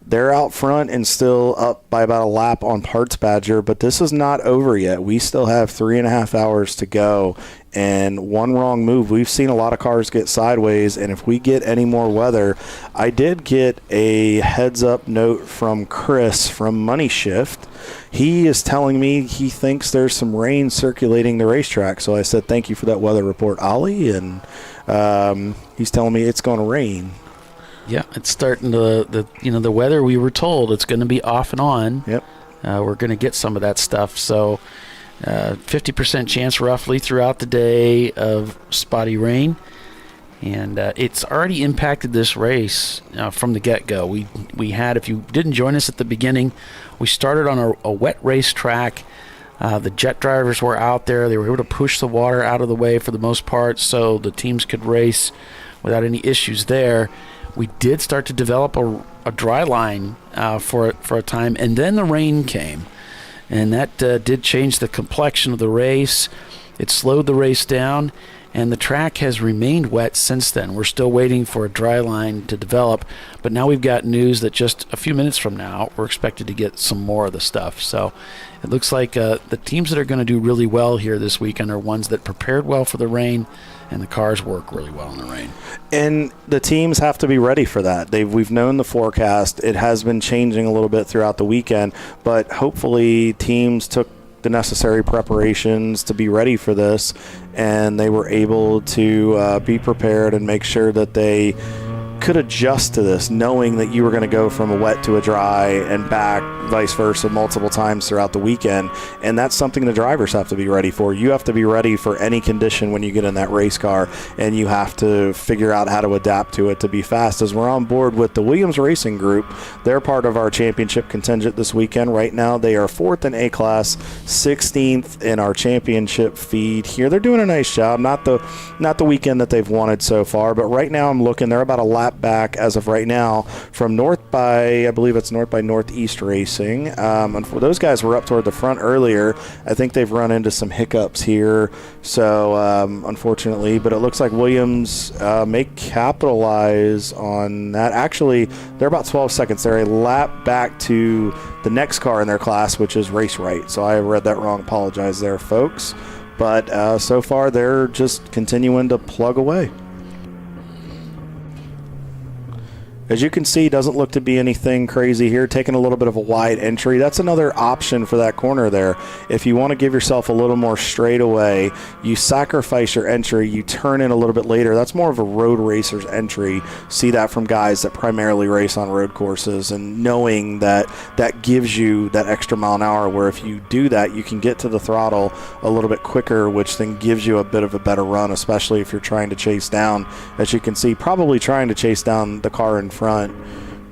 they're out front and still up by about a lap on Parts Badger, but this is not over yet. We still have 3.5 hours to go, and one wrong move, we've seen a lot of cars get sideways, and if we get any more weather, I did get a heads-up note from Chris from Money Shift. He is telling me he thinks there's some rain circulating the racetrack, so I said thank you for that weather report, Ollie, and he's telling me it's going to rain. Yeah, it's starting to, the weather, we were told it's going to be off and on. Yep. We're going to get some of that stuff. So 50% chance roughly throughout the day of spotty rain. And it's already impacted this race from the get-go. We had, if you didn't join us at the beginning, we started on a wet racetrack. The jet drivers were out there. They were able to push the water out of the way for the most part so the teams could race without any issues there. We did start to develop a dry line for a time, and then the rain came, and that did change the complexion of the race. It slowed the race down, and the track has remained wet since then. We're still waiting for a dry line to develop, but now we've got news that just a few minutes from now, we're expected to get some more of the stuff. So it looks like the teams that are going to do really well here this weekend are ones that prepared well for the rain, and the cars work really well in the rain. And the teams have to be ready for that. We've known the forecast. It has been changing a little bit throughout the weekend, but hopefully teams took the necessary preparations to be ready for this, and they were able to be prepared and make sure that they could adjust to this, knowing that you were going to go from a wet to a dry and back, vice versa, multiple times throughout the weekend. And that's something the drivers have to be ready for. You have to be ready for any condition when you get in that race car, and you have to figure out how to adapt to it to be fast. As we're on board with the Williams Racing Group, they're part of our championship contingent this weekend. Right now, they are 4th in A-Class, 16th in our championship feed here. They're doing a nice job. Not the weekend that they've wanted so far, but right now I'm looking, they're about a lap lap back as of right now from North by, I believe it's North by Northeast Racing. Those guys were up toward the front earlier. I think they've run into some hiccups here, so unfortunately, but it looks like Williams may capitalize on that. Actually, they're about 12 seconds. They're a lap back to the next car in their class, which is Race Right. So I read that wrong. Apologize there, folks. But so far, they're just continuing to plug away. As you can see, doesn't look to be anything crazy here. Taking a little bit of a wide entry. That's another option for that corner there. If you want to give yourself a little more straightaway, you sacrifice your entry, you turn in a little bit later. That's more of a road racer's entry. See that from guys that primarily race on road courses, and knowing that that gives you that extra mile an hour, where if you do that, you can get to the throttle a little bit quicker, which then gives you a bit of a better run, especially if you're trying to chase down, as you can see, probably trying to chase down the car in front,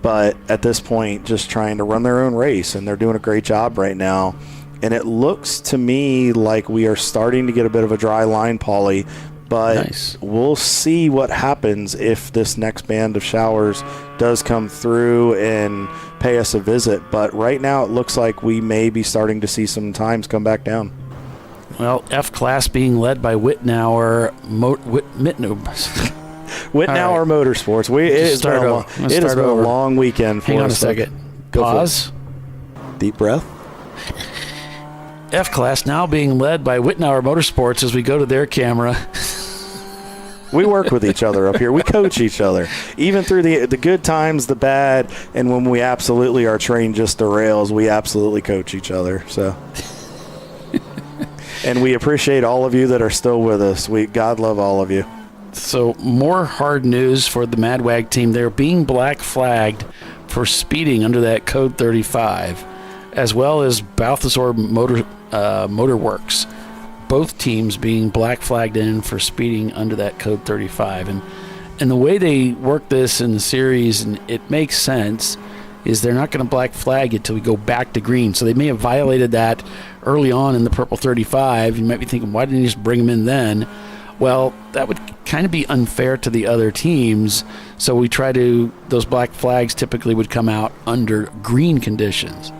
but at this point just trying to run their own race, and they're doing a great job right now. And it looks to me like we are starting to get a bit of a dry line, Paulie, but nice. We'll see what happens if this next band of showers does come through and pay us a visit. But right now it looks like we may be starting to see some times come back down. Well, F class being led by Whitnauer Whitnauer Motorsports. It has been a long weekend for us. Hang on a second. Pause. Deep breath. F-Class now being led by Whitnauer Motorsports as we go to their camera. We work with each other up here. We coach each other. Even through the good times, the bad, and when we absolutely are trained just to rails, we absolutely coach each other. So, and we appreciate all of you that are still with us. God love all of you. So more hard news for the Madwag team. They're being black flagged for speeding under that code 35, as well as Balthasar Motorworks. Both teams being black flagged in for speeding under that code 35. And the way they work this in the series, and it makes sense, is they're not going to black flag it till we go back to green. So they may have violated that early on in the purple 35. You might be thinking, why didn't you just bring them in then? Well, that would kind of be unfair to the other teams. So we try to, those black flags typically would come out under green conditions.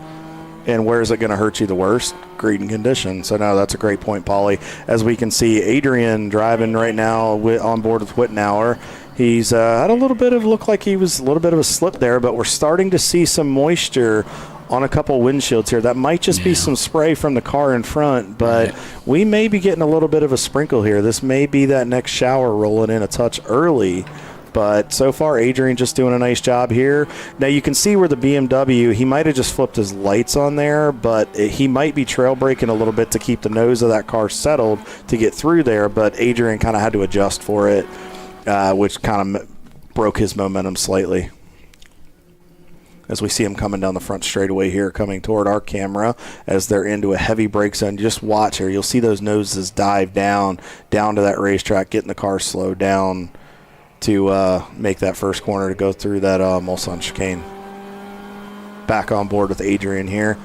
And where is it going to hurt you the worst? Green conditions. So, no, that's a great point, Paulie. As we can see, Adrian driving right now on board with Whitnauer. He's had a little bit of, looked like he was a little bit of a slip there, but we're starting to see some moisture on a couple windshields here. That might just be some spray from the car in front, but we may be getting a little bit of a sprinkle here. This may be that next shower rolling in a touch early, but so far Adrian just doing a nice job here. Now you can see where the BMW, he might have just flipped his lights on there, but he might be trail braking a little bit to keep the nose of that car settled to get through there, but Adrian kind of had to adjust for it, which kind of broke his momentum slightly. As we see him coming down the front straightaway here, coming toward our camera as they're into a heavy brake zone. Just watch here. You'll see those noses dive down to that racetrack, getting the car slowed down to make that first corner to go through that Mulsanne chicane. Back on board with Adrian here.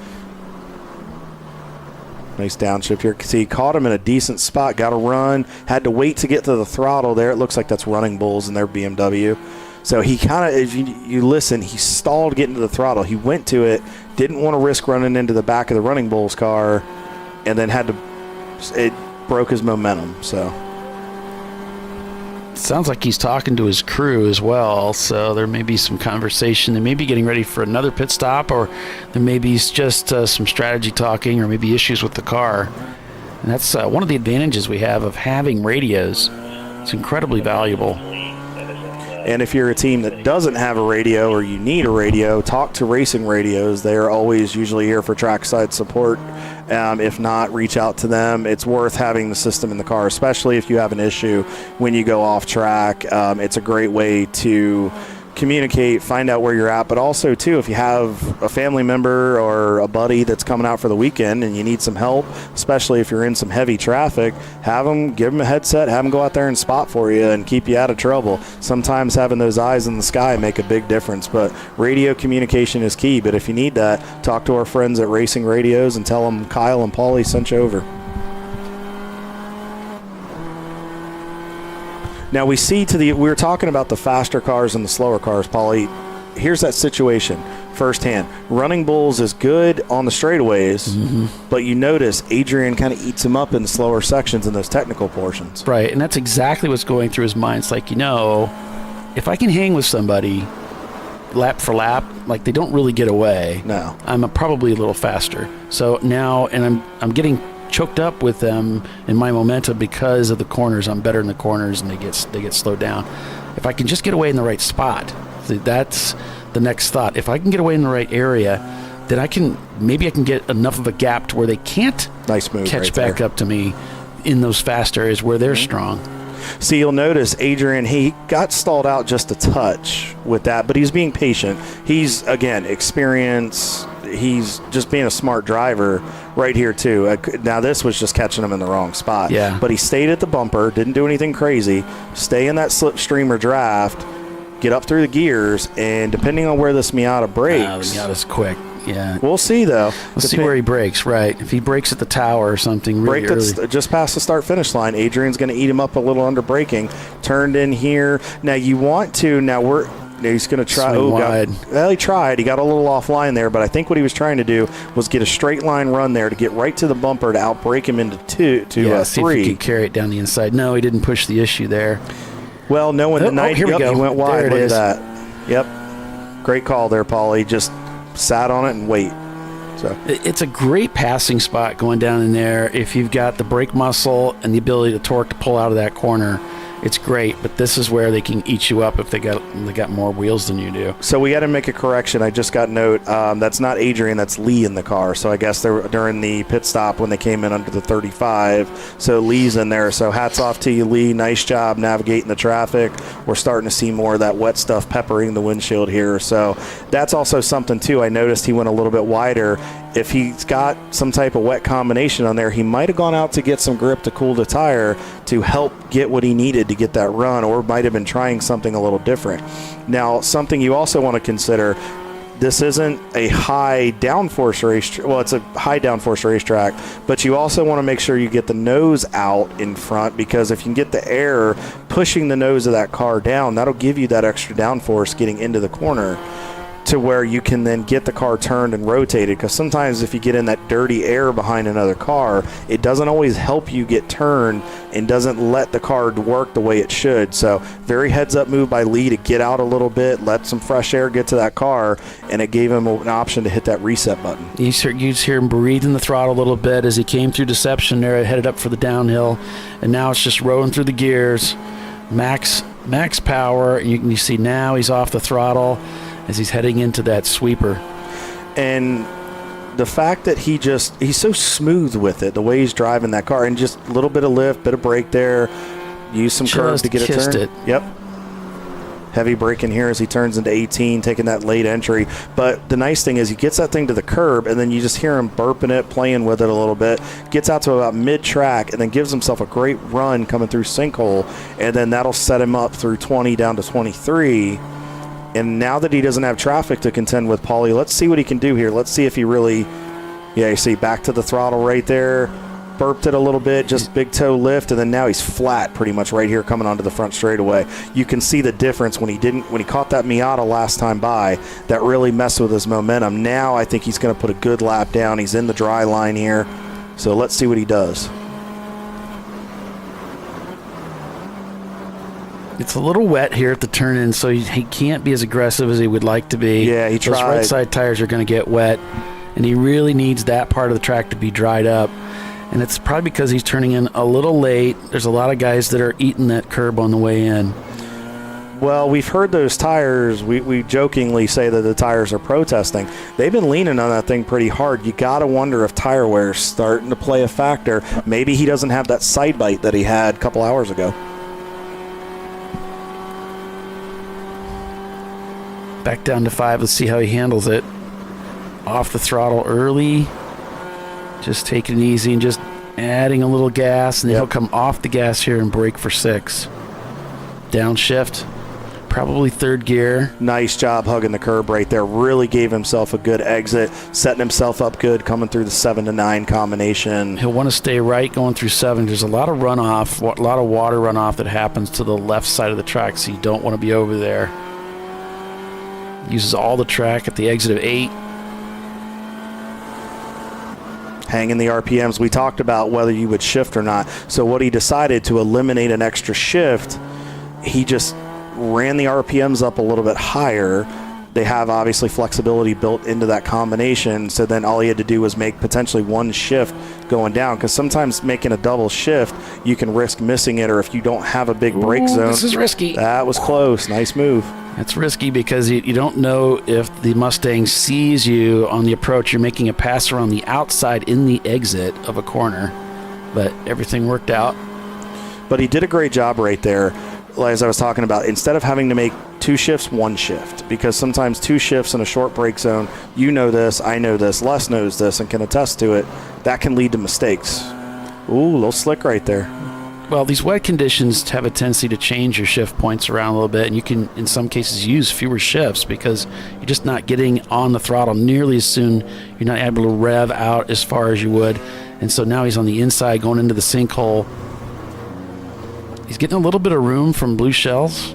Nice downshift here. See, caught him in a decent spot. Got to run. Had to wait to get to the throttle there. It looks like that's Running Bulls in their BMW. So he kind of, if you listen, he stalled getting to the throttle. He went to it, didn't want to risk running into the back of the Running Bulls car, and then it broke his momentum. So sounds like he's talking to his crew as well. So there may be some conversation. They may be getting ready for another pit stop, or there may be just some strategy talking, or maybe issues with the car. And that's one of the advantages we have of having radios. It's incredibly valuable. And if you're a team that doesn't have a radio or you need a radio, talk to Racing Radios. They are always usually here for trackside support. If not, reach out to them. It's worth having the system in the car, especially if you have an issue when you go off track. It's a great way to communicate, find out where you're at, but also too, if you have a family member or a buddy that's coming out for the weekend and you need some help, especially if you're in some heavy traffic, give them a headset, have them go out there and spot for you and keep you out of trouble. Sometimes having those eyes in the sky make a big difference, but radio communication is key. But if you need that, talk to our friends at Racing Radios and tell them Kyle and Paulie sent you over. Now we see we were talking about the faster cars and the slower cars, Paulie. Here's that situation firsthand. Running Bulls is good on the straightaways, but you notice Adrian kind of eats him up in the slower sections in those technical portions. Right, and that's exactly what's going through his mind. It's like, if I can hang with somebody lap for lap, like they don't really get away. No. I'm probably a little faster. So now, and I'm getting choked up with them in my momentum because of the corners. I'm better in the corners, and they get slowed down. If I can just get away in the right spot, that's the next thought. If I can get away in the right area, then maybe I can get enough of a gap to where they can't nice move catch right back there. up to me in those fast areas where they're strong. See, you'll notice Adrian, he got stalled out just a touch with that, but he's being patient. He's, again, experienced. He's just being a smart driver right here, too. Now, this was just catching him in the wrong spot. Yeah. But he stayed at the bumper, didn't do anything crazy, stay in that slipstream or draft, get up through the gears, and depending on where this Miata brakes. The Miata's quick. Yeah. We'll see, though. We'll see where he breaks, right. If he breaks at the tower or something really early. Just past the start-finish line, Adrian's going to eat him up a little under braking. Turned in here. Now, you want to, he's going to try. Swing wide. Well, he tried. He got a little offline there, but I think what he was trying to do was get a straight line run there to get right to the bumper to outbrake him into see three. If he could carry it down the inside. No, he didn't push the issue there. Well, no, in the night, here we go. He went wide. There it Look is. at that. Yep. Great call there, Paulie. Just sat on it and wait. So it's a great passing spot going down in there. If you've got the brake muscle and the ability to torque to pull out of that corner, it's great. But this is where they can eat you up if they got more wheels than you do. So we got to make a correction. I just got note. That's not Adrian. That's Lee in the car. So I guess they were during the pit stop when they came in under the 35. So Lee's in there. So hats off to you, Lee. Nice job navigating the traffic. We're starting to see more of that wet stuff peppering the windshield here. So that's also something too. I noticed he went a little bit wider. If he's got some type of wet combination on there, he might have gone out to get some grip to cool the tire to help get what he needed to get that run, or might have been trying something a little different. Now, something you also want to consider, this isn't a high downforce racetrack. Well, it's a high downforce racetrack, but you also want to make sure you get the nose out in front, because if you can get the air pushing the nose of that car down, that'll give you that extra downforce getting into the corner, to where you can then get the car turned and rotated. Because sometimes if you get in that dirty air behind another car, it doesn't always help you get turned and doesn't let the car work the way it should. So very heads up move by Lee to get out a little bit, let some fresh air get to that car, and it gave him an option to hit that reset button. You just hear him breathing the throttle a little bit as he came through Deception there, headed up for the downhill, and now it's just rolling through the gears, max power. You see now he's off the throttle as he's heading into that sweeper. And the fact that he's so smooth with it, the way he's driving that car, and just a little bit of lift, bit of brake there, use some curve to get it turned. Yep. Heavy braking here as he turns into 18, taking that late entry. But the nice thing is he gets that thing to the curb, and then you just hear him burping it, playing with it a little bit, gets out to about mid-track, and then gives himself a great run coming through sinkhole, and then that'll set him up through 20 down to 23. And now that he doesn't have traffic to contend with, Paulie, let's see what he can do here. Let's see if he really, you see back to the throttle right there, burped it a little bit, just big toe lift, and then now he's flat pretty much right here coming onto the front straightaway. You can see the difference when he caught that Miata last time by, that really messed with his momentum. Now I think he's going to put a good lap down. He's in the dry line here. So let's see what he does. It's a little wet here at the turn-in, so he can't be as aggressive as he would like to be. Yeah, he tried. Those right side tires are going to get wet, and he really needs that part of the track to be dried up. And it's probably because he's turning in a little late. There's a lot of guys that are eating that curb on the way in. Well, we've heard those tires, we jokingly say that the tires are protesting. They've been leaning on that thing pretty hard. You got to wonder if tire wear is starting to play a factor. Maybe he doesn't have that side bite that he had a couple hours ago. Back down to 5. Let's see how he handles it. Off the throttle early. Just taking it easy and just adding a little gas. And then he'll come off the gas here and brake for 6. Downshift. Probably third gear. Nice job hugging the curb right there. Really gave himself a good exit, setting himself up good coming through the 7 to 9 combination. He'll want to stay right going through 7. There's a lot of runoff, a lot of water runoff that happens to the left side of the track, so you don't want to be over there. Uses all the track at the exit of 8. Hanging the RPMs. We talked about whether you would shift or not. So what he decided to eliminate an extra shift, he just ran the RPMs up a little bit higher. They have obviously flexibility built into that combination, so then all he had to do was make potentially one shift going down, because sometimes making a double shift you can risk missing it, or if you don't have a big brake zone. This is risky. That was close. Nice move. It's risky because you don't know if the Mustang sees you on the approach. You're making a pass around the outside in the exit of a corner, but everything worked out. But he did a great job right there. As I was talking about, instead of having to make 2 shifts, 1 shift, because sometimes 2 shifts in a short brake zone, you know this, I know this, Les knows this and can attest to it, that can lead to mistakes. Ooh, a little slick right there. Well, these wet conditions have a tendency to change your shift points around a little bit, and you can, in some cases, use fewer shifts because you're just not getting on the throttle nearly as soon. You're not able to rev out as far as you would, and so now he's on the inside going into the sinkhole. He's getting a little bit of room from blue shells.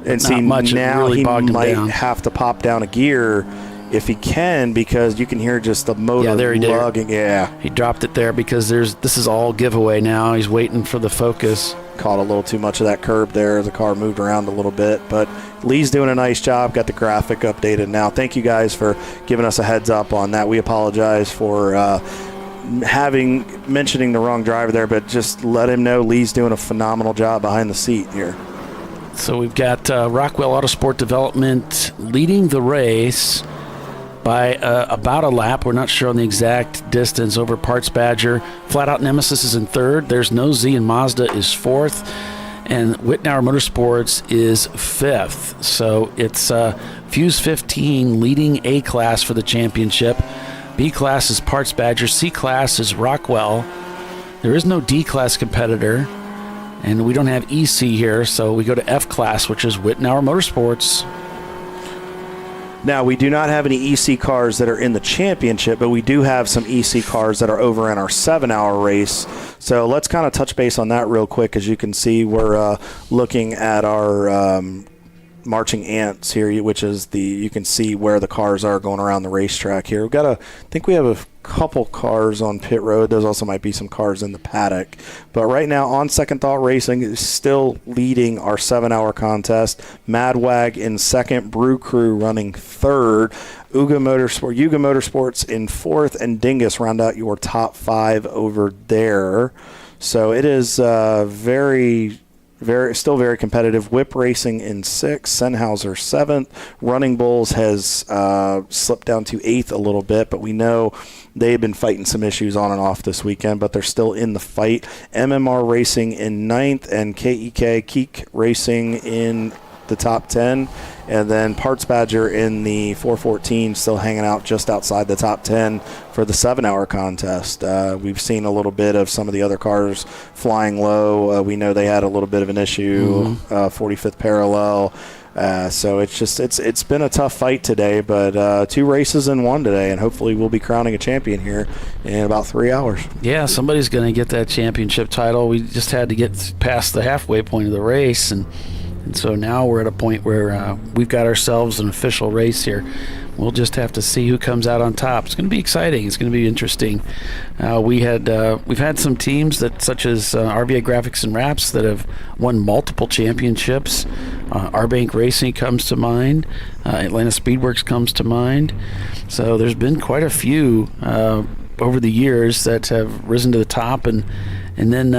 And not see, much. now Really he bogged him might down. have to pop down a gear if he can, because you can hear just the motor lugging. Yeah, he dropped it there because this is all giveaway now. He's waiting for the focus. Caught a little too much of that curb there. The car moved around a little bit, but Lee's doing a nice job. Got the graphic updated now. Thank you guys for giving us a heads up on that. We apologize for mentioning the wrong driver there, but just let him know Lee's doing a phenomenal job behind the seat here. So we've got Rockwell Autosport Development leading the race by about a lap. We're not sure on the exact distance over Parts Badger. Flat Out Nemesis is in 3rd. There's No Z, and Mazda is 4th. And Whitnauer Motorsports is 5th. So it's Fuse 15 leading A class for the championship. B class is Parts Badger. C class is Rockwell. There is no D class competitor, and we don't have EC here, so we go to F class, which is Whitnauer Motorsports. Now, we do not have any EC cars that are in the championship, but we do have some EC cars that are over in our 7-hour race. So let's kind of touch base on that real quick. As you can see, we're looking at our marching ants here, which is you can see where the cars are going around the racetrack here. I think we have a couple cars on pit road. Those also might be some cars in the paddock. But right now, On Second Thought Racing is still leading our 7-hour contest. Madwag in 2nd, Brew Crew running 3rd, Yuga Motorsports in 4th, and Dingus round out your top 5 over there. So it is still very competitive. Whip Racing in 6th, Sennhauser 7th. Running Bulls has slipped down to 8th a little bit, but we know they've been fighting some issues on and off this weekend, but they're still in the fight. MMR Racing in 9th, and Keek Racing in the top 10. And then Parts Badger in the 414 still hanging out just outside the top 10 for the 7-hour contest. We've seen a little bit of some of the other cars flying low. We know they had a little bit of an issue, 45th parallel. So it's been a tough fight today, but 2 races in 1 today, and hopefully we'll be crowning a champion here in about 3 hours. Yeah, somebody's going to get that championship title. We just had to get past the halfway point of the race, and so now we're at a point where we've got ourselves an official race here. We'll just have to see who comes out on top. It's going to be exciting. It's going to be interesting. We've had some teams such as RVA Graphics and Wraps that have won multiple championships. Arbank Racing comes to mind. Atlanta Speedworks comes to mind. So there's been quite a few over the years that have risen to the top, and then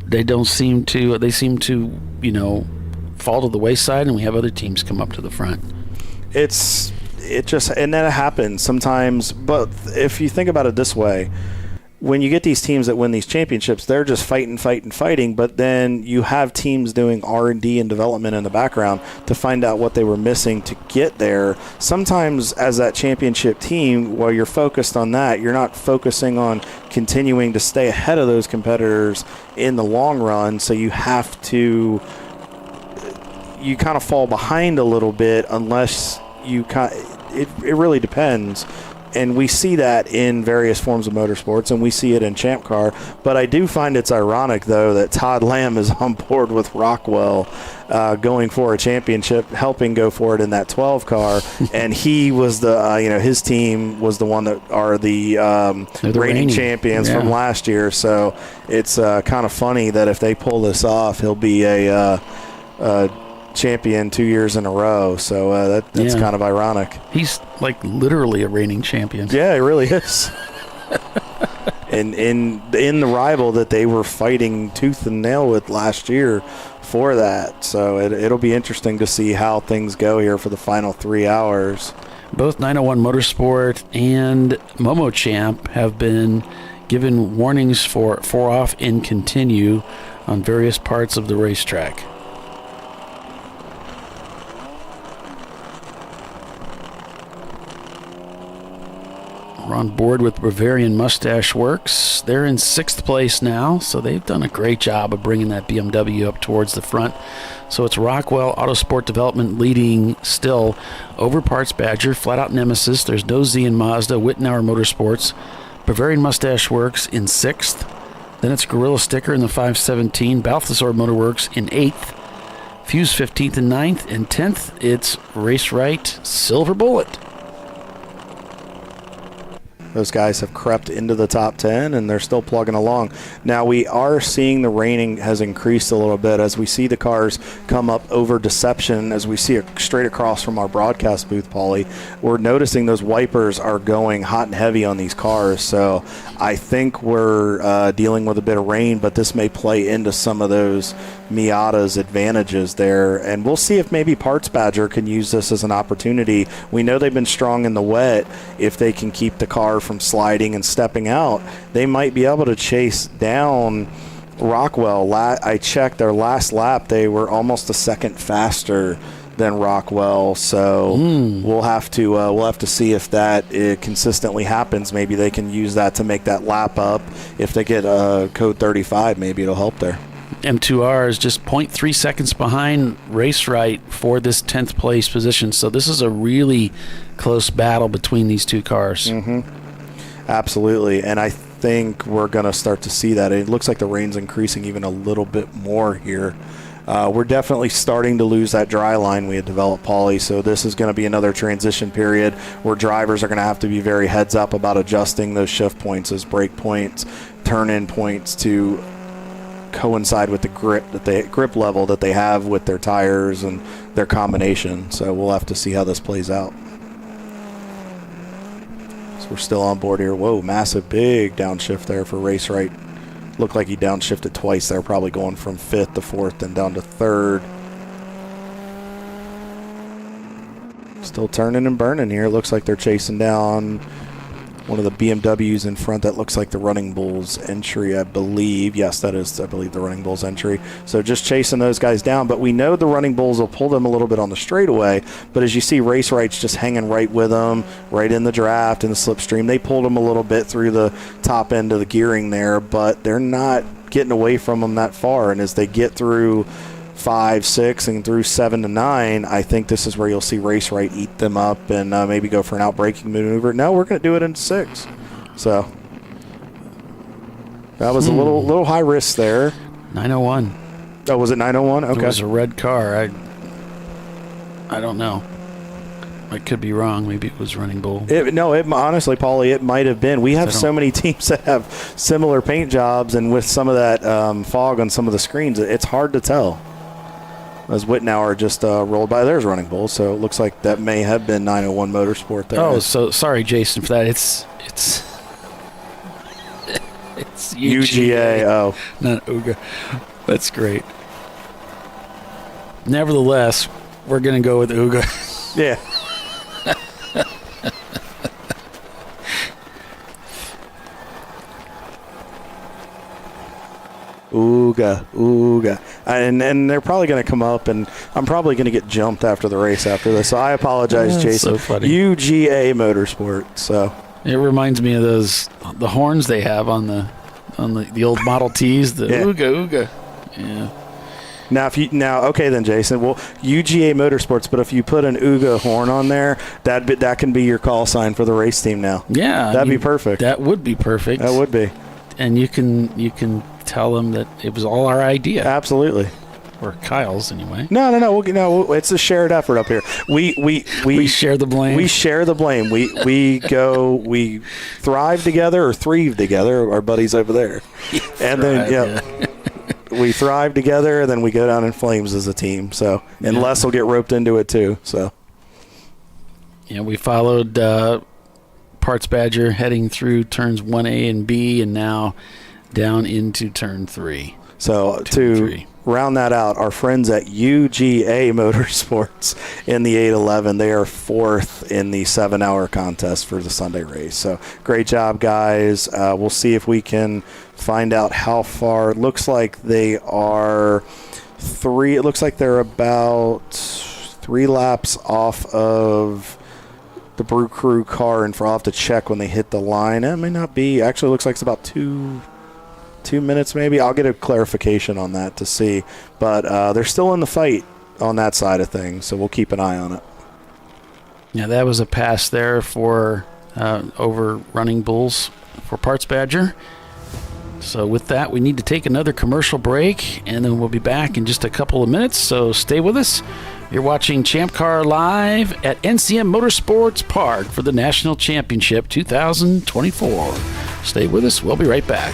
they seem to fall to the wayside, and we have other teams come up to the front. And that happens sometimes, but if you think about it this way, when you get these teams that win these championships, they're just fighting, but then you have teams doing R&D and development in the background to find out what they were missing to get there. Sometimes as that championship team, while you're focused on that, you're not focusing on continuing to stay ahead of those competitors in the long run, so you have to you kind of fall behind a little bit unless you it really depends. And we see that in various forms of motorsports, and we see it in ChampCar. But I do find it's ironic, though, that Todd Lamb is on board with Rockwell going for a championship, helping go for it in that 12 car. And he was his team was the one that are the reigning champions from last year. So it's kind of funny that if they pull this off, he'll be a champion 2 years in a row. So that's kind of ironic. He's like literally a reigning champion. Yeah, it really is. And in the rival that they were fighting tooth and nail with last year for that. So it'll be interesting to see how things go here for the final 3 hours. Both 901 Motorsport and Momo Champ have been given warnings for off and continue on various parts of the racetrack. We're on board with Bavarian Mustache Works. They're in 6th place now, so they've done a great job of bringing that BMW up towards the front. So it's Rockwell Autosport Development leading still over Parts Badger, Flat Out Nemesis. There's no Z in Mazda, Wittenauer Motorsports. Bavarian Mustache Works in 6th. Then it's Gorilla Sticker in the 517. Balthasar Motorworks in 8th. Fuse 15th and 9th. And 10th, it's Race Right Silver Bullet. Those guys have crept into the top 10, and they're still plugging along. Now, we are seeing the raining has increased a little bit as we see the cars come up over Deception, as we see it straight across from our broadcast booth, Paulie. We're noticing those wipers are going hot and heavy on these cars, so I think we're dealing with a bit of rain, but this may play into some of those Miata's advantages there, and we'll see if maybe Parts Badger can use this as an opportunity. We know they've been strong in the wet. If they can keep the car from sliding and stepping out, they might be able to chase down Rockwell. I checked their last lap, they were almost a second faster than Rockwell, so we'll have to see if that consistently happens. Maybe they can use that to make that lap up. If they get code 35, maybe it'll help there. M2R is just 0.3 seconds behind Race Right for this 10th place position, so this is a really close battle between these two cars. Absolutely, and I think we're going to start to see that. It looks like the rain's increasing even a little bit more here. We're definitely starting to lose that dry line we had developed, Paulie, so this is going to be another transition period where drivers are going to have to be very heads up about adjusting those shift points, those brake points, turn-in points to coincide with the grip level that they have with their tires and their combination. So we'll have to see how this plays out. So we're still on board here. Whoa, massive big downshift there for Race Right. Looked like he downshifted twice there, probably going from 5th to 4th and down to 3rd. Still turning and burning here. Looks like they're chasing down one of the BMWs in front. That looks like the Running Bulls entry, I believe. Yes, that is, I believe, the Running Bulls entry. So just chasing those guys down. But we know the Running Bulls will pull them a little bit on the straightaway. But as you see, Race Right's just hanging right with them, right in the draft, in the slipstream. They pulled them a little bit through the top end of the gearing there, but they're not getting away from them that far. And as they get through 5, 6, and through 7 to 9, I think this is where you'll see Race Right eat them up and maybe go for an outbraking maneuver. No, we're going to do it in 6. So that was a little high risk there. 901. Oh, was it 901? Okay. It was a red car. I don't know. I could be wrong. Maybe it was Running Bull. Honestly, Paulie, it might have been. We have so many teams that have similar paint jobs, and with some of that fog on some of the screens, it's hard to tell. As Wittenauer just rolled by, there's Running Bull, so it looks like that may have been 901 Motorsport there. Oh, so sorry, Jason, for that. It's UGA. Oh, not UGA. That's great. Nevertheless, we're going to go with UGA. Yeah. Ooga. And they're probably going to come up, and I'm probably going to get jumped after the race after this. So I apologize, Jason. So funny. UGA Motorsport. So it reminds me of the horns they have on the old Model Ts. The Ooga. Yeah. Okay then, Jason. Well, UGA Motorsports, but if you put an UGA horn on there, that can be your call sign for the race team now. Yeah, that'd be perfect. That would be perfect. That would be. And you can tell them that it was all our idea. Absolutely. Or Kyle's anyway. No. It's a shared effort up here. We share the blame. We share the blame. We thrive together or thrive together. Our buddies over there, and then we thrive together, and then we go down in flames as a team. So and Les will get roped into it too. So we followed Parts Badger heading through turns 1A and B, and now down into turn 3. So to round that out, our friends at UGA Motorsports in the 811, they are 4th in the 7-hour contest for the Sunday race. So great job, guys. We'll see if we can find out how far. It looks like they are 3. It looks like they're about 3 laps off of the Brew Crew car, and I'll have to check when they hit the line. It may not be. Actually, it looks like it's about 2 minutes maybe. I'll get a clarification on that to see. But they're still in the fight on that side of things, so we'll keep an eye on it. Yeah, that was a pass there for over Running Bulls for Parts Badger. So with that, we need to take another commercial break, and then we'll be back in just a couple of minutes, so stay with us. You're watching ChampCar Live at NCM Motorsports Park for the National Championship 2024. Stay with us. We'll be right back.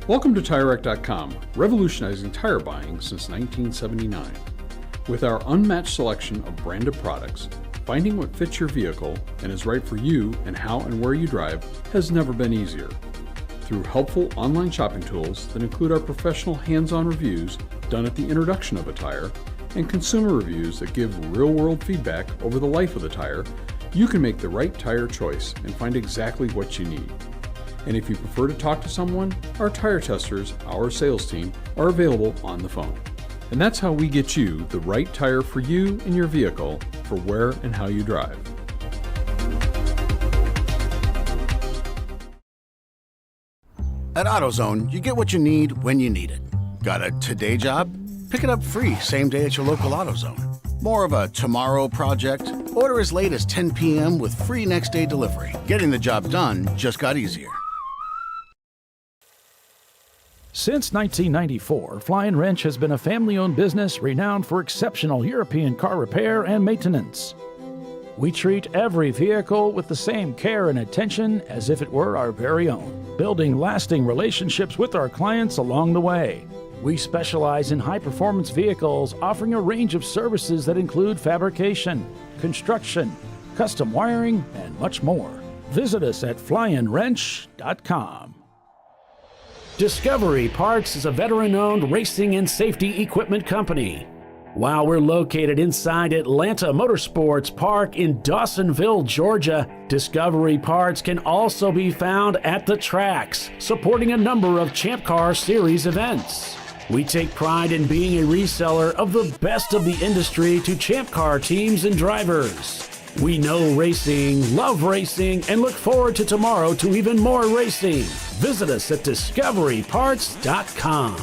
Welcome to TireRack.com, revolutionizing tire buying since 1979. With our unmatched selection of branded products, finding what fits your vehicle and is right for you and how and where you drive has never been easier. Through helpful online shopping tools that include our professional hands-on reviews done at the introduction of a tire and consumer reviews that give real-world feedback over the life of the tire, you can make the right tire choice and find exactly what you need. And if you prefer to talk to someone, our tire testers, our sales team, are available on the phone. And that's how we get you the right tire for you and your vehicle for where and how you drive. At AutoZone, you get what you need when you need it. Got a today job? Pick it up free same day at your local AutoZone. More of a tomorrow project? Order as late as 10 p.m. with free next day delivery. Getting the job done just got easier. Since 1994, Flying Wrench has been a family-owned business renowned for exceptional European car repair and maintenance. We treat every vehicle with the same care and attention as if it were our very own, building lasting relationships with our clients along the way. We specialize in high-performance vehicles, offering a range of services that include fabrication, construction, custom wiring, and much more. Visit us at flyinwrench.com. Discovery Parts is a veteran-owned racing and safety equipment company. While we're located inside Atlanta Motorsports Park in Dawsonville, Georgia, Discovery Parts can also be found at the tracks, supporting a number of ChampCar Series events. We take pride in being a reseller of the best of the industry to ChampCar teams and drivers. We know racing, love racing, and look forward to tomorrow to even more racing. Visit us at discoveryparts.com.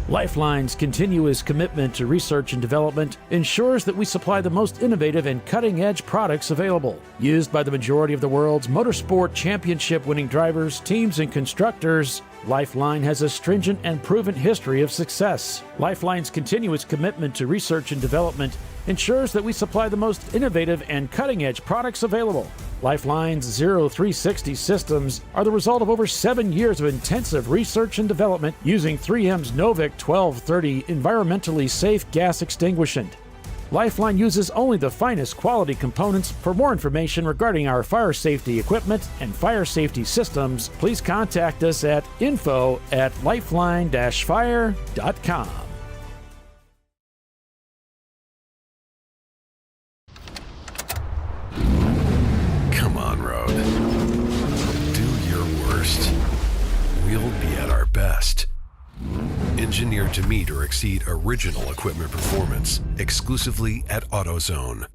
Lifeline's continuous commitment to research and development ensures that we supply the most innovative and cutting-edge products available. Used by the majority of the world's motorsport championship-winning drivers, teams, and constructors, Lifeline has a stringent and proven history of success. Lifeline's continuous commitment to research and development ensures that we supply the most innovative and cutting-edge products available. Lifeline's 0360 systems are the result of over 7 years of intensive research and development using 3M's Novik 1230 environmentally safe gas extinguishant. Lifeline uses only the finest quality components. For more information regarding our fire safety equipment and fire safety systems, please contact us at info@lifeline-fire.com. Come on, Road. Do your worst. We'll be at our best. In engineered to meet or exceed original equipment performance, exclusively at AutoZone.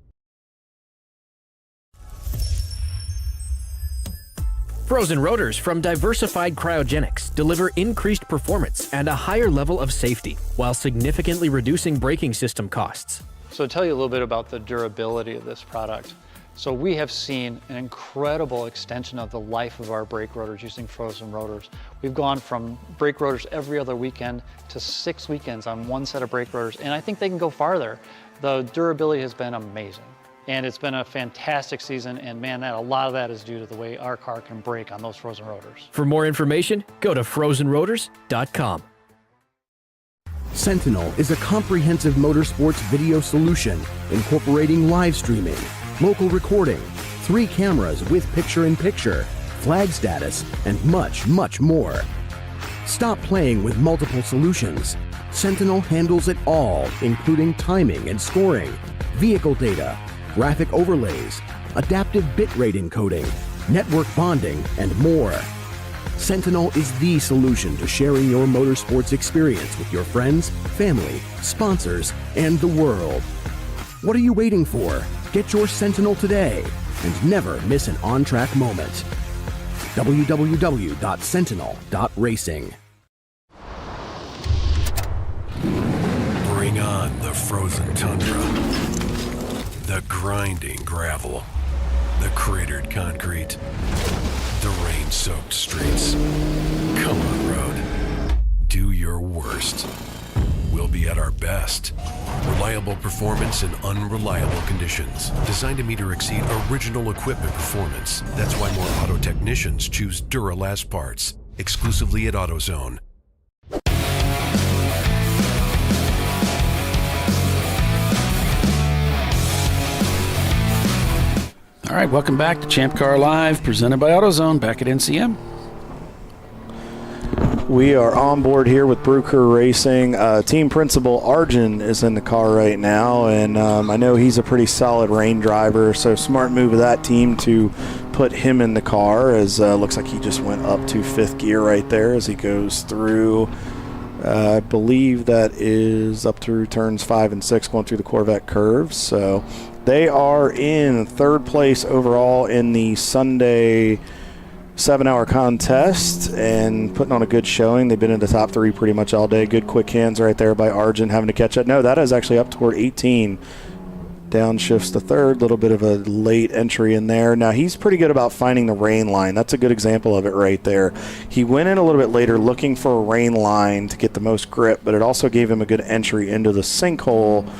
Frozen rotors from Diversified Cryogenics deliver increased performance and a higher level of safety, while significantly reducing braking system costs. So to tell you a little bit about the durability of this product. So we have seen an incredible extension of the life of our brake rotors using frozen rotors. We've gone from brake rotors every other weekend to 6 weekends on one set of brake rotors, and I think they can go farther. The durability has been amazing. And it's been a fantastic season, and man, a lot of that is due to the way our car can brake on those frozen rotors. For more information, go to frozenrotors.com. Sentinel is a comprehensive motorsports video solution incorporating live streaming, local recording, 3 cameras with picture-in-picture, flag status, and much, much more. Stop playing with multiple solutions. Sentinel handles it all, including timing and scoring, vehicle data, graphic overlays, adaptive bitrate encoding, network bonding, and more. Sentinel is the solution to sharing your motorsports experience with your friends, family, sponsors, and the world. What are you waiting for? Get your Sentinel today and never miss an on-track moment. www.sentinel.racing. Bring on the frozen tundra. The grinding gravel, the cratered concrete, the rain-soaked streets. Come on, road. Do your worst. We'll be at our best. Reliable performance in unreliable conditions. Designed to meet or exceed original equipment performance. That's why more auto technicians choose Duralast parts. Exclusively at AutoZone. All right, welcome back to ChampCar Live, presented by AutoZone, back at NCM. We are on board here with Bruker Racing. Team principal Arjun is in the car right now, and I know he's a pretty solid rain driver, so smart move of that team to put him in the car, as looks like he just went up to 5th gear right there as he goes through, I believe that is up through turns 5 and 6, going through the Corvette curves. So they are in 3rd place overall in the Sunday 7-hour contest and putting on a good showing. They've been in the top 3 pretty much all day. Good quick hands right there by Arjun, having to catch up. No, that is actually up toward 18. Downshifts to 3rd. Little bit of a late entry in there. Now, he's pretty good about finding the rain line. That's a good example of it right there. He went in a little bit later looking for a rain line to get the most grip, but it also gave him a good entry into the sinkhole.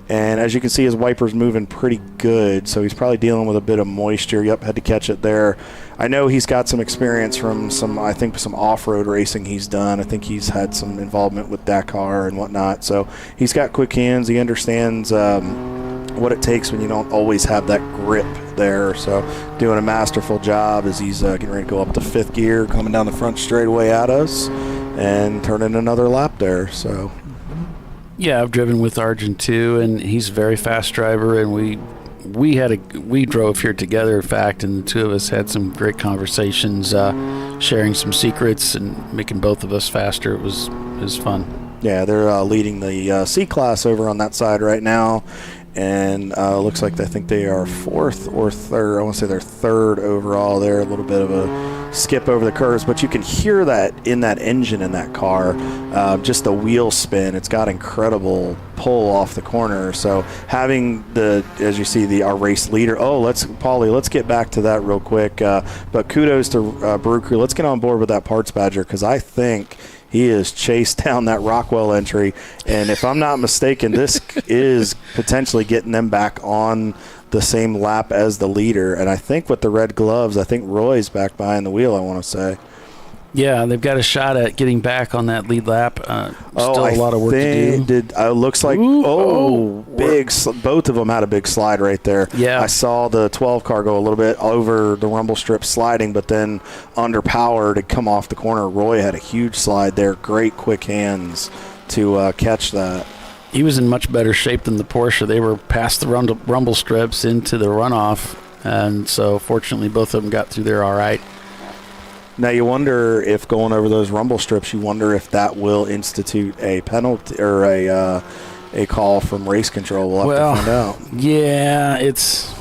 And as you can see, his wiper's moving pretty good, so he's probably dealing with a bit of moisture. Yep, had to catch it there. I know he's got some experience from some off-road racing he's done. I think he's had some involvement with Dakar and whatnot. So he's got quick hands. He understands what it takes when you don't always have that grip there. So doing a masterful job as he's getting ready to go up to 5th gear, coming down the front straightaway at us and turning another lap there. So. Yeah, I've driven with Arjun too, and he's a very fast driver, and we drove here together, in fact, and the two of us had some great conversations, sharing some secrets and making both of us faster. It was fun. Yeah, they're leading the C-Class over on that side right now, and looks like I think they are 4th or 3rd. I want to say they're 3rd overall. They're a little bit of a skip over the curves, but you can hear that in that engine in that car, just the wheel spin. It's got incredible pull off the corner. So having as you see, our race leader. Paulie, let's get back to that real quick. But kudos to Bruker. Let's get on board with that parts badger, because I think he has chased down that Rockwell entry, and if I'm not mistaken, this is potentially getting them back on the same lap as the leader. And I think with the red gloves, I think Roy's back behind the wheel, I want to say. Yeah, they've got a shot at getting back on that lead lap. Still a lot of work to do. Looks like, both of them had a big slide right there. Yeah. I saw the 12 car go a little bit over the rumble strip sliding, but then underpowered to come off the corner. Roy had a huge slide there. Great quick hands to catch that. He was in much better shape than the Porsche. They were past the rumble strips into the runoff, and so fortunately both of them got through there all right. Now you wonder if going over those rumble strips, you wonder if that will institute a penalty or a call from race control. We'll have to find out. Yeah, it's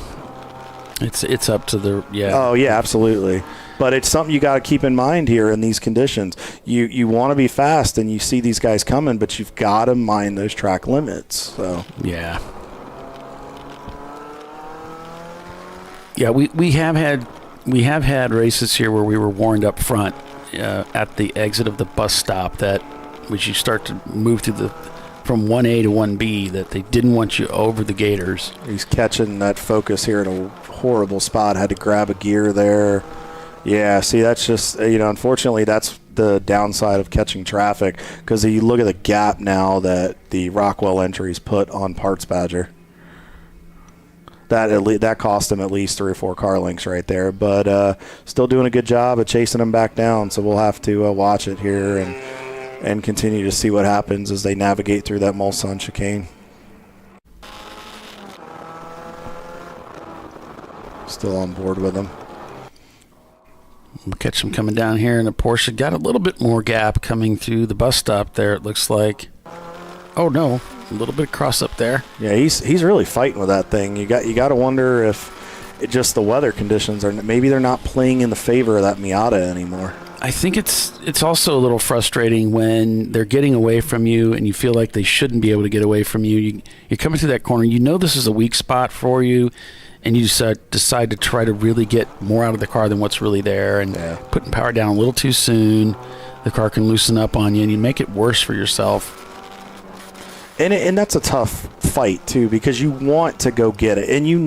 up to the Oh yeah, absolutely. But it's something you got to keep in mind here in these conditions. You want to be fast, and you see these guys coming, but you've got to mind those track limits. So yeah. Yeah, we have had races here where we were warned up front at the exit of the bus stop that as you start to move through from 1A to 1B that they didn't want you over the gators. He's catching that focus here in a horrible spot. Had to grab a gear there. Yeah, see, that's just, unfortunately, that's the downside of catching traffic, because you look at the gap now that the Rockwell entries put on Parts Badger. That cost him at least 3 or 4 car lengths right there, but still doing a good job of chasing him back down, so we'll have to watch it here and continue to see what happens as they navigate through that Mulsanne chicane. Still on board with him. We'll catch him coming down here in a Porsche. Got a little bit more gap coming through the bus stop there, it looks like. Oh, no. A little bit of cross up there. Yeah, he's really fighting with that thing. You got to wonder if it just the weather conditions maybe they're not playing in the favor of that Miata anymore. I think it's also a little frustrating when they're getting away from you and you feel like they shouldn't be able to get away from you. You're coming through that corner. You know this is a weak spot for you, and you decide to try to really get more out of the car than what's really there, and putting power down a little too soon. The car can loosen up on you, and you make it worse for yourself. And that's a tough fight, too, because you want to go get it. And you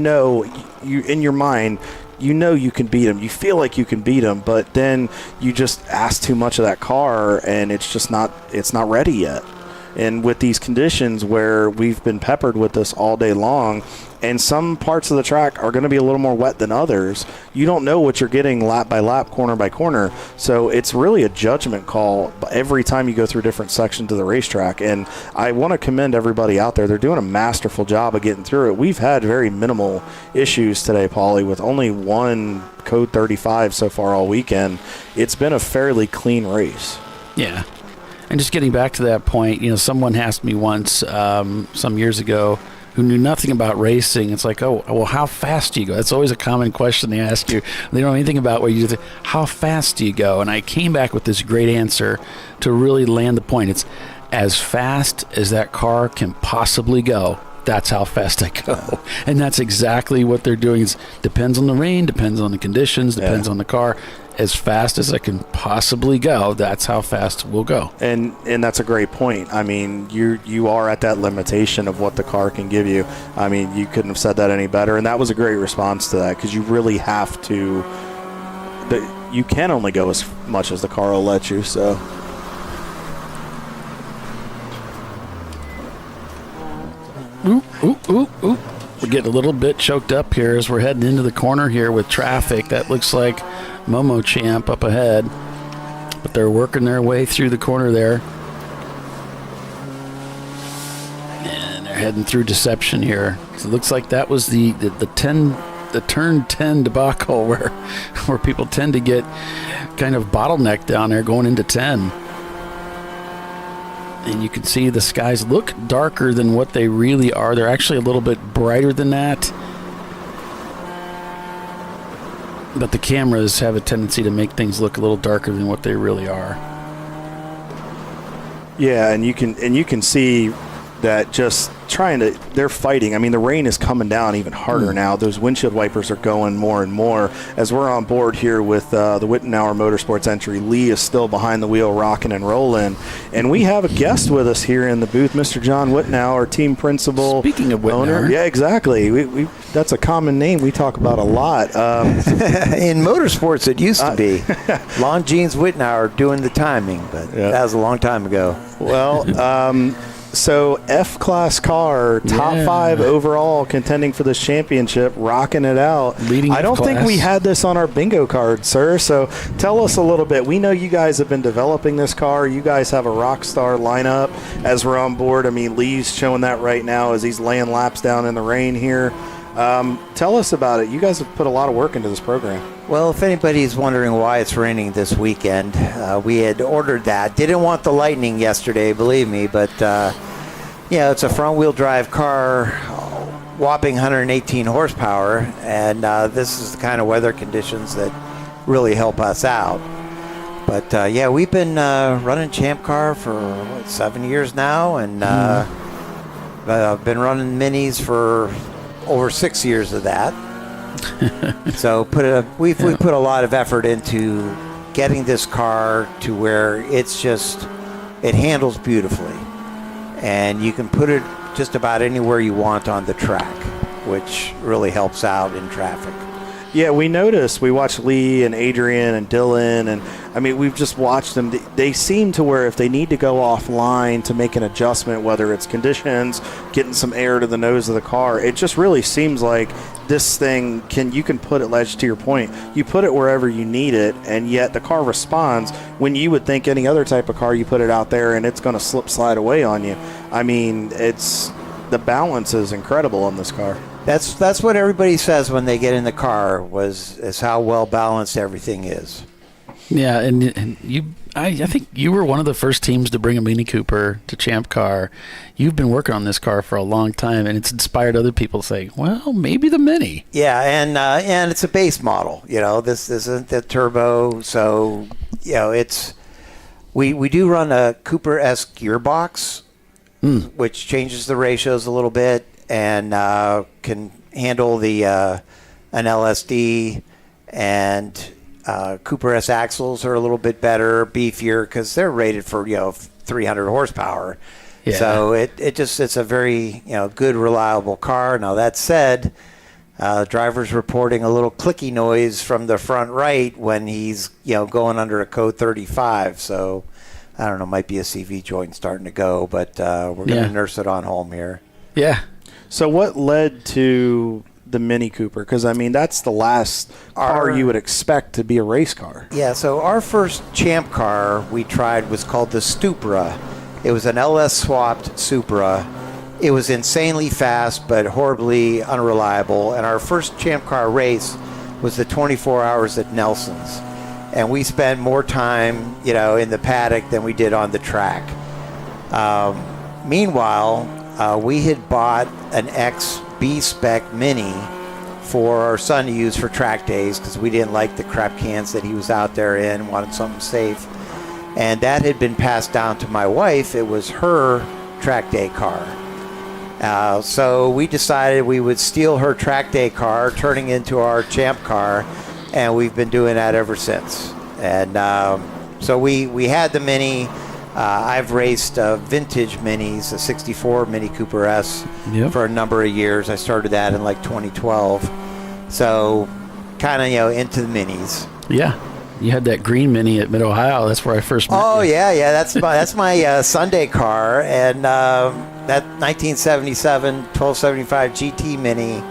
in your mind, you can beat him. You feel like you can beat him, but then you just ask too much of that car, and it's not ready yet. And with these conditions where we've been peppered with this all day long, and some parts of the track are going to be a little more wet than others, you don't know what you're getting lap by lap, corner by corner. So it's really a judgment call every time you go through different sections of the racetrack. And I want to commend everybody out there. They're doing a masterful job of getting through it. We've had very minimal issues today, Paulie, with only one Code 35 so far all weekend. It's been a fairly clean race. Yeah. And just getting back to that point, someone asked me once some years ago who knew nothing about racing. It's like, oh, well, how fast do you go? That's always a common question they ask you. They don't know anything about what you do. How fast do you go? And I came back with this great answer to really land the point. It's as fast as that car can possibly go. That's how fast I go. And that's exactly what they're doing. It depends on the rain, depends on the conditions, depends on the car. As fast as I can possibly go, that's how fast we'll go. And that's a great point. I mean, you are at that limitation of what the car can give you. I mean, you couldn't have said that any better. And that was a great response to that, because you really have to. You can only go as much as the car will let you. So. Ooh. We're getting a little bit choked up here as we're heading into the corner here with traffic. That looks like Momo Champ up ahead. But they're working their way through the corner there. And they're heading through Deception here. So it looks like that was the turn 10 debacle where people tend to get kind of bottlenecked down there going into 10. And you can see the skies look darker than what they really are. They're actually a little bit brighter than that. But the cameras have a tendency to make things look a little darker than what they really are. Yeah, and you can see that just they're fighting. I mean, the rain is coming down even harder now. Those windshield wipers are going more and more. As we're on board here with the Wittenauer Motorsports entry, Lee is still behind the wheel rocking and rolling. And we have a guest with us here in the booth, Mr. John Wittenauer, team principal. Speaking of Wittenauer. Owner. Yeah, exactly. We that's a common name we talk about a lot. In motorsports, it used to be. Longines Wittenauer doing the timing, but that was a long time ago. Well, so F-Class car, top 5 overall, contending for this championship, rocking it out. Leading I don't think we had this on our bingo card, sir. So tell us a little bit. We know you guys have been developing this car. You guys have a rock star lineup as we're on board. I mean, Lee's showing that right now as he's laying laps down in the rain here. Tell us about it. You guys have put a lot of work into this program. Well, if anybody's wondering why it's raining this weekend, we had ordered that. Didn't want the lightning yesterday, believe me, but it's a front-wheel drive car, whopping 118 horsepower, and this is the kind of weather conditions that really help us out. But we've been running ChampCar for 7 years now, and I've been running minis for over 6 years of that. So we've put a lot of effort into getting this car to where it handles beautifully, and you can put it just about anywhere you want on the track, which really helps out in traffic. Yeah, we watched Lee and Adrian and Dylan, and I mean, we've just watched them. They seem to where if they need to go offline to make an adjustment, whether it's conditions, getting some air to the nose of the car, it just really seems like this thing you can put it, Ledge, to your point, you put it wherever you need it, and yet the car responds when you would think any other type of car, you put it out there and it's going to slide away on you. I mean, the balance is incredible on this car. That's what everybody says when they get in the car is how well balanced everything is. Yeah, and I think you were one of the first teams to bring a Mini Cooper to ChampCar. You've been working on this car for a long time, and it's inspired other people to say, well, maybe the Mini. Yeah, and it's a base model. This isn't the turbo, so we do run a Cooper-esque gearbox, which changes the ratios a little bit and can handle an LSD, and Cooper S axles are a little bit better, beefier, because they're rated for 300 horsepower. Yeah. So it's a very good, reliable car. Now that said, driver's reporting a little clicky noise from the front right when he's going under a code 35. So I don't know, might be a CV joint starting to go, but we're going to nurse it on home here. Yeah. So what led to the Mini Cooper? Because, I mean, that's the last car you would expect to be a race car. Yeah, so our first Champ car we tried was called the Supra. It was an LS-swapped Supra. It was insanely fast but horribly unreliable. And our first Champ car race was the 24 hours at Nelson's. And we spent more time, in the paddock than we did on the track. Meanwhile, we had bought an B-spec Mini for our son to use for track days because we didn't like the crap cans that he was out there in, wanted something safe. And that had been passed down to my wife. It was her track day car. So we decided we would steal her track day car, turning into our Champ car, and we've been doing that ever since. And so we had the Mini. I've raced vintage Minis, a 64 Mini Cooper S, for a number of years. I started that in like 2012. So kind of, into the Minis. Yeah. You had that green Mini at Mid-Ohio. That's where I first met you. Yeah. That's my Sunday car. And that 1977 1275 GT Mini,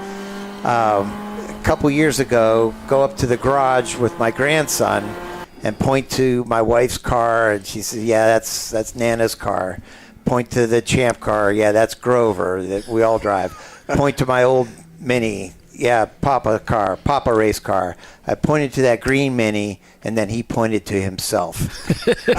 a couple years ago, go up to the garage with my grandson and point to my wife's car, and she says, yeah, that's Nana's car. Point to the Champ car, yeah, that's Grover, that we all drive. Point to my old Mini, yeah, Papa race car. I pointed to that green Mini, and then he pointed to himself.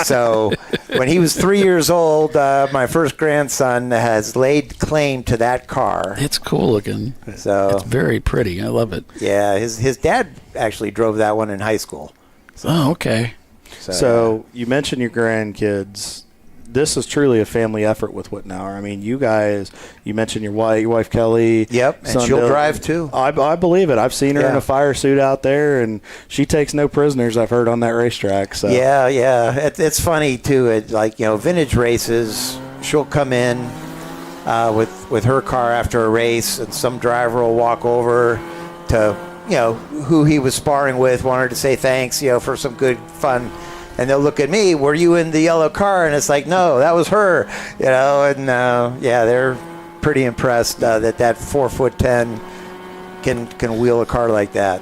So when he was 3 years old, my first grandson has laid claim to that car. It's cool looking. So it's very pretty. I love it. Yeah, his dad actually drove that one in high school. So, oh, okay. So you mentioned your grandkids. This is truly a family effort with Whitnauer. I mean, you guys, you mentioned your wife Kelly. Yep, and she'll drive too. I believe it. I've seen her in a fire suit out there, and she takes no prisoners, I've heard, on that racetrack. So. Yeah. It's funny, too. Vintage races, she'll come in with her car after a race, and some driver will walk over to who he was sparring with, wanted to say thanks, for some good fun. And they'll look at me, were you in the yellow car? And it's like, no, that was her, and they're pretty impressed that 4'10" can wheel a car like that.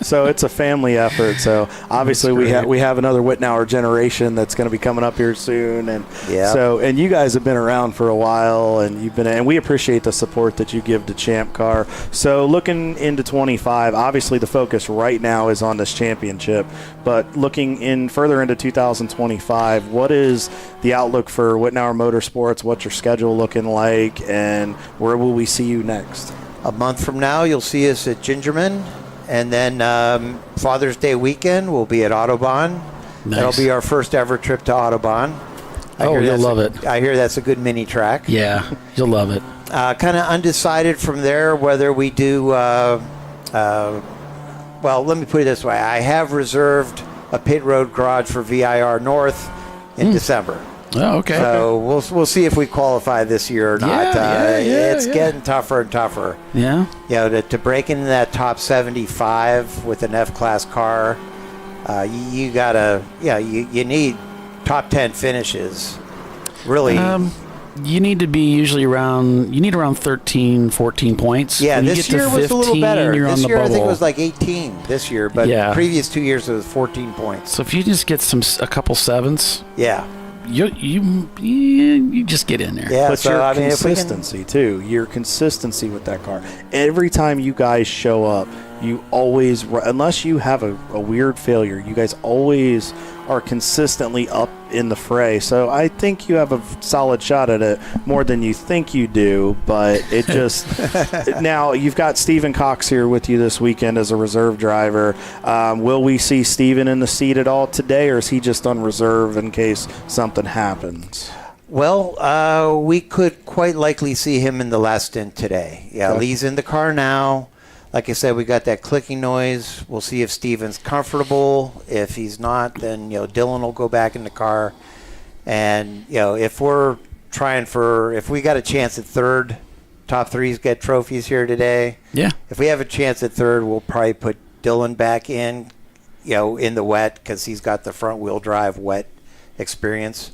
So it's a family effort. So obviously we have another Whitnauer generation that's going to be coming up here soon, and and you guys have been around for a while, and we appreciate the support that you give to ChampCar. So looking into 25, obviously the focus right now is on this championship, but looking in further into 2025, what is the outlook for Whitnauer Motorsports? What's your schedule looking like, and where will we see you next? A month from now, you'll see us at Gingerman, and then Father's Day weekend, we'll be at Autobahn. Nice. That'll be our first ever trip to Autobahn. You'll love it. I hear that's a good mini track. Yeah, you'll love it. Kind of undecided from there whether we do, well, let me put it this way. I have reserved a pit road garage for VIR North in December. Oh, okay. So we'll see if we qualify this year or not. It's getting tougher and tougher. Yeah. To break into that top 75 with an F-class car, you gotta, you need top 10 finishes. Really. You need to be usually around 13, 14 points. Yeah, when this year 15, was a little better. You're This on the year bubble. I think it was like 18 this year, but previous 2 years it was 14 points. So if you just get a couple sevens, you just get in there. Yeah, but your consistency too. Your consistency with that car. Every time you guys show up, you always, unless you have a weird failure, you guys always are consistently up in the fray. So I think you have a solid shot at it, more than you think you do. But it just now you've got Stephen Cox here with you this weekend as a reserve driver. Will we see Stephen in the seat at all today, or is he just on reserve in case something happens? Well, we could quite likely see him in the last stint today. Yeah, Lee's in the car now. Like I said, we got that clicking noise. We'll see if Steven's comfortable. If he's not, then Dylan will go back in the car. And if we're if we got a chance at third, top threes get trophies here today. Yeah. If we have a chance at third, we'll probably put Dylan back in, in the wet, because he's got the front wheel drive wet experience.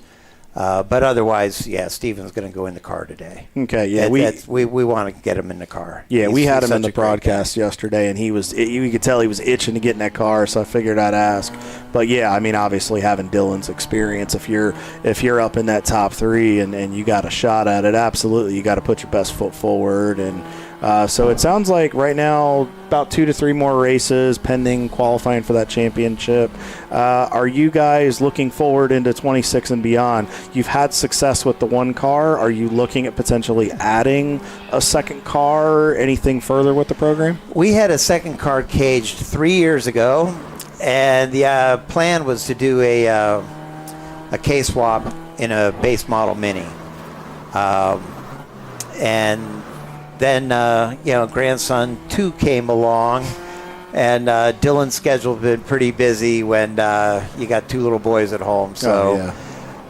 But otherwise, Steven's going to go in the car today. Okay, yeah, we want to get him in the car. Yeah, we had him in the broadcast yesterday, and you could tell he was itching to get in that car. So I figured I'd ask. But yeah, I mean, obviously having Dylan's experience, if you're up in that top three and you got a shot at it, absolutely, you got to put your best foot forward. And so it sounds like right now about 2 to 3 more races pending qualifying for that championship. Are you guys looking forward into 26 and beyond? You've had success with the one car. Are you looking at potentially adding a second car? Anything further with the program? We had a second car caged 3 years ago, and the plan was to do a K-swap in a base model Mini. And then, grandson 2 came along, and Dylan's schedule has been pretty busy when you got 2 little boys at home. So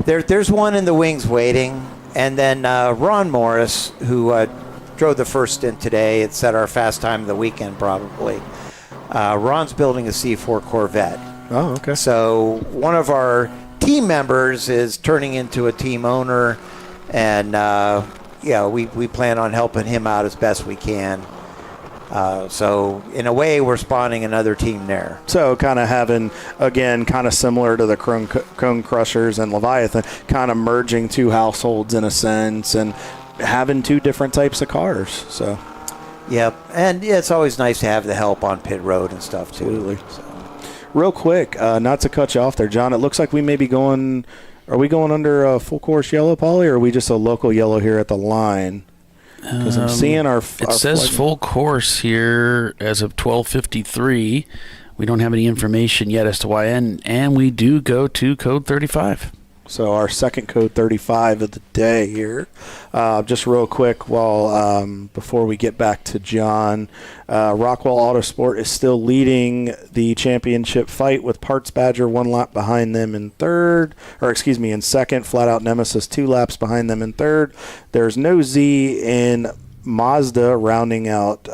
there's one in the wings waiting. And then Ron Morris, who drove the first stint today, it set our fast time of the weekend probably. Ron's building a C4 Corvette. Oh, okay. So one of our team members is turning into a team owner, and we plan on helping him out as best we can. So in a way, we're spawning another team there. So kind of having, again, kind of similar to the Cone Crushers and Leviathan, kind of merging 2 households in a sense and having 2 different types of cars. So. Yep, and it's always nice to have the help on pit road and stuff too. Absolutely. So. Real quick, not to cut you off there, John, it looks like we may be going. Are we going under a full course yellow, Polly, or are we just a local yellow here at the line? Because I'm seeing our says full course here as of 12:53. We don't have any information yet as to why, and we do go to code 35. So our second code 35 of the day here. Just real quick, before we get back to John, Rockwell Autosport is still leading the championship fight with Parts Badger 1 lap behind them in second. Flat Out Nemesis 2 laps behind them in third. There's no Z in Mazda rounding out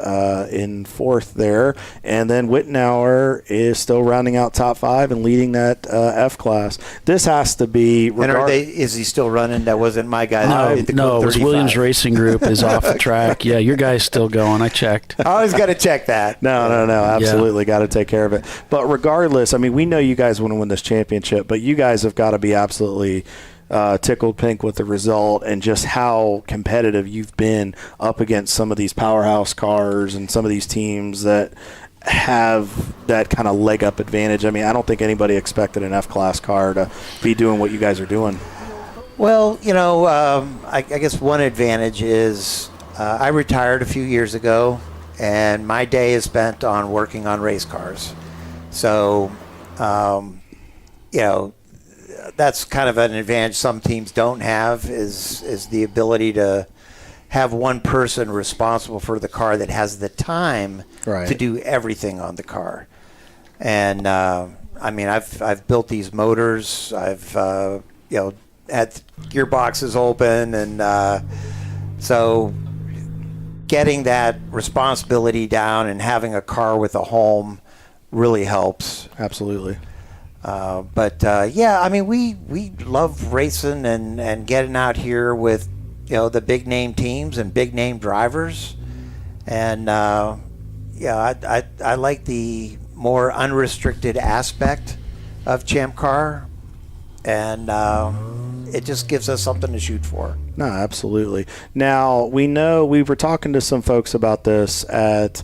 in fourth there, and then Wittenauer is still rounding out top 5 and leading that F class. This has to be. And is he still running? That wasn't my guy. No, it was Williams Racing Group is off the track. Yeah, your guy's still going. I checked. I always got to check that. No, absolutely got to take care of it. But regardless, I mean, we know you guys want to win this championship, but you guys have got to be absolutely tickled pink with the result and just how competitive you've been up against some of these powerhouse cars and some of these teams that have that kind of leg up advantage. I mean, I don't think anybody expected an F-Class car to be doing what you guys are doing. Well, I guess one advantage is I retired a few years ago, and my day is spent on working on race cars. So, that's kind of an advantage some teams don't have is the ability to have one person responsible for the car that has the time to do everything on the car. And I've built these motors. I've had gearboxes open, and so getting that responsibility down and having a car with a home really helps. Absolutely. We love racing and getting out here with, the big name teams and big name drivers. And, I like the more unrestricted aspect of ChampCar. And it just gives us something to shoot for. No, absolutely. Now, we know we were talking to some folks about this at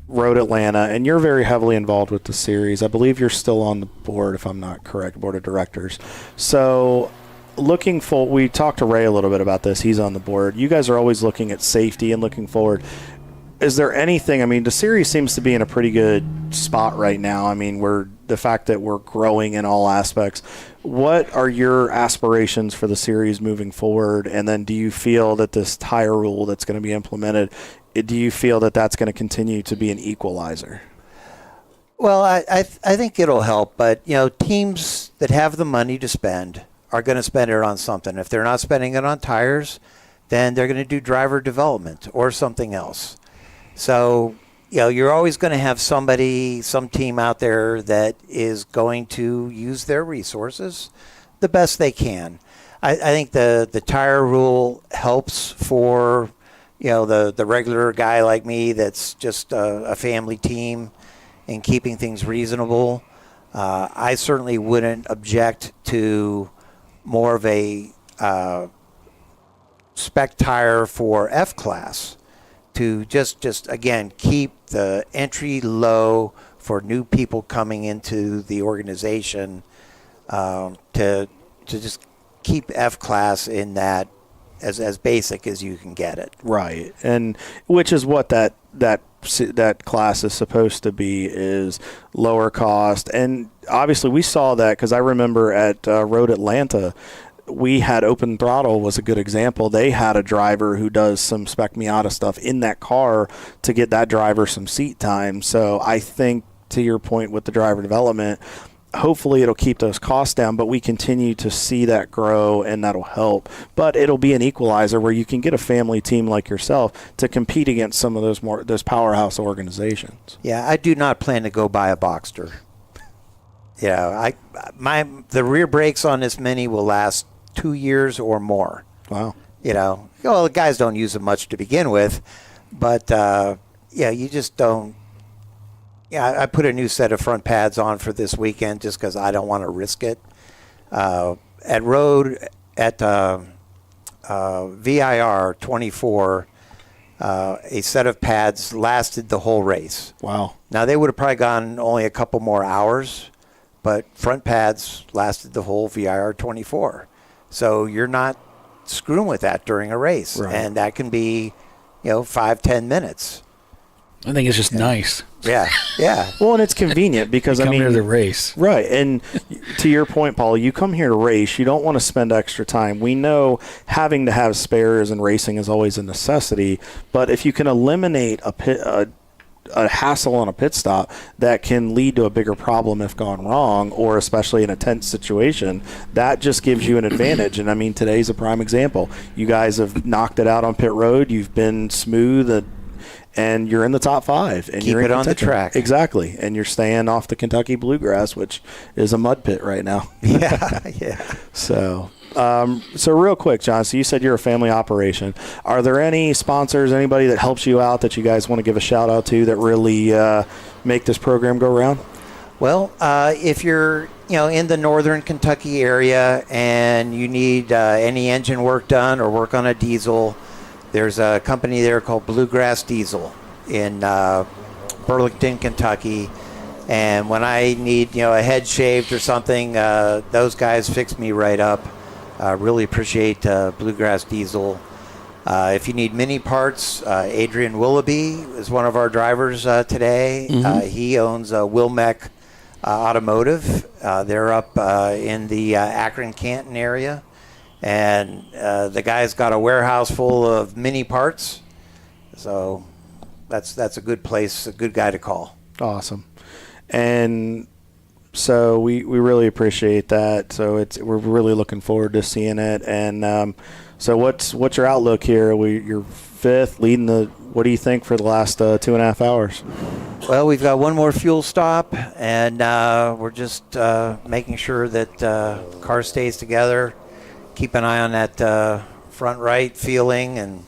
Road Atlanta, and you're very heavily involved with the series. I believe you're still on the board, if I'm not correct, board of directors. So we talked to Ray a little bit about this. He's on the board. You guys are always looking at safety and looking forward. Is there anything, the series seems to be in a pretty good spot right now. The fact that we're growing in all aspects. What are your aspirations for the series moving forward? And then do you feel that this tire rule that's going to be implemented, do you feel that that's going to continue to be an equalizer? Well, I think it'll help, but teams that have the money to spend are going to spend it on something. If they're not spending it on tires, then they're going to do driver development or something else. So, you're always going to have some team out there that is going to use their resources the best they can. I think the tire rule helps for the regular guy like me that's just a family team and keeping things reasonable. I certainly wouldn't object to more of a spec tire for F-Class to just again, keep the entry low for new people coming into the organization, to just keep F-Class in that as basic as you can get it. Right. And which is what that class is supposed to be, is lower cost. And obviously we saw that because I remember at Road Atlanta, we had Open Throttle was a good example. They had a driver who does some Spec Miata stuff in that car to get that driver some seat time. So I think, to your point with the driver development, hopefully it'll keep those costs down, but we continue to see that grow, and that'll help. But it'll be an equalizer where you can get a family team like yourself to compete against some of those powerhouse organizations. Yeah, I do not plan to go buy a Boxster. The rear brakes on this Mini will last 2 years or more. Wow. The guys don't use them much to begin with, but you just don't. Yeah, I put a new set of front pads on for this weekend just because I don't want to risk it. At Road, at VIR 24, a set of pads lasted the whole race. Wow. Now, they would have probably gone only a couple more hours, but front pads lasted the whole VIR 24. So you're not screwing with that during a race. Right. And that can be, 5-10 minutes. I think it's just nice. Yeah. Well, and it's convenient because come here to race. Right. And to your point, Paul, you come here to race. You don't want to spend extra time. We know having to have spares and racing is always a necessity. But if you can eliminate a hassle on a pit stop that can lead to a bigger problem if gone wrong, or especially in a tense situation. That just gives you an advantage. And I mean, today's a prime example. You guys have knocked it out on pit road. You've been smooth, and you're in the top 5. And Keep you're in it on the track. Exactly. And you're staying off the Kentucky Bluegrass, which is a mud pit right now. Yeah. So real quick, John, so you said you're a family operation. Are there any sponsors, anybody that helps you out that you guys want to give a shout out to that really make this program go around? Well, if you're in the northern Kentucky area and you need any engine work done or work on a diesel, there's a company there called Bluegrass Diesel in Burlington, Kentucky. And when I need a head shaved or something, those guys fix me right up. Really appreciate Bluegrass Diesel. If you need mini parts, Adrian Willoughby is one of our drivers today. Mm-hmm. He owns Wilmec Automotive. They're up in the Akron-Canton area. And the guy's got a warehouse full of mini parts. So that's a good place, a good guy to call. Awesome. And so we really appreciate that. So we're really looking forward to seeing it. And so what's your outlook here? You're 5th, leading the. What do you think for the last 2.5 hours? Well, we've got one more fuel stop, and we're just making sure that car stays together. Keep an eye on that front right feeling, and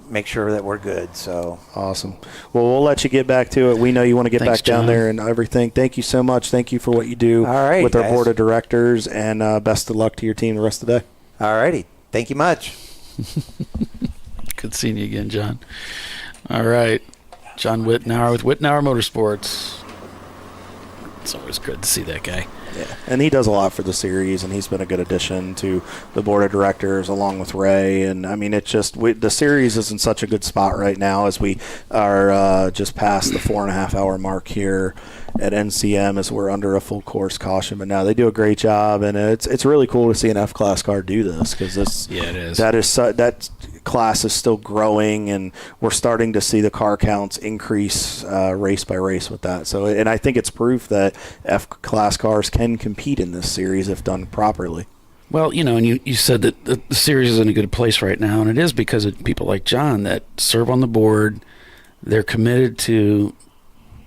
make sure that we're good. So awesome. Well, we'll let you get back to it. We know you want to get Thanks, back down John. there and everything. Thank you so much. Thank you for what you do with our board of directors, and best of luck to your team the rest of the day. All righty. Thank you much. Good seeing you again, John. All right. John Wittnauer with Wittnauer Motorsports. It's always good to see that guy. Yeah, and he does a lot for the series, and he's been a good addition to the board of directors along with Ray. And I mean, the series is in such a good spot right now as we are just past the 4.5 hour mark here at NCM as we're under a full course caution. But now they do a great job, and it's really cool to see an F-class car do this because it is. That class is still growing, and we're starting to see the car counts increase race by race with that. So, and I think it's proof that F-class cars can compete in this series if done properly. Well, and you said that the series is in a good place right now, and it is because of people like John that serve on the board. They're committed to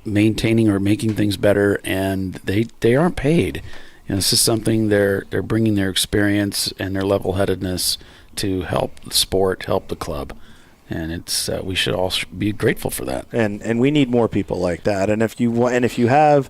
maintaining or making things better, and they aren't paid. This is something they're bringing their experience and their level-headedness to help the sport, help the club, and it's we should all be grateful for that. And we need more people like that. And if you have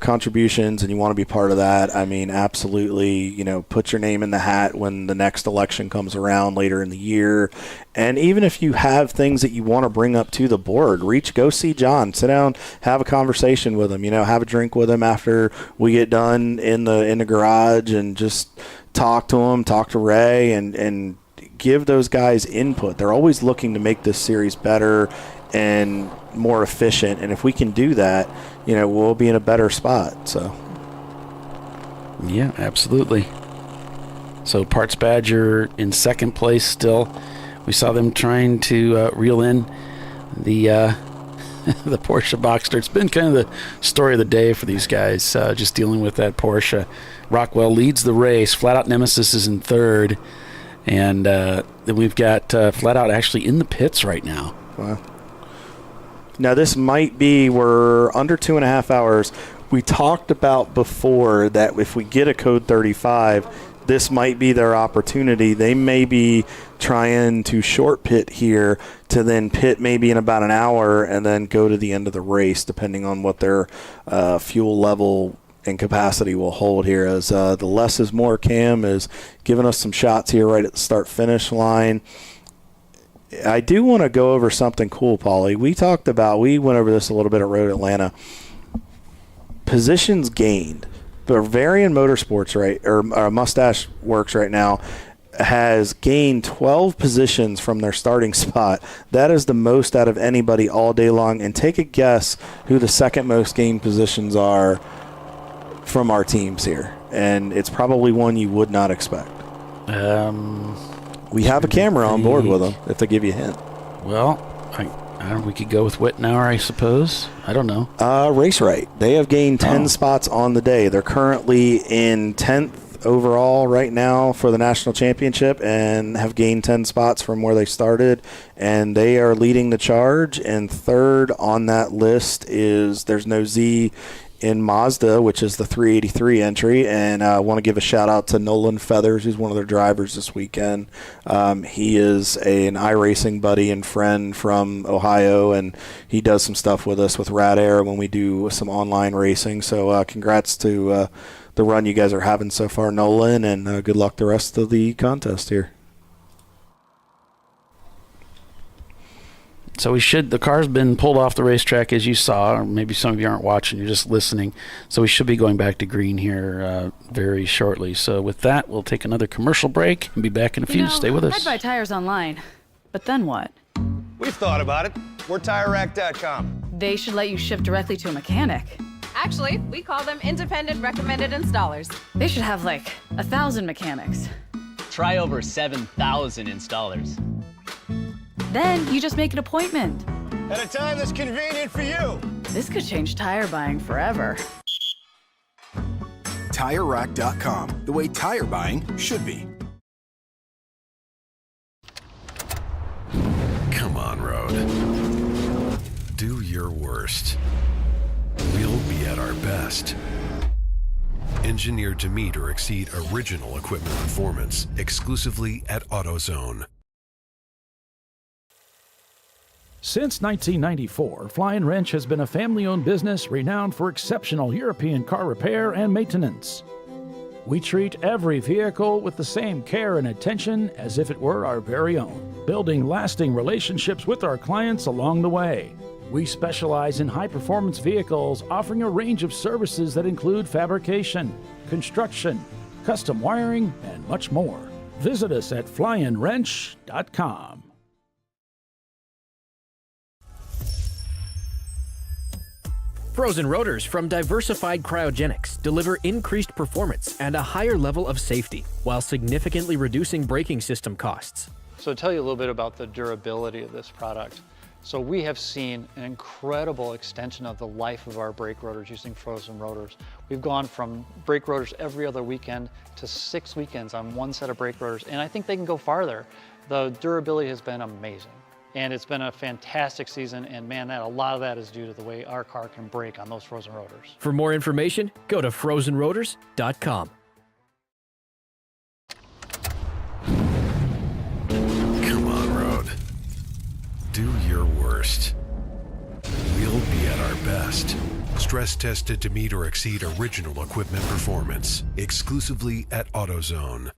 contributions and you want to be part of that, I mean, absolutely, put your name in the hat when the next election comes around later in the year. And even if you have things that you want to bring up to the board, go see John, sit down, have a conversation with him, have a drink with him after we get done in the garage, and just talk to him, talk to Ray, and give those guys input. They're always looking to make this series better and more efficient, and if we can do that, we'll be in a better spot. So yeah, absolutely. So Parts Badger in second place still. We saw them trying to reel in the the Porsche Boxster. It's been kind of the story of the day for these guys, just dealing with that Porsche. Rockwell leads the race. Flat Out Nemesis is in third, and then we've got Flat Out actually in the pits right now. Wow. Now, this might be, we're under 2.5 hours. We talked about before that if we get a code 35, this might be their opportunity. They may be trying to short pit here to then pit maybe in about an hour and then go to the end of the race, depending on what their fuel level and capacity will hold here. As the less is more cam is giving us some shots here right at the start-finish line. I do want to go over something cool, Paulie. We went over this a little bit at Road Atlanta. Positions gained. Bavarian Motorsports, or Mustache Works right now, has gained 12 positions from their starting spot. That is the most out of anybody all day long. And take a guess who the second most gained positions are from our teams here. And it's probably one you would not expect. We have a camera on board with them, if they give you a hint. Well, We could go with Wittenauer, I suppose. I don't know. Race Right. They have gained 10 spots on the day. They're currently in 10th overall right now for the national championship and have gained 10 spots from where they started. And they are leading the charge. And third on that list is There's No Z in Mazda, which is the 383 entry, and I want to give a shout out to Nolan Feathers, who's one of their drivers this weekend. He is an iRacing buddy and friend from Ohio, and he does some stuff with us with Rad Air when we do some online racing. So congrats to the run you guys are having so far, Nolan, and good luck the rest of the contest here. So the car's been pulled off the racetrack, as you saw, or maybe some of you aren't watching, you're just listening. So we should be going back to green here very shortly. So with that, we'll take another commercial break and be back in a few. Stay with us. I'd buy tires online, but then what? We've thought about it. We're TireRack.com. They should let you ship directly to a mechanic. Actually, we call them independent recommended installers. They should have like 1,000 mechanics. Try over 7,000 installers. Then you just make an appointment. At a time that's convenient for you. This could change tire buying forever. TireRack.com, the way tire buying should be. Come on, road. Do your worst. We'll be at our best. Engineered to meet or exceed original equipment performance, exclusively at AutoZone. Since 1994, Flying Wrench has been a family-owned business renowned for exceptional European car repair and maintenance. We treat every vehicle with the same care and attention as if it were our very own, building lasting relationships with our clients along the way. We specialize in high-performance vehicles, offering a range of services that include fabrication, construction, custom wiring, and much more. Visit us at flyinwrench.com. Frozen rotors from Diversified Cryogenics deliver increased performance and a higher level of safety, while significantly reducing braking system costs. So to tell you a little bit about the durability of this product. So we have seen an incredible extension of the life of our brake rotors using frozen rotors. We've gone from brake rotors every other weekend to 6 weekends on one set of brake rotors, and I think they can go farther. The durability has been amazing. And it's been a fantastic season, and man, a lot of that is due to the way our car can brake on those frozen rotors. For more information, go to frozenrotors.com. Come on, road. Do your worst. We'll be at our best. Stress tested to meet or exceed original equipment performance, exclusively at AutoZone.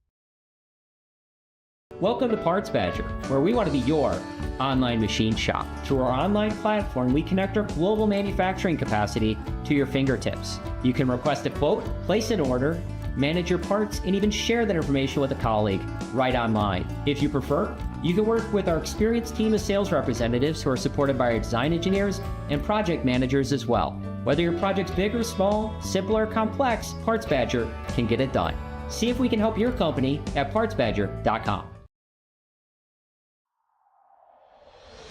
Welcome to Parts Badger, where we want to be your online machine shop. Through our online platform, we connect our global manufacturing capacity to your fingertips. You can request a quote, place an order, manage your parts, and even share that information with a colleague right online. If you prefer, you can work with our experienced team of sales representatives who are supported by our design engineers and project managers as well. Whether your project's big or small, simple or complex, Parts Badger can get it done. See if we can help your company at partsbadger.com.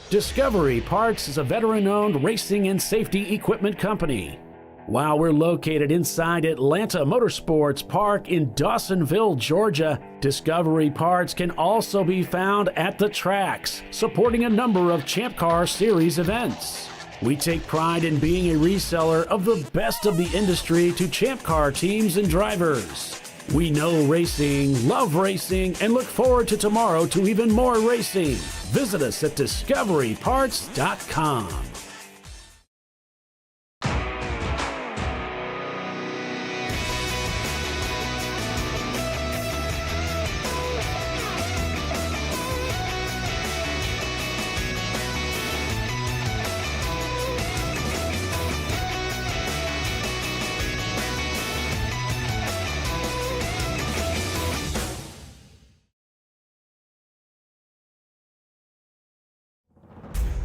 Discovery Parts is a veteran-owned racing and safety equipment company. While we're located inside Atlanta Motorsports Park in Dawsonville, Georgia, Discovery Parts can also be found at the tracks, supporting a number of ChampCar Series events. We take pride in being a reseller of the best of the industry to ChampCar teams and drivers. We know racing, love racing, and look forward to tomorrow to even more racing. Visit us at discoveryparts.com.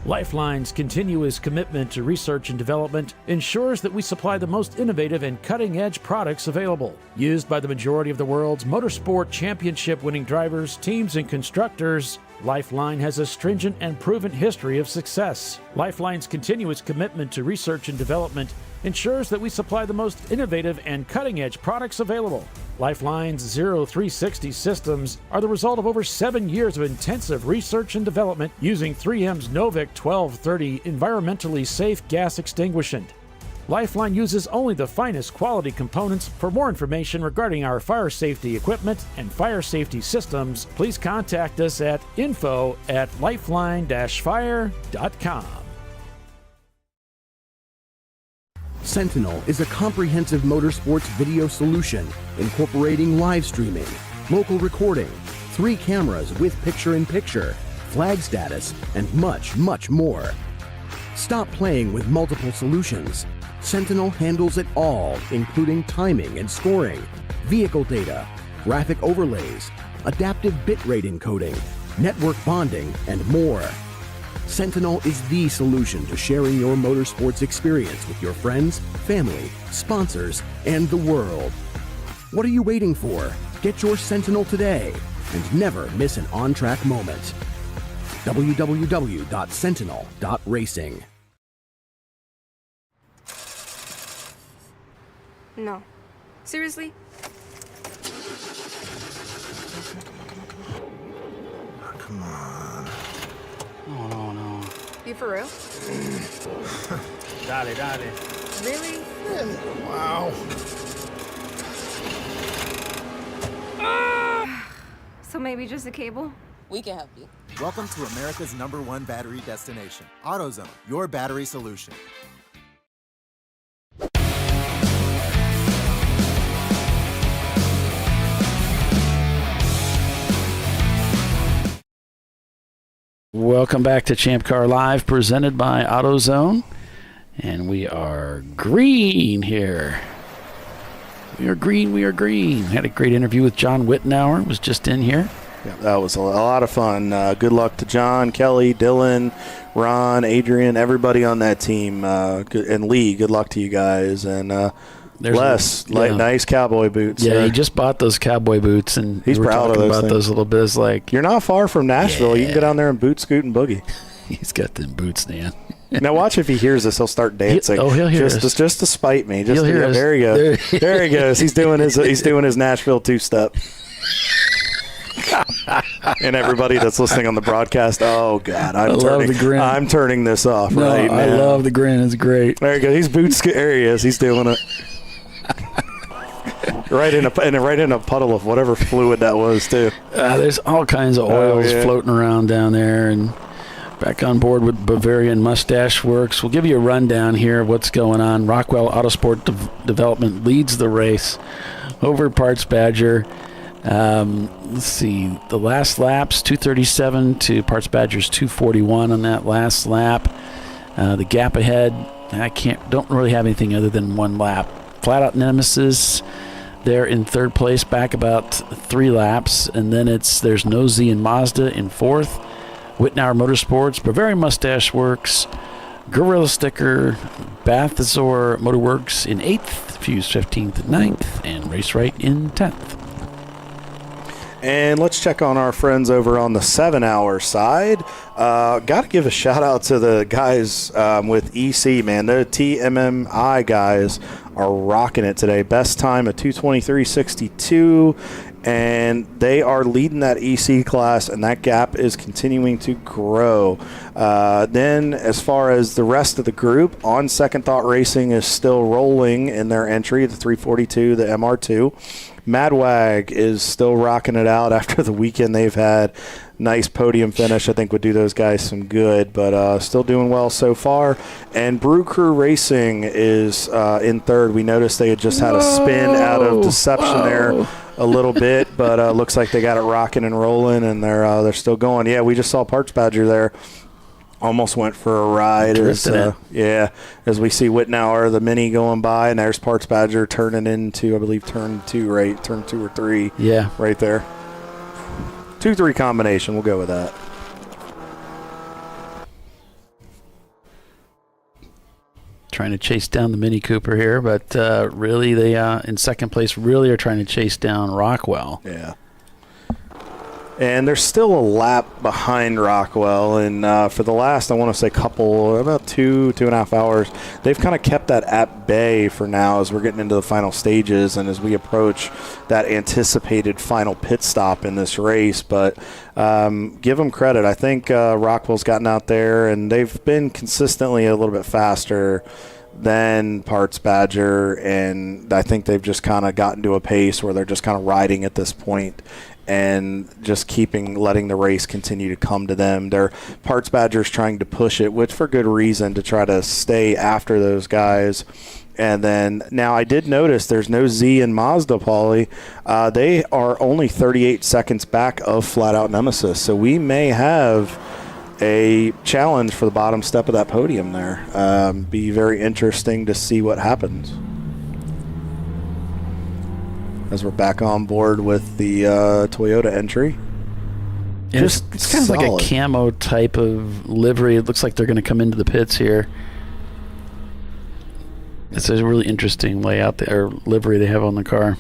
Lifeline's continuous commitment to research and development ensures that we supply the most innovative and cutting-edge products available. Used by the majority of the world's motorsport championship-winning drivers, teams, and constructors, Lifeline has a stringent and proven history of success. Lifeline's continuous commitment to research and development ensures that we supply the most innovative and cutting-edge products available. Lifeline's 0360 systems are the result of over 7 years of intensive research and development using 3M's Novik 1230 environmentally safe gas extinguishant. Lifeline uses only the finest quality components. For more information regarding our fire safety equipment and fire safety systems, please contact us at info@lifeline-fire.com. Sentinel is a comprehensive motorsports video solution incorporating live streaming, local recording, 3 cameras with picture-in-picture, flag status, and much, much more. Stop playing with multiple solutions. Sentinel handles it all, including timing and scoring, vehicle data, graphic overlays, adaptive bitrate encoding, network bonding, and more. Sentinel is the solution to sharing your motorsports experience with your friends, family, sponsors, and the world. What are you waiting for? Get your Sentinel today and never miss an on-track moment. www.sentinel.racing. No. Seriously? Come on. No. You for real? Dale. Really? Wow. So maybe just a cable? We can help you. Welcome to America's #1 battery destination, AutoZone, your battery solution. Welcome back to ChampCar Live, presented by AutoZone. And we are green here. We are green. Had a great interview with John Wittenauer, was just in here. Yeah, that was a lot of fun. Good luck to John, Kelly, Dylan, Ron, Adrian, everybody on that team. And Lee, good luck to you guys. And Les, nice cowboy boots. Yeah, sir. he just bought those cowboy boots, and he's we were proud of talking those about things. those a little bit. It's like, you're not far from Nashville. You can go down there and boot, scoot, and boogie. He's got them boots, Dan. Now watch if he hears this, he'll start dancing. He'll hear us. Just to spite me. He'll hear us. There he goes. There he goes. He's doing his Nashville 2-step. And everybody that's listening on the broadcast, oh God, love the grin. I'm turning this off right now. I love the grin. It's great. There he goes. There he is. He's doing it. right in a puddle of whatever fluid that was too. There's all kinds of oils floating around down there, and back on board with Bavarian Mustache Works. We'll give you a rundown here of what's going on. Rockwell Autosport Development leads the race over Parts Badger. Let's see, the last laps, 237 to Parts Badger's 241 on that last lap. The gap ahead, don't really have anything other than one lap. Flat Out Nemesis, they're in third place, back about 3 laps, and then there's Nosy and Mazda in fourth. Wittenauer Motorsports, Bavarian Mustache Works, Gorilla Sticker, Bathazor Motorworks in 8th, Fuse 15th and 9th, and Race Right in 10th. And let's check on our friends over on the 7-hour side. Got to give a shout-out to the guys with EC, man. The TMMI guys are rocking it today. Best time of 2:23.62. And they are leading that EC class, and that gap is continuing to grow. Then as far as the rest of the group, On Second Thought Racing is still rolling in their entry, the 342, the MR2. Madwag is still rocking it out after the weekend they've had. Nice podium finish, I think, would do those guys some good, but still doing well so far. And Brew Crew Racing is in third. We noticed they had just had a spin out of Deception there a little bit, but looks like they got it rocking and rolling, and they're still going. Yeah, we just saw Parts Badger there. Almost went for a ride as we see Wittenauer, the Mini, going by, and there's Parts Badger turning into, I believe, turn 2 or 3. Yeah, right there. 2-3 combination. We'll go with that. trying to chase down the Mini Cooper here, but really they, in second place, really are trying to chase down Rockwell. Yeah. And they're still a lap behind Rockwell, and for the last, I want to say about 2.5 hours, they've kind of kept that at bay for now as we're getting into the final stages and as we approach that anticipated final pit stop in this race. But give them credit. I think Rockwell's gotten out there, and they've been consistently a little bit faster than Parts Badger, and I think they've just kind of gotten to a pace where they're just kind of riding at this point and just letting the race continue to come to them. Their Parts Badger's trying to push it, which for good reason, to try to stay after those guys. And then now I did notice there's no Z in Mazda, Paulie. They are only 38 seconds back of Flat Out Nemesis, so we may have a challenge for the bottom step of that podium there. Be very interesting to see what happens as we're back on board with the Toyota entry. It's kind of like a camo type of livery. It looks like they're going to come into the pits here. It's a really interesting layout or livery they have on the car.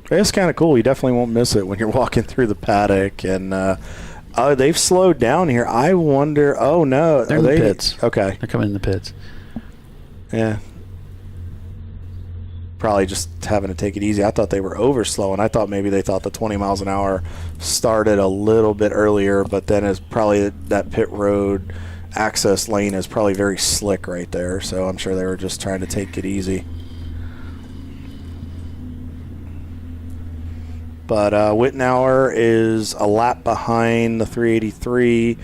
It's kind of cool. You definitely won't miss it when you're walking through the paddock. And they've slowed down here. I wonder. Oh no, they're in the pits. Okay, they're coming in the pits. Yeah. Probably just having to take it easy. I thought they were over slow, and I thought maybe they thought the 20 miles an hour started a little bit earlier, but then it's probably that pit road access lane is probably very slick right there, so I'm sure they were just trying to take it easy. But Wittenauer is a lap behind the 383,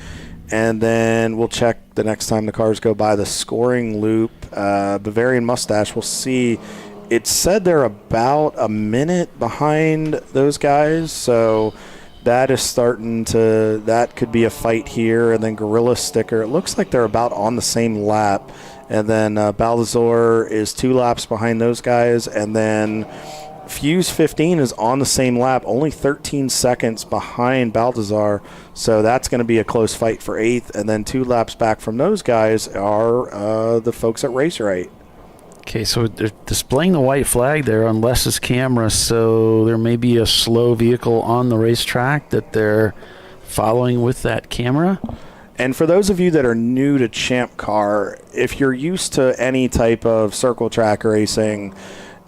and then we'll check the next time the cars go by the scoring loop. Bavarian Mustache, we'll see. It said they're about a minute behind those guys, so that is that could be a fight here. And then Gorilla Sticker, it looks like they're about on the same lap. And then Balthazar is 2 laps behind those guys. And then Fuse 15 is on the same lap, only 13 seconds behind Balthazar. So that's going to be a close fight for 8th. And then 2 laps back from those guys are the folks at Race Right. Okay, so they're displaying the white flag there on Les's camera, so there may be a slow vehicle on the racetrack that they're following with that camera. And for those of you that are new to Champ Car, if you're used to any type of circle track racing,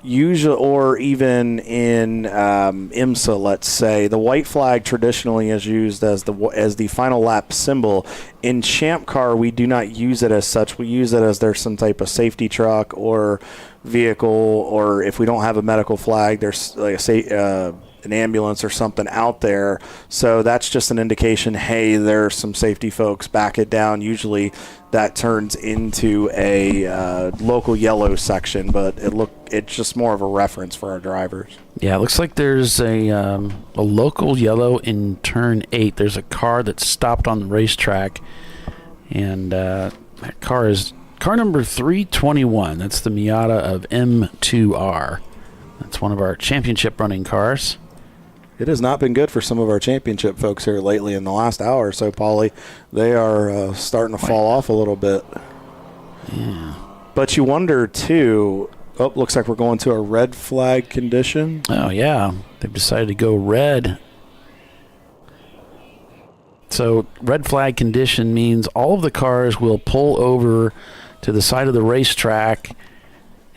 usually, or even in IMSA, let's say, the white flag traditionally is used as the final lap symbol. In Champ Car, we do not use it as such. We use it as there's some type of safety truck or vehicle, or if we don't have a medical flag, there's like an ambulance or something out there. So that's just an indication, hey, there's some safety folks, back it down. Usually that turns into a local yellow section, but it's just more of a reference for our drivers. Yeah, it looks like there's a local yellow in turn 8. There's a car that stopped on the racetrack, and that car is car number 321. That's the Miata of M2R. That's one of our championship running cars. It has not been good for some of our championship folks here lately in the last hour or so, Paulie. They are starting to fall off a little bit. Yeah. But you wonder, too, looks like we're going to a red flag condition. Oh, yeah. They've decided to go red. So red flag condition means all of the cars will pull over to the side of the racetrack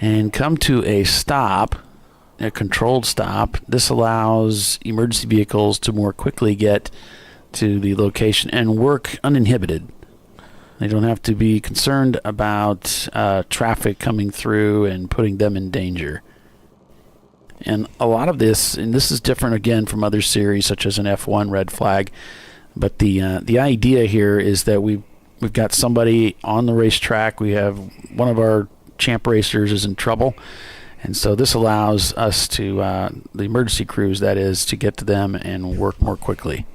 and come to a stop, a controlled stop. This allows emergency vehicles to more quickly get to the location and work uninhibited. They don't have to be concerned about traffic coming through and putting them in danger. And a lot of this, and this is different again from other series such as an F1 red flag, but the idea here is that we've got somebody on the racetrack. We have one of our champ racers is in trouble. And so this allows us to, the emergency crews, that is, to get to them and work more quickly.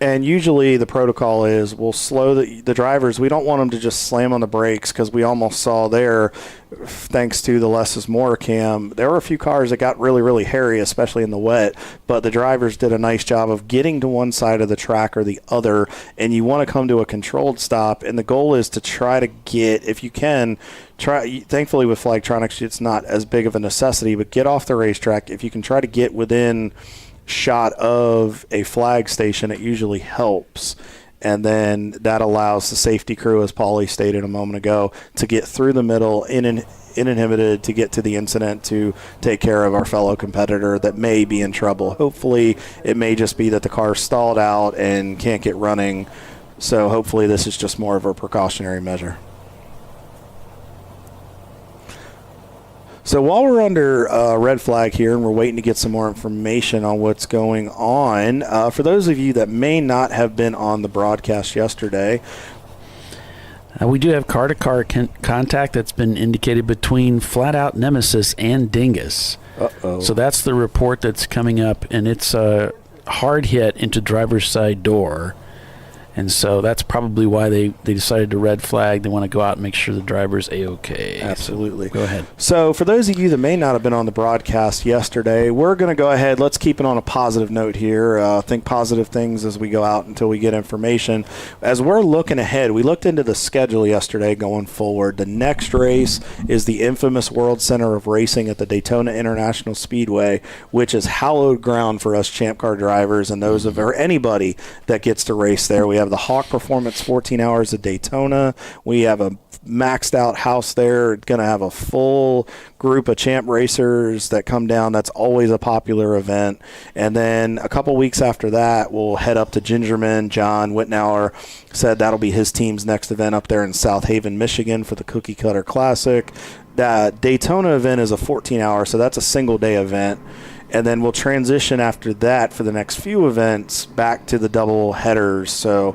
And usually the protocol is we'll slow the drivers. We don't want them to just slam on the brakes, because we almost saw there, thanks to the less is more cam, there were a few cars that got really, really hairy, especially in the wet, but the drivers did a nice job of getting to one side of the track or the other, and you want to come to a controlled stop, and the goal is to try to get, if you can, thankfully with Flagtronics it's not as big of a necessity, but get off the racetrack. If you can try to get within shot of a flag station, it usually helps. And then that allows the safety crew, as Paulie stated a moment ago, to get through the middle uninhibited to get to the incident to take care of our fellow competitor that may be in trouble. Hopefully it may just be that the car stalled out and can't get running. So hopefully this is just more of a precautionary measure. So while we're under red flag here and we're waiting to get some more information on what's going on, for those of you that may not have been on the broadcast yesterday, we do have car-to-car contact that's been indicated between Flat Out Nemesis and Dingus. Uh-oh. So that's the report that's coming up, and it's a hard hit into driver's side door. And so that's probably why they decided to red flag. They want to go out and make sure the driver's A-OK. Absolutely. So, go ahead. So for those of you that may not have been on the broadcast yesterday, we're going to go ahead. Let's keep it on a positive note here. Think positive things as we go out until we get information. As we're looking ahead, we looked into the schedule yesterday going forward. The next race is the infamous World Center of Racing at the Daytona International Speedway, which is hallowed ground for us Champ Car drivers and those of anybody that gets to race there. We have the Hawk Performance 14 Hours at Daytona. We have a maxed out house there. Going to have a full group of champ racers that come down. That's always a popular event. And then a couple weeks after that, we'll head up to Gingerman. John Wittenauer said that'll be his team's next event up there in South Haven, Michigan for the Cookie Cutter Classic. That Daytona event is a 14-hour, so that's a single-day event. And then we'll transition after that for the next few events back to the double headers. So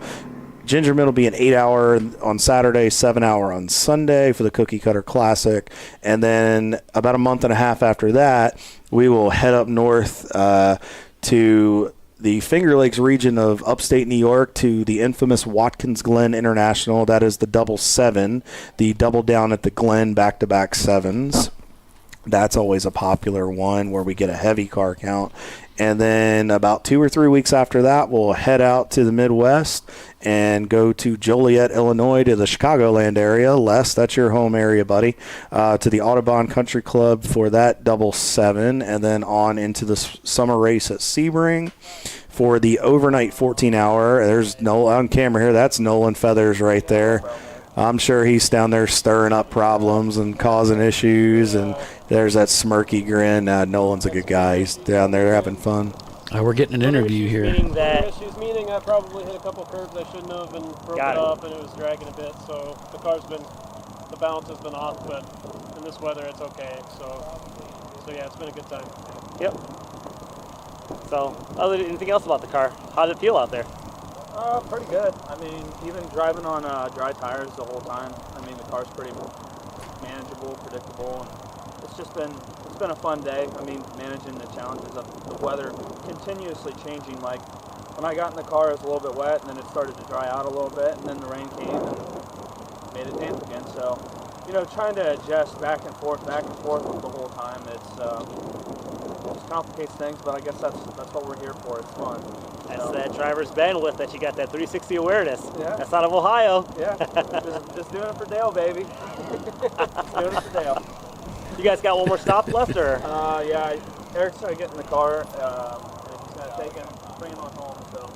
Gingerman will be an 8-hour on Saturday, 7-hour on Sunday for the Cookie Cutter Classic. And then about a month and a half after that, we will head up north to the Finger Lakes region of upstate New York to the infamous Watkins Glen International. That is the double 7, the double down at the Glen back-to-back 7s. That's always a popular one where we get a heavy car count. And then about 2 or 3 weeks after that, we'll head out to the Midwest and go to Joliet, Illinois, to the Chicagoland area. Les, that's your home area, buddy. To the Audubon Country Club for that double 7, and then on into the summer race at Sebring for the overnight 14-hour. There's Nolan on camera here. That's Nolan Feathers right there. I'm sure he's down there stirring up problems and causing issues, and there's that smirky grin. Nolan's a good guy. He's down there having fun. We're getting an interview here. Meaning I probably hit a couple curves I shouldn't have and broke it up, and it was dragging a bit, so the balance has been off, but in this weather it's okay. So yeah, it's been a good time. Yep. So, anything else about the car? How did it feel out there? Pretty good. I mean, even driving on dry tires the whole time, I mean, the car's pretty manageable, predictable, and it's been a fun day. I mean, managing the challenges of the weather continuously changing. Like, when I got in the car, it was a little bit wet, and then it started to dry out a little bit, and then the rain came and made it damp again. So, trying to adjust back and forth the whole time, it just complicates things, but I guess that's what we're here for. It's fun. That's that driver's bandwidth that you got, that 360 awareness. Yeah. That's out of Ohio. Yeah, just doing it for Dale, baby. Just doing it for Dale. You guys got one more stop left, or? Yeah, Eric's trying to get in the car, and he's going to bring him on home, so.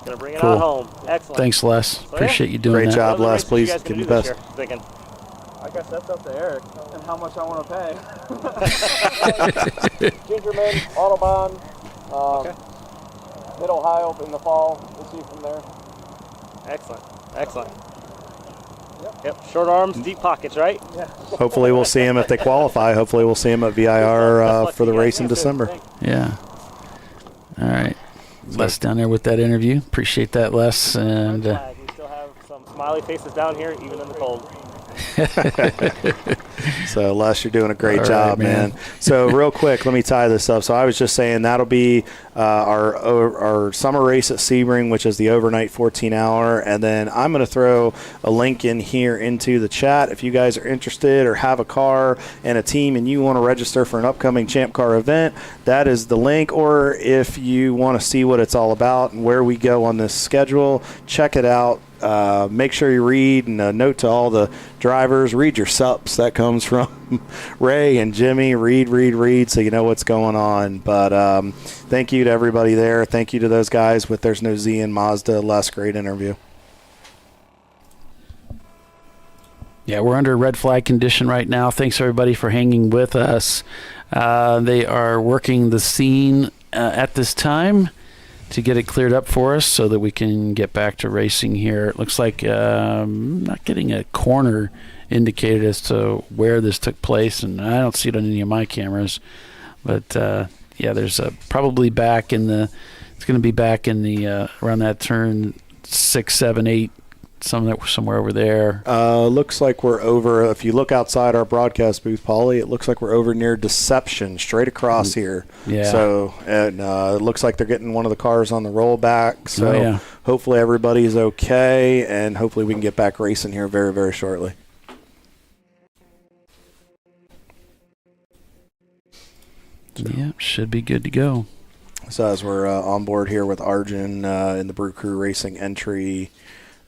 Gonna bring it on home. Excellent. Thanks, Les. So, Appreciate you doing Great that. job, Les. Please give me the best. I guess that's up to Eric and how much I want to pay. Gingerman, Audubon, Mid-Ohio in the fall. We'll see from there. Excellent. Yep. Short arms, deep pockets, right? Yeah. Hopefully we'll see him if they qualify. Hopefully we'll see him at VIR for the race in December. Yeah. All right. Les down there with that interview. Appreciate that, Les. And we still have some smiley faces down here, even in the cold. So, Les, you're doing a great All job, right, man. So, real quick, let me tie this up. So, I was just saying that'll be our summer race at Sebring, which is the overnight 14-hour. And then I'm going to throw a link in here into the chat. If you guys are interested or have a car and a team and you want to register for an upcoming ChampCar event, that is the link. Or if you want to see what it's all about and where we go on this schedule, check it out. Make sure you read, and a note to all the drivers, read your sups. That comes from Ray and Jimmy. Read so you know what's going on. But thank you to everybody there. Thank you to those guys with There's No Z and Mazda. Les, great interview. Yeah, we're under red flag condition right now. Thanks, everybody, for hanging with us. They are working the scene at this time to get it cleared up for us so that we can get back to racing here. It looks like not getting a corner indicated as to where this took place, and I don't see it on any of my cameras. But, yeah, there's probably back in the – it's going to be back in the around that turn 6, 7, 8, somewhere over there. Looks like we're over. If you look outside our broadcast booth, Paulie, it looks like we're over near Deception, straight across here. Yeah. So, and it looks like they're getting one of the cars on the rollback. So, hopefully everybody's okay, and hopefully we can get back racing here very, very shortly. Yeah, should be good to go. So, as we're on board here with Arjun in the Brew Crew Racing entry.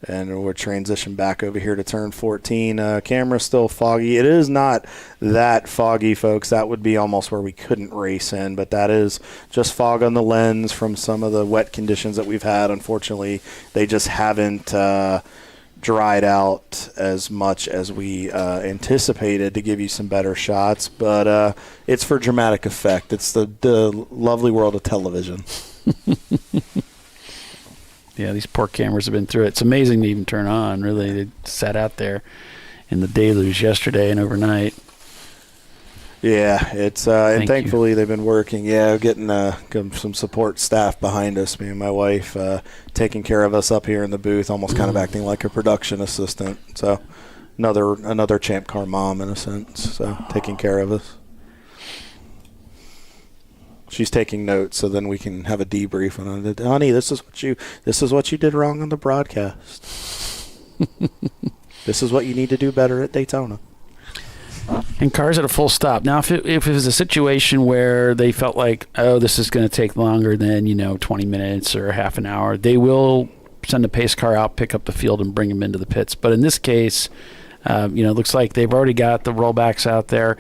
And we'll transition back over here to turn 14. Camera's still foggy. It is not that foggy, folks. That would be almost where we couldn't race in, but that is just fog on the lens from some of the wet conditions that we've had. Unfortunately, they just haven't dried out as much as we anticipated to give you some better shots, but it's for dramatic effect. It's the lovely world of television. Yeah, these poor cameras have been through it. It's amazing to even turn on, really. They sat out there in the deluge yesterday and overnight. Yeah, it's and thankfully they've been working. Yeah, getting some support staff behind us. Me and my wife taking care of us up here in the booth, almost kind of acting like a production assistant. So another Champ Car mom in a sense. So taking care of us. She's taking notes, so then we can have a debrief on it. Honey, this is what you did wrong on the broadcast. This is what you need to do better at Daytona. And cars at a full stop. Now, if it was a situation where they felt like, oh, this is going to take longer than 20 minutes or half an hour, they will send a pace car out, pick up the field, and bring them into the pits. But in this case, it looks like they've already got the rollbacks out there.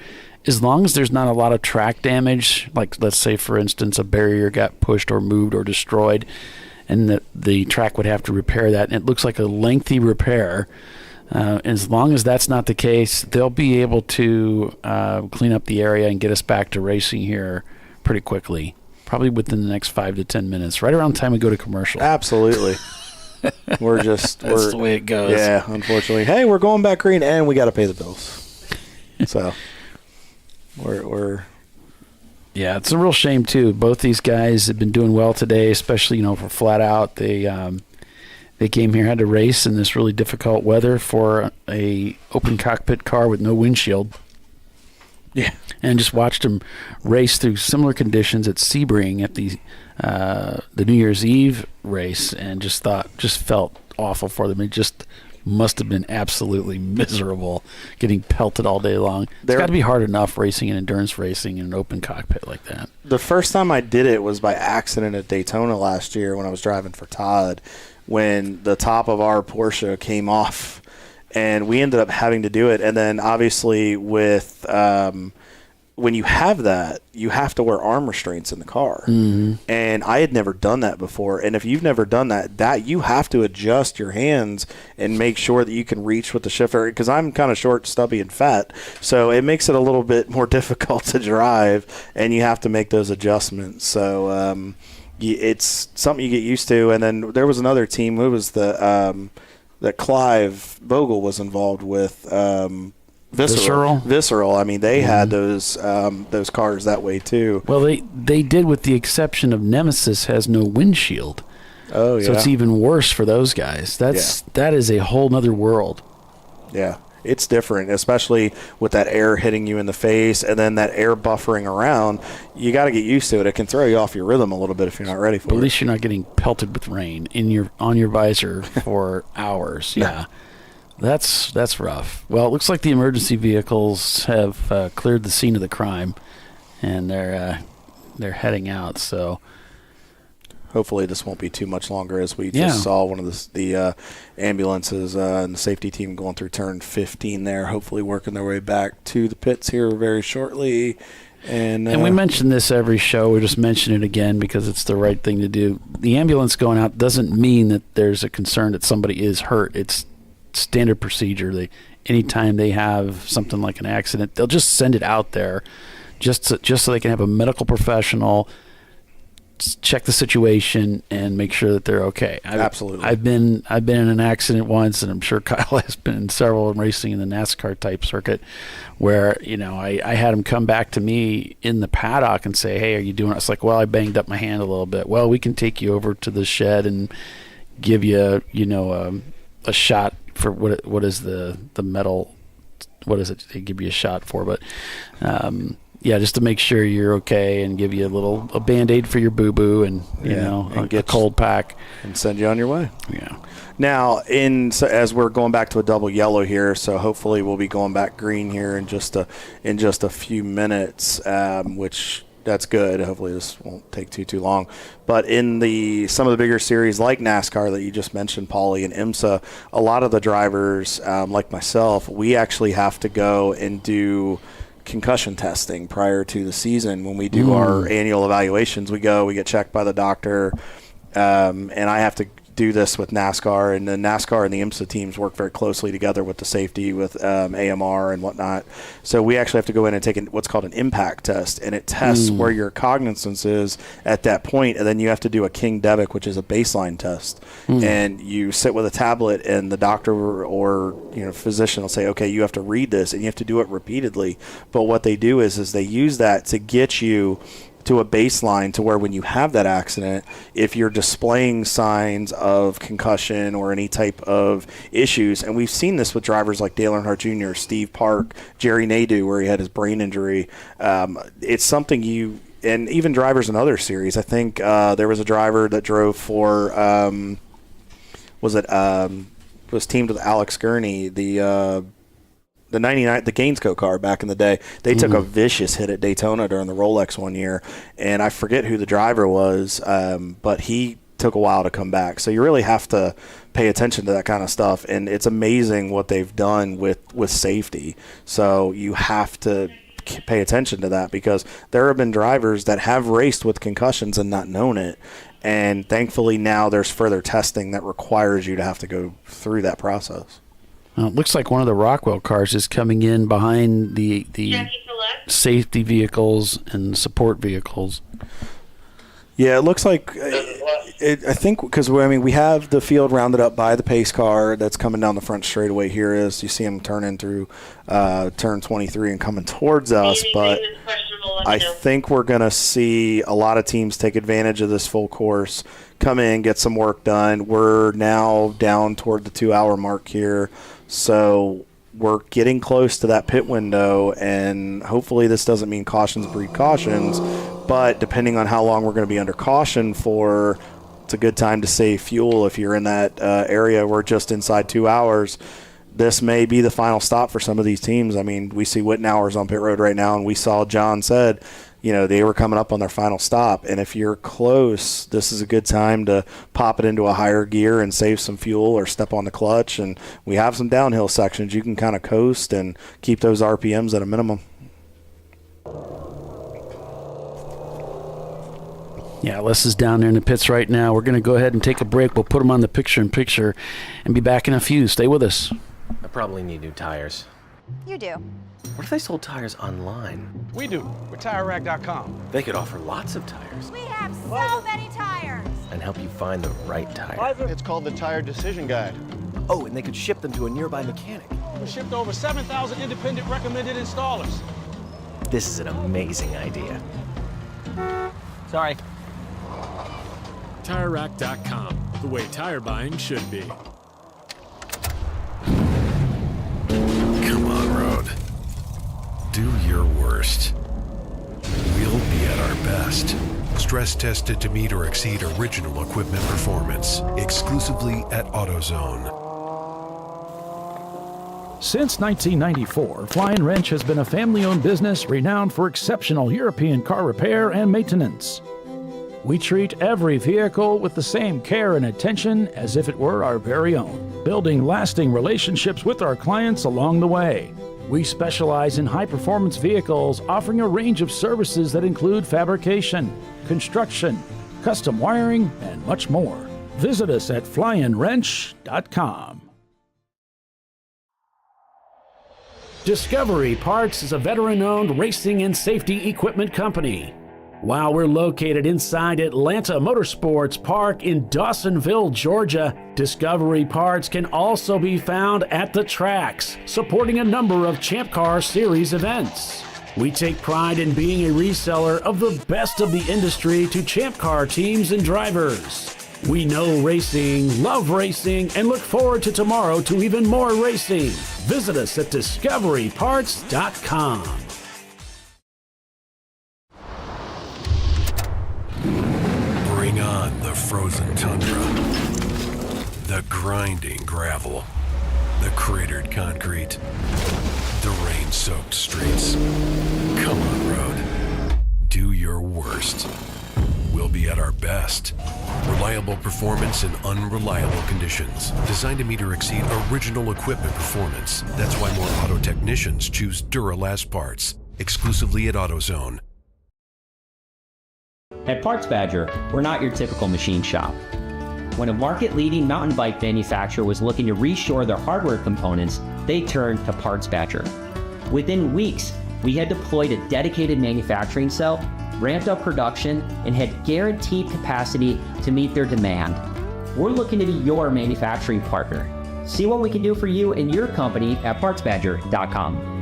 As long as there's not a lot of track damage, like let's say, for instance, a barrier got pushed or moved or destroyed, and the track would have to repair that, and it looks like a lengthy repair, as long as that's not the case, they'll be able to clean up the area and get us back to racing here pretty quickly, probably within the next 5 to 10 minutes, right around the time we go to commercial. Absolutely. That's the way it goes. Yeah, unfortunately. Hey, we're going back green, and we got to pay the bills. So... Yeah, it's a real shame too. Both these guys have been doing well today, especially for flat out. They came here, had to race in this really difficult weather for a open cockpit car with no windshield. Yeah, and just watched them race through similar conditions at Sebring at the New Year's Eve race, and just felt awful for them. It just must have been absolutely miserable getting pelted all day long. It's got to be hard enough racing and endurance racing in an open cockpit like that. The first time I did it was by accident at Daytona last year when I was driving for Todd, when the top of our Porsche came off, and we ended up having to do it. And then obviously with when you have that, you have to wear arm restraints in the car. Mm-hmm. And I had never done that before. And if you've never done that you have to adjust your hands and make sure that you can reach with the shifter. Because I'm kind of short, stubby, and fat. So it makes it a little bit more difficult to drive, and you have to make those adjustments. So it's something you get used to. And then there was another team. Who was that Clive Vogel was involved with, Visceral. I mean, they had those cars that way too. Well, they did, with the exception of Nemesis has no windshield. Oh yeah. So it's even worse for those guys. That is a whole nother world. Yeah. it's different, especially with that air hitting you in the face and then that air buffering around. You got to get used to it. It can throw you off your rhythm a little bit if you're not ready for it. At least you're not getting pelted with rain on your visor for hours. Yeah. That's rough. Well, it looks like the emergency vehicles have cleared the scene of the crime, and they're heading out. So hopefully this won't be too much longer, as we just saw one of the ambulances and the safety team going through turn 15 there, hopefully working their way back to the pits here very shortly. And we mention this every show. We just mention it again because it's the right thing to do. The ambulance going out doesn't mean that there's a concern that somebody is hurt. It's standard procedure. Anytime they have something like an accident, they'll just send it out there just so they can have a medical professional check the situation and make sure that they're okay. Absolutely. I've been in an accident once, and I'm sure Kyle has been in several racing in the NASCAR type circuit where, I had him come back to me in the paddock and say, "Hey, are you doing it?" It's like, "Well, I banged up my hand a little bit." "Well, we can take you over to the shed and give you, a shot for what is the metal, what is it they give you a shot for?" But just to make sure you're okay and give you a Band-Aid for your boo-boo and get a cold pack and send you on your way. Yeah. Now, as we're going back to a double yellow here, so hopefully we'll be going back green here in just a few minutes, which that's good. Hopefully this won't take too long. But in some of the bigger series like NASCAR that you just mentioned, Paulie, and IMSA, a lot of the drivers, like myself, we actually have to go and do concussion testing prior to the season. When we do our annual evaluations, we get checked by the doctor, and I have to do this with NASCAR, and the NASCAR and the IMSA teams work very closely together with the safety, with AMR and whatnot. So we actually have to go in and take what's called an impact test, and it tests where your cognizance is at that point, and then you have to do a King Devic, which is a baseline test. And you sit with a tablet, and the doctor or physician will say, "Okay, you have to read this, and you have to do it repeatedly." But what they do is they use that to get you to a baseline to where when you have that accident, if you're displaying signs of concussion or any type of issues, and we've seen this with drivers like Dale Earnhardt Jr., Steve Park, Jerry Nadeau, where he had his brain injury, it's something and even drivers in other series. I think there was a driver that drove for, was teamed with Alex Gurney, the 99, the Gainsco car back in the day. They took a vicious hit at Daytona during the Rolex one year, and I forget who the driver was, but he took a while to come back. So you really have to pay attention to that kind of stuff, and it's amazing what they've done with safety. So you have to pay attention to that, because there have been drivers that have raced with concussions and not known it, and thankfully now there's further testing that requires you to have to go through that process. It looks like one of the Rockwell cars is coming in behind the safety vehicles and support vehicles. Yeah, it looks like I think because we have the field rounded up by the pace car that's coming down the front straightaway here. As you see him turning through turn 23 and coming towards us, but I think we're going to see a lot of teams take advantage of this full course, come in, get some work done. We're now down toward the 2-hour mark here. So we're getting close to that pit window, and hopefully this doesn't mean cautions breed cautions, but depending on how long we're going to be under caution for, it's a good time to save fuel. If you're in that area, we're just inside 2 hours. This may be the final stop for some of these teams. We see Wittenauer's on pit road right now, and we saw John said, they were coming up on their final stop. And if you're close, this is a good time to pop it into a higher gear and save some fuel or step on the clutch. And we have some downhill sections. You can kind of coast and keep those RPMs at a minimum. Yeah, Les is down there in the pits right now. We're going to go ahead and take a break. We'll put him on the picture-in-picture and be back in a few. Stay with us. I probably need new tires. You do. What if they sold tires online? We do. We're TireRack.com. They could offer lots of tires. We have so many tires. And help you find the right tire. It's called the Tire Decision Guide. Oh, and they could ship them to a nearby mechanic. We shipped over 7,000 independent recommended installers. This is an amazing idea. Sorry. TireRack.com, the way tire buying should be. worst. We'll be at our best. Stress tested to meet or exceed original equipment performance. Exclusively at AutoZone. Since 1994, Flying Wrench has been a family-owned business renowned for exceptional European car repair and maintenance. We treat every vehicle with the same care and attention as if it were our very own, building lasting relationships with our clients along the way. We specialize in high-performance vehicles, offering a range of services that include fabrication, construction, custom wiring, and much more. Visit us at flyinwrench.com. Discovery Parts is a veteran-owned racing and safety equipment company. While we're located inside Atlanta Motorsports Park in Dawsonville, Georgia, Discovery Parts can also be found at the tracks, supporting a number of ChampCar Series events. We take pride in being a reseller of the best of the industry to ChampCar teams and drivers. We know racing, love racing, and look forward to tomorrow to even more racing. Visit us at discoveryparts.com. Bring on the frozen tundra, the grinding gravel, the cratered concrete, the rain-soaked streets. Come on, road. Do your worst. We'll be at our best. Reliable performance in unreliable conditions. Designed to meet or exceed original equipment performance. That's why more auto technicians choose Duralast parts. Exclusively at AutoZone. At Parts Badger, we're not your typical machine shop. When a market-leading mountain bike manufacturer was looking to reshore their hardware components, they turned to Parts Badger. Within weeks, we had deployed a dedicated manufacturing cell, ramped up production, and had guaranteed capacity to meet their demand. We're looking to be your manufacturing partner. See what we can do for you and your company at partsbadger.com.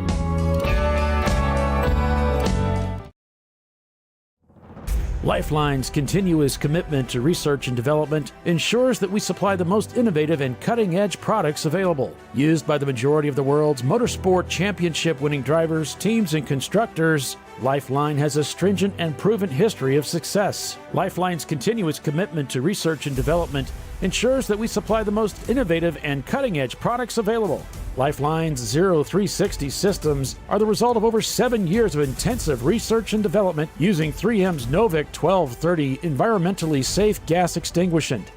Lifeline's continuous commitment to research and development ensures that we supply the most innovative and cutting-edge products available, used by the majority of the world's motorsport championship-winning drivers, teams, and constructors. Lifeline has a stringent and proven history of success. Lifeline's continuous commitment to research and development ensures that we supply the most innovative and cutting-edge products available. Lifeline's 0360 systems are the result of over 7 years of intensive research and development using 3M's Novik 1230 environmentally safe gas extinguishant.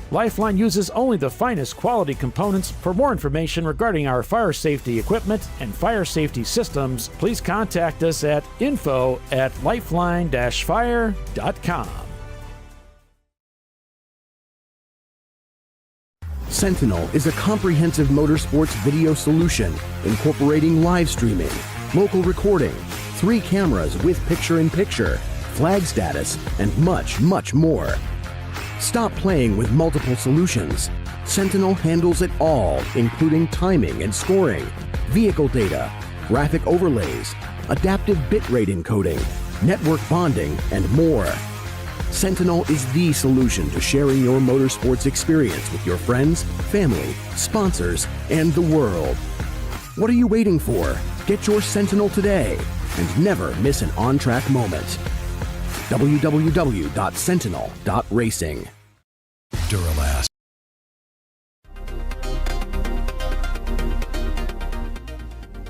Lifeline uses only the finest quality components. For more information regarding our fire safety equipment and fire safety systems, please contact us at info@lifeline-fire.com. Sentinel is a comprehensive motorsports video solution incorporating live streaming, local recording, 3 cameras with picture-in-picture, flag status, and much, much more. Stop playing with multiple solutions. Sentinel handles it all, including timing and scoring, vehicle data, graphic overlays, adaptive bitrate encoding, network bonding, and more. Sentinel is the solution to sharing your motorsports experience with your friends, family, sponsors, and the world. What are you waiting for? Get your Sentinel today and never miss an on-track moment. www.sentinel.racing. Duralast.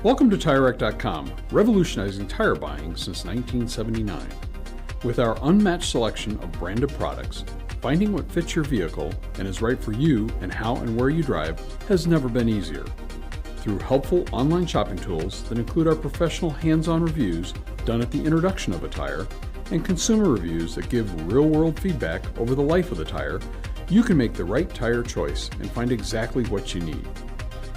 Welcome to TireRack.com, revolutionizing tire buying since 1979. With our unmatched selection of branded products, finding what fits your vehicle and is right for you and how and where you drive has never been easier. Through helpful online shopping tools that include our professional hands-on reviews done at the introduction of a tire and consumer reviews that give real-world feedback over the life of the tire, you can make the right tire choice and find exactly what you need.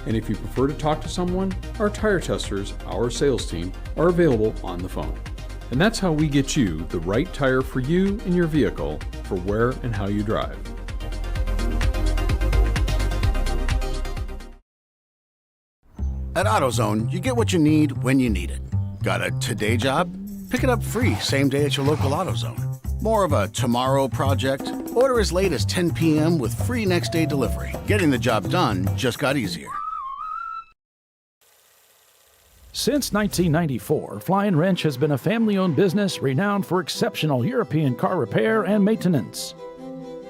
And if you prefer to talk to someone, our tire testers, our sales team, are available on the phone. And that's how we get you the right tire for you and your vehicle for where and how you drive. At AutoZone, you get what you need when you need it. Got a today job? Pick it up free same day at your local AutoZone. More of a tomorrow project? Order as late as 10 p.m. with free next day delivery. Getting the job done just got easier. Since 1994, Fly & Wrench has been a family-owned business renowned for exceptional European car repair and maintenance.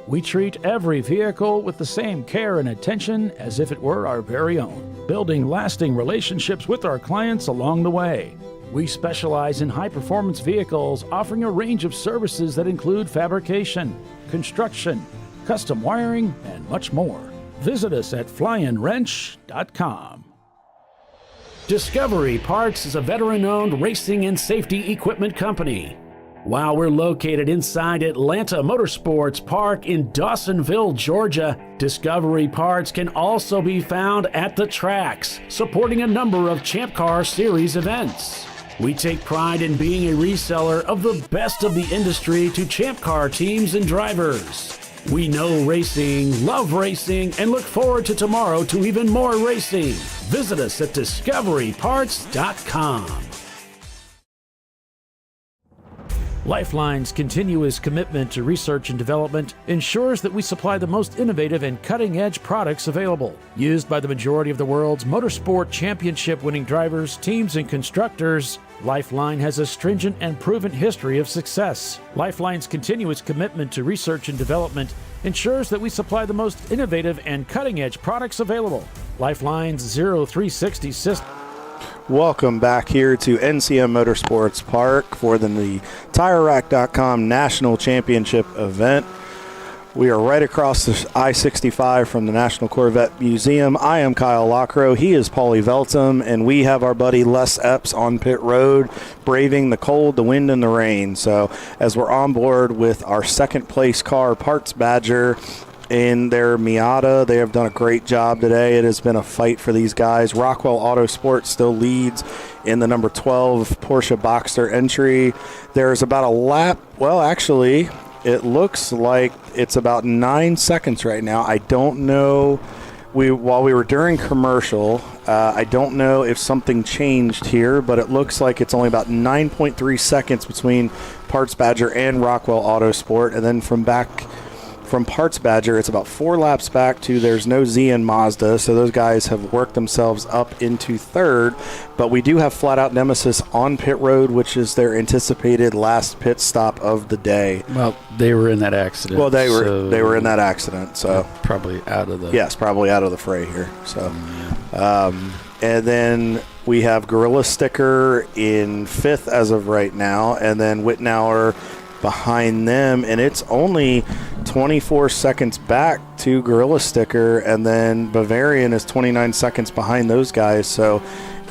We treat every vehicle with the same care and attention as if it were our very own, building lasting relationships with our clients along the way. We specialize in high-performance vehicles, offering a range of services that include fabrication, construction, custom wiring, and much more. Visit us at flyandwrench.com. Discovery Parts is a veteran-owned racing and safety equipment company. While we're located inside Atlanta Motorsports Park in Dawsonville, Georgia, Discovery Parts can also be found at the tracks, supporting a number of ChampCar Series events. We take pride in being a reseller of the best of the industry to ChampCar teams and drivers. We know racing, love racing, and look forward to tomorrow to even more racing. Visit us at discoveryparts.com. Lifeline's continuous commitment to research and development ensures that we supply the most innovative and cutting-edge products available, used by the majority of the world's motorsport championship-winning drivers, teams, and constructors. Lifeline has a stringent and proven history of success. Lifeline's continuous commitment to research and development ensures that we supply the most innovative and cutting-edge products available. Lifeline's 0360 system. Welcome back here to NCM Motorsports Park for the TireRack.com National Championship event. We are right across the I-65 from the National Corvette Museum. I am Kyle Lockrow. He is Paulie Veltum, and we have our buddy Les Epps on pit road, braving the cold, the wind, and the rain. So as we're on board with our second place car, Parts Badger, in their Miata. They have done a great job today. It has been a fight for these guys. Rockwell Autosport still leads in the number 12 Porsche Boxster entry. There's about a lap. Well, actually, it looks like it's about 9 seconds right now. I don't know. While we were during commercial, I don't know if something changed here, but it looks like it's only about 9.3 seconds between Parts Badger and Rockwell Autosport. And then from Parts Badger, it's about 4 laps back to there's no Z and Mazda, so those guys have worked themselves up into third. But we do have Flat Out Nemesis on pit road, which is their anticipated last pit stop of the day. Well, they were in that accident. Well, they were in that accident, so probably out of the probably out of the fray here. So, and then we have Gorilla Sticker in 5th as of right now, and then Wittenauer behind them, and it's only 24 seconds back to Gorilla Sticker, and then Bavarian is 29 seconds behind those guys. So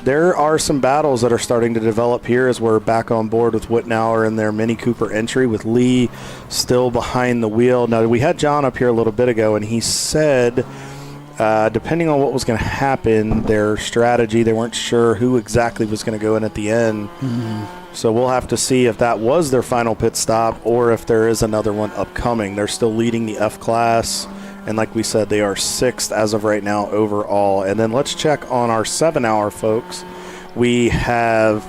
there are some battles that are starting to develop here as we're back on board with Wittenauer and their Mini Cooper entry, with Lee still behind the wheel. Now, we had John up here a little bit ago, and he said depending on what was going to happen, their strategy, they weren't sure who exactly was going to go in at the end. So we'll have to see if that was their final pit stop or if there is another one upcoming. They're still leading the F class, and like we said, they are 6th as of right now overall. And then let's check on our 7-hour folks. We have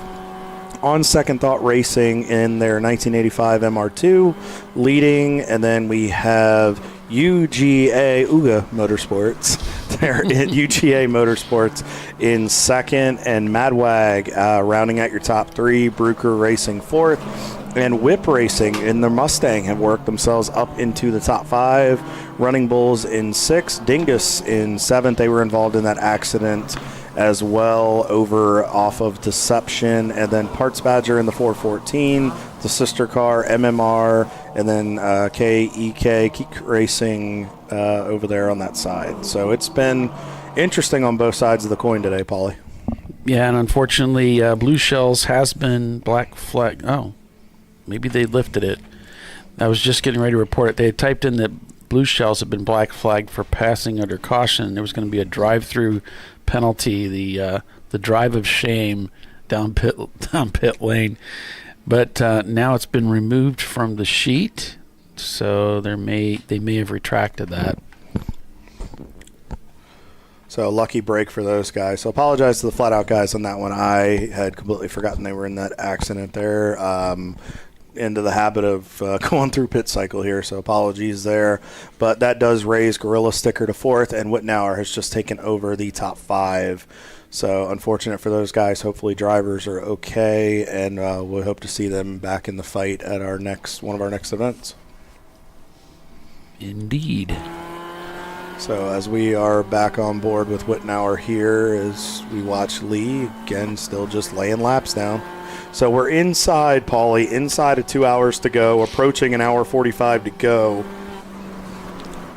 On Second Thought Racing in their 1985 MR2 leading, and then we have UGA Motorsports. They're in UGA Motorsports in 2nd, and Madwag rounding out your top 3. Bruker Racing 4th, and Whip Racing in the Mustang have worked themselves up into the top 5. Running Bulls in 6th, Dingus in 7th. They were involved in that accident as well over off of Deception, and then Parts Badger in the 414, the sister car MMR, and then KEK Keek Racing over there on that side. So it's been interesting on both sides of the coin today, Paulie. Yeah, and unfortunately, Blue Shells has been black flag. Oh, maybe they lifted it. I was just getting ready to report it. They had typed in that Blue Shells have been black flagged for passing under caution. There was going to be a drive-through penalty, the drive of shame down pit lane. But now it's been removed from the sheet, so they may have retracted that. So lucky break for those guys. So apologize to the Flat Out guys on that one. I had completely forgotten they were in that accident there. into the habit of going through pit cycle here, so apologies there. But that does raise Gorilla Sticker to 4th, and Wittenauer has just taken over the top 5. So unfortunate for those guys. Hopefully drivers are okay, and we'll hope to see them back in the fight at one of our next events. Indeed. So as we are back on board with Wittenauer here, as we watch Lee, again, still just laying laps down. So we're inside, Paulie, inside of 2 hours to go, approaching an hour 45 to go.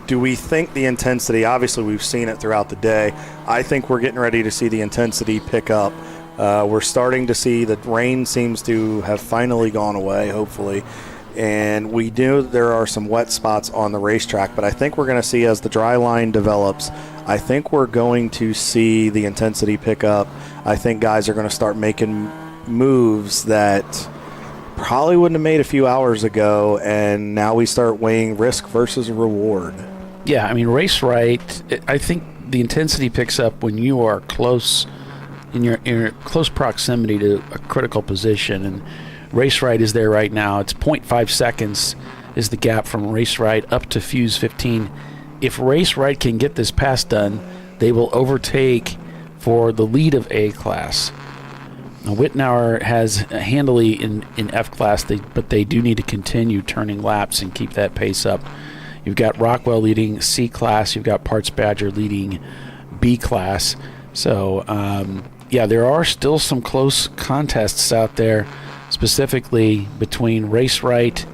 Do we think the intensity, obviously we've seen it throughout the day, I think we're getting ready to see the intensity pick up. We're starting to see the rain seems to have finally gone away, hopefully. And we do there are some wet spots on the racetrack, but I think we're going to see as the dry line develops, I think we're going to see the intensity pick up. I think guys are going to start making moves that probably wouldn't have made a few hours ago, and now we start weighing risk versus reward. Yeah, I mean, race right, I think the intensity picks up when you are close, in your close proximity to a critical position, and race right is there right now. It's 0.5 seconds is the gap from race right up to Fuse 15. If race right can get this pass done, they will overtake for the lead of A class. Now, Wittenauer has handily in F class, but they do need to continue turning laps and keep that pace up. You've got Rockwell leading C class. You've got Parts Badger leading B class. So, yeah, there are still some close contests out there, specifically between Race Right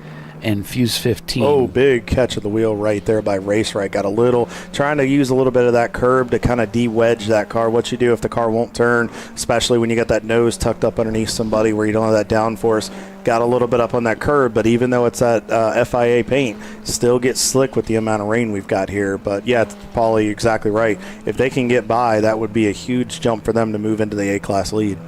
and Fuse 15. Oh, big catch of the wheel right there by Race Right. Got a little, trying to use a little bit of that curb to kind of de-wedge that car. What you do if the car won't turn, especially when you got that nose tucked up underneath somebody where you don't have that downforce. Got a little bit up on that curb, but even though it's that FIA paint, still gets slick with the amount of rain we've got here. But yeah, Paulie, exactly right. If they can get by, that would be a huge jump for them to move into the A-class lead.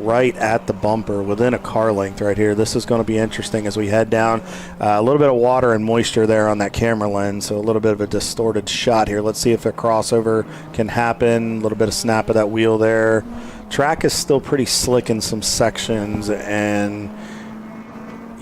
Right at the bumper, within a car length right here. This is going to be interesting as we head down. A little bit of water and moisture there on that camera lens, so a little bit of a distorted shot here. Let's see if a crossover can happen. A little bit of snap of that wheel there. Track is still pretty slick in some sections, and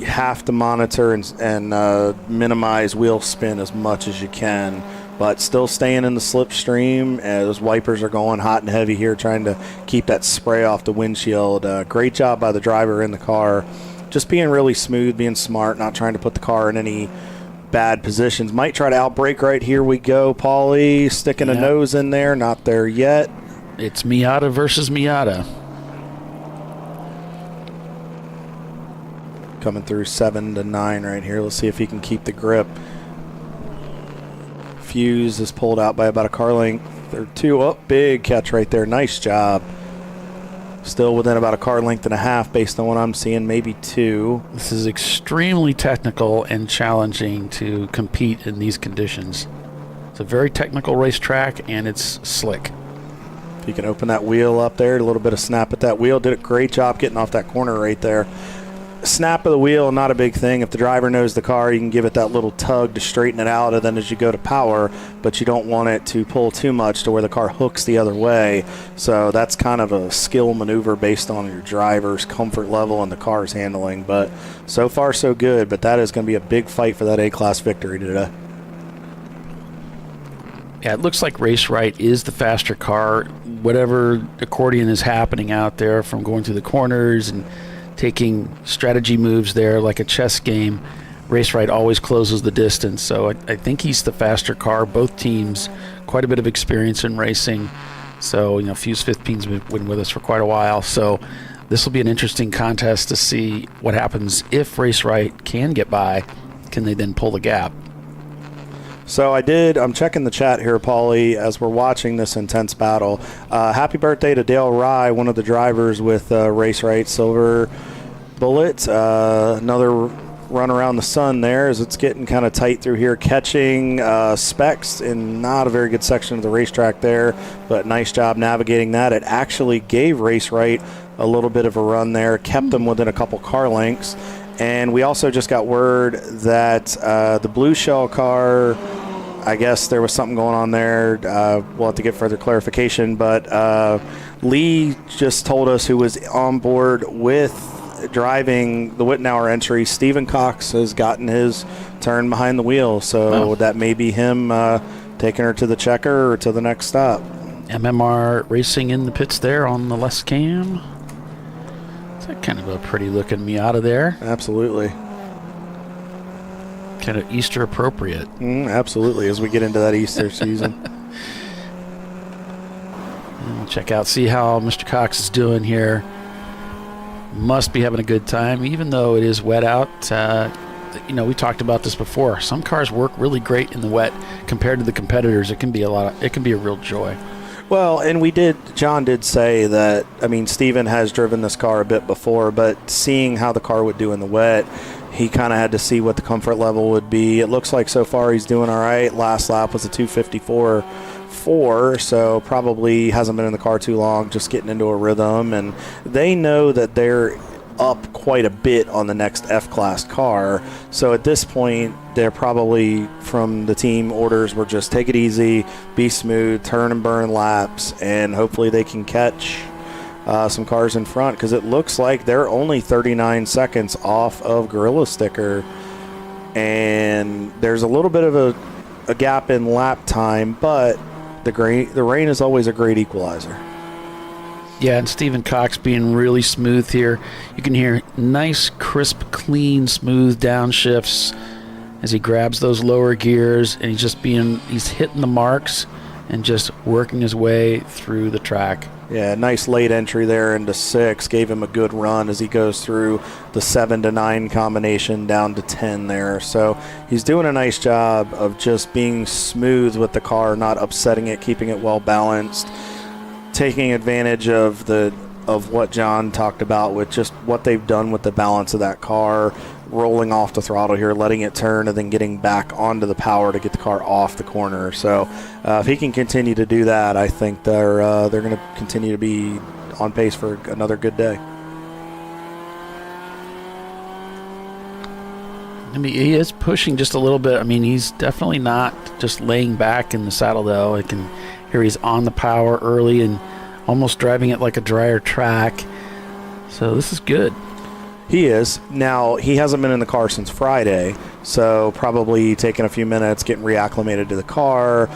you have to monitor and minimize wheel spin as much as you can. But still staying in the slipstream. Those wipers are going hot and heavy here, trying to keep that spray off the windshield. Great job by the driver in the car. Just being really smooth, being smart, not trying to put the car in any bad positions. Might try to outbrake right here. We go, Paulie, sticking a nose in there. Not there yet. It's Miata versus Miata. Coming through 7 to 9 right here. Let's see if he can keep the grip. Fuse is pulled out by about a car length or two. Oh, big catch right there. Nice job. Still within about a car length and a half based on what I'm seeing, maybe 2. This is extremely technical and challenging to compete in these conditions. It's a very technical racetrack, and it's slick. If you can open that wheel up there, a little bit of snap at that wheel. Did a great job getting off that corner right there. Snap of the wheel, not a big thing. If the driver knows the car, you can give it that little tug to straighten it out, and then as you go to power, but you don't want it to pull too much to where the car hooks the other way. So that's kind of a skill maneuver based on your driver's comfort level and the car's handling. But so far so good, but that is going to be a big fight for that A-class victory today. Yeah, it looks like Race Right is the faster car. Whatever accordion is happening out there from going through the corners and taking strategy moves there like a chess game, Race Right always closes the distance. So I think he's the faster car. Both teams, quite a bit of experience in racing. So, you know, Fuse 15's been with us for quite a while. So this will be an interesting contest to see what happens if Race Right can get by. Can they then pull the gap? So I'm checking the chat here, Paulie, as we're watching this intense battle. Happy birthday to Dale Rye, one of the drivers with Race Right Silver Bullet. Another run around the sun there as it's getting kind of tight through here, catching specs in not a very good section of the racetrack there, but nice job navigating that. It actually gave Race Right a little bit of a run there, kept them within a couple car lengths. And we also just got word that the Blue Shell car I guess there was something going on there. We'll have to get further clarification, but Lee just told us who was on board with driving the Wittenauer entry. Stephen Cox has gotten his turn behind the wheel, so that may be him taking her to the checker or to the next stop. MMR racing in the pits there on the left cam. It's kind of a pretty looking Miata there. Absolutely. Kind of Easter appropriate. Absolutely, as we get into that Easter season. And we'll check out, see how Mr. Cox is doing here. Must be having a good time, even though it is wet out. We talked about this before. Some cars work really great in the wet compared to the competitors. It can be a real joy. Well, and John did say that, Steven has driven this car a bit before, but seeing how the car would do in the wet, he kind of had to see what the comfort level would be. It looks like so far he's doing all right. Last lap was a 2:54.4, so probably hasn't been in the car too long, just getting into a rhythm. And they know that they're up quite a bit on the next F-Class car. So at this point, they're probably, from the team, orders were just take it easy, be smooth, turn and burn laps, and hopefully they can catch some cars in front, because it looks like they're only 39 seconds off of Gorilla Sticker, and there's a little bit of a gap in lap time, but the rain is always a great equalizer. Yeah, and Stephen Cox being really smooth here. You can hear nice, crisp, clean, smooth downshifts as he grabs those lower gears, and he's hitting the marks and just working his way through the track. Yeah, nice late entry there into 6. Gave him a good run as he goes through the 7 to 9 combination down to 10 there. So he's doing a nice job of just being smooth with the car, not upsetting it, keeping it well balanced, taking advantage of what John talked about with just what they've done with the balance of that car, rolling off the throttle here, letting it turn, and then getting back onto the power to get the car off the corner. So if he can continue to do that, I think they're going to continue to be on pace for another good day. He is pushing just a little bit. He's definitely not just laying back in the saddle, though. I can hear he's on the power early and almost driving it like a drier track. So this is good. He is. Now, he hasn't been in the car since Friday, so probably taking a few minutes, getting reacclimated to the car.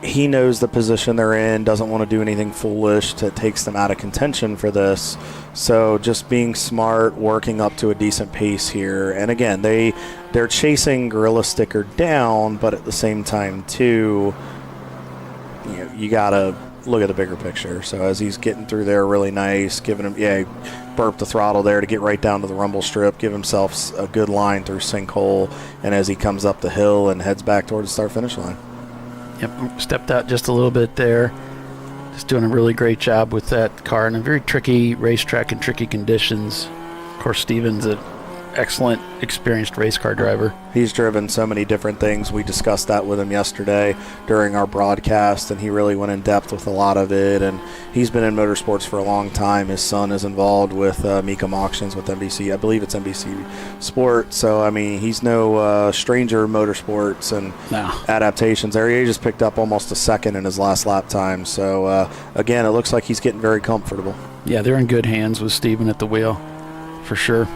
He knows the position they're in, doesn't want to do anything foolish that takes them out of contention for this. So just being smart, working up to a decent pace here. And again, they're chasing Gorilla Sticker down, but at the same time, too, you got to look at the bigger picture. So as he's getting through there really nice, giving him, burp the throttle there to get right down to the rumble strip, give himself a good line through sinkhole, and as he comes up the hill and heads back towards the start-finish line. Yep, stepped out just a little bit there. Just doing a really great job with that car in a very tricky racetrack and tricky conditions. Of course, Steven's an excellent, experienced race car driver. He's driven so many different things. We discussed that with him yesterday during our broadcast, and he really went in depth with a lot of it. And he's been in motorsports for a long time. His son is involved with Mecum Auctions with NBC. I believe it's NBC Sport. So, he's no stranger motorsports and adaptations there. He just picked up almost a second in his last lap time. So, again, it looks like he's getting very comfortable. Yeah, they're in good hands with Steven at the wheel, for sure.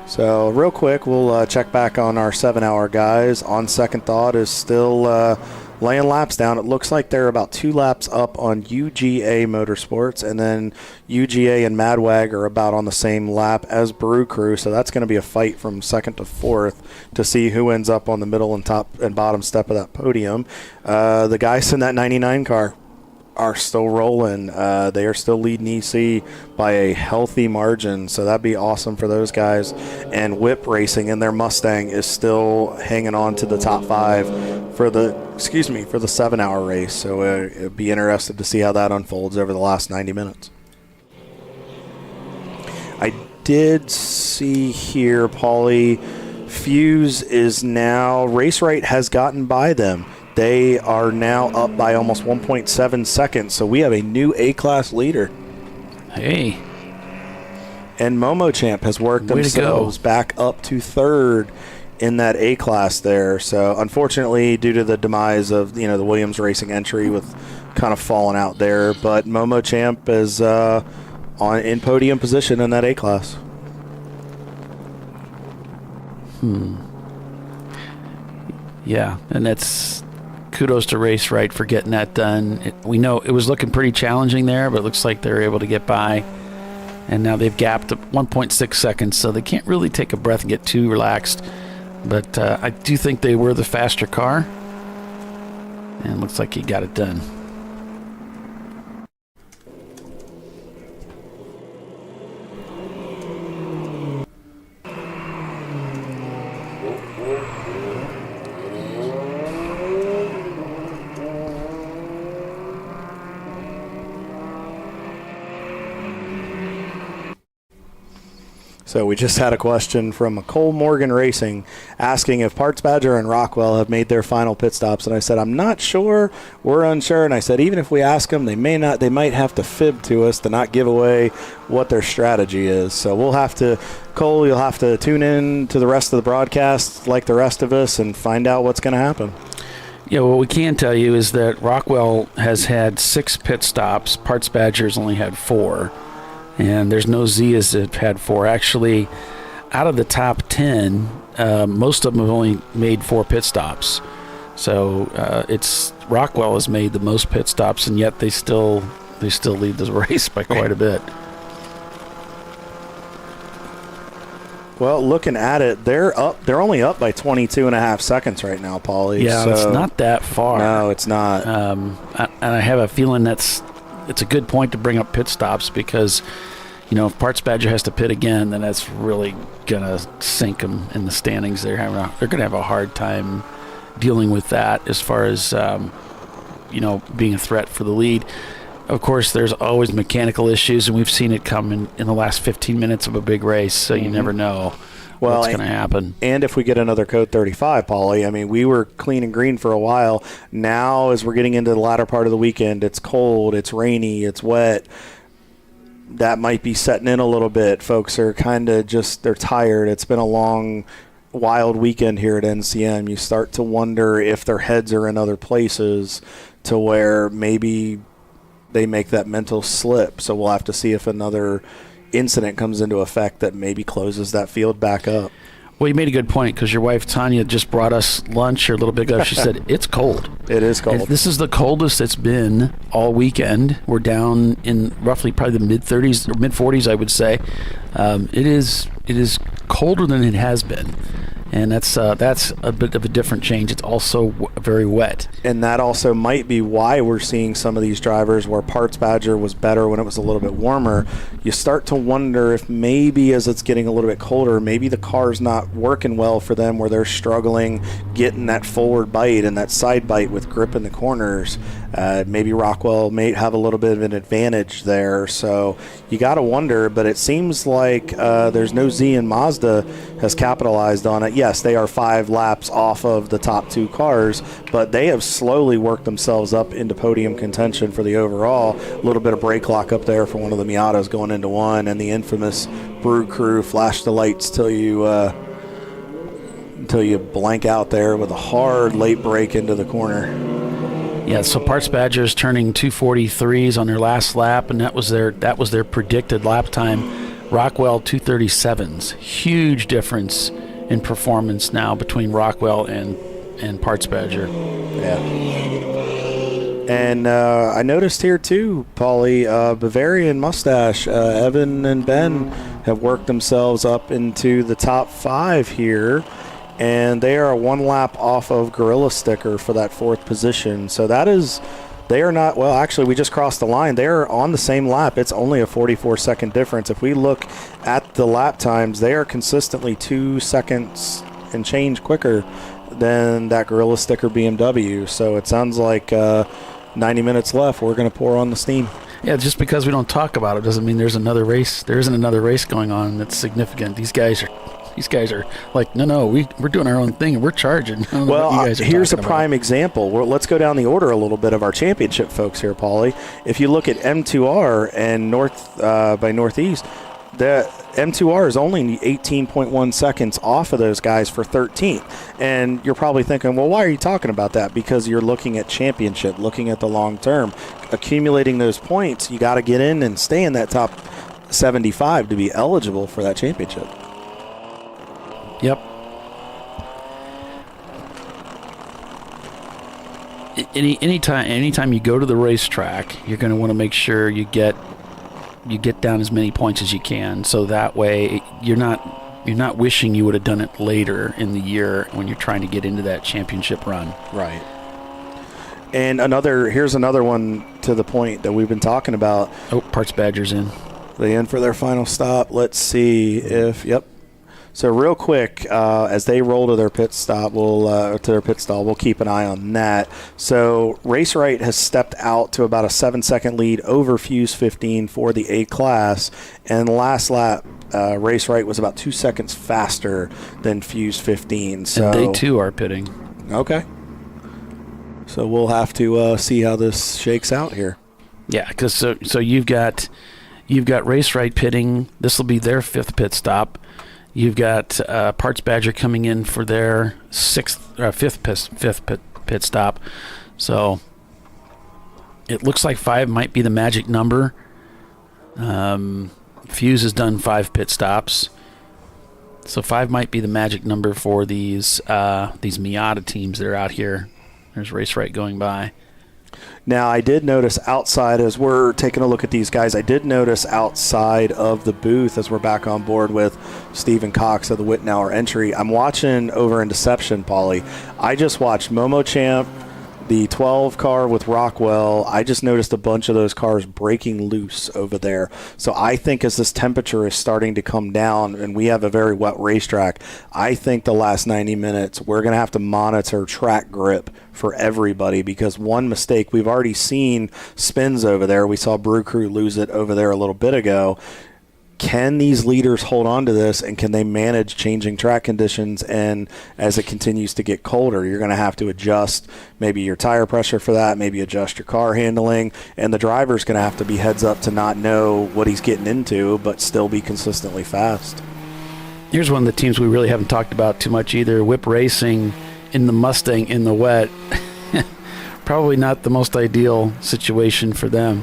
So real quick, we'll check back on our 7-hour guys. On second thought is still laying laps down. It looks like they're about 2 laps up on UGA Motorsports, and then UGA and Madwag are about on the same lap as Brew Crew. So that's going to be a fight from second to fourth to see who ends up on the middle and top and bottom step of that podium. The guys in that 99 car are still rolling. They are still leading EC by a healthy margin, so that'd be awesome for those guys. And Whip Racing in their Mustang is still hanging on to the top 5 for the 7-hour race. So it'd be interested to see how that unfolds over the last 90 minutes. I did see here, Paulie, Fuse is now, Race Right has gotten by them. They are now up by almost 1.7 seconds, so we have a new A-class leader. Hey. And Momo Champ has worked themselves back up to third in that A class there. So unfortunately, due to the demise of the Williams Racing entry, with kind of falling out there, but Momo Champ is in podium position in that A class. Yeah, and that's kudos to Race Right for getting that done. We know it was looking pretty challenging there, but it looks like they're able to get by. And now they've gapped 1.6 seconds, so they can't really take a breath and get too relaxed. But I do think they were the faster car. And it looks like he got it done. So we just had a question from Cole Morgan Racing asking if Parts Badger and Rockwell have made their final pit stops. And I said, I'm not sure. We're unsure. And I said, even if we ask them, they might have to fib to us to not give away what their strategy is. So we'll have to, Cole, you'll have to tune in to the rest of the broadcast like the rest of us and find out what's going to happen. Yeah, what we can tell you is that Rockwell has had 6 pit stops. Parts Badger's only had 4. And there's no Zias that have had 4. Actually, out of the top 10, most of them have only made 4 pit stops. So it's Rockwell has made the most pit stops, and yet they still lead the race by quite a bit. Well, looking at it, they're only up by 22.5 seconds right now, Paulie. Yeah, so, it's not that far. No, it's not. And I have a feeling it's a good point to bring up pit stops because, if Parts Badger has to pit again, then that's really going to sink them in the standings. They're going to have a hard time dealing with that as far as, being a threat for the lead. Of course, there's always mechanical issues, and we've seen it come in the last 15 minutes of a big race, so you never know what's going to happen. And if we get another Code 35, Paulie, I mean, we were clean and green for a while. Now, as we're getting into the latter part of the weekend, it's cold, it's rainy, it's wet. That might be setting in a little bit. Folks are kind of they're tired. It's been a long, wild weekend here at NCM. You start to wonder if their heads are in other places to where maybe they make that mental slip. So we'll have to see if another incident comes into effect that maybe closes that field back up. Well, you made a good point because your wife, Tanya, just brought us lunch a little bit ago. She said, it's cold. It is cold. This is the coldest it's been all weekend. We're down in roughly probably the mid-30s or mid-40s, I would say. It is colder than it has been. And that's a bit of a different change. It's also very wet. And that also might be why we're seeing some of these drivers where Parts Badger was better when it was a little bit warmer. You start to wonder if maybe as it's getting a little bit colder, maybe the car's not working well for them where they're struggling getting that forward bite and that side bite with grip in the corners. Maybe Rockwell may have a little bit of an advantage there. So you got to wonder, but it seems like there's no Z, and Mazda has capitalized on it. Yes, they are 5 laps off of the top 2 cars, but they have slowly worked themselves up into podium contention for the overall. A little bit of brake lock up there for one of the Miatas going into one, and the infamous Brew Crew flash the lights till you blank out there with a hard late brake into the corner. Yeah, so Parts Badger is turning 2:43s on their last lap, and that was their predicted lap time. Rockwell 2:37s. Huge difference in performance now between Rockwell and Parts Badger. Yeah. And I noticed here too, Paulie, Bavarian Mustache, Evan and Ben have worked themselves up into the top 5 here. And they are 1 lap off of Gorilla Sticker for that 4th position. So they are not, well, actually, we just crossed the line. They're on the same lap. It's only a 44-second difference. If we look at the lap times, they are consistently 2 seconds and change quicker than that Gorilla Sticker BMW. So it sounds like 90 minutes left. We're going to pour on the steam. Yeah, just because we don't talk about it doesn't mean there's another race. There isn't another race going on that's significant. These guys are like, no, we're doing our own thing and we're charging. Well, here's a prime example. Let's go down the order a little bit of our championship folks here, Paulie. If you look at M2R and Northeast, the M2R is only 18.1 seconds off of those guys for 13th. And you're probably thinking, well, why are you talking about that? Because you're looking at championship, looking at the long term, accumulating those points. You got to get in and stay in that top 75 to be eligible for that championship. Yep. Anytime you go to the racetrack, you're going to want to make sure you get down as many points as you can, so that way you're not wishing you would have done it later in the year when you're trying to get into that championship run. Right. And here's another one to the point that we've been talking about. Oh, Parts Badger's in. They in for their final stop. Let's see if yep. So real quick, as they roll to their pit stop, we'll keep an eye on that. So Race Right has stepped out to about a 7-second lead over Fuse 15 for the A class, and last lap, Race Right was about 2 seconds faster than Fuse 15. So and they too are pitting. Okay. So we'll have to see how this shakes out here. Yeah, because so you've got Race Right pitting. This will be their 5th pit stop. You've got Parts Badger coming in for their 5th pit stop. So it looks like 5 might be the magic number. Fuse has done 5 pit stops. So 5 might be the magic number for these Miata teams that are out here. There's Race Right going by. Now, I did notice outside, as we're taking a look at these guys, I did notice outside of the booth, as we're back on board with Stephen Cox of the Wittenauer entry, I'm watching over in Deception, Paulie. I just watched Momo Champ, the 12 car with Rockwell. I just noticed a bunch of those cars breaking loose over there. So I think as this temperature is starting to come down and we have a very wet racetrack, I think the last 90 minutes we're going to have to monitor track grip for everybody, because one mistake, we've already seen spins over there. We saw Brew Crew lose it over there a little bit ago. Can these leaders hold on to this, and can they manage changing track conditions? And as it continues to get colder, you're going to have to adjust maybe your tire pressure for that, maybe adjust your car handling, and the driver's going to have to be heads up to not know what he's getting into but still be consistently fast. Here's one of the teams we really haven't talked about too much either, Whip Racing in the Mustang in the wet. Probably not the most ideal situation for them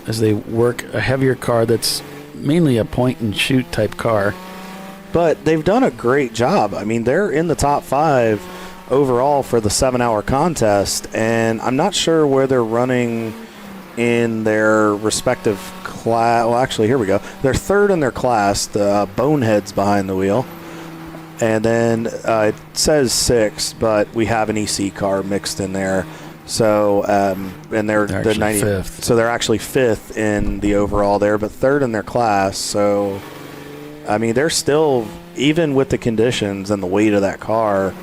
as they work a heavier car that's mainly a point-and-shoot type car. But they've done a great job. I mean, they're in the top 5 overall for the 7-hour contest, and I'm not sure where they're running in their respective class. Well, actually, here we go. They're 3rd in their class, the Boneheads behind the wheel. And then it says 6, but we have an EC car mixed in there. So, and they're the 5th. So they're actually 5th in the overall there, but 3rd in their class. So, I mean, they're still, even with the conditions and the weight of that car,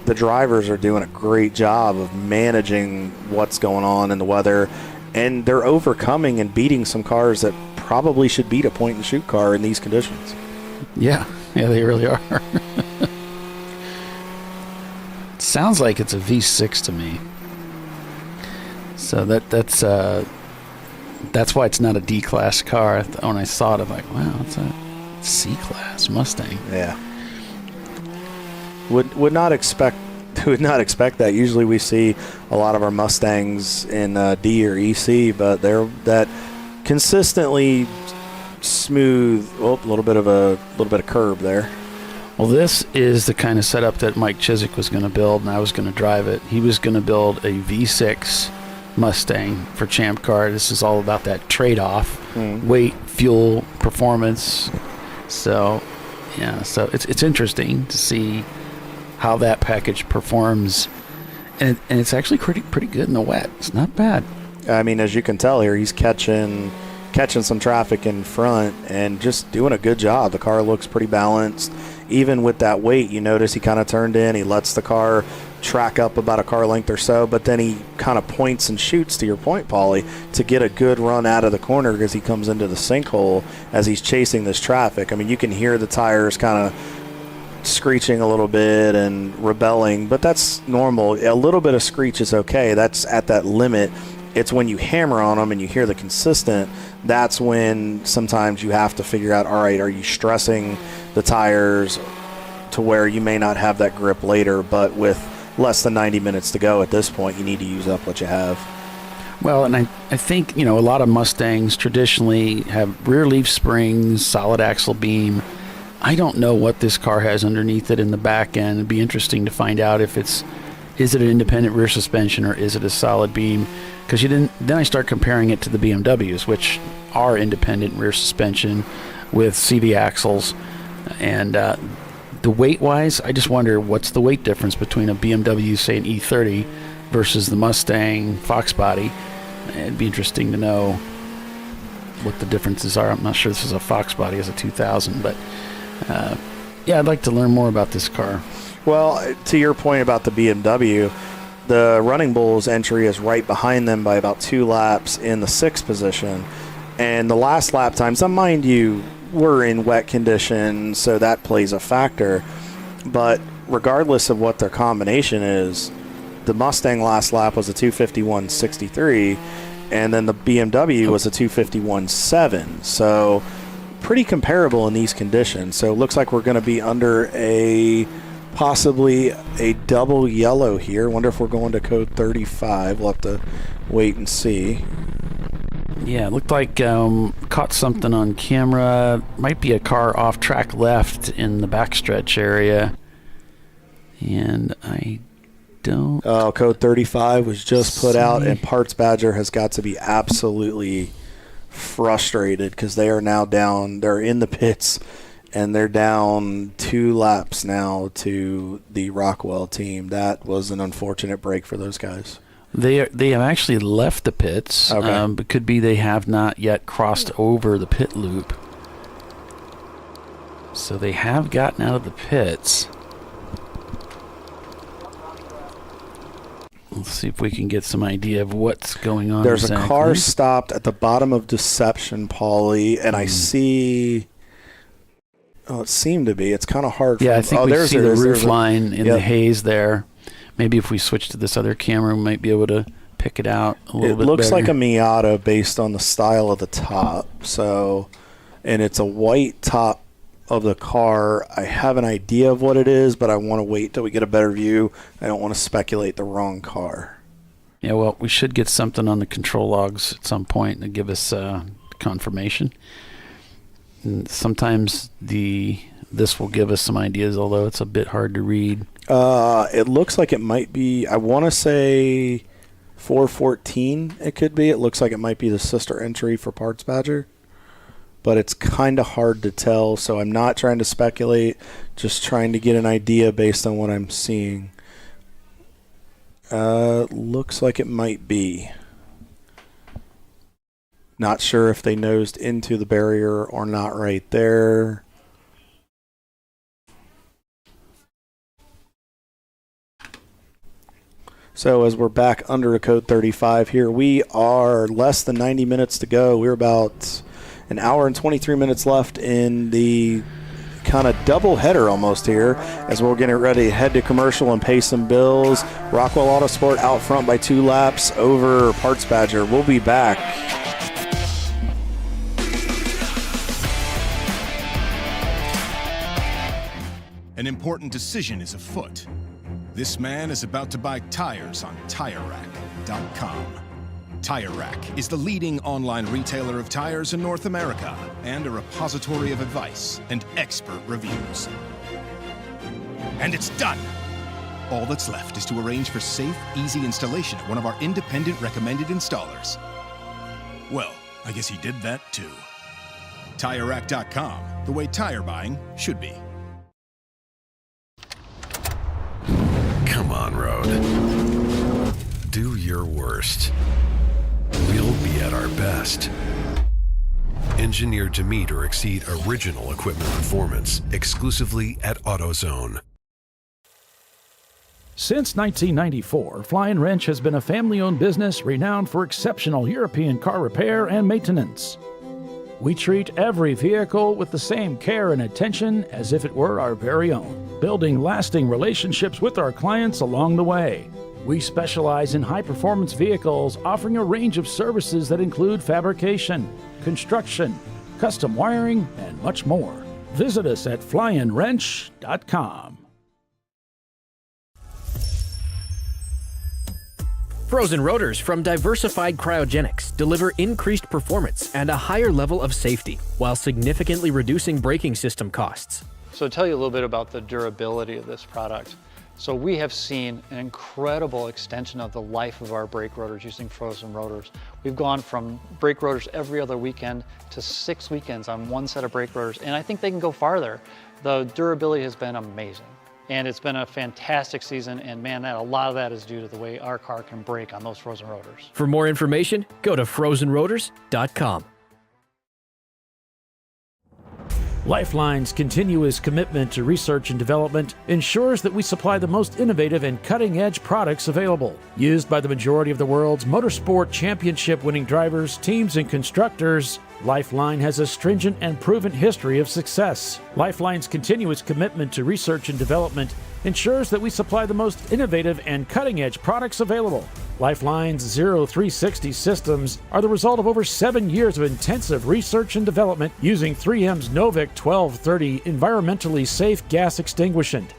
the drivers are doing a great job of managing what's going on in the weather, and they're overcoming and beating some cars that probably should beat a point-and-shoot car in these conditions. Yeah, they really are. Sounds like it's a V6 to me. So that's why it's not a D-class car. When I saw it, I'm like, wow, it's a C-class Mustang. Yeah. Would not expect that. Usually we see a lot of our Mustangs in D or EC, but they're that consistently smooth. Oh, a little bit of curb there. Well, this is the kind of setup that Mike Chiswick was going to build, and I was going to drive it. He was going to build a V6 Mustang for ChampCar. This is all about that trade-off, weight, fuel, performance. So, yeah, so it's interesting to see how that package performs, and it's actually pretty good in the wet. It's not bad. I mean, as you can tell here, he's catching some traffic in front and just doing a good job. The car looks pretty balanced. Even with that weight, you notice he kind of turned in. He lets the car track up about a car length or so, but then he kind of points and shoots, to your point, Paulie, to get a good run out of the corner because he comes into the sinkhole as he's chasing this traffic. I mean, you can hear the tires kind of screeching a little bit and rebelling, but that's normal. A little bit of screech is okay. That's at that limit It's when you hammer on them and you hear the consistent, that's when sometimes you have to figure out, all right, are you stressing the tires to where you may not have that grip later, but with less than 90 minutes to go at this point, you need to use up what you have. Well, and I think, a lot of Mustangs traditionally have rear leaf springs, solid axle beam. I don't know what this car has underneath it in the back end. It'd be interesting to find out if is it an independent rear suspension or is it a solid beam? Because then I start comparing it to the BMWs, which are independent rear suspension with CV axles. And the weight-wise, I just wonder what's the weight difference between a BMW, say an E30, versus the Mustang Fox body. It'd be interesting to know what the differences are. I'm not sure this is a Fox body as a 2000, but yeah, I'd like to learn more about this car. Well, to your point about the BMW, the Running Bulls entry is right behind them by about 2 laps in the 6th position. And the last lap times, now mind you, we're in wet conditions, so that plays a factor. But regardless of what their combination is, the Mustang last lap was a 251.63, and then the BMW was a 251.7. So pretty comparable in these conditions. So it looks like we're going to be under possibly a double yellow here. Wonder if we're going to code 35. We'll have to wait and see. Yeah, it looked like caught something on camera. Might be a car off track left in the backstretch area. And I don't... Oh, code 35 was just put out, and Parts Badger has got to be absolutely frustrated because they are now down. They're in the pits, and they're down 2 laps now to the Rockwell team. That was an unfortunate break for those guys. They have actually left the pits. Okay. It could be they have not yet crossed over the pit loop. So they have gotten out of the pits. Let's see if we can get some idea of what's going on. There's exactly. a car stopped at the bottom of Deception, Paulie, and I see... Oh, it seemed to be. It's kind of hard. Yeah, I think we see the roof line in yep. the haze there. Maybe if we switch to this other camera, we might be able to pick it out a little bit It looks better. like a Miata based on the style of the top. So, and it's a white top of the car. I have an idea of what it is, but I want to wait till we get a better view. I don't want to speculate the wrong car. Yeah, well, we should get something on the control logs at some point to give us confirmation. And sometimes this will give us some ideas, although it's a bit hard to read. It looks like it might be, I want to say 414 it could be. It looks like it might be the sister entry for Parts Badger, but it's kind of hard to tell, so I'm not trying to speculate, just trying to get an idea based on what I'm seeing. Looks like it might be. Not sure if they nosed into the barrier or not right there. So as we're back under a code 35 here, we are less than 90 minutes to go. We're about an hour and 23 minutes left in the kind of double header almost here as we're getting ready to head to commercial and pay some bills. Rockwell Autosport out front by 2 laps over Parts Badger. We'll be back. An important decision is afoot. This man is about to buy tires on TireRack.com. Tire Rack is the leading online retailer of tires in North America and a repository of advice and expert reviews. And it's done! All that's left is to arrange for safe, easy installation at one of our independent recommended installers. Well, I guess he did that too. TireRack.com, the way tire buying should be. Come on, Road. Do your worst. We'll be at our best. Engineered to meet or exceed original equipment performance, exclusively at AutoZone. Since 1994, Flying Wrench has been a family-owned business renowned for exceptional European car repair and maintenance. We treat every vehicle with the same care and attention as if it were our very own, building lasting relationships with our clients along the way. We specialize in high-performance vehicles, offering a range of services that include fabrication, construction, custom wiring, and much more. Visit us at flyandwrench.com. Frozen rotors from Diversified Cryogenics deliver increased performance and a higher level of safety while significantly reducing braking system costs. So to tell you a little bit about the durability of this product. So we have seen an incredible extension of the life of our brake rotors using frozen rotors. We've gone from brake rotors every other weekend to 6 weekends on one set of brake rotors, and I think they can go farther. The durability has been amazing, and it's been a fantastic season, and man, a lot of that is due to the way our car can brake on those frozen rotors. For more information, go to frozenrotors.com. Lifeline's continuous commitment to research and development ensures that we supply the most innovative and cutting-edge products available. Used by the majority of the world's motorsport championship-winning drivers, teams, and constructors, Lifeline has a stringent and proven history of success. Lifeline's continuous commitment to research and development ensures that we supply the most innovative and cutting-edge products available. Lifeline's 0360 systems are the result of over 7 years of intensive research and development using 3M's Novik 1230 environmentally safe gas extinguishant.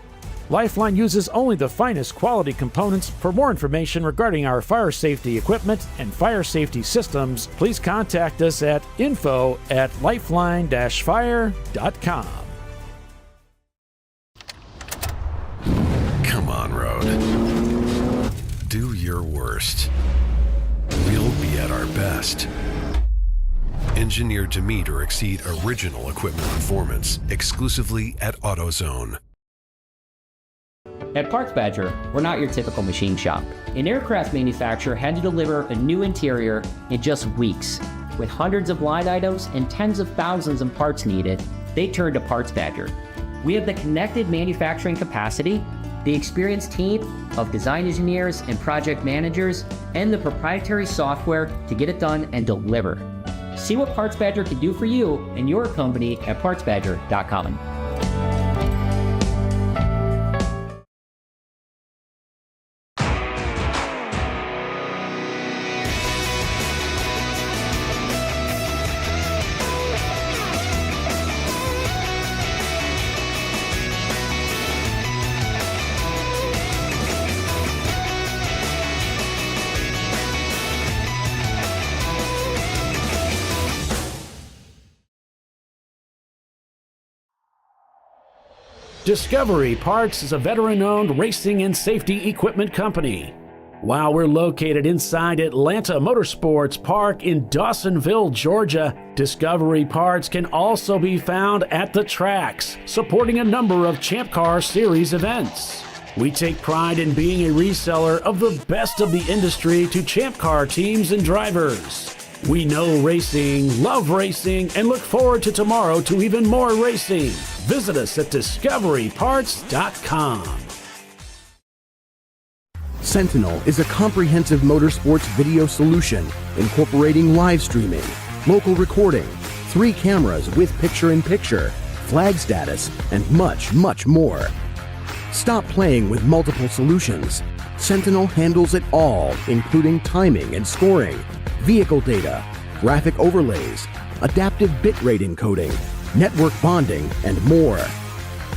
Lifeline uses only the finest quality components. For more information regarding our fire safety equipment and fire safety systems, please contact us at info@lifeline-fire.com. Come on, road. Do your worst. We'll be at our best. Engineered to meet or exceed original equipment performance, exclusively at AutoZone. At Parts Badger, we're not your typical machine shop. An aircraft manufacturer had to deliver a new interior in just weeks. With hundreds of line items and tens of thousands of parts needed, they turned to Parts Badger. We have the connected manufacturing capacity, the experienced team of design engineers and project managers, and the proprietary software to get it done and deliver. See what Parts Badger can do for you and your company at partsbadger.com. Discovery Parts is a veteran-owned racing and safety equipment company. While we're located inside Atlanta Motorsports Park in Dawsonville, Georgia, Discovery Parts can also be found at the tracks, supporting a number of ChampCar Series events. We take pride in being a reseller of the best of the industry to ChampCar teams and drivers. We know racing, love racing, and look forward to tomorrow to even more racing. Visit us at discoveryparts.com. Sentinel is a comprehensive motorsports video solution incorporating live streaming, local recording, 3 cameras with picture-in-picture, flag status, and much, much more. Stop playing with multiple solutions. Sentinel handles it all, including timing and scoring, vehicle data, graphic overlays, adaptive bitrate encoding, network bonding, and more.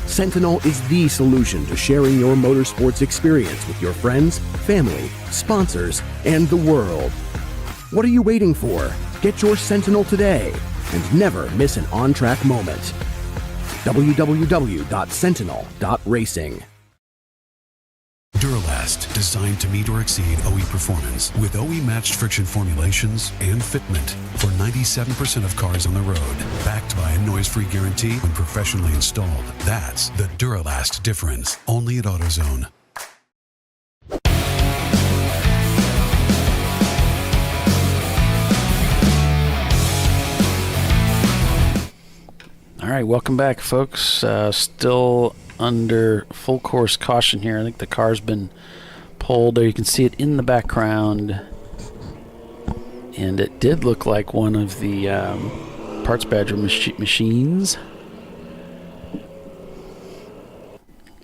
Sentinel is the solution to sharing your motorsports experience with your friends, family, sponsors, and the world. What are you waiting for? Get your Sentinel today and never miss an on-track moment. www.sentinel.racing. Duralast, designed to meet or exceed OE performance with OE-matched friction formulations and fitment for 97% of cars on the road. Backed by a noise-free guarantee when professionally installed. That's the Duralast difference, only at AutoZone. All right, welcome back, folks. Still under full course caution here. I think the car's been pulled there. You can see it in the background. And it did look like one of the Parts Badger machines.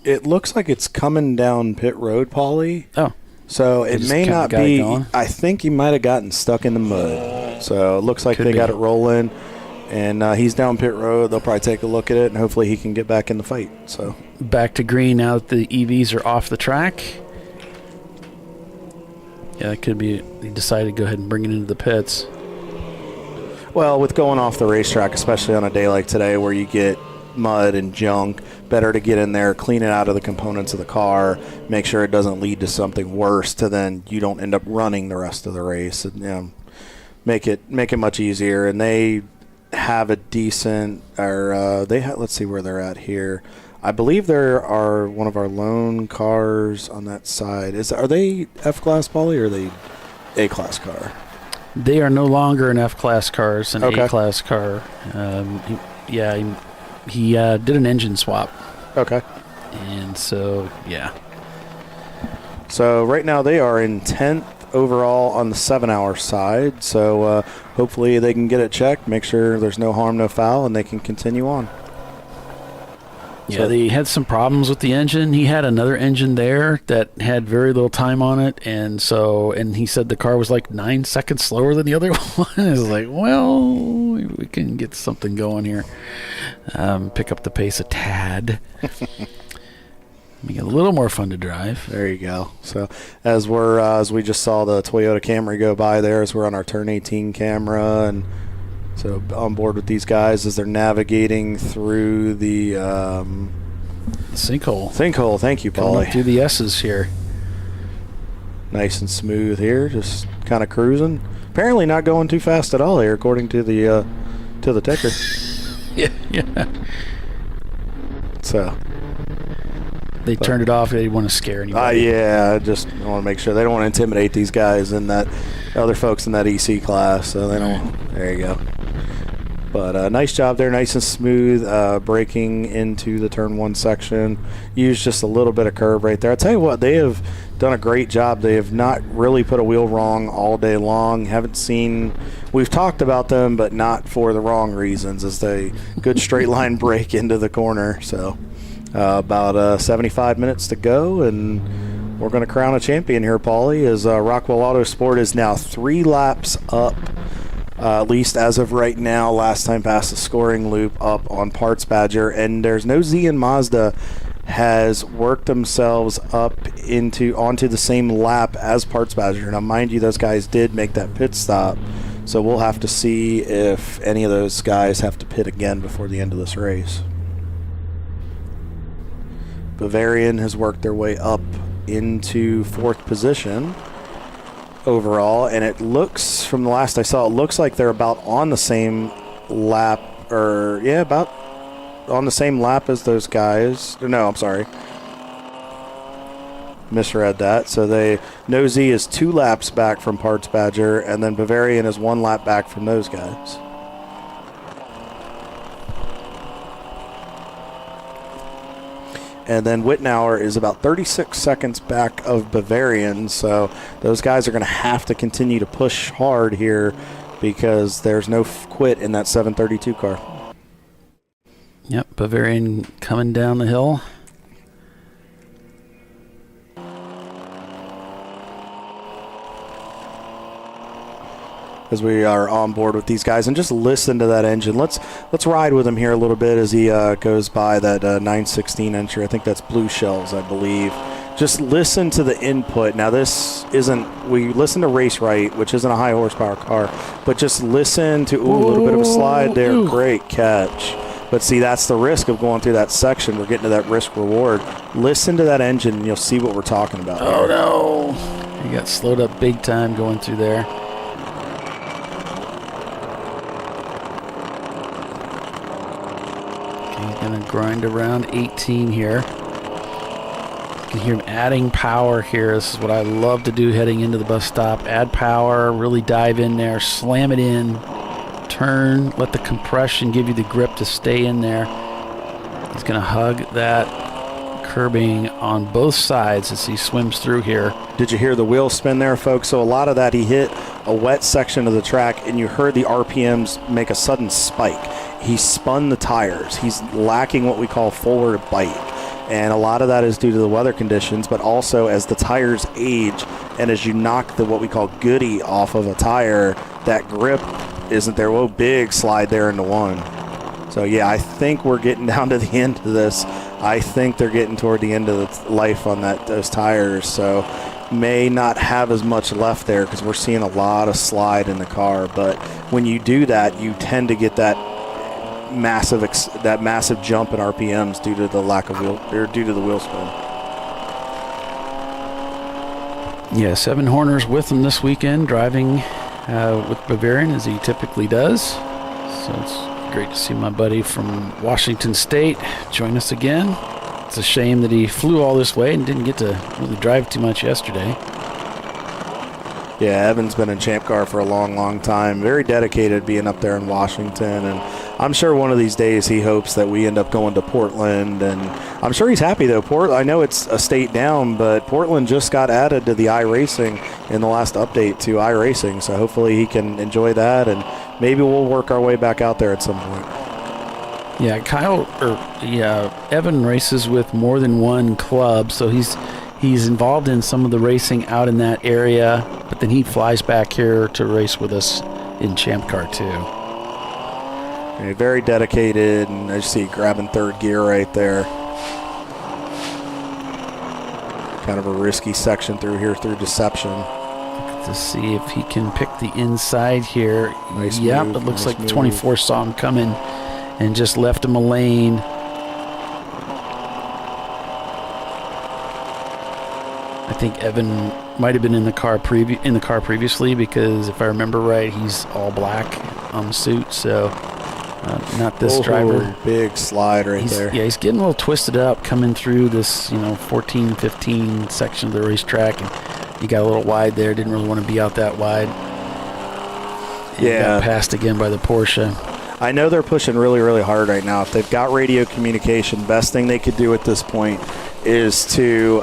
It looks like it's coming down pit road, Paulie. Oh. So it may not be. I think he might have gotten stuck in the mud. So it looks like they got it rolling, and he's down pit road. They'll probably take a look at it, and hopefully he can get back in the fight. So back to green now that the EVs are off the track. Yeah, it could be. He decided to go ahead and bring it into the pits. Well, with going off the racetrack, especially on a day like today where you get mud and junk, better to get in there, clean it out of the components of the car, make sure it doesn't lead to something worse to then you don't end up running the rest of the race. And, make it much easier. And they have a decent, let's see where they're at here. I believe there are one of our lone cars on that side. Are they F-Class, Paulie, or are they A-Class car? They are no longer an F-Class car. It's an A-Class car. He did an engine swap. Okay. And so, yeah. So right now they are in 10th overall on the 7-hour side. So hopefully they can get it checked, make sure there's no harm, no foul, and they can continue on. Yeah, they had some problems with the engine. He had another engine there that had very little time on it, and he said the car was like 9 seconds slower than the other one. I was like, well, we can get something going here. Pick up the pace a tad. Make it a little more fun to drive. There you go. So as we just saw the Toyota Camry go by there, as we're on our turn 18 camera, and so on board with these guys as they're navigating through the sinkhole. Sinkhole, thank you, Paulie. Through the S's here. Nice and smooth here, just kind of cruising. Apparently not going too fast at all here, according to the ticker. Yeah. So they turned it off. They didn't want to scare anybody. I just want to make sure they don't want to intimidate these guys and that other folks in that EC class. So they don't. There you go. But nice job there, nice and smooth, braking into the turn 1 section. Used just a little bit of curve right there. I tell you what, they have done a great job. They have not really put a wheel wrong all day long. We've talked about them, but not for the wrong reasons, as they good straight line brake into the corner. So about 75 minutes to go, and we're going to crown a champion here, Paulie, as Rockwell Autosport is now 3 laps up. At least as of right now, last time past the scoring loop up on Parts Badger, and there's no Z, and Mazda has worked themselves up onto the same lap as Parts Badger. Now, mind you, those guys did make that pit stop, so we'll have to see if any of those guys have to pit again before the end of this race. Bavarian has worked their way up into 4th position overall, and it looks, from the last I saw, it looks like they're about on the same lap, about on the same lap as those guys. No, I'm sorry. Misread that. So No Z is 2 laps back from Parts Badger, and then Bavarian is 1 lap back from those guys. And then Wittenauer is about 36 seconds back of Bavarian, so those guys are going to have to continue to push hard here because there's no quit in that 732 car. Yep, Bavarian coming down the hill. As we are on board with these guys, and just listen to that engine. Let's ride with him here a little bit as he goes by that 916 entry. I think that's Blue Shells, I believe. Just listen to the input. Now we listen to Race Right, which isn't a high horsepower car, but just listen to a little bit of a slide there. Great catch. But see, that's the risk of going through that section. We're getting to that risk reward. Listen to that engine and you'll see what we're talking about. Oh no. He got slowed up big time going through there. Going to grind around 18 here. You can hear him adding power here. This is what I love to do heading into the bus stop. Add power, really dive in there, slam it in, turn, let the compression give you the grip to stay in there. He's going to hug that curbing on both sides as he swims through here. Did you hear the wheel spin there, folks? So a lot of that, he hit a wet section of the track, and you heard the RPMs make a sudden spike. He spun the tires. He's lacking what we call forward bite. And a lot of that is due to the weather conditions, but also as the tires age and as you knock what we call goody off of a tire, that grip isn't there. Whoa, big slide there into one. So, yeah, I think we're getting down to the end of this. I think they're getting toward the end of the life on those tires. So may not have as much left there because we're seeing a lot of slide in the car. But when you do that, you tend to get that massive jump in RPMs due to the lack of due to the wheel spin. Yeah, Evan Horner's with him this weekend, driving with Bavarian as he typically does. So it's great to see my buddy from Washington State join us again. It's a shame that he flew all this way and didn't get to really drive too much yesterday. Yeah, Evan's been in ChampCar for a long, long time. Very dedicated being up there in Washington. And I'm sure one of these days he hopes that we end up going to Portland. And I'm sure he's happy, though. I know it's a state down, but Portland just got added to the iRacing in the last update to iRacing. So hopefully he can enjoy that. And maybe we'll work our way back out there at some point. Yeah, Evan races with more than one club, so he's involved in some of the racing out in that area, but then he flies back here to race with us in ChampCar too. Yeah, very dedicated, and I see grabbing third gear right there. Kind of a risky section through here through Deception. To see if he can pick the inside here. Nice yep, move, it looks nice like 24 saw him coming and just left him a lane. I think Evan might have been in the car previously because if I remember right, he's all black on the suit, so not this driver. Big slide right there. Yeah, he's getting a little twisted up coming through this 14, 15 section of the racetrack, and he got a little wide there. Didn't really want to be out that wide. And got passed again by the Porsche. I know they're pushing really, really hard right now. If they've got radio communication, best thing they could do at this point is to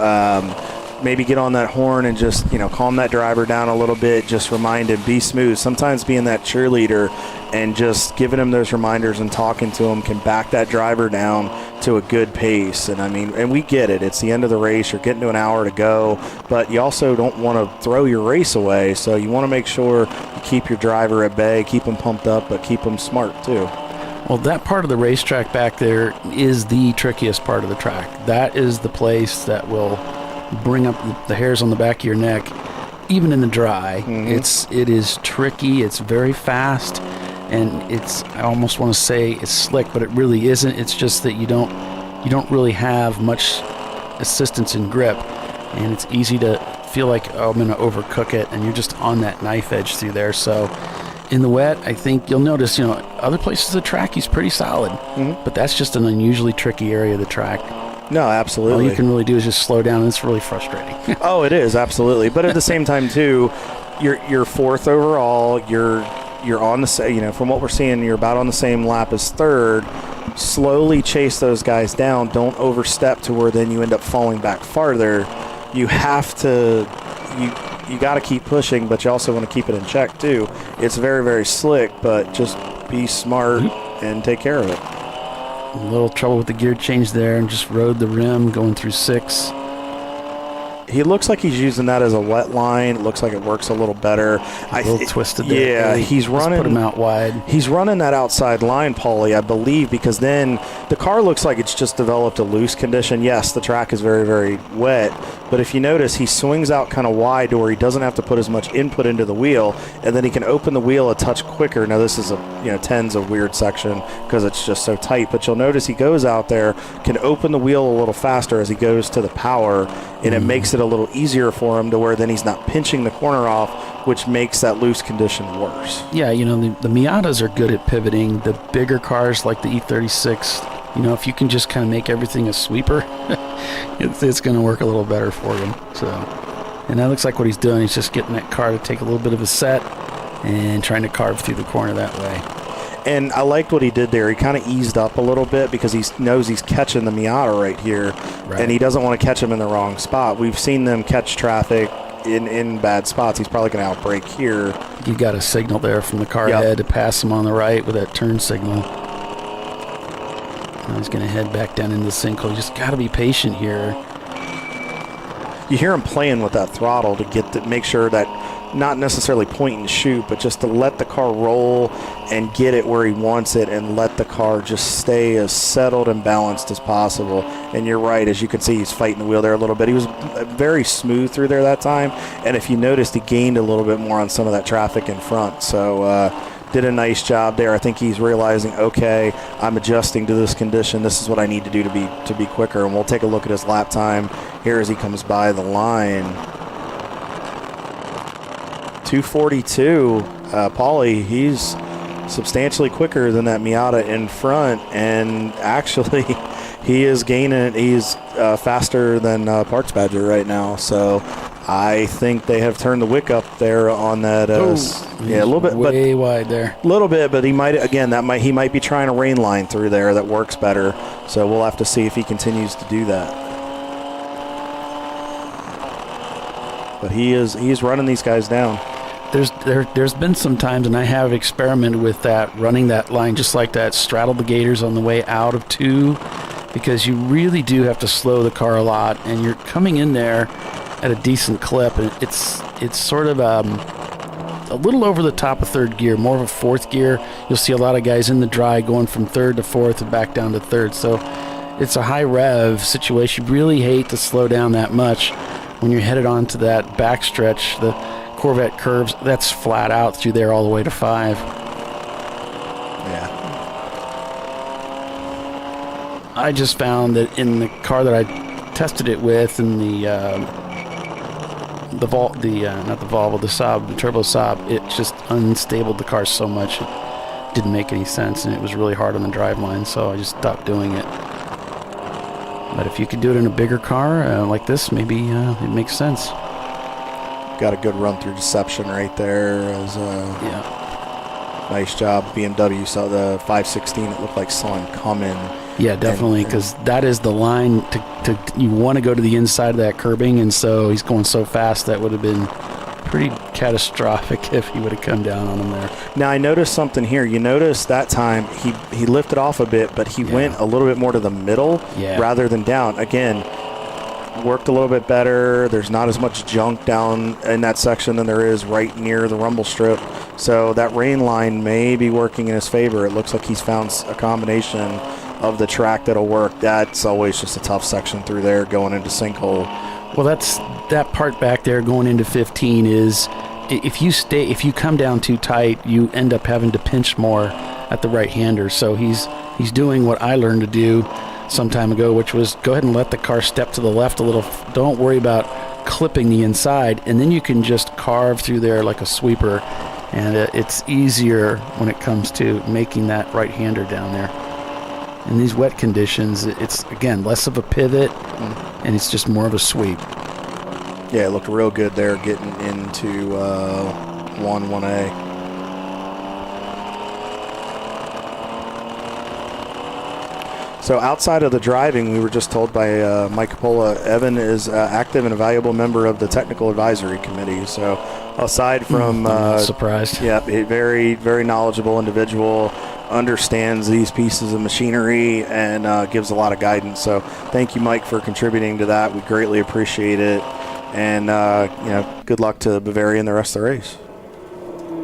maybe get on that horn and just, calm that driver down a little bit. Just remind him, be smooth. Sometimes being that cheerleader and just giving him those reminders and talking to him can back that driver down to a good pace. And we get it. It's the end of the race. You're getting to an hour to go, but you also don't want to throw your race away. So you want to make sure you keep your driver at bay, keep him pumped up, but keep him smart too. Well, that part of the racetrack back there is the trickiest part of the track. That is the place that will bring up the hairs on the back of your neck, even in the dry. Mm-hmm. It is tricky. It's very fast, and I almost want to say it's slick, but it really isn't. It's just that you don't really have much assistance in grip, and it's easy to feel like, I'm going to overcook it, and you're just on that knife edge through there. So in the wet, I think you'll notice, other places of the track he's pretty solid, but that's just an unusually tricky area of the track. No, absolutely. All you can really do is just slow down, and it's really frustrating. Oh, it is, absolutely. But at the same time, too, you're fourth overall. You're on the same, from what we're seeing, you're about on the same lap as third. Slowly chase those guys down. Don't overstep to where then you end up falling back farther. You have to, you got to keep pushing, but you also want to keep it in check, too. It's very, very slick, but just be smart and take care of it. A little trouble with the gear change there and just rode the rim going through 6. He looks like he's using that as a wet line. It looks like it works a little better. A little twisted there. Yeah, he's running. Put him out wide. He's running that outside line, Paulie, I believe, because then the car looks like it's just developed a loose condition. Yes, the track is very, very wet, but if you notice, he swings out kind of wide to where he doesn't have to put as much input into the wheel, and then he can open the wheel a touch quicker. Now, this is a 10's a weird section because it's just so tight, but you'll notice he goes out there, can open the wheel a little faster as he goes to the power, and it makes it a little easier for him to where then he's not pinching the corner off, which makes that loose condition worse. Yeah, the Miatas are good at pivoting. The bigger cars like the E36, if you can just kind of make everything a sweeper, it's going to work a little better for him. So, and that looks like what he's doing. He's just getting that car to take a little bit of a set and trying to carve through the corner that way. And I liked what he did there. He kind of eased up a little bit because he knows he's catching the Miata right here, and he doesn't want to catch him in the wrong spot. We've seen them catch traffic in bad spots. He's probably going to outbrake here. You got a signal there from the car ahead to pass him on the right with that turn signal. Now he's going to head back down into the sinkhole. You just got to be patient here. You hear him playing with that throttle to make sure that not necessarily point and shoot, but just to let the car roll and get it where he wants it and let the car just stay as settled and balanced as possible. And you're right, as you can see, he's fighting the wheel there a little bit. He was very smooth through there that time, and if you noticed, he gained a little bit more on some of that traffic in front. So did a nice job there. I think he's realizing, okay, I'm adjusting to this condition. This is what I need to do to be quicker. And we'll take a look at his lap time here as he comes by the line. 2:42. Paulie, he's substantially quicker than that Miata in front, and actually he is gaining. He's faster than Parts Badger right now. So I think they have turned the wick up there on that. Yeah, a little bit, way wide there. A little bit, but he might he might be trying a rain line through there that works better. So we'll have to see if he continues to do that. But he's running these guys down. There's been some times, and I have experimented with that, running that line just like that, straddle the gators on the way out of 2, because you really do have to slow the car a lot, and you're coming in there at a decent clip, and it's sort of a little over the top of 3rd gear, more of a 4th gear. You'll see a lot of guys in the dry going from 3rd to 4th and back down to 3rd, so it's a high rev situation. You really hate to slow down that much when you're headed onto that backstretch. The Corvette curves, that's flat out through there all the way to 5. Yeah. I just found that in the car that I tested it with, in the Saab, the turbo Saab, it just unstabled the car so much it didn't make any sense, and it was really hard on the driveline, so I just stopped doing it. But if you could do it in a bigger car like this, maybe it makes sense. Got a good run-through deception right there. Yeah. Nice job. BMW saw the 516. It looked like saw him coming. Yeah, definitely, because that is the line to you want to go to the inside of that curbing, and so he's going so fast that would have been pretty catastrophic if he would have come down on him there. Now, I noticed something here. You notice that time he lifted off a bit, but he went a little bit more to the middle rather than down. Again, worked a little bit better. There's not as much junk down in that section than there is right near the rumble strip. So that rain line may be working in his favor. It looks like he's found a combination of the track that'll work. That's always just a tough section through there going into sinkhole. Well, that part back there going into 15 is if you come down too tight, you end up having to pinch more at the right-hander. So he's doing what I learned to do some time ago, which was go ahead and let the car step to the left a little. Don't worry about clipping the inside, and then you can just carve through there like a sweeper, and it's easier when it comes to making that right-hander down there. In these wet conditions, it's, again, less of a pivot, and it's just more of a sweep. Yeah, it looked real good there getting into 1A. So outside of the driving, we were just told by Mike Coppola, Evan is active and a valuable member of the technical advisory committee. So aside from... I'm not surprised. Yeah, a very, very knowledgeable individual, understands these pieces of machinery, and gives a lot of guidance. So thank you, Mike, for contributing to that. We greatly appreciate it. And, good luck to Bavaria and the rest of the race.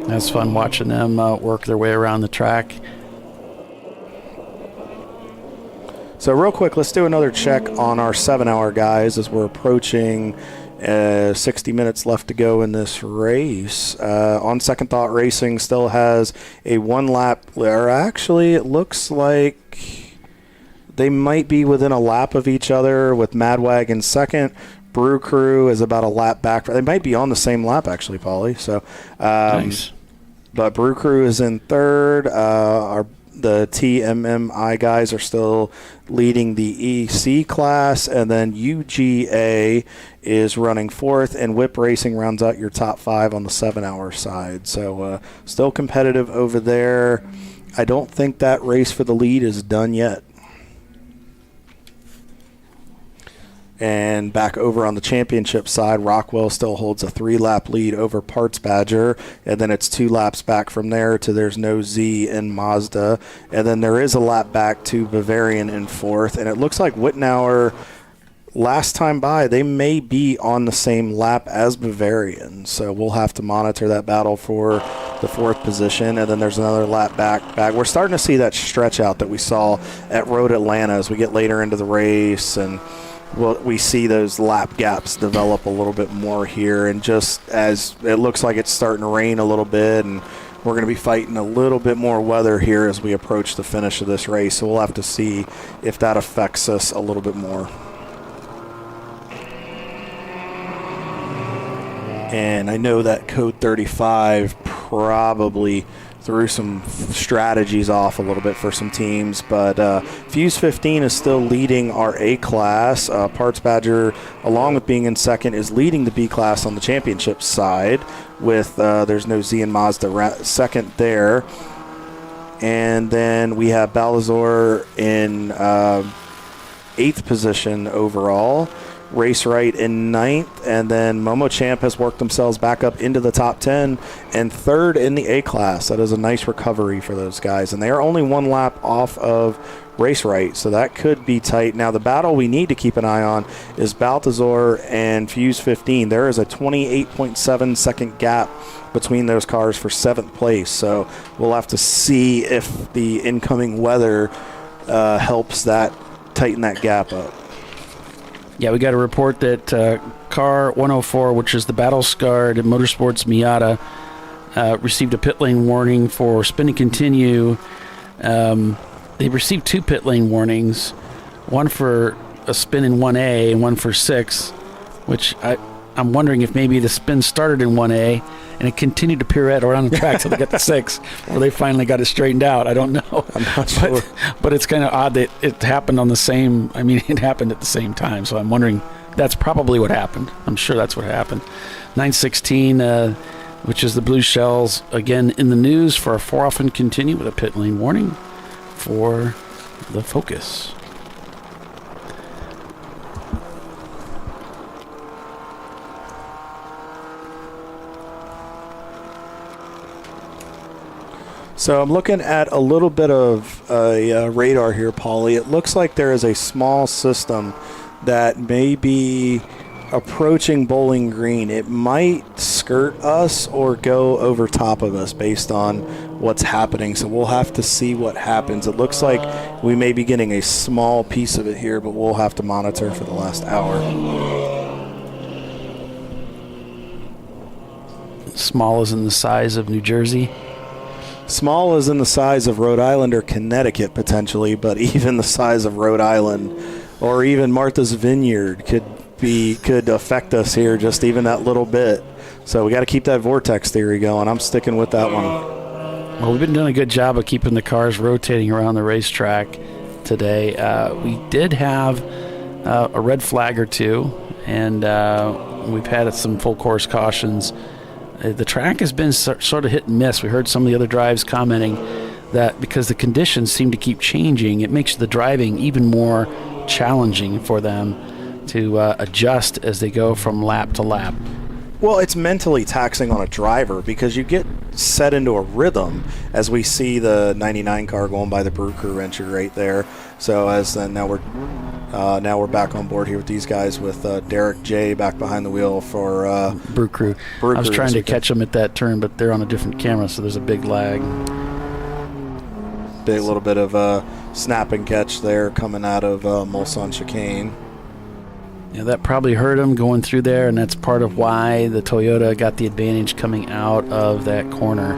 That's fun watching them work their way around the track. So real quick, let's do another check on our 7-hour guys as we're approaching 60 minutes left to go in this race. On Second Thought Racing still has a 1 lap, or actually it looks like they might be within a lap of each other with Madwagon second. Brew Crew is about a lap back. They might be on the same lap, actually, Paulie. So, nice. But Brew Crew is in third. The TMMI guys are still leading the EC class, and then UGA is running fourth, and Whip Racing rounds out your top 5 on the 7-hour side. So still competitive over there. I don't think that race for the lead is done yet. And back over on the championship side, Rockwell still holds a 3-lap lead over Parts Badger, and then it's 2 laps back from there to there's no Z in Mazda, and then there is a lap back to Bavarian in 4th, and it looks like Wittenauer, last time by, they may be on the same lap as Bavarian, so we'll have to monitor that battle for the 4th position, and then there's another lap back. We're starting to see that stretch out that we saw at Road Atlanta as we get later into the race, and we see those lap gaps develop a little bit more here, and just as it looks like it's starting to rain a little bit, and we're going to be fighting a little bit more weather here as we approach the finish of this race, so we'll have to see if that affects us a little bit more. And I know that Code 35 probably threw some strategies off a little bit for some teams, but Fuse 15 is still leading our A class. Parts Badger, along with being in second, is leading the B class on the championship side with there's no Z and Mazda second there. And then we have Balazor in 8th position overall. Race Right in 9th, and then Momo Champ has worked themselves back up into the top 10 and 3rd in the A class. That is a nice recovery for those guys, and they are only 1 lap off of Race Right, so that could be tight. Now the battle we need to keep an eye on is Balthazar and Fuse 15. There is a 28.7 second gap between those cars for 7th place, so we'll have to see if the incoming weather helps that tighten that gap up. Yeah, we got a report that car 104, which is the battle-scarred Motorsports Miata, received a pit lane warning for spin and continue. They received 2 pit lane warnings, one for a spin in 1A and one for 6, which I'm wondering if maybe the spin started in 1A and it continued to pirouette around the track until they got to 6, where they finally got it straightened out. I don't know. I'm not sure. But it's kind of odd that it happened on the same, it happened at the same time. So I'm wondering, that's probably what happened. I'm sure that's what happened. 916, which is the Blue Shells, again in the news for a 4-off and continue with a pit lane warning for the Focus. So I'm looking at a little bit of a radar here, Paulie. It looks like there is a small system that may be approaching Bowling Green. It might skirt us or go over top of us based on what's happening. So we'll have to see what happens. It looks like we may be getting a small piece of it here, but we'll have to monitor for the last hour. Small is in the size of New Jersey. Small is in the size of Rhode Island or Connecticut potentially, but even the size of Rhode Island or even Martha's Vineyard could affect us here, just even that little bit. So we got to keep that vortex theory going. I'm sticking with that one. Well, we've been doing a good job of keeping the cars rotating around the racetrack today. We did have a red flag or two, and we've had some full course cautions. The track has been sort of hit and miss. We heard some of the other drives commenting that because the conditions seem to keep changing, it makes the driving even more challenging for them to adjust as they go from lap to lap. Well, it's mentally taxing on a driver because you get set into a rhythm, as we see the 99 car going by the Brew Crew entry right there. So now we're back on board here with these guys with Derek J back behind the wheel for Brew Crew. I was trying to catch them at that turn, but they're on a different camera, so there's a big lag. Big little bit of snap and catch there coming out of Mulsanne chicane. Yeah, that probably hurt him going through there, and that's part of why the Toyota got the advantage coming out of that corner.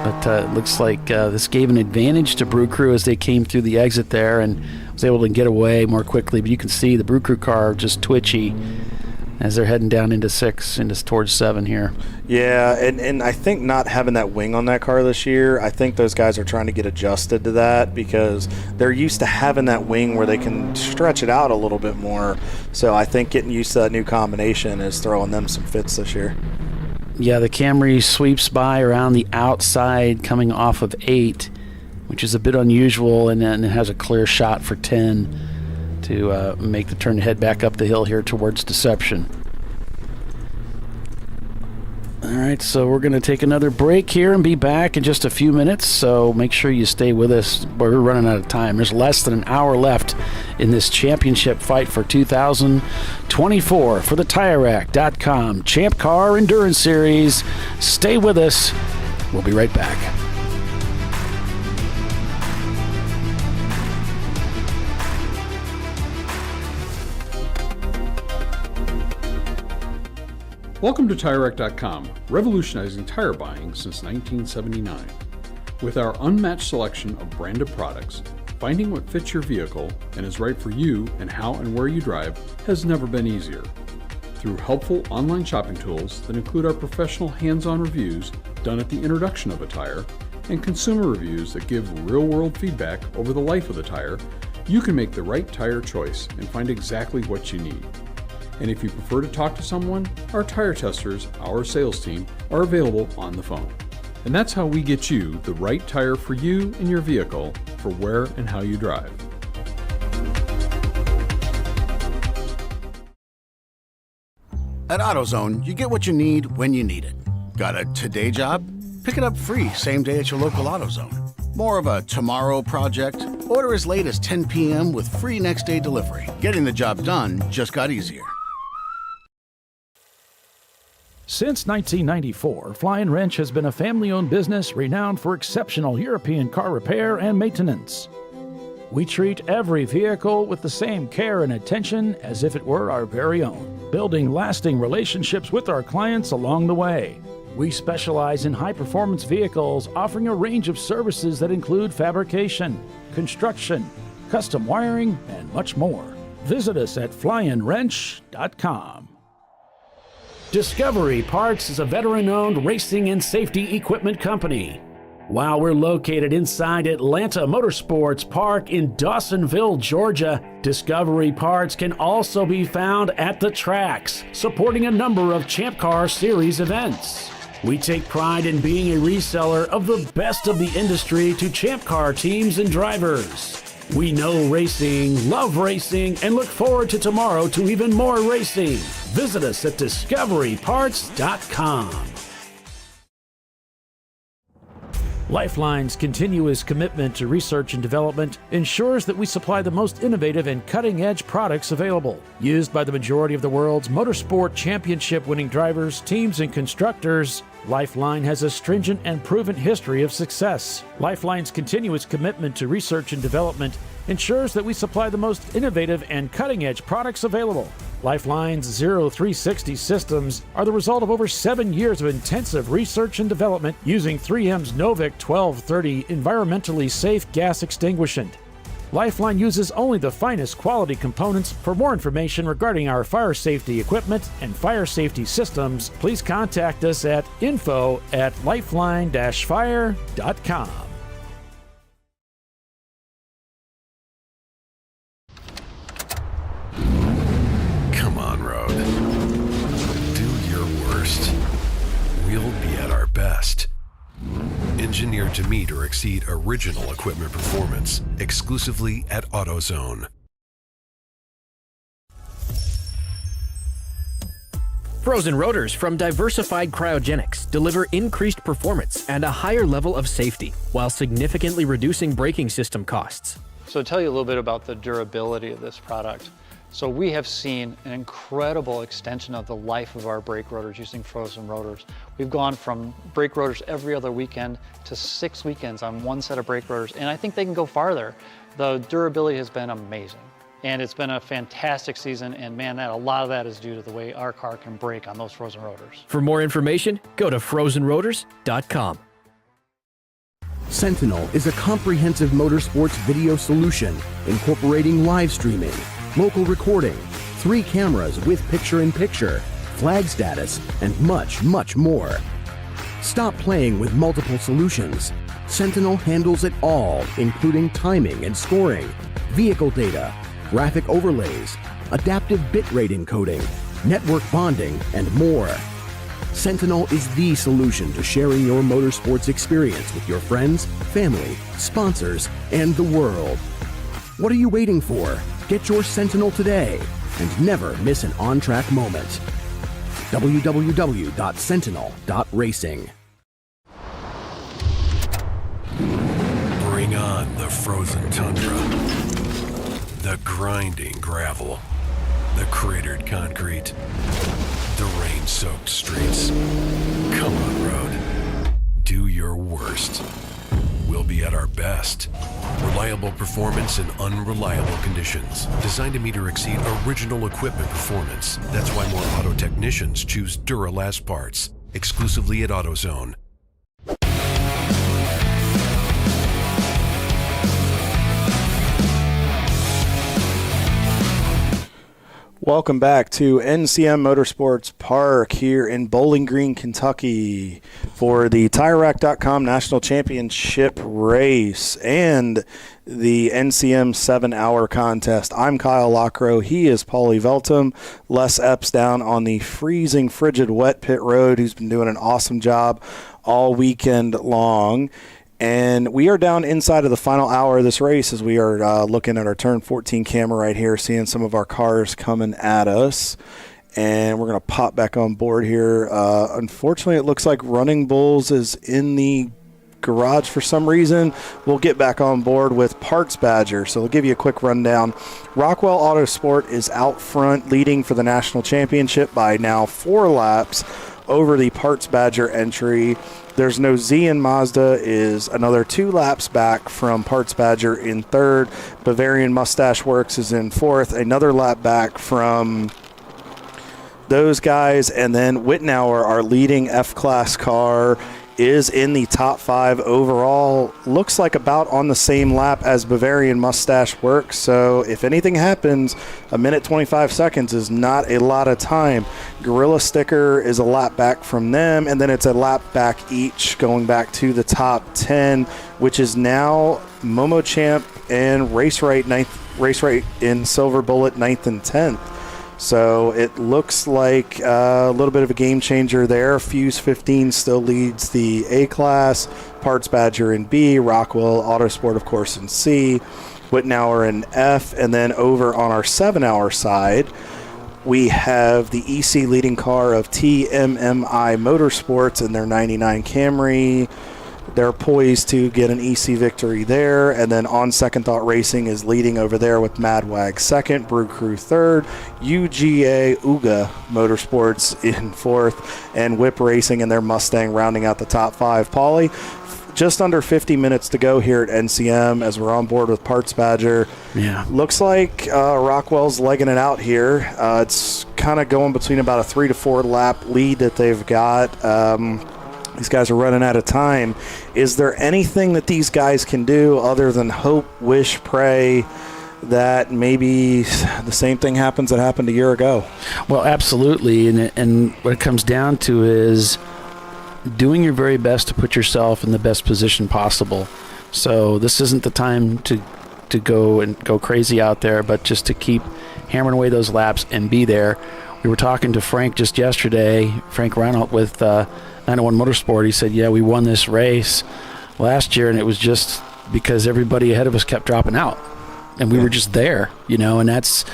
But it looks like this gave an advantage to Brew Crew as they came through the exit there and was able to get away more quickly. But you can see the Brew Crew car just twitchy as they're heading down into 6, towards 7 here. Yeah, and I think not having that wing on that car this year, I think those guys are trying to get adjusted to that because they're used to having that wing where they can stretch it out a little bit more. So I think getting used to that new combination is throwing them some fits this year. Yeah, the Camry sweeps by around the outside coming off of 8, which is a bit unusual, and then it has a clear shot for 10. to make the turn to head back up the hill here towards Deception. All right, so we're going to take another break here and be back in just a few minutes, so make sure you stay with us. We're running out of time. There's less than an hour left in this championship fight for 2024 for the TireRack.com ChampCar Endurance Series. Stay with us. We'll be right back. Welcome to TireRack.com, revolutionizing tire buying since 1979. With our unmatched selection of branded products, finding what fits your vehicle and is right for you and how and where you drive has never been easier. Through helpful online shopping tools that include our professional hands-on reviews done at the introduction of a tire and consumer reviews that give real-world feedback over the life of the tire, you can make the right tire choice and find exactly what you need. And if you prefer to talk to someone, our tire testers, our sales team, are available on the phone. And that's how we get you the right tire for you and your vehicle for where and how you drive. At AutoZone, you get what you need when you need it. Got a today job? Pick it up free same day at your local AutoZone. More of a tomorrow project? Order as late as 10 p.m. with free next day delivery. Getting the job done just got easier. Since 1994, Fly & Wrench has been a family-owned business renowned for exceptional European car repair and maintenance. We treat every vehicle with the same care and attention as if it were our very own, building lasting relationships with our clients along the way. We specialize in high-performance vehicles, offering a range of services that include fabrication, construction, custom wiring, and much more. Visit us at flyandwrench.com. Discovery Parts is a veteran-owned racing and safety equipment company. While we're located inside Atlanta Motorsports Park in Dawsonville, Georgia, Discovery Parts can also be found at the tracks, supporting a number of ChampCar Series events. We take pride in being a reseller of the best of the industry to ChampCar teams and drivers. We know racing, love racing, and look forward to tomorrow to even more racing. Visit us at discoveryparts.com. Lifeline's continuous commitment to research and development ensures that we supply the most innovative and cutting-edge products available, used by the majority of the world's motorsport championship-winning drivers, teams, and constructors. Lifeline has a stringent and proven history of success. Lifeline's continuous commitment to research and development ensures that we supply the most innovative and cutting-edge products available. Lifeline's 0360 systems are the result of over 7 years of intensive research and development using 3M's Novik 1230 environmentally safe gas extinguishant. Lifeline uses only the finest quality components. For more information regarding our fire safety equipment and fire safety systems, please contact us at info@lifeline-fire.com. Come on, road. Do your worst. We'll be at our best. Engineered to meet or exceed original equipment performance, exclusively at AutoZone. Frozen rotors from Diversified Cryogenics deliver increased performance and a higher level of safety, while significantly reducing braking system costs. So to tell you a little bit about the durability of this product. So we have seen an incredible extension of the life of our brake rotors using frozen rotors. We've gone from brake rotors every other weekend to 6 weekends on one set of brake rotors, and I think they can go farther. The durability has been amazing, and it's been a fantastic season, and man, a lot of that is due to the way our car can brake on those frozen rotors. For more information, go to frozenrotors.com. Sentinel is a comprehensive motorsports video solution incorporating live streaming, local recording, 3 cameras with picture-in-picture, flag status, and much, much more. Stop playing with multiple solutions. Sentinel handles it all, including timing and scoring, vehicle data, graphic overlays, adaptive bitrate encoding, network bonding, and more. Sentinel is the solution to sharing your motorsports experience with your friends, family, sponsors, and the world. What are you waiting for? Get your Sentinel today and never miss an on-track moment. www.sentinel.racing. Bring on the frozen tundra, the grinding gravel, the cratered concrete, the rain-soaked streets. Come on, road. Do your worst. We'll be at our best. Reliable performance in unreliable conditions. Designed to meet or exceed original equipment performance. That's why more auto technicians choose Duralast parts. Exclusively at AutoZone. Welcome back to NCM Motorsports Park here in Bowling Green, Kentucky for the TireRack.com National Championship race and the NCM 7-hour contest. I'm Kyle Lockrow. He is Paulie Veltum. Les Epps down on the freezing, frigid, wet pit road, who's been doing an awesome job all weekend long. And we are down inside of the final hour of this race as we are looking at our turn 14 camera right here, seeing some of our cars coming at us. And we're going to pop back on board here. Unfortunately, it looks like Running Bulls is in the garage for some reason. We'll get back on board with Parts Badger. So we'll give you a quick rundown. Rockwell Autosport is out front, leading for the national championship by now 4 laps over the Parts Badger entry. There's no Z, and Mazda is another 2 laps back from Parts Badger in third. Bavarian Mustache Works is in fourth, another lap back from those guys. And then Wittenauer, our leading F-Class car, is in the top 5 overall. Looks like about on the same lap as Bavarian Mustache Works. So if anything happens, a minute 25 seconds is not a lot of time. Gorilla Sticker is a lap back from them, and then it's a lap back each going back to the top 10, which is now Momo Champ and Race Right in Silver Bullet 9th and 10th. So it looks like a little bit of a game changer there. Fuse 15 still leads the A-Class, Parts Badger in B, Rockwell Autosport, of course, in C, Wittenauer in F, and then over on our 7-hour side, we have the EC leading car of TMMI Motorsports in their 99 Camry. They're poised to get an EC victory there. And then On Second Thought Racing is leading over there with Madwag second, Brew Crew third, UGA Motorsports in fourth, and Whip Racing and their Mustang rounding out the top 5. Paulie, just under 50 minutes to go here at NCM as we're on board with Parts Badger. Yeah. Looks like Rockwell's legging it out here. It's kind of going between about a 3 to 4 lap lead that they've got. These guys are running out of time. Is there anything that these guys can do other than hope, wish, pray that maybe the same thing happens that happened a year ago? Well, absolutely. And what it comes down to is doing your very best to put yourself in the best position possible. So this isn't the time to go crazy out there, but just to keep hammering away those laps and be there. We were talking to Frank just yesterday, Frank Reynolds with 901 Motorsport. He said, yeah, we won this race last year, and it was just because everybody ahead of us kept dropping out, and we were just there, and it's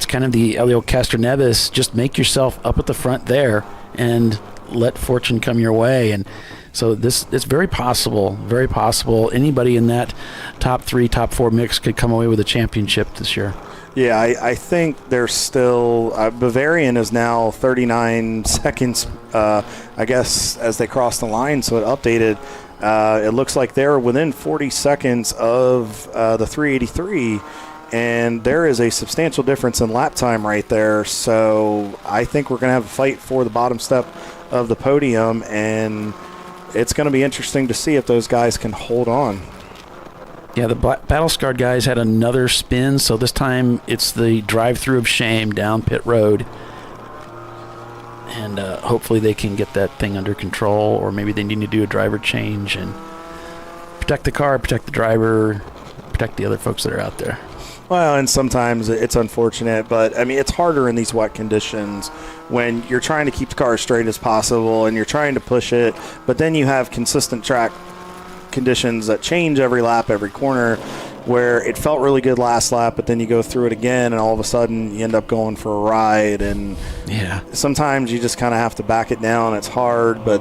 kind of the Elio Castroneves, just make yourself up at the front there and let fortune come your way. And so it's very possible. Anybody in that top 3, top 4 mix could come away with a championship this year. Yeah, I think there's still Bavarian is now 39 seconds, I guess, as they cross the line, so it updated. It looks like they're within 40 seconds of the 383, and there is a substantial difference in lap time right there. So I think we're going to have a fight for the bottom step of the podium, and it's going to be interesting to see if those guys can hold on. Yeah, the Battle-Scarred guys had another spin, so this time it's the drive-through of shame down pit road. And hopefully they can get that thing under control, or maybe they need to do a driver change and protect the car, protect the driver, protect the other folks that are out there. Well, and sometimes it's unfortunate, but, I mean, it's harder in these wet conditions when you're trying to keep the car as straight as possible and you're trying to push it, but then you have consistent track conditions that change every lap, every corner. where it felt really good last lap, but then you go through it again, and all of a sudden you end up going for a ride. And sometimes you just kind of have to back it down. It's hard, but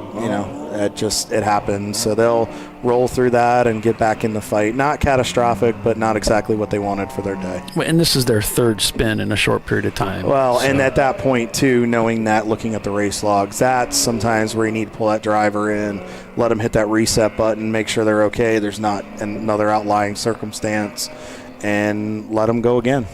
it happens. So they'll roll through that and get back in the fight. Not catastrophic, but not exactly what they wanted for their day. And this is their third spin in a short period of time. Well, and at that point, too, knowing that, looking at the race logs, that's sometimes where you need to pull that driver in, let them hit that reset button, make sure they're okay, there's not another outlying circumstance, and let them go again.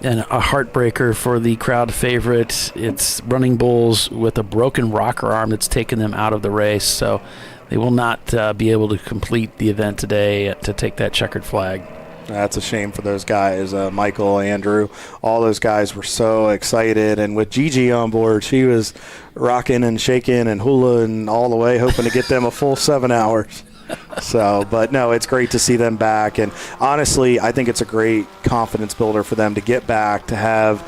And a heartbreaker for the crowd favorite. It's Running Bulls with a broken rocker arm that's taken them out of the race. So they will not be able to complete the event today to take that checkered flag. That's a shame for those guys. Michael, Andrew, all those guys were so excited. And with Gigi on board, she was rocking and shaking and hulaing all the way, hoping to get them a full 7 hours. So, but no, it's great to see them back. And honestly, I think it's a great confidence builder for them to get back, to have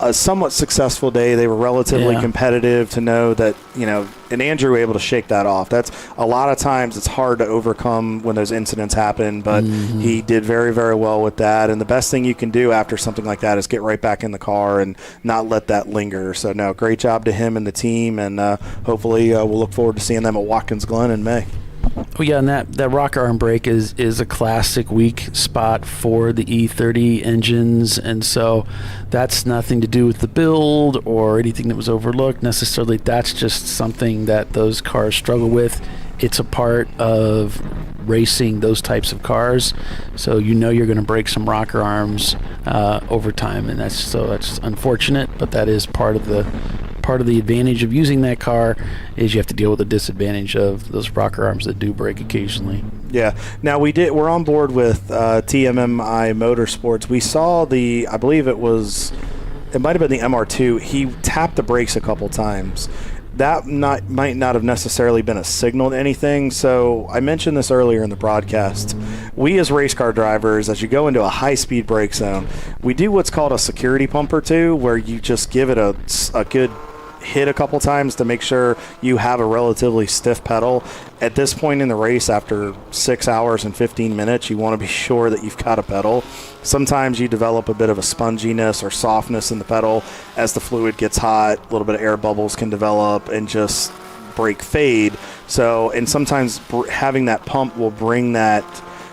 a somewhat successful day. They were relatively competitive, to know that, and Andrew able to shake that off. That's a lot of times it's hard to overcome when those incidents happen, but he did very, very well with that. And the best thing you can do after something like that is get right back in the car and not let that linger. So no, great job to him and the team. And hopefully we'll look forward to seeing them at Watkins Glen in May. Oh yeah, and that rocker arm brake is a classic weak spot for the E30 engines, and so that's nothing to do with the build or anything that was overlooked necessarily. That's just something that those cars struggle with. It's a part of racing those types of cars, so you're going to break some rocker arms over time, and that's unfortunate, but that is part of the advantage of using that car, is you have to deal with the disadvantage of those rocker arms that do break occasionally. Yeah. Now we're on board with TMMI Motorsports. We saw I believe it might have been the MR2. He tapped the brakes a couple times. That might not have necessarily been a signal to anything. So I mentioned this earlier in the broadcast. We as race car drivers, as you go into a high-speed brake zone, we do what's called a security pump or two, where you just give it a good hit a couple times to make sure you have a relatively stiff pedal. At this point in the race, after 6 hours and 15 minutes, you want to be sure that you've got a pedal. Sometimes you develop a bit of a sponginess or softness in the pedal as the fluid gets hot. A little bit of air bubbles can develop and just brake fade. So, and sometimes having that pump will bring that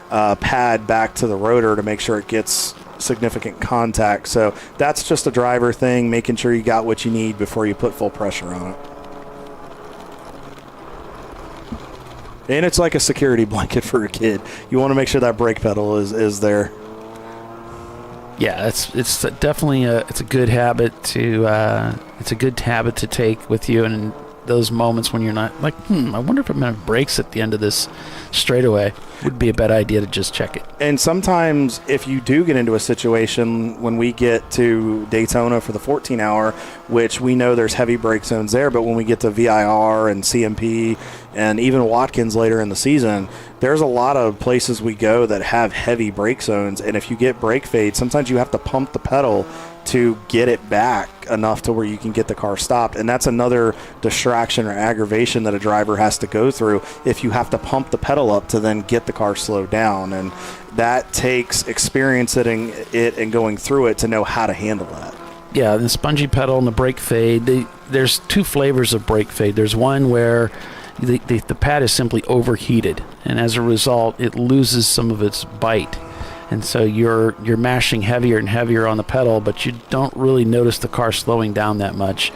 pad back to the rotor to make sure it gets significant contact. So that's just a driver thing, making sure you got what you need before you put full pressure on it. And it's like a security blanket for a kid. You want to make sure that brake pedal is there. Yeah, it's definitely it's a good habit to take with you, and in those moments when you're not like, I wonder if I'm going to have brakes at the end of this straightaway, would be a bad idea to just check it. And sometimes if you do get into a situation, when we get to Daytona for the 14-hour, which we know there's heavy brake zones there, but when we get to VIR and CMP and even Watkins later in the season, there's a lot of places we go that have heavy brake zones, and if you get brake fade, sometimes you have to pump the pedal to get it back enough to where you can get the car stopped. And that's another distraction or aggravation that a driver has to go through if you have to pump the pedal up to then get the car slowed down. And that takes experiencing it and going through it to know how to handle that. Yeah, the spongy pedal and the brake fade, there's two flavors of brake fade. There's one where the pad is simply overheated, and as a result, it loses some of its bite. And so you're mashing heavier and heavier on the pedal, but you don't really notice the car slowing down that much.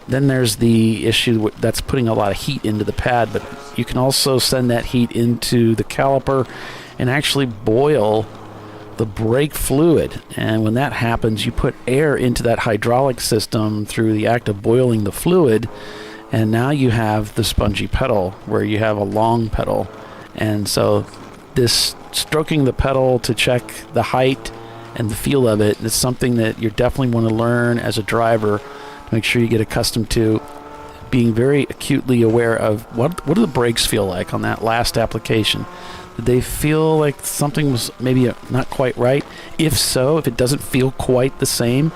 Then there's the issue that's putting a lot of heat into the pad, but you can also send that heat into the caliper and actually boil the brake fluid. And when that happens, you put air into that hydraulic system through the act of boiling the fluid, and now you have the spongy pedal where you have a long pedal. And so this stroking the pedal to check the height and the feel of it is something that you definitely want to learn as a driver to make sure you get accustomed to, being very acutely aware of what do the brakes feel like on that last application. Did they feel like something was maybe not quite right? If so, if it doesn't feel quite the same,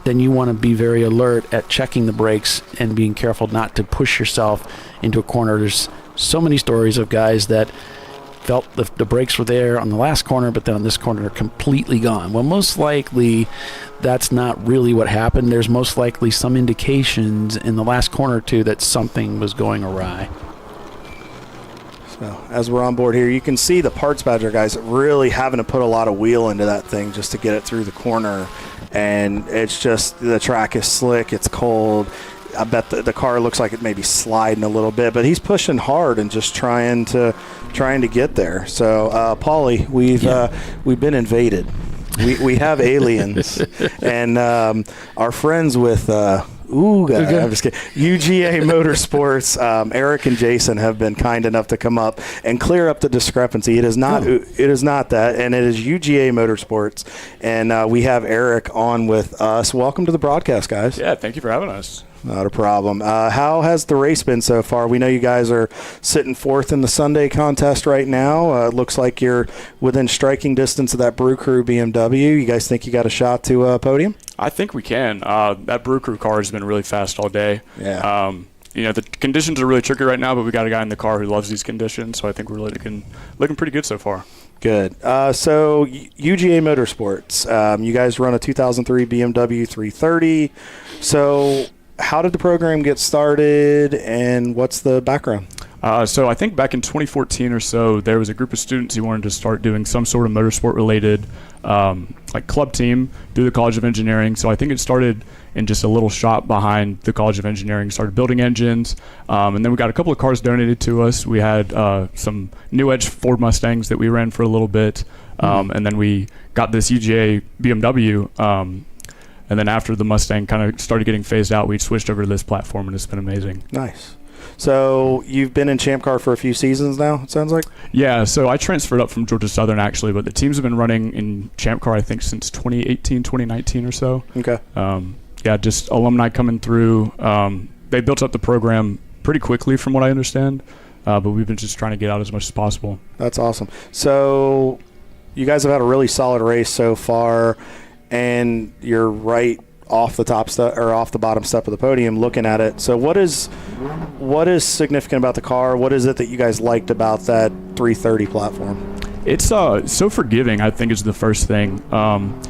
then you want to be very alert at checking the brakes and being careful not to push yourself into a corner. There's so many stories of guys that felt the brakes were there on the last corner, but then on this corner they're completely gone. Well, most likely that's not really what happened. There's most likely some indications in the last corner or two that something was going awry. So as we're on board here, you can see the Parts Badger guys really having to put a lot of wheel into that thing just to get it through the corner. And it's just, the track is slick, it's cold. I bet the car looks like it may be sliding a little bit, but he's pushing hard and just trying to get there. So, Paulie, we've been invaded. We have aliens, and our friends with I'm just kidding. UGA Motorsports, Eric and Jason have been kind enough to come up and clear up the discrepancy. It is not that, and it is UGA Motorsports, and we have Eric on with us. Welcome to the broadcast, guys. Yeah, thank you for having us. Not a problem. How has the race been so far? We know you guys are sitting fourth in the Sunday contest right now. It looks like you're within striking distance of that Brew Crew BMW. You guys think you got a shot to a podium? I think we can. That Brew Crew car has been really fast all day. Yeah. The conditions are really tricky right now, but we got a guy in the car who loves these conditions, so I think we're looking pretty good so far. Good. So UGA Motorsports, you guys run a 2003 BMW 330. So how did the program get started, and what's the background? So I think back in 2014 or so, there was a group of students who wanted to start doing some sort of motorsport-related club team through the College of Engineering. So I think it started in just a little shop behind the College of Engineering, started building engines, and then we got a couple of cars donated to us. We had some New Edge Ford Mustangs that we ran for a little bit, and then we got this UGA BMW. And then after the Mustang kind of started getting phased out, we switched over to this platform, and it's been amazing. Nice. So you've been in ChampCar for a few seasons now, it sounds like? Yeah, so I transferred up from Georgia Southern, actually, but the teams have been running in ChampCar, I think, since 2018, 2019 or so. Okay. Just alumni coming through. They built up the program pretty quickly, from what I understand, but we've been just trying to get out as much as possible. That's awesome. So you guys have had a really solid race so far, and you're right off the top step or off the bottom step of the podium looking at it. So what is significant about the car? What is it that you guys liked about that 330 platform? It's so forgiving, I think, is the first thing.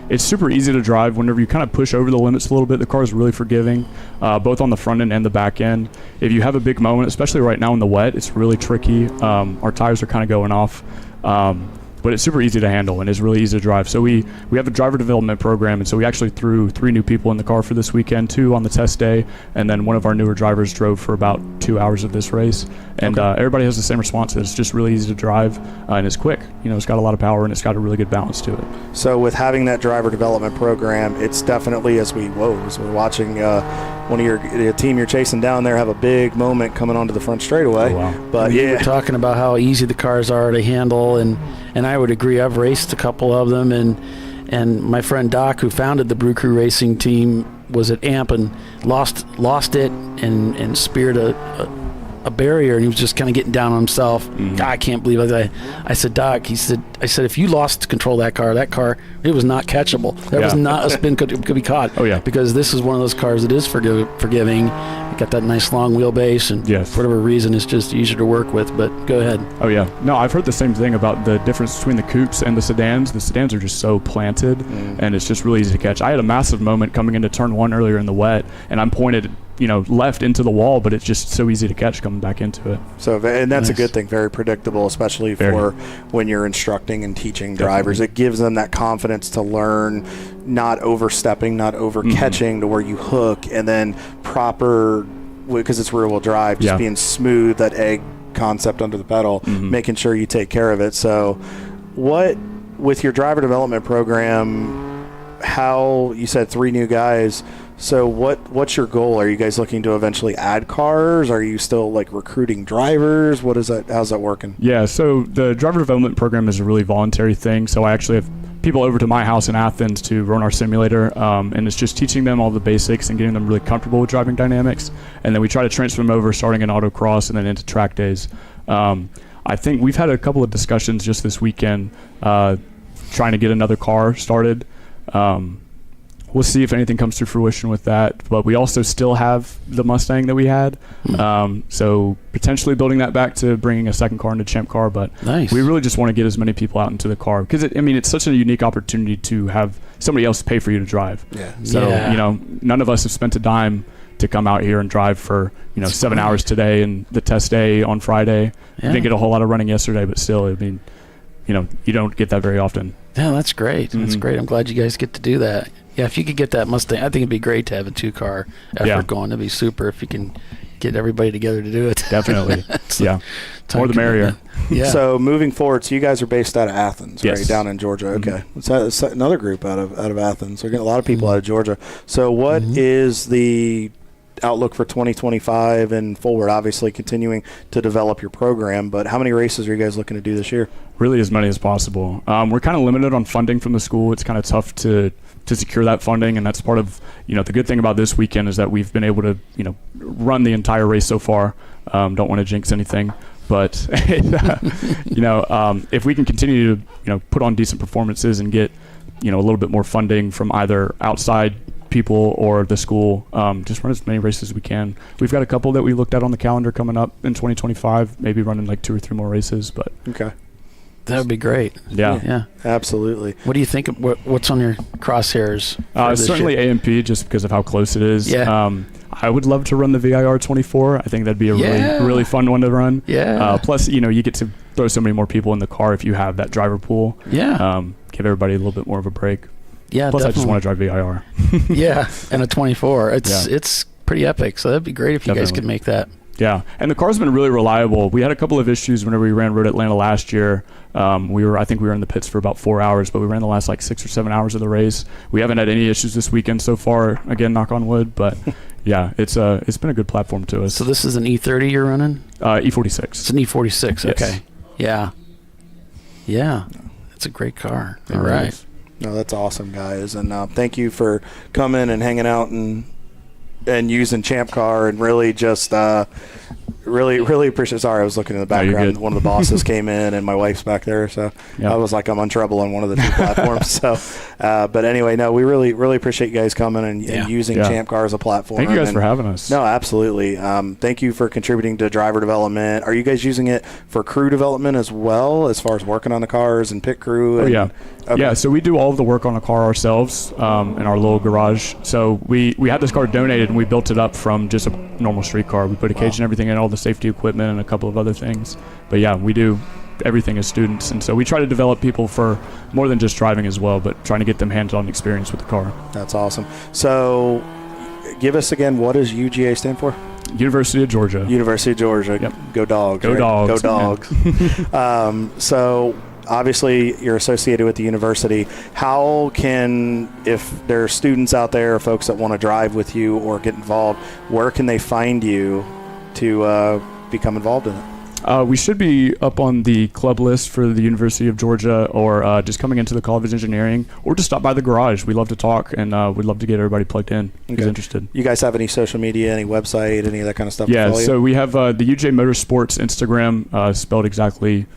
It's super easy to drive. Whenever you kind of push over the limits a little bit, the car is really forgiving, both on the front end and the back end. If you have a big moment, especially right now in the wet, it's really tricky. Our tires are kind of going off. But it's super easy to handle and is really easy to drive. So we have a driver development program, and so we actually threw 3 new people in the car for this weekend, 2 on the test day, and then one of our newer drivers drove for about 2 hours of this race. And everybody has the same response. It's just really easy to drive, and it's quick. It's got a lot of power, and it's got a really good balance to it. So with having that driver development program, it's definitely, as we're watching one of your team you're chasing down there have a big moment coming onto the front straightaway. Oh, wow. But we were talking about how easy the cars are to handle, and I would agree. I've raced a couple of them, and my friend Doc, who founded the Brew Crew racing team, was at AMP and lost it and speared a barrier, and he was just kind of getting down on himself. I can't believe it. I said, Doc, I said, if you lost control of that car, it was not catchable. That was not a spin could be caught. Oh, yeah. Because this is one of those cars that is forgiving. It got that nice long wheelbase, and for whatever reason, it's just easier to work with. But go ahead. Oh, yeah. No, I've heard the same thing about the difference between the coupes and the sedans. The sedans are just so planted, and it's just really easy to catch. I had a massive moment coming into turn 1 earlier in the wet, and I'm pointed left into the wall, but it's just so easy to catch coming back into it. So, and that's a good thing, very predictable, especially for when you're instructing and teaching drivers. It gives them that confidence to learn, not overstepping, not overcatching to where you hook, and then proper, because it's rear-wheel drive, just being smooth, that egg concept under the pedal, making sure you take care of it. So with your driver development program, how you said 3 new guys, so what's your goal? Are you guys looking to eventually add cars? Are you still recruiting drivers? How's that working? Yeah, so the driver development program is a really voluntary thing. So I actually have people over to my house in Athens to run our simulator, and it's just teaching them all the basics and getting them really comfortable with driving dynamics. And then we try to transfer them over starting in autocross and then into track days. I think we've had a couple of discussions just this weekend trying to get another car started. we'll see if anything comes to fruition with that. But we also still have the Mustang that we had. So potentially building that back to bringing a second car into ChampCar. But nice. We really just want to get as many people out into the car because it's such a unique opportunity to have somebody else pay for you to drive. Yeah. So, none of us have spent a dime to come out here and drive for 7 hours today and the test day on Friday. Yeah. We didn't get a whole lot of running yesterday, but still, you don't get that very often. Yeah, that's great. That's great. I'm glad you guys get to do that. Yeah, if you could get that Mustang, I think it'd be great to have a 2-car effort going. It'd be super if you can get everybody together to do it. Definitely. More the merrier. Yeah. So moving forward, so you guys are based out of Athens, right? Down in Georgia. Okay. It's another group out of Athens. We're getting a lot of people out of Georgia. So what is the outlook for 2025 and forward? Obviously continuing to develop your program, but how many races are you guys looking to do this year? Really as many as possible. We're kind of limited on funding from the school. It's kind of tough to secure that funding, and that's part of the good thing about this weekend is that we've been able to run the entire race so far. Don't want to jinx anything, but if we can continue to put on decent performances and get a little bit more funding from either outside people or the school, just run as many races as we can. We've got a couple that we looked at on the calendar coming up in 2025, maybe running like 2 or 3 more races, but that would be great. Yeah, absolutely. What do you think? What's on your crosshairs? Certainly AMP, just because of how close it is. Yeah. I would love to run the VIR 24. I think that'd be a really fun one to run. Yeah. Plus, you get to throw so many more people in the car if you have that driver pool. Yeah. Give everybody a little bit more of a break. Yeah. Plus, definitely. I just want to drive VIR. Yeah, and a 24. It's pretty epic. So that'd be great if you guys could make that. Yeah, and the car's been really reliable. We had a couple of issues whenever we ran Road Atlanta last year. I think we were in the pits for about 4 hours, but we ran the last 6 or 7 hours of the race. We haven't had any issues this weekend so far. Again, knock on wood, but yeah, it's been a good platform to us. So this is an E30 you're running? E46. It's an E46. Yes. Okay. Yeah. It's a great car. All right. No, that's awesome, guys, and thank you for coming and hanging out and using ChampCar and really just really appreciate. Sorry, I was looking in the background. One of the bosses came in, and my wife's back there, so I was like, I'm on trouble on one of the 2 platforms. So, but anyway, no, we really appreciate you guys coming and using ChampCar as a platform. Thank you guys for having us. No, absolutely. Thank you for contributing to driver development. Are you guys using it for crew development as well, as far as working on the cars and pit crew? Yeah, so we do all of the work on the car ourselves in our little garage. So we had this car donated, and we built it up from just a normal street car. We put a cage and everything in, all the safety equipment and a couple of other things. But yeah, we do everything as students, and so we try to develop people for more than just driving as well, but trying to get them hands-on experience with the car. That's awesome. So give us again, what does UGA stand for? University of Georgia. University of Georgia. Yep. Go Dogs. Go Dogs. Go Dogs. So obviously you're associated with the university. How can, if there are students out there or folks that want to drive with you or get involved, where can they find you to become involved in it? We should be up on the club list for the University of Georgia, or just coming into the College of Engineering, or just stop by the garage. We love to talk, and we'd love to get everybody plugged in who's interested. You guys have any social media, any website, any of that kind of stuff? Yeah, so we have the UJ Motorsports Instagram, spelled exactly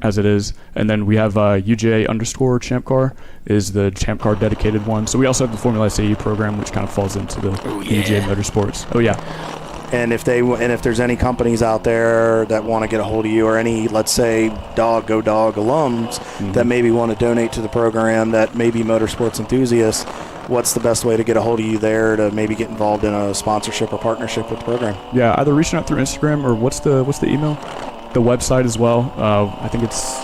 as it is, and then we have UJ_ChampCar is the ChampCar dedicated one. So we also have the Formula SAE program, which kind of falls into the UJ Motorsports. Oh yeah. And if there's any companies out there that want to get a hold of you, or any, let's say, Go Dog alums that maybe want to donate to the program, that may be motorsports enthusiasts, what's the best way to get a hold of you there to maybe get involved in a sponsorship or partnership with the program? Yeah, either reaching out through Instagram, or what's the email? The website as well. I think it's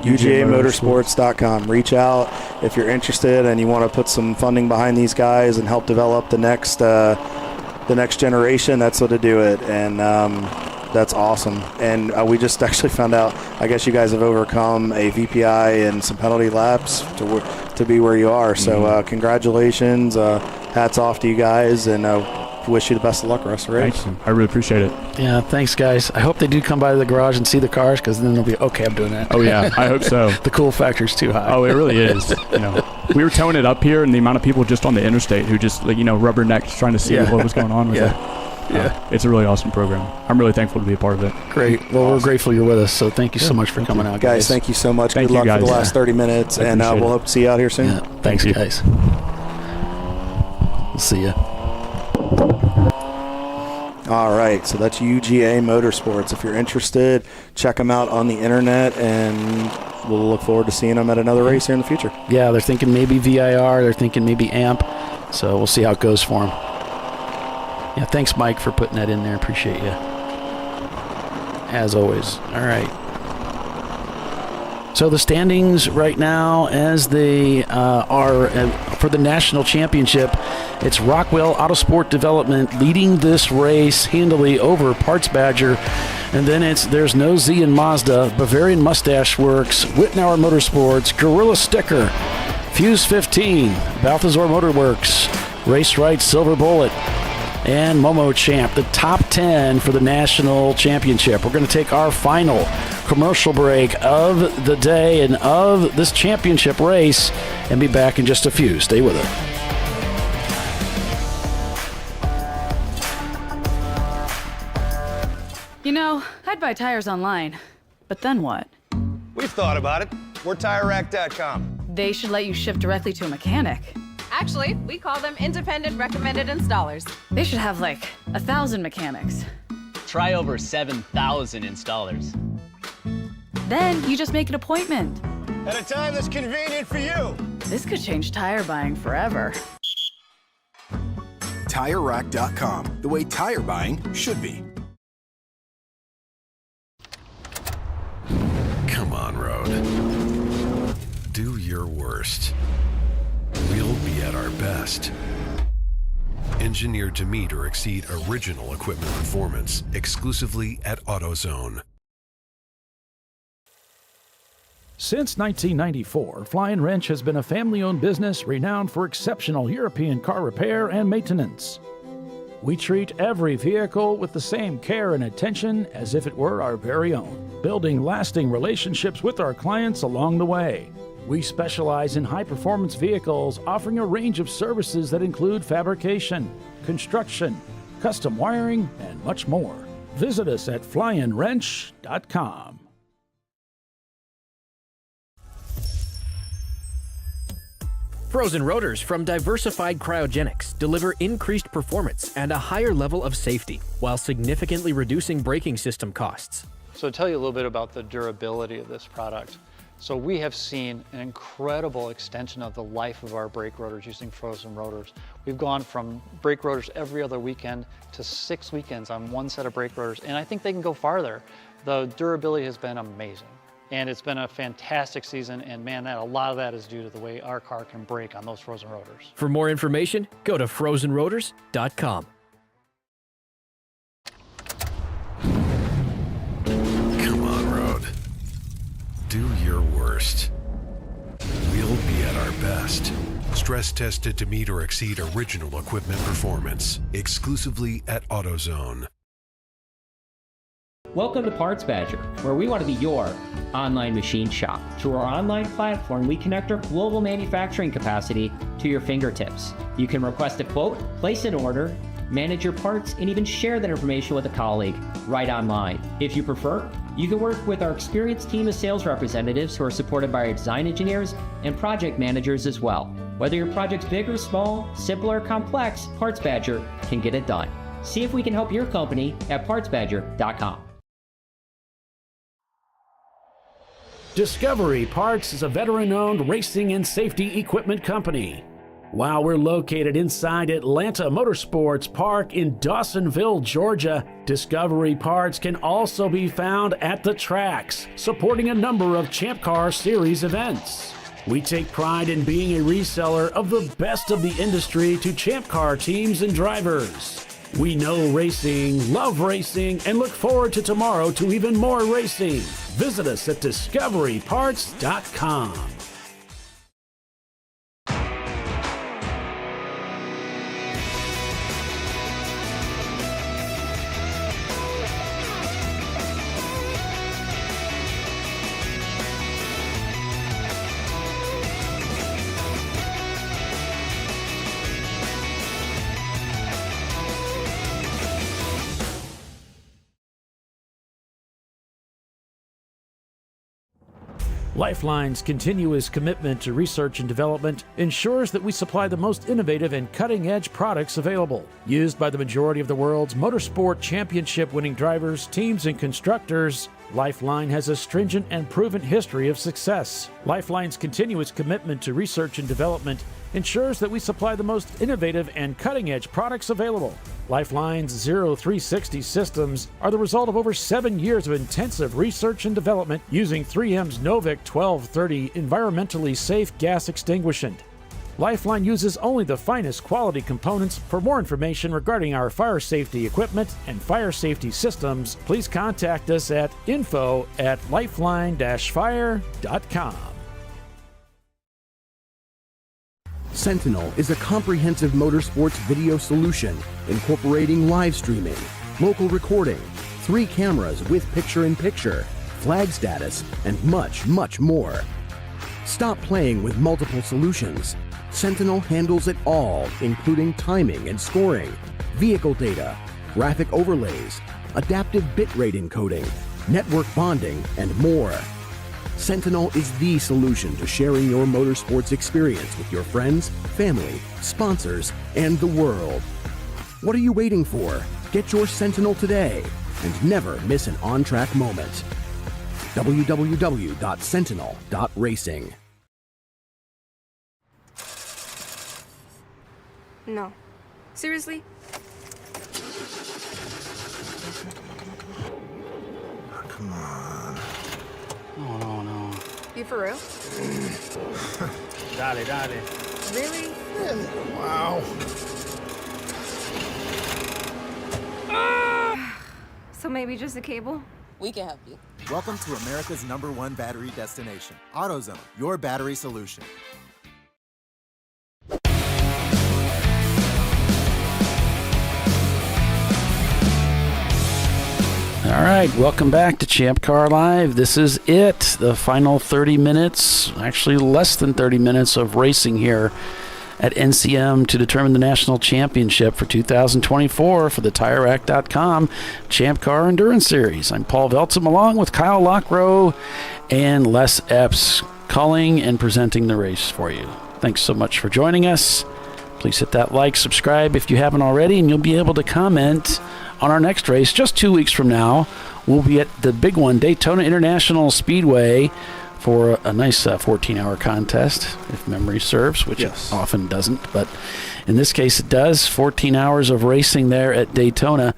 UGAmotorsports.com. Reach out if you're interested and you want to put some funding behind these guys and help develop the next generation. That's what to do it, and that's awesome. And we just actually found out, I guess you guys have overcome a VPI and some penalty laps to be where you are. So congratulations, hats off to you guys, and wish you the best of luck the rest of the race. Thank you. I really appreciate it. Yeah, thanks, guys. I hope they do come by the garage and see the cars, because then they'll be, okay, I'm doing that. Oh, yeah, I hope so. The cool factor's too high. Oh, it really is. We were towing it up here, and the amount of people just on the interstate who just, rubbernecked trying to see what was going on with it. It's a really awesome program. I'm really thankful to be a part of it. Great. Well, we're grateful you're with us, so thank you so much for coming out, Guys, thank you so much. Thank Good you, luck guys. for the last 30 minutes, and appreciate we'll it. hope to see you out here soon. Yeah. Thanks, guys. We'll see you. All right, so that's UGA Motorsports. If you're interested, check them out on the internet, and we'll look forward to seeing them at another race here in the future. Yeah, they're thinking maybe VIR. They're thinking maybe AMP. So we'll see how it goes for them. Yeah, thanks, Mike, for putting that in there. Appreciate you. As always. All right. So the standings right now, as they are for the national championship, it's Rockwell Autosport Development leading this race handily over Parts Badger. And then there's No Z and Mazda, Bavarian Mustache Works, Whitnauer Motorsports, Gorilla Sticker, Fuse 15, Balthazar Motorworks, Race Right Silver Bullet, and Momo Champ, the top 10 for the national championship. We're going to take our final commercial break of the day and of this championship race and be back in just a few. Stay with us. You know, I'd buy tires online, but then what? We've thought about it. We're TireRack.com. They should let you ship directly to a mechanic. Actually, we call them independent recommended installers. They should have like 1,000 mechanics. Try over 7,000 installers. Then you just make an appointment. At a time that's convenient for you. This could change tire buying forever. TireRack.com, the way tire buying should be. Come on, Road. Do your worst. We'll be at our best. Engineered to meet or exceed original equipment performance exclusively at AutoZone. Since 1994, Flying Wrench has been a family-owned business renowned for exceptional European car repair and maintenance. We treat every vehicle with the same care and attention as if it were our very own, building lasting relationships with our clients along the way. We specialize in high-performance vehicles, offering a range of services that include fabrication, construction, custom wiring, and much more. Visit us at flyandwrench.com. Frozen rotors from Diversified Cryogenics deliver increased performance and a higher level of safety, while significantly reducing braking system costs. So to tell you a little bit about the durability of this product. So we have seen an incredible extension of the life of our brake rotors using frozen rotors. We've gone from brake rotors every other weekend to 6 weekends on one set of brake rotors, and I think they can go farther. The durability has been amazing. And it's been a fantastic season, and man, a lot of that is due to the way our car can brake on those frozen rotors. For more information, go to frozenrotors.com. Come on, Road. Do your worst. We'll be at our best. Stress tested to meet or exceed original equipment performance exclusively at AutoZone. Welcome to Parts Badger, where we want to be your online machine shop. Through our online platform, we connect our global manufacturing capacity to your fingertips. You can request a quote, place an order, manage your parts, and even share that information with a colleague right online. If you prefer, you can work with our experienced team of sales representatives who are supported by our design engineers and project managers as well. Whether your project's big or small, simple or complex, Parts Badger can get it done. See if we can help your company at partsbadger.com. Discovery Parts is a veteran-owned racing and safety equipment company. While we're located inside Atlanta Motorsports Park in Dawsonville, Georgia, Discovery Parts can also be found at the tracks, supporting a number of ChampCar Series events. We take pride in being a reseller of the best of the industry to ChampCar teams and drivers. We know racing, love racing, and look forward to tomorrow to even more racing. Visit us at discoveryparts.com. Lifeline's continuous commitment to research and development ensures that we supply the most innovative and cutting-edge products available. Used by the majority of the world's motorsport championship-winning drivers, teams, and constructors, Lifeline has a stringent and proven history of success. Lifeline's continuous commitment to research and development ensures that we supply the most innovative and cutting-edge products available. Lifeline's 0360 systems are the result of over 7 years of intensive research and development using 3M's Novik 1230 environmentally safe gas extinguishant. Lifeline uses only the finest quality components. For more information regarding our fire safety equipment and fire safety systems, please contact us at info@lifeline-fire.com. Sentinel is a comprehensive motorsports video solution incorporating live streaming, local recording, 3 cameras with picture-in-picture, flag status, and much, much more. Stop playing with multiple solutions. Sentinel handles it all, including timing and scoring, vehicle data, graphic overlays, adaptive bitrate encoding, network bonding, and more. Sentinel is the solution to sharing your motorsports experience with your friends, family, sponsors, and the world. What are you waiting for? Get your Sentinel today and never miss an on-track moment. www.sentinel.racing. No. Seriously? Come on. No. You for real? Dale. Really? Wow. So maybe just a cable? We can help you. Welcome to America's #1 battery destination, AutoZone, your battery solution. All right, welcome back to ChampCar Live. This is it, the final 30 minutes, actually less than 30 minutes of racing here at NCM to determine the national championship for 2024 for the TireRack.com ChampCar Endurance Series. I'm Paul Veltzum along with Kyle Lockrow and Les Epps calling and presenting the race for you. Thanks so much for joining us. Please hit that like, subscribe if you haven't already, and you'll be able to comment on our next race just 2 weeks from now. We'll be at the big one, Daytona International Speedway, for a nice 14-hour contest, if memory serves, which it often doesn't. But in this case, it does. 14 hours of racing there at Daytona.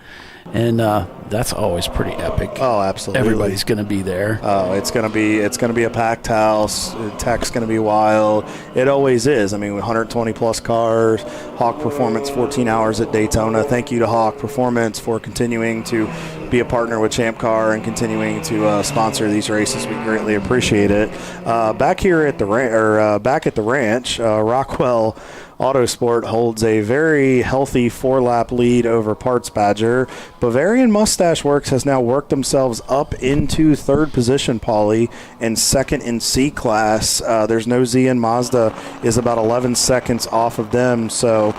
And that's always pretty epic. Oh, absolutely. Everybody's going to be there. Oh, it's going to be a packed house. Tech's going to be wild. It always is. I mean, 120 plus cars. Hawk Performance, 14 hours at Daytona. Thank you to Hawk Performance for continuing to be a partner with ChampCar and continuing to sponsor these races. We greatly appreciate it. Back here at the back at the ranch, Rockwell Autosport holds a very healthy 4-lap lead over Parts Badger. Bavarian Mustache Works has now worked themselves up into 3rd position, Paulie, and 2nd in C-Class. There's no Z, and Mazda is about 11 seconds off of them, so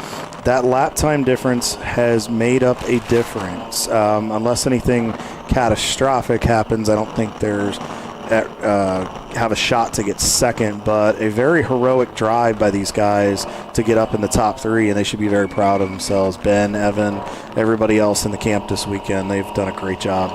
that lap time difference has made up a difference. Unless anything catastrophic happens, I don't think there's have a shot to get 2nd, but a very heroic drive by these guys to get up in the top 3, and they should be very proud of themselves. Ben, Evan, everybody else in the camp this weekend, they've done a great job.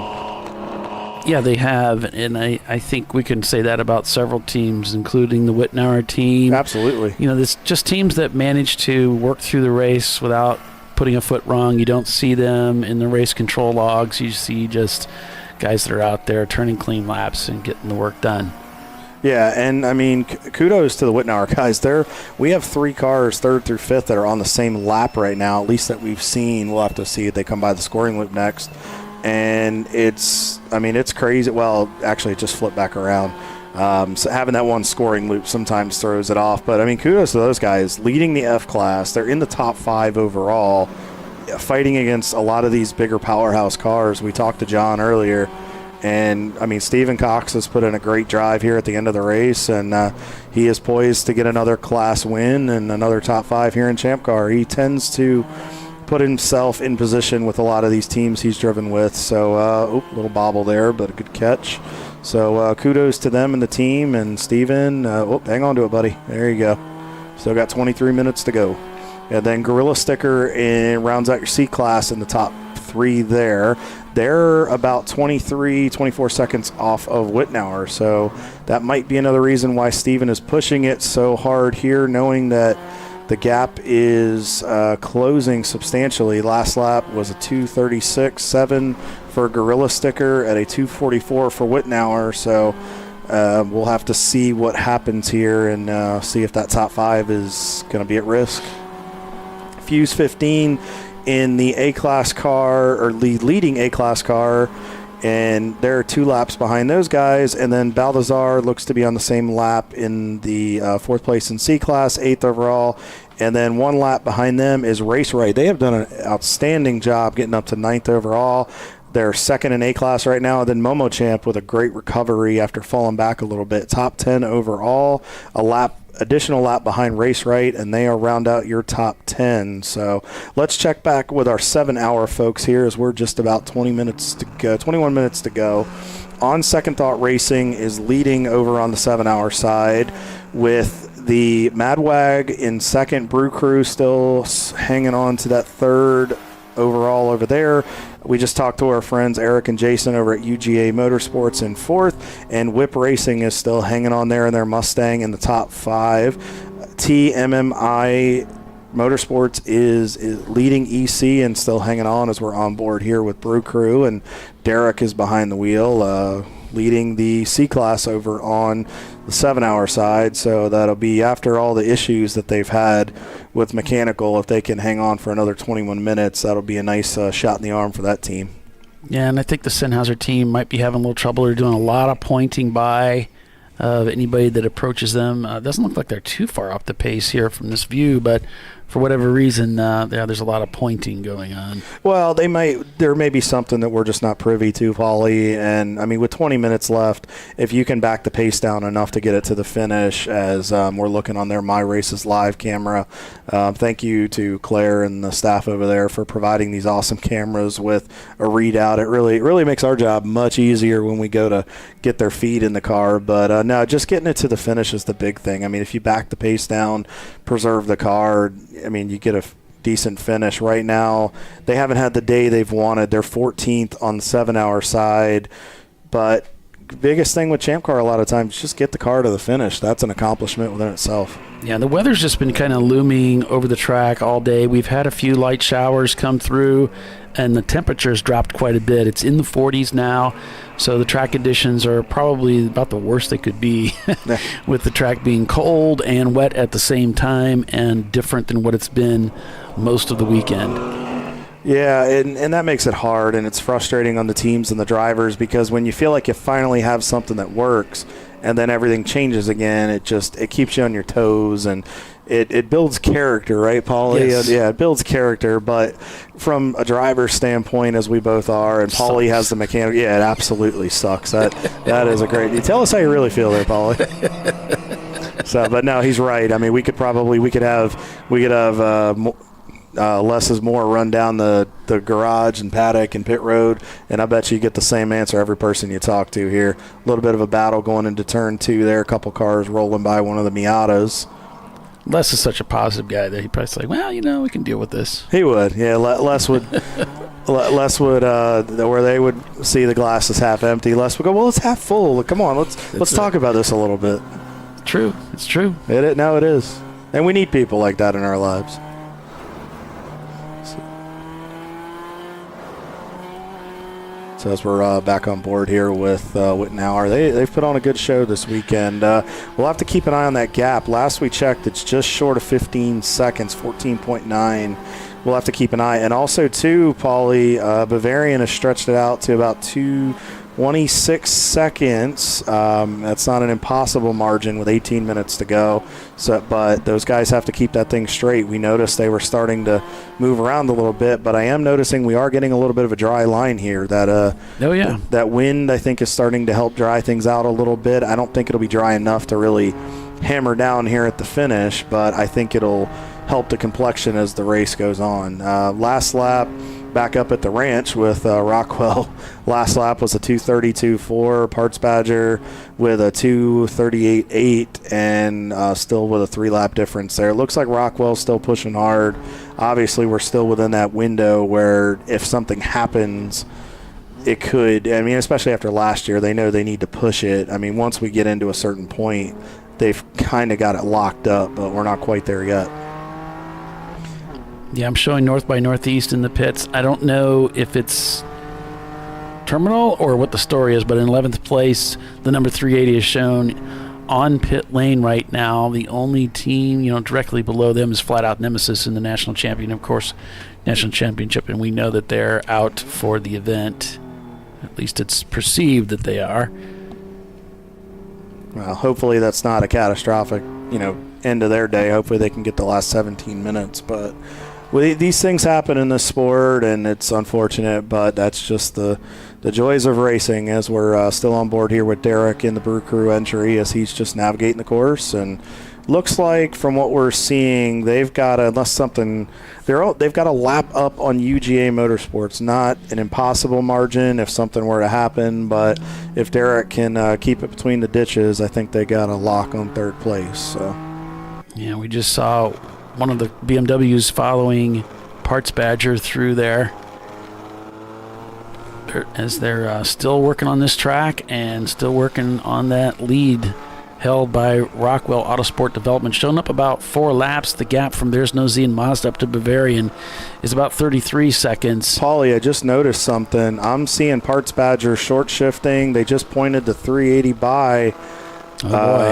Yeah, they have, and I think we can say that about several teams, including the Wittenauer team. Absolutely. You know, it's just teams that manage to work through the race without putting a foot wrong. You don't see them in the race control logs. You see just guys that are out there turning clean laps and getting the work done. Yeah, and I mean, kudos to the Wittenauer guys. We have 3 cars, 3rd through 5th, that are on the same lap right now, at least that we've seen. We'll have to see if they come by the scoring loop next. And it's crazy. Well, actually, it just flipped back around. So having that one scoring loop sometimes throws it off. But, I mean, kudos to those guys leading the F class. They're in the top 5 overall, fighting against a lot of these bigger powerhouse cars. We talked to John earlier, and I mean, Stephen Cox has put in a great drive here at the end of the race, and he is poised to get another class win and another top 5 here in ChampCar. He tends to put himself in position with a lot of these teams he's driven with. So, little bobble there, but a good catch. So kudos to them and the team. And Steven, hang on to it, buddy. There you go. Still got 23 minutes to go. And then Gorilla Sticker rounds out your C-Class in the top 3 there. They're about 24 seconds off of Wittenauer. So that might be another reason why Steven is pushing it so hard here, knowing that the gap is closing substantially. Last lap was a 2:36.7 for Gorilla Sticker at a 2:44 for Wittenauer. So we'll have to see what happens here and see if that top 5 is going to be at risk. Fuse 15 in the A-Class car, or the leading A-Class car, and they're 2 laps behind those guys. And then Balthazar looks to be on the same lap in the 4th place in C-Class, 8th overall. And then 1 lap behind them is Race Right. They have done an outstanding job getting up to 9th overall. They're 2nd in A-Class right now. Then Momo Champ with a great recovery after falling back a little bit. Top 10 overall, additional lap behind Race Right, and they are round out your top 10. So let's check back with our 7-hour folks here, as we're just about 21 minutes to go. On Second Thought Racing is leading over on the 7-hour side with the Madwag in second. Brew Crew still hanging on to that 3rd overall over there. We just talked to our friends Eric and Jason over at UGA Motorsports in 4th, and Whip Racing is still hanging on there in their Mustang in the top 5. TMMI Motorsports is leading EC and still hanging on as we're on board here with Brew Crew, and Derek is behind the wheel leading the C-Class over on the 7-hour side. So that'll be after all the issues that they've had with mechanical. If they can hang on for another 21 minutes, that'll be a nice shot in the arm for that team. Yeah, and I think the Sennheiser team might be having a little trouble. They're doing a lot of pointing by of anybody that approaches them. Doesn't look like they're too far off the pace here from this view, but for whatever reason, there's a lot of pointing going on. Well, there may be something that we're just not privy to, Paulie. And, I mean, with 20 minutes left, if you can back the pace down enough to get it to the finish, as we're looking on their My Races live camera. Thank you to Claire and the staff over there for providing these awesome cameras with a readout. It really makes our job much easier when we go to get their feed in the car. But, no, just getting it to the finish is the big thing. I mean, if you back the pace down, preserve the car, I mean, you get a decent finish. Right now, they haven't had the day they've wanted. They're 14th on the 7-hour side. But biggest thing with ChampCar a lot of times, just get the car to the finish. That's an accomplishment within itself. Yeah, the weather's just been kind of looming over the track all day. We've had a few light showers come through, and the temperature's dropped quite a bit. It's in the 40s now, so the track conditions are probably about the worst they could be with the track being cold and wet at the same time and different than what it's been most of the weekend. Yeah, and that makes it hard, and it's frustrating on the teams and the drivers, because when you feel like you finally have something that works and then everything changes again, it keeps you on your toes, and it builds character, right, Paulie? Yes. Yeah, it builds character, but from a driver's standpoint, as we both are, and Paulie has the mechanic, yeah, it absolutely sucks. That is a great. Tell us how you really feel there, Paulie. So, but no, he's right. I mean, we could have less is more run down the garage and paddock and pit road, and I bet you get the same answer every person you talk to here. A little bit of a battle going into turn 2 there, a couple cars rolling by one of the Miatas. Les is such a positive guy that he'd probably say, well, we can deal with this. He would, yeah. Les would, where they would see the glass is half empty, Les would go, well, it's half full. Come on, let's talk about this a little bit. True, it's true. It is, and we need people like that in our lives. So as we're back on board here with Wittenauer, they've put on a good show this weekend. We'll have to keep an eye on that gap. Last we checked, it's just short of 15 seconds, 14.9. We'll have to keep an eye. And also, too, Paulie, Bavarian has stretched it out to about 2:26 seconds. That's not an impossible margin with 18 minutes to go. But those guys have to keep that thing straight. We noticed they were starting to move around a little bit, but I am noticing we are getting a little bit of a dry line here. That wind, I think, is starting to help dry things out a little bit. I don't think it'll be dry enough to really hammer down here at the finish, but I think it'll help the complexion as the race goes on. Last lap, back up at the ranch with Rockwell. Last lap was a 2:32.4, Parts Badger with a 2:38.8, and still with a 3-lap difference there. It looks like Rockwell's still pushing hard. Obviously, we're still within that window where if something happens, it could, I mean, especially after last year, they know they need to push it. I mean, once we get into a certain point, they've kind of got it locked up, but we're not quite there yet. Yeah, I'm showing North by Northeast in the pits. I don't know if it's terminal or what the story is, but in 11th place, the number 380 is shown on pit lane right now. The only team, directly below them is Flat Out Nemesis in the National Champion, of course, National Championship, and we know that they're out for the event. At least it's perceived that they are. Well, hopefully that's not a catastrophic, end of their day. Hopefully they can get the last 17 minutes, but these things happen in this sport, and it's unfortunate, but that's just the joys of racing, as we're still on board here with Derek in the Brew Crew entry as he's just navigating the course. And looks like from what we're seeing, they've got a lap up on UGA Motorsports. Not an impossible margin if something were to happen, but if Derek can keep it between the ditches, I think they got a lock on third place. So yeah, we just saw one of the BMWs following Parts Badger through there as they're still working on this track and still working on that lead held by Rockwell Autosport Development. Shown up about 4 laps. The gap from There's No Z and Mazda up to Bavarian is about 33 seconds. Paulie, I just noticed something. I'm seeing Parts Badger short shifting. They just pointed to 380 by.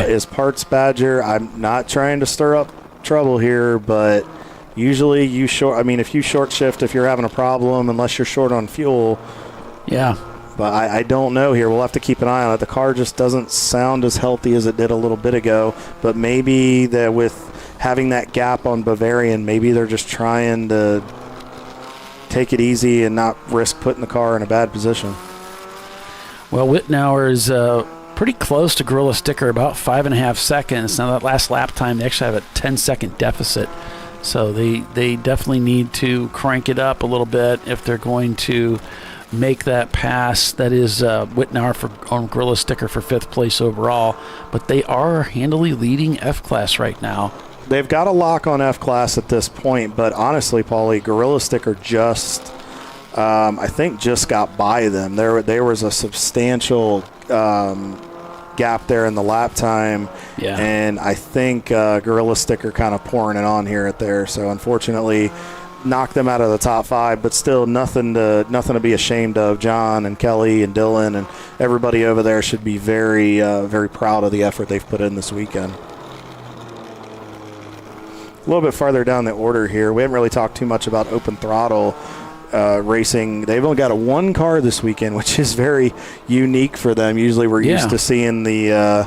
Is Parts Badger. I'm not trying to stir up trouble here, but usually if you short shift, if you're having a problem, unless you're short on fuel. Yeah. But I don't know here. We'll have to keep an eye on it. The car just doesn't sound as healthy as it did a little bit ago. But maybe that with having that gap on Bavarian, maybe they're just trying to take it easy and not risk putting the car in a bad position. Well, Wittenauer is pretty close to Gorilla Sticker, about 5.5 seconds. Now, that last lap time, they actually have a 10-second deficit. So they definitely need to crank it up a little bit if they're going to make that pass. That is Wittenauer on Gorilla Sticker for 5th place overall, but they are handily leading F-Class right now. They've got a lock on F-Class at this point, but honestly, Paulie, Gorilla Sticker just got by them. There was a substantial gap there in the lap time, and I think Gorilla Sticker kind of pouring it on here at there, so unfortunately knocked them out of the top 5, but still nothing to be ashamed of. John and Kelly and Dylan and everybody over there should be very, very proud of the effort they've put in this weekend. A little bit farther down the order here, we haven't really talked too much about open throttle racing. They've only got one car this weekend, which is very unique for them. Usually we're used to seeing the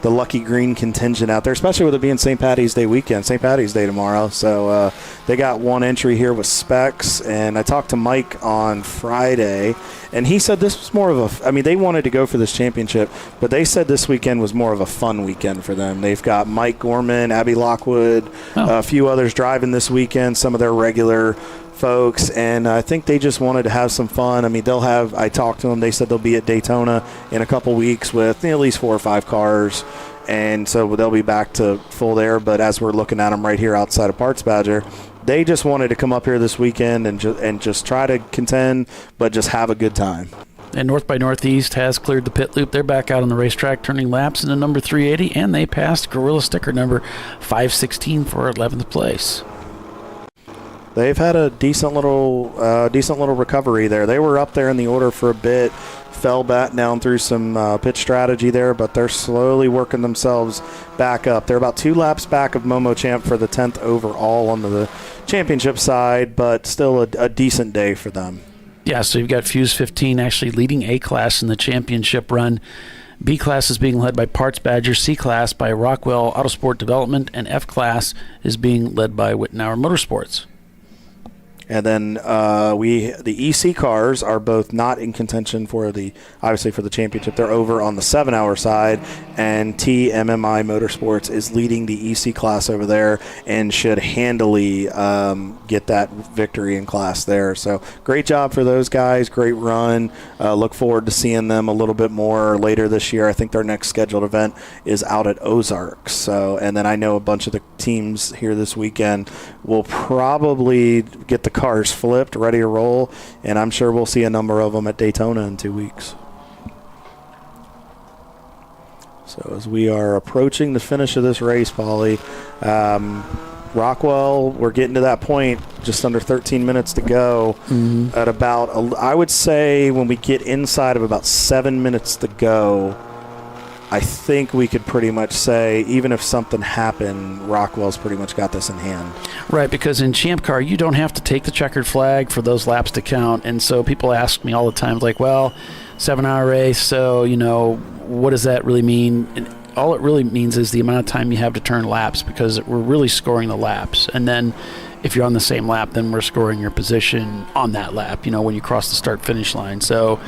Lucky Green contingent out there, especially with it being St. Patty's Day weekend, St. Patty's Day tomorrow. So they got one entry here with Specs, and I talked to Mike on Friday, and he said this was more of they wanted to go for this championship, but they said this weekend was more of a fun weekend for them. They've got Mike Gorman, Abby Lockwood, a few others driving this weekend, some of their regular folks, and I think they just wanted to have some fun. I talked to them, they said they'll be at Daytona in a couple weeks with at least 4 or 5 cars, and so they'll be back to full there. But as we're looking at them right here outside of Parts Badger, they just wanted to come up here this weekend and just try to contend, but just have a good time. And North by Northeast has cleared the pit loop. They're back out on the racetrack turning laps in the number 380, and they passed Gorilla Sticker number 516 for 11th place. They've had a decent little recovery there. They were up there in the order for a bit, fell back down through some pit strategy there, but they're slowly working themselves back up. They're about 2 laps back of Momo Champ for the 10th overall on the championship side, but still a decent day for them. Yeah, so you've got Fuse 15 actually leading A-Class in the championship run. B-Class is being led by Parts Badger, C-Class by Rockwell Autosport Development, and F-Class is being led by Wittenauer Motorsports. And then the EC cars are both not in contention for the championship. They're over on the 7-hour side, and TMMI Motorsports is leading the EC class over there and should handily get that victory in class there. So great job for those guys. Great run. Look forward to seeing them a little bit more later this year. I think their next scheduled event is out at Ozarks. So, and then I know a bunch of the teams here this weekend will probably get the cars flipped, ready to roll, and I'm sure we'll see a number of them at Daytona in 2 weeks. So as we are approaching the finish of this race, Paulie, Rockwell, we're getting to that point, just under 13 minutes to go. At about, I would say when we get inside of about 7 minutes to go, I think we could pretty much say, even if something happened, Rockwell's pretty much got this in hand. Right, because in Champ Car, you don't have to take the checkered flag for those laps to count. And so people ask me all the time, like, well, 7-hour race, so, what does that really mean? And all it really means is the amount of time you have to turn laps, because we're really scoring the laps. And then if you're on the same lap, then we're scoring your position on that lap, when you cross the start-finish line. So,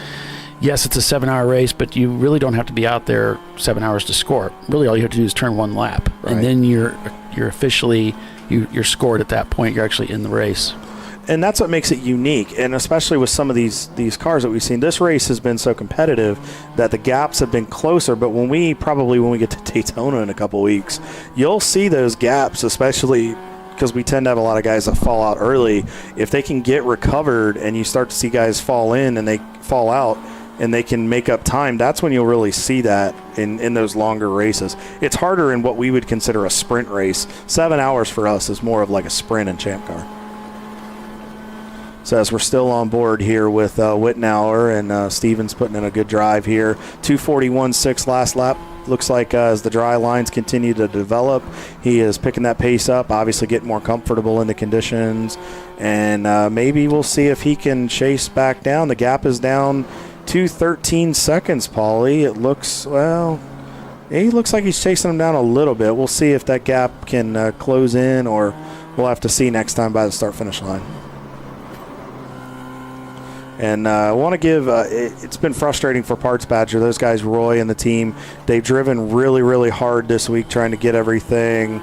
yes, it's a 7-hour race, but you really don't have to be out there 7 hours to score. Really, all you have to do is turn one lap, right. And then you're officially you're scored at that point. You're actually in the race. And that's what makes it unique, and especially with some of these cars that we've seen. This race has been so competitive that the gaps have been closer, but when we get to Daytona in a couple weeks, you'll see those gaps, especially because we tend to have a lot of guys that fall out early. If they can get recovered and you start to see guys fall in and they fall out and they can make up time, that's when you'll really see that in those longer races. It's harder in what we would consider a sprint race. 7 hours for us is more of like a sprint in Champ Car. So as we're still on board here with Wittenauer, and Stevens putting in a good drive here. 2:41.6 last lap. Looks like as the dry lines continue to develop, he is picking that pace up, obviously getting more comfortable in the conditions. And maybe we'll see if he can chase back down. The gap is down to 13 seconds, Paulie. It looks, he looks like he's chasing him down a little bit. We'll see if that gap can close in, or we'll have to see next time by the start-finish line. And I want to give it's been frustrating for Parts Badger. Those guys, Roy and the team, they've driven really, really hard this week trying to get everything.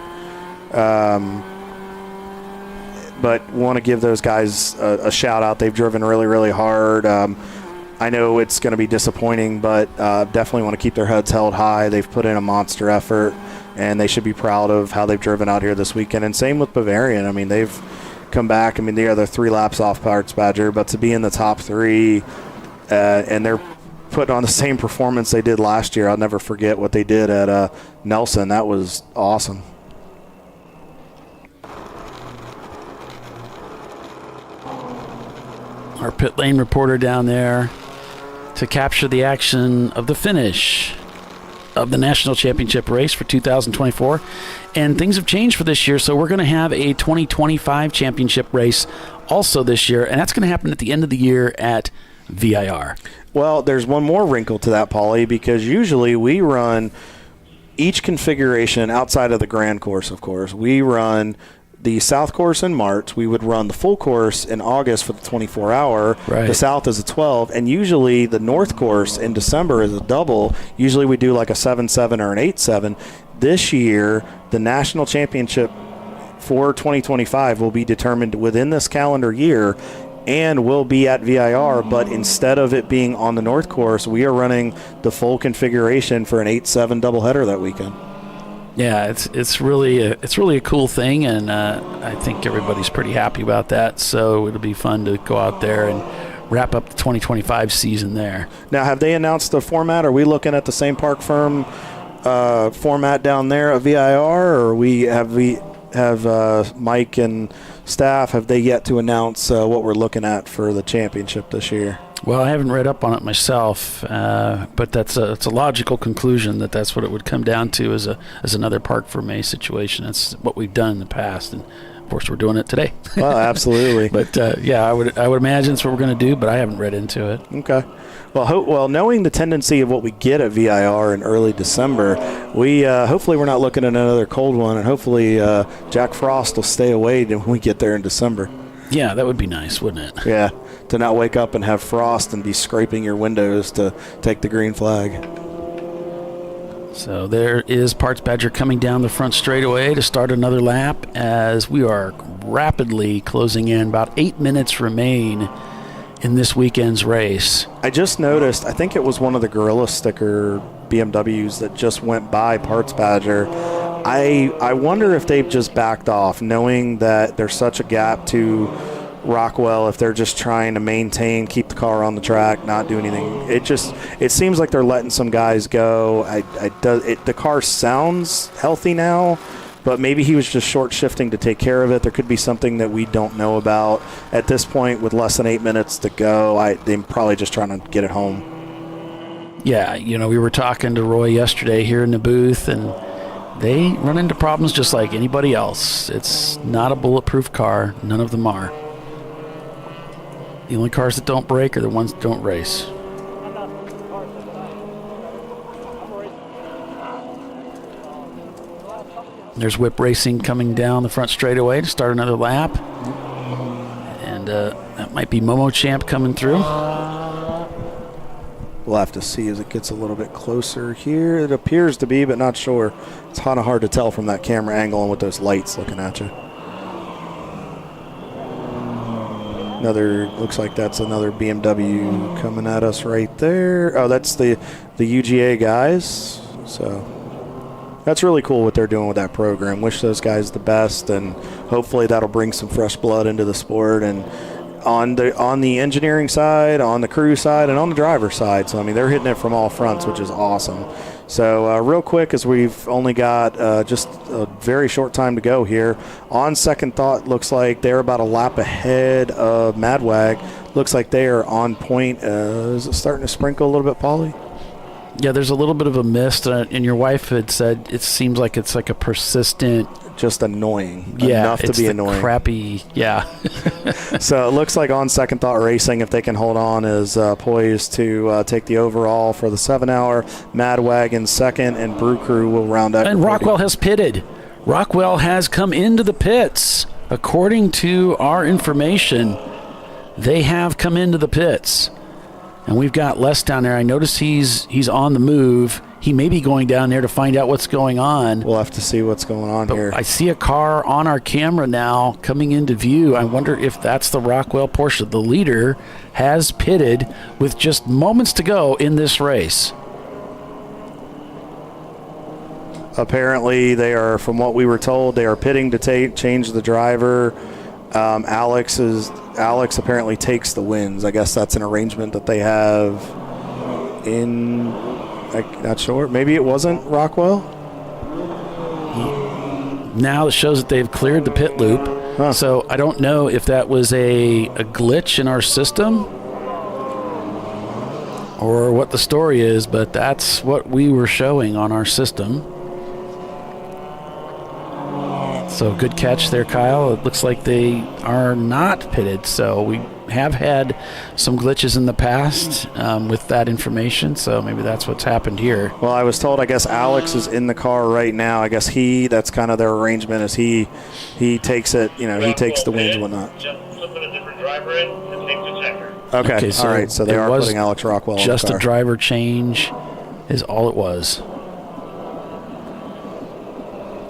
But want to give those guys a shout-out. They've driven really, really hard. I know it's going to be disappointing, but definitely want to keep their heads held high. They've put in a monster effort, and they should be proud of how they've driven out here this weekend. And same with Bavarian. I mean, they've come back. I mean, they are 3 laps off Parts Badger, but to be in the top 3 and they're putting on the same performance they did last year. I'll never forget what they did at Nelson. That was awesome. Our pit lane reporter down there to capture the action of the finish of the National Championship race for 2024. And things have changed for this year, so we're going to have a 2025 championship race also this year, and that's going to happen at the end of the year at VIR. Well, there's one more wrinkle to that, Paulie, because usually we run each configuration outside of the Grand Course, of course. We run the South Course in March. We would run the full course in August for the 24-hour. Right. The South is a 12, and usually the North Course in December is a double. Usually we do like a 7-7 or an 8-7. This year, the National Championship for 2025 will be determined within this calendar year and will be at VIR, but instead of it being on the North Course, we are running the full configuration for an 8-7 doubleheader that weekend. Yeah, it's really a cool thing, and I think everybody's pretty happy about that. So it'll be fun to go out there and wrap up the 2025 season there. Now, have they announced the format? Are we looking at the same Park Firm format down there at VIR, or have Mike and staff, have they yet to announce what we're looking at for the championship this year? Well, I haven't read up on it myself, but it's a logical conclusion that that's what it would come down to as another Park for May situation. That's what we've done in the past, and of course we're doing it today. Well, absolutely. But yeah, I would imagine that's what we're going to do, but I haven't read into it. Okay. Well, knowing the tendency of what we get at VIR in early December, we hopefully we're not looking at another cold one, and hopefully Jack Frost will stay away when we get there in December. Yeah, that would be nice, wouldn't it? Yeah, to not wake up and have frost and be scraping your windows to take the green flag. So there is Parts Badger coming down the front straightaway to start another lap as we are rapidly closing in. About 8 minutes remain in this weekend's race. I just noticed, I think it was one of the Gorilla Sticker BMWs that just went by Parts Badger. I wonder if they've just backed off, knowing that there's such a gap to Rockwell, if they're just trying to maintain, keep the car on the track, not do anything. It seems like they're letting some guys go. The car sounds healthy now, but maybe he was just short shifting to take care of it. There could be something that we don't know about. At this point, with less than 8 minutes to go, they're probably just trying to get it home. Yeah, we were talking to Roy yesterday here in the booth, and they run into problems just like anybody else. It's not a bulletproof car. None of them are. The only cars that don't break are the ones that don't race. There's Whip Racing coming down the front straightaway to start another lap. And that might be Momo Champ coming through. We'll have to see as it gets a little bit closer here. It appears to be, but not sure. It's kind of hard to tell from that camera angle and with those lights looking at you. Looks like that's another BMW coming at us right there. Oh, that's the UGA guys. So that's really cool what they're doing with that program. Wish those guys the best, and hopefully that'll bring some fresh blood into the sport. And on the engineering side, on the crew side, and on the driver side. So, I mean, they're hitting it from all fronts, which is awesome. So, real quick, as we've only got just a very short time to go here, on second thought, looks like they're about a lap ahead of Madwag. Looks like they are on point. Is it starting to sprinkle a little bit, Paulie? Yeah, there's a little bit of a mist, and your wife had said it seems like it's like a persistent, just annoying. Yeah, enough to be annoying. Crappy, yeah. So it looks like on second thought racing, if they can hold on, is poised to take the overall for the 7 hour. Madwagon second, and Brew Crew will round out. And Rockwell has pitted. Rockwell has come into the pits. According to our information, they have come into the pits. And we've got Les down there. I notice he's on the move. He may be going down there to find out what's going on. We'll have to see what's going on here. I see a car on our camera now coming into view. I wonder if that's the Rockwell Porsche. The leader has pitted with just moments to go in this race. Apparently, they are, from what we were told, they are pitting to change the driver. Alex apparently takes the wins. I guess that's an arrangement that they have in, I'm not sure. Maybe it wasn't Rockwell? Now it shows that they've cleared the pit loop. Huh. So I don't know if that was a glitch in our system or what the story is, but that's what we were showing on our system. So good catch there, Kyle. It looks like they are not pitted. So we have had some glitches in the past with that information. So maybe that's what's happened here. Well, I was told, I guess Alex is in the car right now. I guess that's kind of their arrangement, is he takes it, he takes the wins and whatnot. Just flipping a different driver in and take the checker. Okay, so all right. So they are putting Alex Rockwell in the car. Just a driver change is all it was.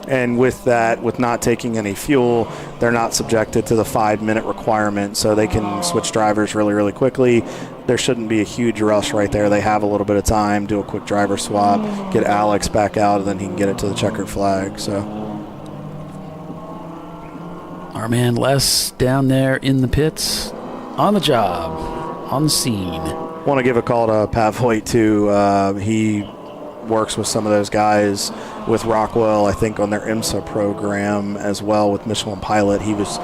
And with that, with not taking any fuel, they're not subjected to the 5-minute requirement, so they can switch drivers really, really quickly. There shouldn't be a huge rush right there. They have a little bit of time, do a quick driver swap, get Alex back out, and then he can get it to the checkered flag. So our man Les down there in the pits, on the job, on the scene. Want to give a call to Pat Voigt, too. He works with some of those guys with Rockwell, I think, on their IMSA program as well with Michelin Pilot. He was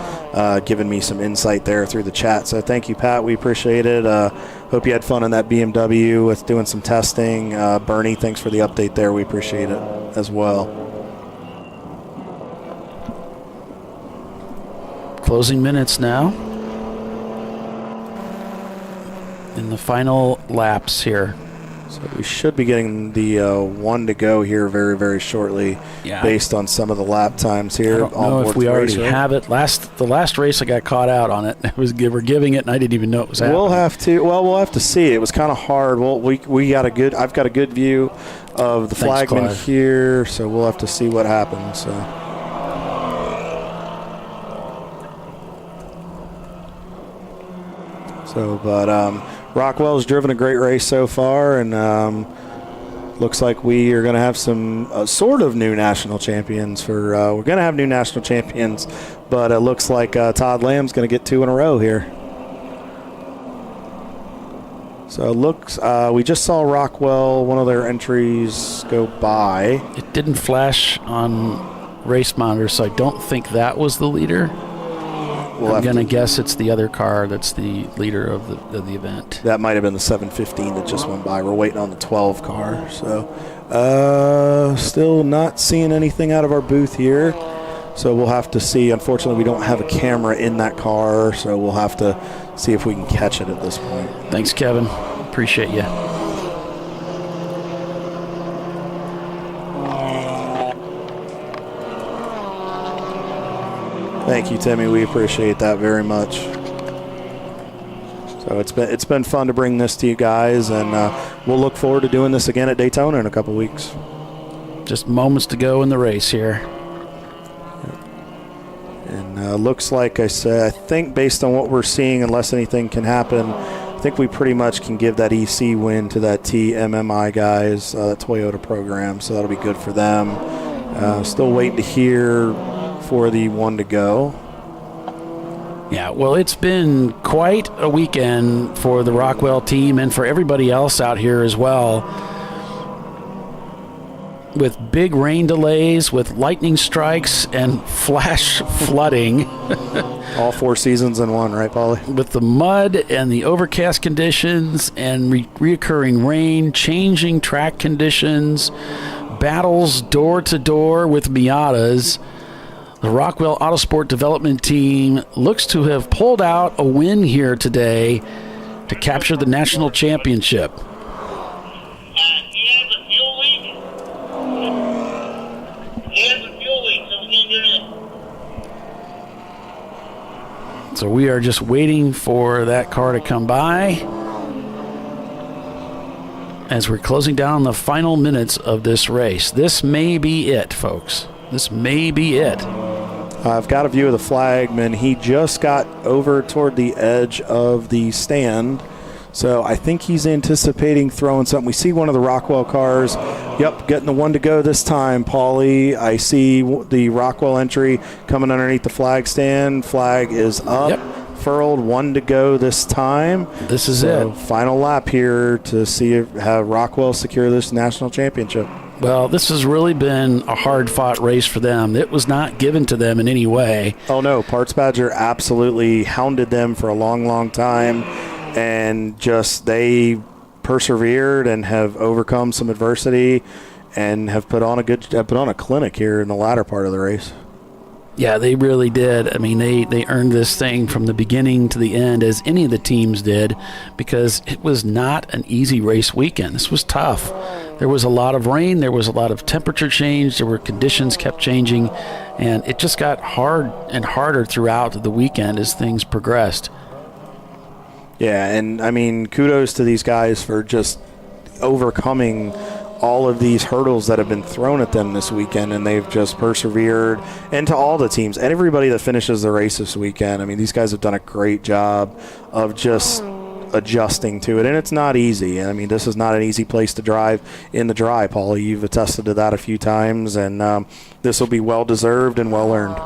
giving me some insight there through the chat. So thank you, Pat. We appreciate it. Hope you had fun in that BMW with doing some testing. Bernie, thanks for the update there. We appreciate it as well. Closing minutes now in the final laps here. So we should be getting the one to go here very, very shortly, based on some of the lap times here. I don't know if we already have it. The last race I got caught out on it. We're giving it, and I didn't even know it was happening. We'll have to see. It was kind of hard. Well, I've got a good view of the flagman here, so we'll have to see what happens. But Rockwell's driven a great race so far, and looks like we are going to have some sort of new national champions. We're going to have new national champions, but it looks like Todd Lamb's going to get 2 in a row here. So it looks, we just saw Rockwell, one of their entries, go by. It didn't flash on race monitor, so I don't think that was the leader. I'm going to guess it's the other car that's the leader of the event. That might have been the 715 that just went by. We're waiting on the 12 car. So still not seeing anything out of our booth here. So we'll have to see. Unfortunately, we don't have a camera in that car, so we'll have to see if we can catch it at this point. Thanks, Kevin. Appreciate you. Thank you, Timmy. We appreciate that very much. So it's been fun to bring this to you guys, and we'll look forward to doing this again at Daytona in a couple weeks. Just moments to go in the race here. And looks like I said, I think based on what we're seeing, unless anything can happen, I think we pretty much can give that EC win to that TMMI guys, that Toyota program. So that'll be good for them. Still waiting to hear for the one to go. Yeah, well, it's been quite a weekend for the Rockwell team and for everybody else out here as well. With big rain delays, with lightning strikes and flash flooding. All 4 seasons in one, right, Paulie? With the mud and the overcast conditions and reoccurring rain, changing track conditions, battles door to door with Miatas. The Rockwell Autosport Development Team looks to have pulled out a win here today to capture the national championship. So we are just waiting for that car to come by as we're closing down the final minutes of this race. This may be it, folks. This may be it. I've got a view of the flagman. He just got over toward the edge of the stand, so I think he's anticipating throwing something. We see one of the Rockwell cars. Yep, getting the one to go this time, Paulie. I see the Rockwell entry coming underneath the flag stand. Flag is up, furled, one to go this time. This is it. Final lap here to see how Rockwell secure this national championship. Well, this has really been a hard-fought race for them. It was not given to them in any way. Oh, no. Parts Badger absolutely hounded them for a long, long time, and just they persevered and have overcome some adversity and have put on a clinic here in the latter part of the race. Yeah, they really did. I mean, they earned this thing from the beginning to the end, as any of the teams did, because it was not an easy race weekend. This was tough. There was a lot of rain. There was a lot of temperature change. There were conditions kept changing, and it just got hard and harder throughout the weekend as things progressed. Yeah, and I mean, kudos to these guys for just overcoming all of these hurdles that have been thrown at them this weekend, and they've just persevered. And to all the teams and everybody that finishes the race this weekend, I mean, these guys have done a great job of just adjusting to it, and it's not easy. I mean, this is not an easy place to drive in the dry, Paulie. You've attested to that a few times, and this will be well-deserved and well-earned.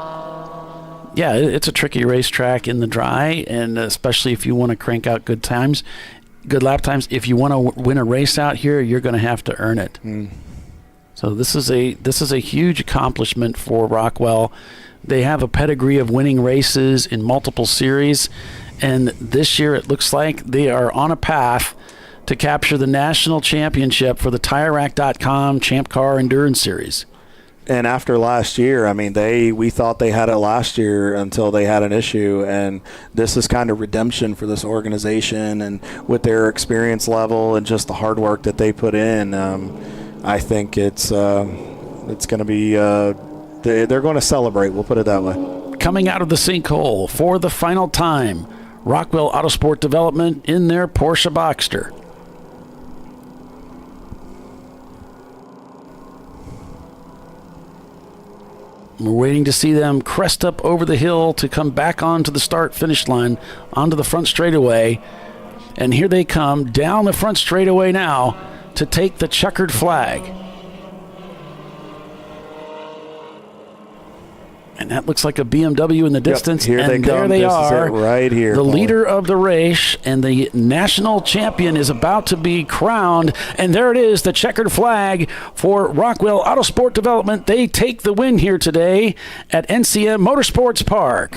Yeah, it's a tricky racetrack in the dry, and especially if you want to crank out good times, good lap times. If you want to win a race out here, you're going to have to earn it. So this is a huge accomplishment for Rockwell. They have a pedigree of winning races in multiple series, and this year it looks like they are on a path to capture the national championship for the TireRack.com ChampCar Endurance Series. And after last year, I mean, we thought they had it last year until they had an issue, and this is kind of redemption for this organization. And with their experience level and just the hard work that they put in, I think it's going to be they're going to celebrate. We'll put it that way. Coming out of the sinkhole for the final time, Rockwell Autosport Development in their Porsche Boxster. We're waiting to see them crest up over the hill to come back onto the start-finish line, onto the front straightaway. And here they come down the front straightaway now to take the checkered flag. And that looks like a BMW in the distance. Yep, here and they come. There they this are. Is it right here. The Paul. leader of the race and the national champion is about to be crowned. And there it is, the checkered flag for Rockwell Autosport Development. They take the win here today at NCM Motorsports Park.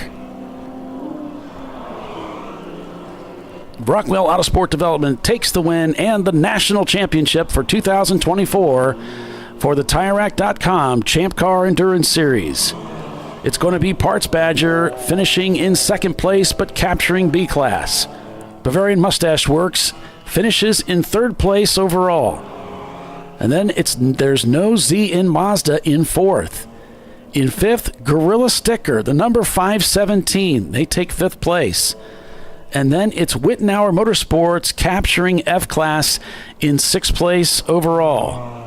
Rockwell Autosport Development takes the win and the national championship for 2024 for the TireRack.com ChampCar Endurance Series. It's going to be Parts Badger finishing in second place but capturing B-Class. Bavarian Mustache Works finishes in third place overall. And then there's no Z in Mazda in fourth. In fifth, Gorilla Sticker, the number 517. They take fifth place. And then it's Wittenauer Motorsports capturing F-Class in sixth place overall.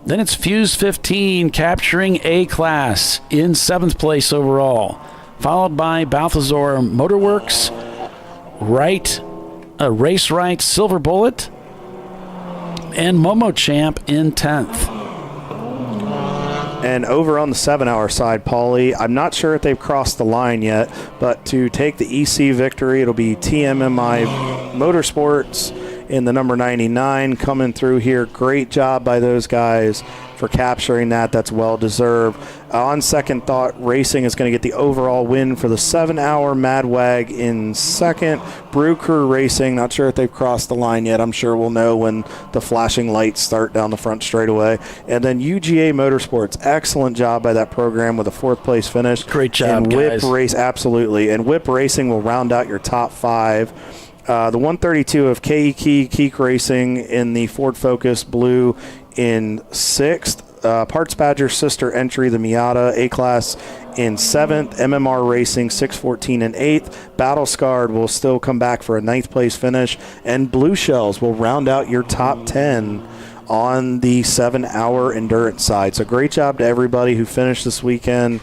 Then it's Fuse 15 capturing A-Class in seventh place overall, followed by Balthazar Motorworks, Race Right Silver Bullet, and Momo Champ in 10th. And over on the 7-hour side, Paulie, I'm not sure if they've crossed the line yet, but to take the EC victory, it'll be TMMI Motorsports in the number 99 coming through here. Great job by those guys for capturing that. That's well deserved. On second thought, Racing is going to get the overall win for the 7-hour Madwag in second. Brew Crew Racing, not sure if they've crossed the line yet. I'm sure we'll know when the flashing lights start down the front straightaway. And then UGA Motorsports, excellent job by that program with a fourth place finish. Great job, and Whip guys. Race, absolutely. And Whip Racing will round out your top five. The 132 of Keek Racing in the Ford Focus Blue in sixth. Parts Badger sister entry, the Miata A-Class in seventh. MMR Racing 614 in eighth. Battle Scarred will still come back for a ninth place finish. And Blue Shells will round out your top 10 on the 7-hour endurance side. So great job to everybody who finished this weekend.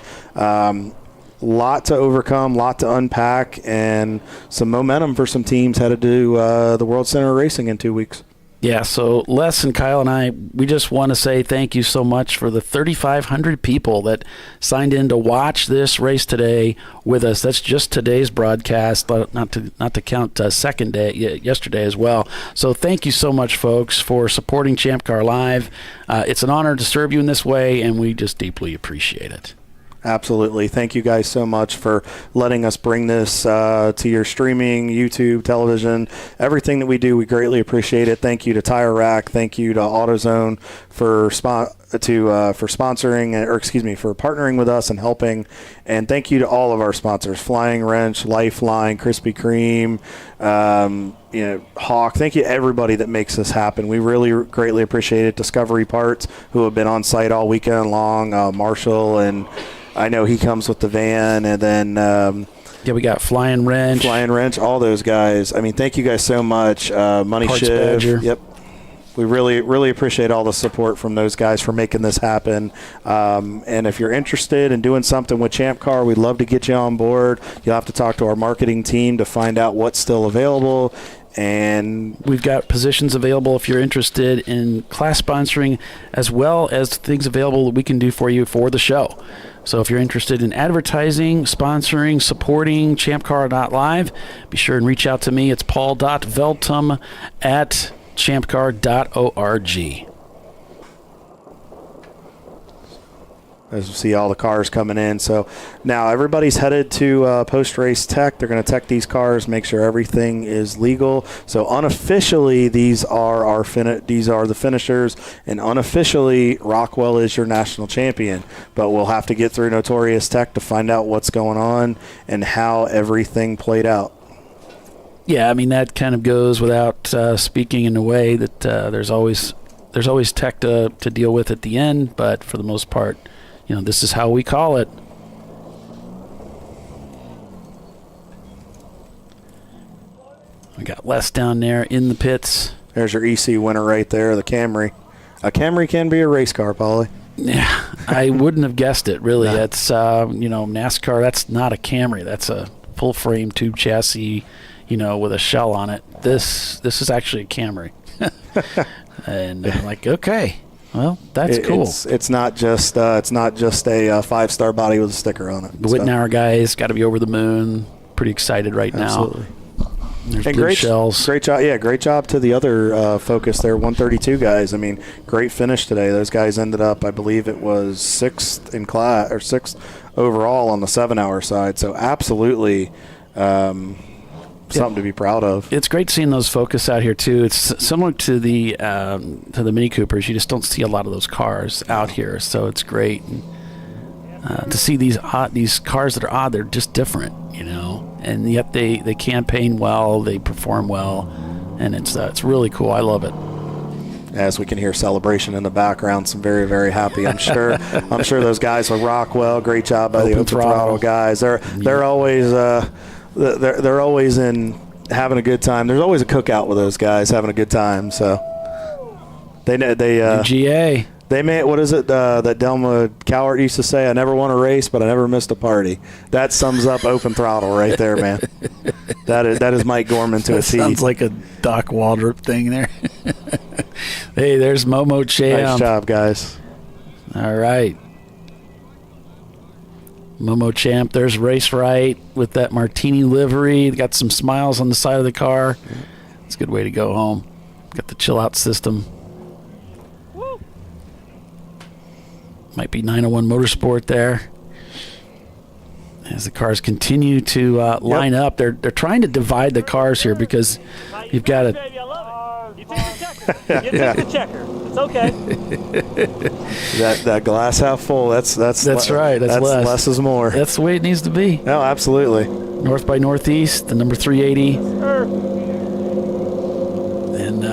Lot to overcome, lot to unpack, and some momentum for some teams headed to the World Center of Racing in 2 weeks. Yeah, so Les and Kyle and I, we just want to say thank you so much for the 3,500 people that signed in to watch this race today with us. That's just today's broadcast, not to count second day, yesterday as well. So thank you so much, folks, for supporting Champ Car Live. It's an honor to serve you in this way, and we just deeply appreciate it. Absolutely. Thank you guys so much for letting us bring this to your streaming, YouTube, television, everything that we do. We greatly appreciate it. Thank you to Tire Rack. Thank you to AutoZone for sponsoring, for partnering with us and helping. And thank you to all of our sponsors: Flying Wrench, Lifeline, Krispy Kreme, Hawk. Thank you to everybody that makes this happen. We really greatly appreciate it. Discovery Parts, who have been on site all weekend long, Marshall, and I know he comes with the van, and then we got Flying Wrench, all those guys. I mean, thank you guys so much. Money Parts Shiv, Badger. Yep. We really appreciate all the support from those guys for making this happen. And if you're interested in doing something with Champ Car, we'd love to get you on board. You'll have to talk to our marketing team to find out what's still available. And we've got positions available if you're interested in class sponsoring, as well as things available that we can do for you for the show. So if you're interested in advertising, sponsoring, supporting ChampCar.live, be sure and reach out to me. It's paul.veltum@champcar.org. as you see all the cars coming in. So now everybody's headed to post-race tech. They're going to tech these cars, make sure everything is legal. So unofficially, these are the finishers, and unofficially, Rockwell is your national champion. But we'll have to get through Notorious Tech to find out what's going on and how everything played out. Yeah, I mean, that kind of goes without speaking in a way that there's always tech to deal with at the end, but for the most part, this is how we call it. We got Les down there in the pits. There's your EC winner right there, the Camry. A Camry can be a race car, Paulie. Yeah, I wouldn't have guessed it, really. That's, NASCAR, that's not a Camry. That's a full-frame tube chassis, with a shell on it. This is actually a Camry. And I'm like, okay. Well, that's cool. It's not just a 5-star body with a sticker on it. The Wittenauer guys got to be over the moon. Pretty excited right Absolutely. Now. There's and blue shells. Great job. Yeah, great job to the other Focus there, 132 guys. I mean, great finish today. Those guys ended up, I believe it was 6th in class or 6th overall on the 7-hour side. So absolutely. Something to be proud of. It's great seeing those Focus out here too. It's similar to the Mini Coopers. You just don't see a lot of those cars out here, so it's great to see these cars that are odd. They're just different, and yet they campaign well, they perform well, and it's really cool. I love it. As we can hear celebration in the background, some very, very happy. I'm sure those guys with Rockwell. Great job by the Open Throttle guys. They're always. They're always in having a good time. There's always a cookout with those guys having a good time. So they GA. They made, what is it that Delma Cowart used to say? I never won a race, but I never missed a party. That sums up Open Throttle right there, man. That is Mike Gorman to a T. Sounds like a Doc Waldrop thing there. Hey, there's Momo Champ. Nice job, guys. All right. Momo Champ, there's Race Right with that Martini livery. Got some smiles on the side of the car. It's a good way to go home. Got the chill out system. Woo. Might be 901 Motorsport there. As the cars continue to line up, they're trying to divide the cars here because you've got a... You took the checker. It's okay. that glass half full. That's right. That's less. Less is more. That's the way it needs to be. No, absolutely. North by Northeast, the number 380. And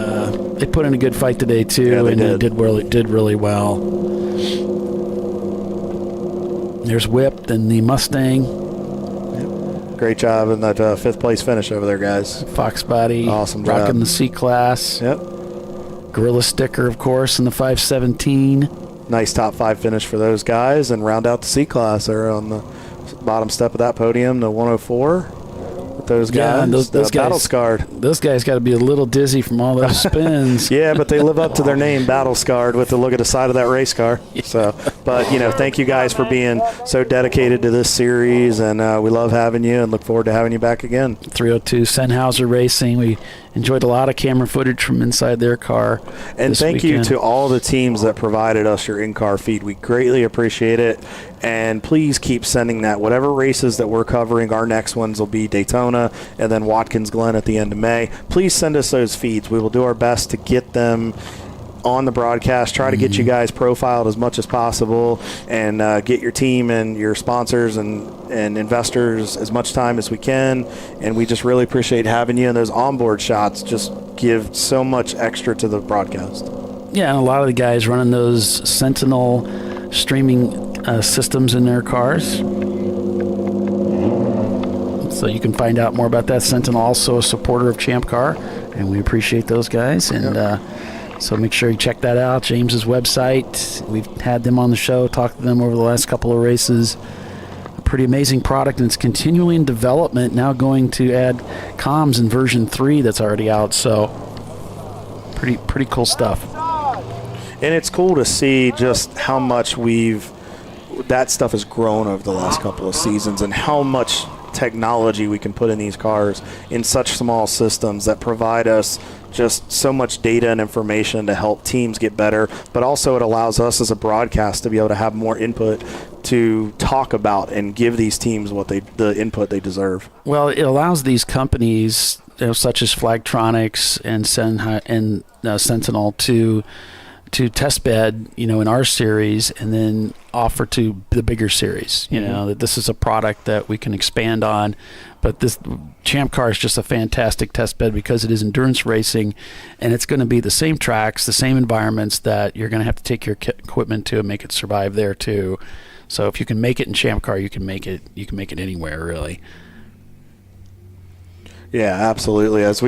they put in a good fight today too, yeah, and they did really well. There's Whipped and the Mustang. Great job in that 5th place finish over there, guys. Fox Body. Awesome job. Rocking the C-Class. Yep. Gorilla sticker, of course, in the 517. Nice top 5 finish for those guys, and round out the C-Class there on the bottom step of that podium, the 104. With those guys, yeah, and those guys, battle scarred. Those guys got to be a little dizzy from all those spins. Yeah, but they live up to their name, battle scarred, with the look at the side of that race car. So, but thank you guys for being so dedicated to this series, and we love having you and look forward to having you back again. 302 Sennhauser Racing. We enjoyed a lot of camera footage from inside their car. And thank you to all the teams that provided us your in-car feed. We greatly appreciate it. And please keep sending that. Whatever races that we're covering, our next ones will be Daytona and then Watkins Glen at the end of May. Please send us those feeds. We will do our best to get them on the broadcast, try to get you guys profiled as much as possible, and get your team and your sponsors and investors as much time as we can. And we just really appreciate having you, and those onboard shots just give so much extra to the broadcast. Yeah, and a lot of the guys running those Sentinel streaming systems in their cars. So you can find out more about that. Sentinel, also a supporter of ChampCar, and we appreciate those guys. And so make sure you check that out, James's website. We've had them on the show, talked to them over the last couple of races. A pretty amazing product, and it's continually in development, now going to add comms in version 3 that's already out. So pretty cool stuff. And it's cool to see just how much that stuff has grown over the last couple of seasons, and how much technology we can put in these cars in such small systems that provide us just so much data and information to help teams get better, but also it allows us as a broadcast to be able to have more input to talk about and give these teams the input they deserve. Well, it allows these companies, such as Flagtronics and Sentinel, to test bed, in our series, and then offer to the bigger series. That this is a product that we can expand on. But this ChampCar is just a fantastic test bed because it is endurance racing, and it's going to be the same tracks, the same environments that you're going to have to take your equipment to and make it survive there too. So if you can make it in ChampCar, you can make it anywhere, really. Yeah, absolutely. If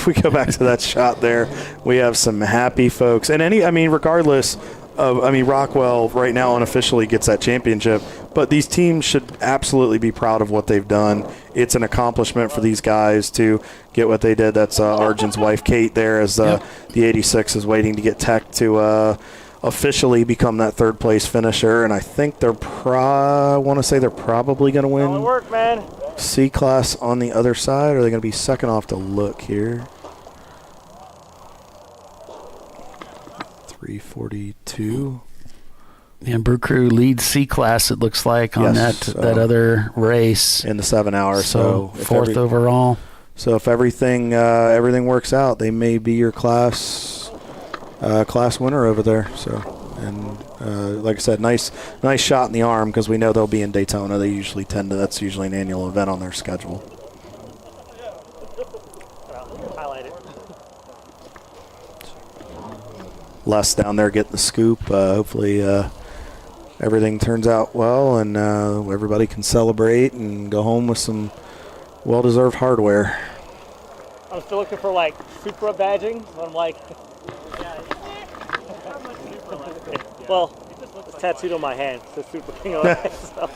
we go back to that shot there, we have some happy folks. And regardless of, Rockwell right now unofficially gets that championship, but these teams should absolutely be proud of what they've done. It's an accomplishment for these guys to get what they did. That's Arjun's wife, Kate, there, as the 86 is waiting to get Tech to officially become that third place finisher. And I think they're probably going to win. Work, man. C-Class on the other side, or are they going to be second off to look here? 342. And Brew Crew leads C-Class, it looks like, on that other race. In the 7 hour. So fourth overall. So if everything works out, they may be your class winner over there. So. And like I said, nice shot in the arm because we know they'll be in Daytona. They usually that's usually an annual event on their schedule. Highlight it. Les down there getting the scoop. Hopefully everything turns out well and everybody can celebrate and go home with some well-deserved hardware. I'm still looking for Supra badging. I'm like, well, it's tattooed on my hand. It says Super King on it. So.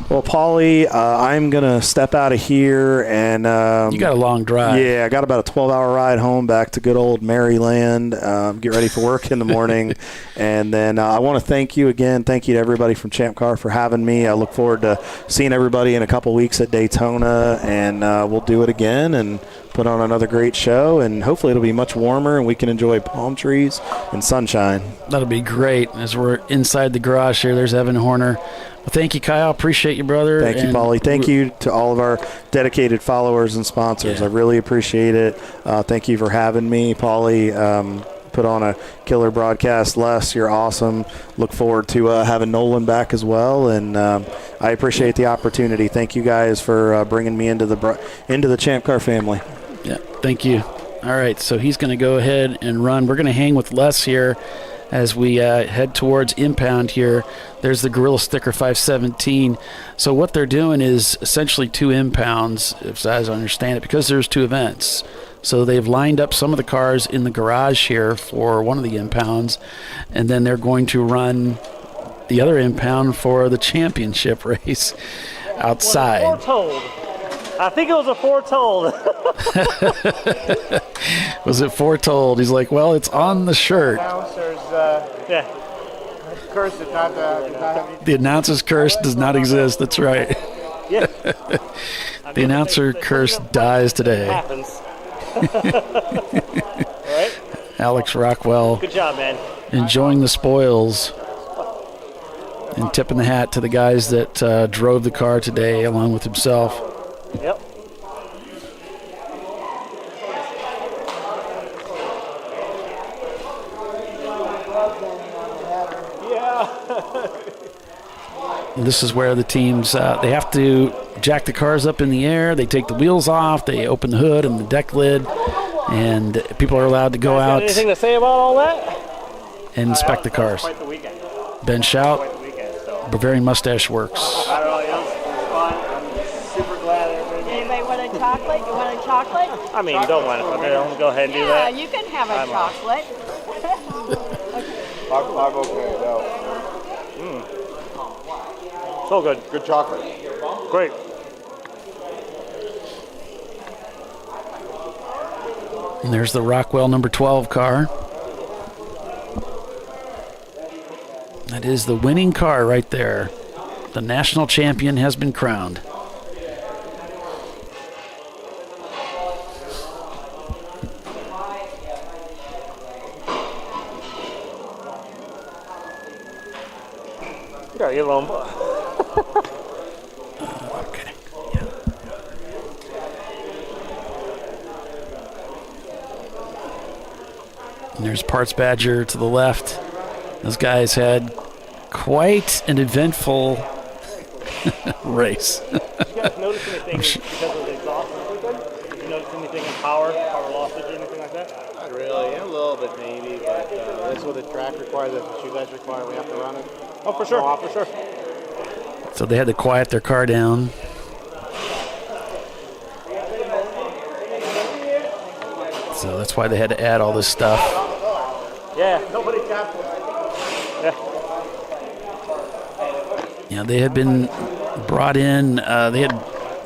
Well, Paulie, I'm going to step out of here. And you got a long drive. Yeah, I got about a 12-hour ride home back to good old Maryland. Get ready for work in the morning. And then I want to thank you again. Thank you to everybody from ChampCar for having me. I look forward to seeing everybody in a couple weeks at Daytona. And we'll do it again and put on another great show. And hopefully it'll be much warmer and we can enjoy palm trees and sunshine. That'll be great. As we're inside the garage here, there's Evan Horner. Well, thank you, Kyle. Appreciate you, brother. Thank you, Paulie. Thank you to all of our dedicated followers and sponsors. Yeah. I really appreciate it. Thank you for having me, Paulie. Put on a killer broadcast. Les, you're awesome. Look forward to having Nolan back as well. And I appreciate the opportunity. Thank you guys for bringing me into the ChampCar family. Yeah, thank you. All right, so he's going to go ahead and run. We're going to hang with Les here as we head towards impound here. There's the Gorilla Sticker 517. So what they're doing is essentially 2 impounds, as I understand it, because there's 2 events. So they've lined up some of the cars in the garage here for one of the impounds, and then they're going to run the other impound for the championship race outside. Foretold. I think it was a foretold. Was it foretold? He's like, well, it's on the shirt. Curse did not have the announcer's curse does not exist. That's right. Yeah. The announcer curse dies today. It happens. All right. Alex Rockwell. Good job, man. Enjoying the spoils and tipping the hat to the guys that drove the car today along with himself. Yep. This is where the teams, they have to jack the cars up in the air. They take the wheels off. They open the hood and the deck lid. And people are allowed to go out. Anything to say about all that? And inspect the cars. Quite the weekend. Ben Shout, Bavarian Mustache Works. I don't know, it was fun. I'm super glad everybody. Anybody want to talk chocolate? You want a chocolate? I mean, don't mind if I don't go ahead and do that. Yeah, you can have a chocolate. I'm okay, no. So good. Good chocolate. Great. And there's the Rockwell number 12 car. That is the winning car right there. The national champion has been crowned. Yeah, you little. Okay. And there's Parts Badger to the left. Those guys had quite an eventful race. Did you guys notice anything because of the exhaust or something? Did you notice anything in power lossage or anything like that? Not really, a little bit maybe, but that's what the track requires, that's what you guys require, we have to run it. Oh, for sure, for sure. So they had to quiet their car down. So that's why they had to add all this stuff. Yeah, nobody tapped it. Yeah. Yeah, they had been brought in. They had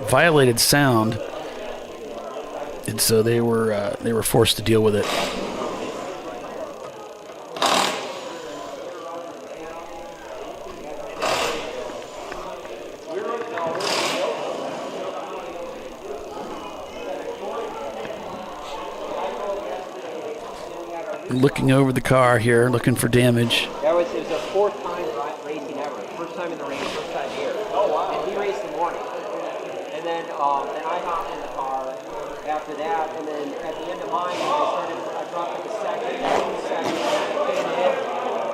violated sound, and so they were forced to deal with it. Looking over the car here, looking for damage. It was a fourth time racing ever. First time in the race, first time here. Oh, wow. And he raced in the morning. And then I hopped in the car after that. And then at the end of mine, I dropped it to second. Second.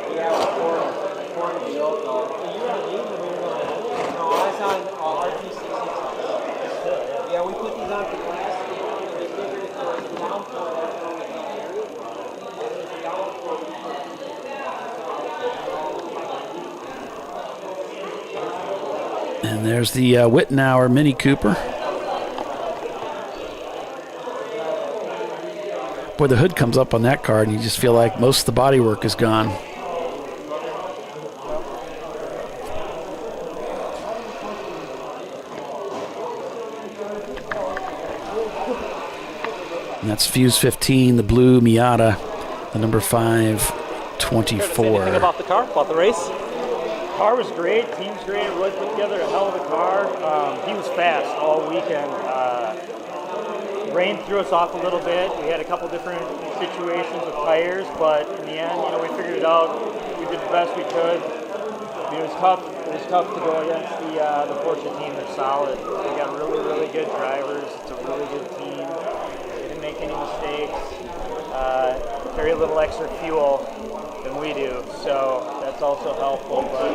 We have a corn deal. So you were in the lead when we were going to No, I was on RTC 6. Yeah, we put these on for the last year. And we figured if there was a downpour, And there's the Wittenauer Mini Cooper. Boy, the hood comes up on that car, and you just feel like most of the bodywork is gone. And that's Fuse 15, the blue Miata, the number 524. Anything about the car, about the race? Car was great, team's great, really put together a hell of a car. He was fast all weekend. Rain threw us off a little bit. We had a couple different situations with tires, but in the end, we figured it out. We did the best we could. It was tough. It was tough to go against the Porsche team. They're solid. They got really, really good drivers. It's a really good team. They didn't make any mistakes. Carry a little extra fuel than we do, so that's also helpful, but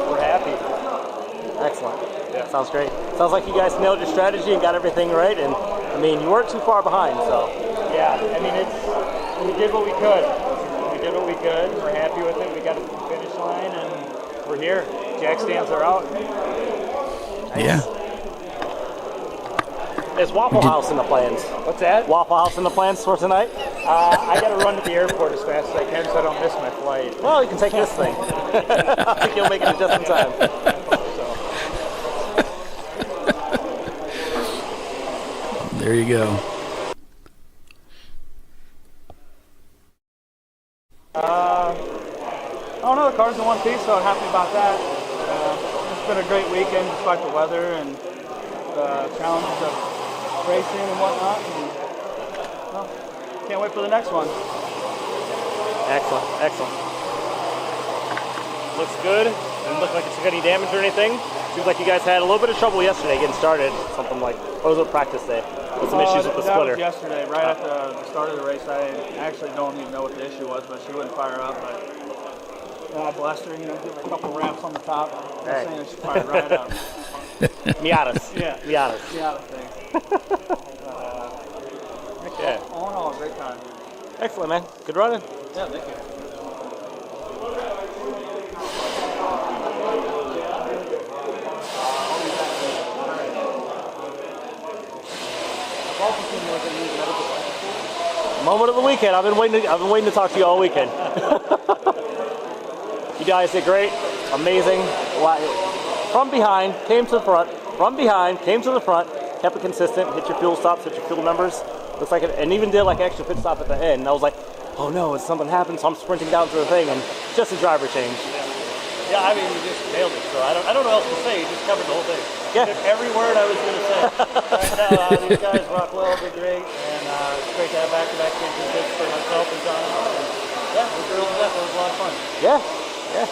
we're happy. Excellent. Yeah. Sounds great. Sounds like you guys nailed your strategy and got everything right, and I mean, you weren't too far behind, so. Yeah, I mean, we did what we could. We did what we could. We're happy with it. We got to the finish line, and we're here. Jack stands are out. Nice. Yeah. Is Waffle House in the plans? What's that? Waffle House in the plans for tonight? I got to run to the airport as fast as I can so I don't miss my flight. Well, you can take this thing. I think you'll make it just in time. There you go. I don't know, the car's in one piece, so I'm happy about that. It's been a great weekend despite the weather and the challenges of racing and whatnot. And, well, can't wait for the next one. Excellent, excellent. Looks good. Doesn't look like it's any damage or anything. Seems like you guys had a little bit of trouble yesterday getting started. Something like, what was it, practice day? With some issues with the splitter. That was yesterday, right at the start of the race. I actually don't even know what the issue was, but she wouldn't fire up. But I blessed her, give her a couple raps on the top. Hey. Saying she fired right up. Miatas. Yeah. Miatas. Miata thing. Yeah. All in all, a great time. Excellent, man. Good running. Yeah, thank you. Moment of the weekend. I've been waiting to talk to you all weekend. You guys did great. Amazing. From behind, came to the front. From behind, came to the front. Kept it consistent. Hit your fuel stops, hit your fuel numbers. Looks like it, and even did like extra pit stop at the end. And I was like, oh no, something happened, so I'm sprinting down to the thing, and just a driver change. Yeah, I mean, you just nailed it. So I don't know what else to say. You just covered the whole thing. Yeah. Every word I was going to say. These guys rock well, did great, and it's great to have back-to-back championships for myself and John. Yeah, it was a lot of fun. Yeah, yeah.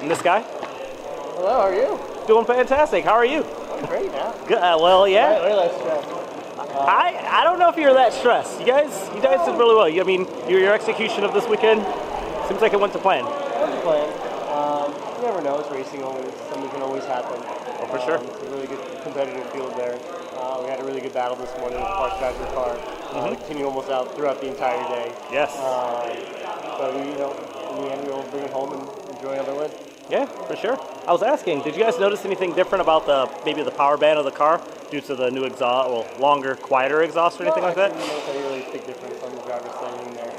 And this guy? Hello, how are you? Doing fantastic. How are you? I'm great now. Good. Well, yeah. Way less stressed. I don't know if you're that stressed. You guys did really well. I mean, your execution of this weekend seems like it went to plan. Plan. You never know. It's racing. Something can always happen. Oh, for sure. It's a really good competitive field there. We had a really good battle this morning with the Parks Badger car. We continued almost out throughout the entire day. Yes. But in the end, we'll bring it home and enjoy another win. Yeah, for sure. I was asking, did you guys notice anything different about maybe the power band of the car due to the new exhaust, longer, quieter exhaust or anything like that? I didn't notice any really big difference on the driver's side in there.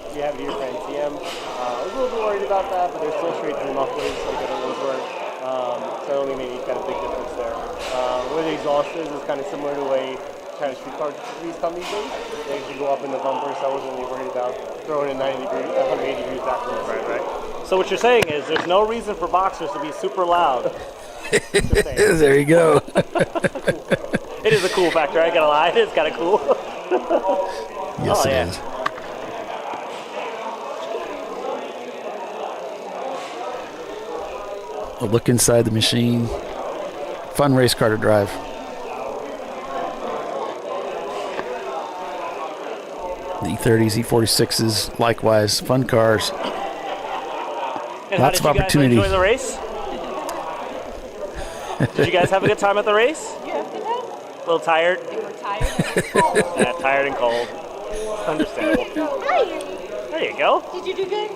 You have it here for NTM. I was a little bit worried about that, but they're still straight through mufflers like it always were. So I don't think any kind of big difference there. Where the exhaust is kind of similar to the way kind of street car these come these days. They actually go up in the bumper, so I wasn't really worried about throwing in 90 degrees, 180 degrees backwards. Right. So what you're saying is there's no reason for boxers to be super loud. There you go. It is a cool factor, I ain't gonna lie. It is kind of cool. Yes, it is. A look inside the machine. Fun race car to drive. The E30s, E46s, likewise, fun cars. And lots of opportunity. How did you guys enjoy the race? Did you guys have a good time at the race? Yeah, good time. A little tired? You were tired and cold. Yeah, tired and cold. Understandable. Hi. There you go. Did you do good?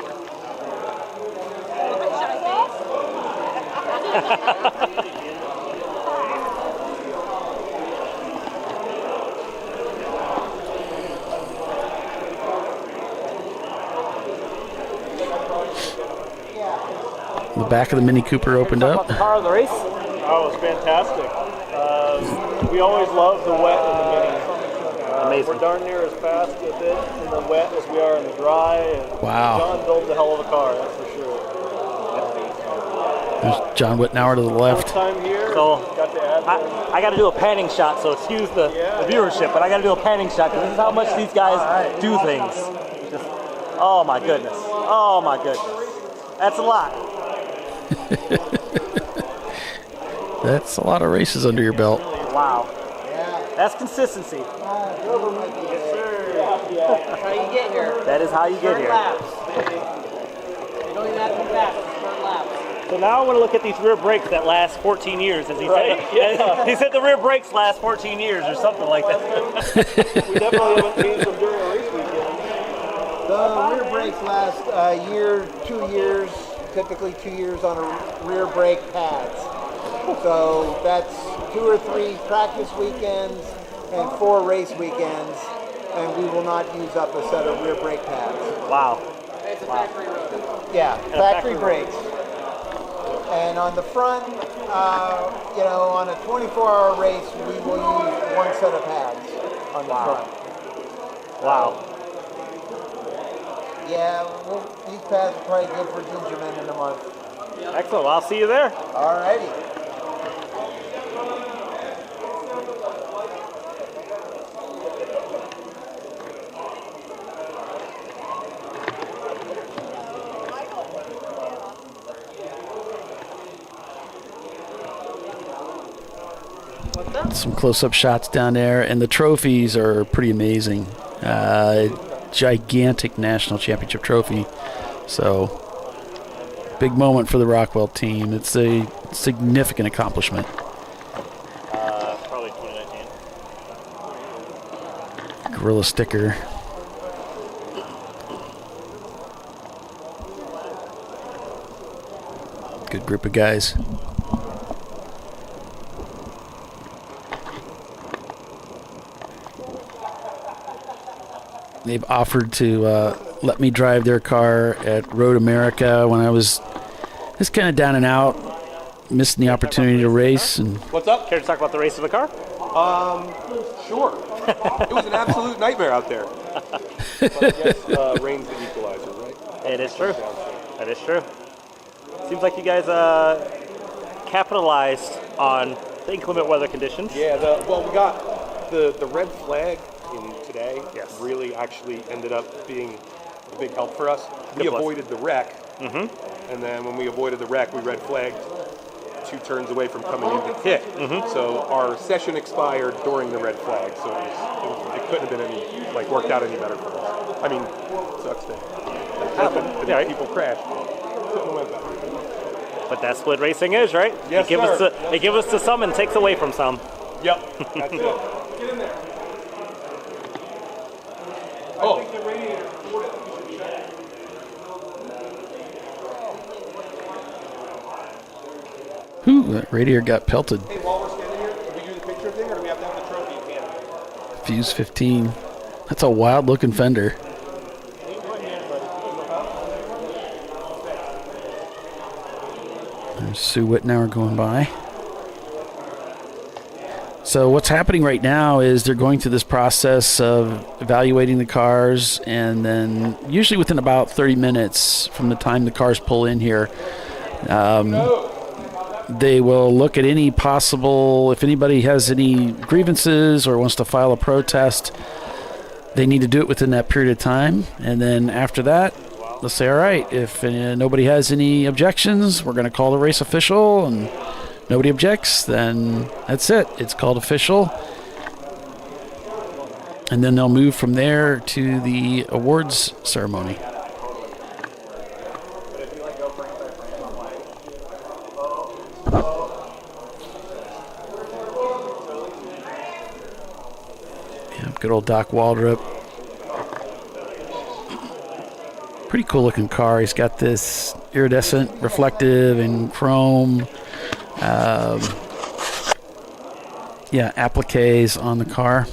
The back of the Mini Cooper opened up. The car of the race? Oh, it was fantastic. We always love the wet in the Mini. Amazing. We're darn near as fast a bit in the wet as we are in the dry. And Wow. John built a hell of a car, that's for sure. There's John Whitnauer to the left. First time here. So got to add I got to do a panning shot, so excuse the viewership, but I got to do a panning shot because this is how much these guys do things. Just, oh my goodness. Oh my goodness. That's a lot. That's a lot of races under your belt. Wow. That's consistency. Yes, sir. That's how you get here. That is how you get here. Laps. You don't even have to be fast. Turn laps. So now I want to look at these rear brakes that last 14 years, as he said. Yeah. He said the rear brakes last 14 years or something like that. We definitely haven't changed them during a race weekend. The rear brakes last a year, 2 years, typically 2 years on a rear brake pads. So that's 2 or 3 practice weekends and 4 race weekends, and we will not use up a set of rear brake pads. Wow. It's a factory road. Yeah, factory brakes. And on the front, on a 24-hour race, we will use 1 set of pads on the front. Wow. Yeah, these pads are probably good for Gingerman in a month. Excellent. Well, I'll see you there. All righty. Some close-up shots down there, and the trophies are pretty amazing. Gigantic national championship trophy. So, big moment for the Rockwell team. It's a significant accomplishment. Probably 2019. Gorilla sticker. Good group of guys. They've offered to let me drive their car at Road America when I was just kind of down and out, missing the opportunity to race. And What's up? Care to talk about the race of the car? Sure. It was an absolute nightmare out there. But I guess rain's the equalizer, right? It is true. That is true. Seems like you guys capitalized on the inclement weather conditions. Yeah, we got the red flag in today. Yes. Really actually ended up being a big help for us. We avoided the wreck, and then when we avoided the wreck, we red flagged 2 turns away from coming into pit. So our session expired during the red flag, so it couldn't have been worked out any better for us. I mean, sucks that happened, but people crashed. Couldn't have went better. But that's what racing is, right? Yes, They give us to some and takes away from some. Yep, that's it. Get in there. I think the radiator poured it. You should check. that radiator got pelted. Hey, while we're standing here, do we do the picture thing, or do we have to have the trophy in hand? Fuse 15. That's a wild looking fender. There's Sue Wittenauer going by. So what's happening right now is they're going through this process of evaluating the cars, and then usually within about 30 minutes from the time the cars pull in here, they will look at any possible, if anybody has any grievances or wants to file a protest, they need to do it within that period of time. And then after that, they'll say, all right, if nobody has any objections, we're going to call the race official, and nobody objects, then that's it. It's called official. And then they'll move from there to the awards ceremony. Yeah, good old Doc Waldrop. Pretty cool looking car. He's got this iridescent, reflective, and chrome appliques on the car.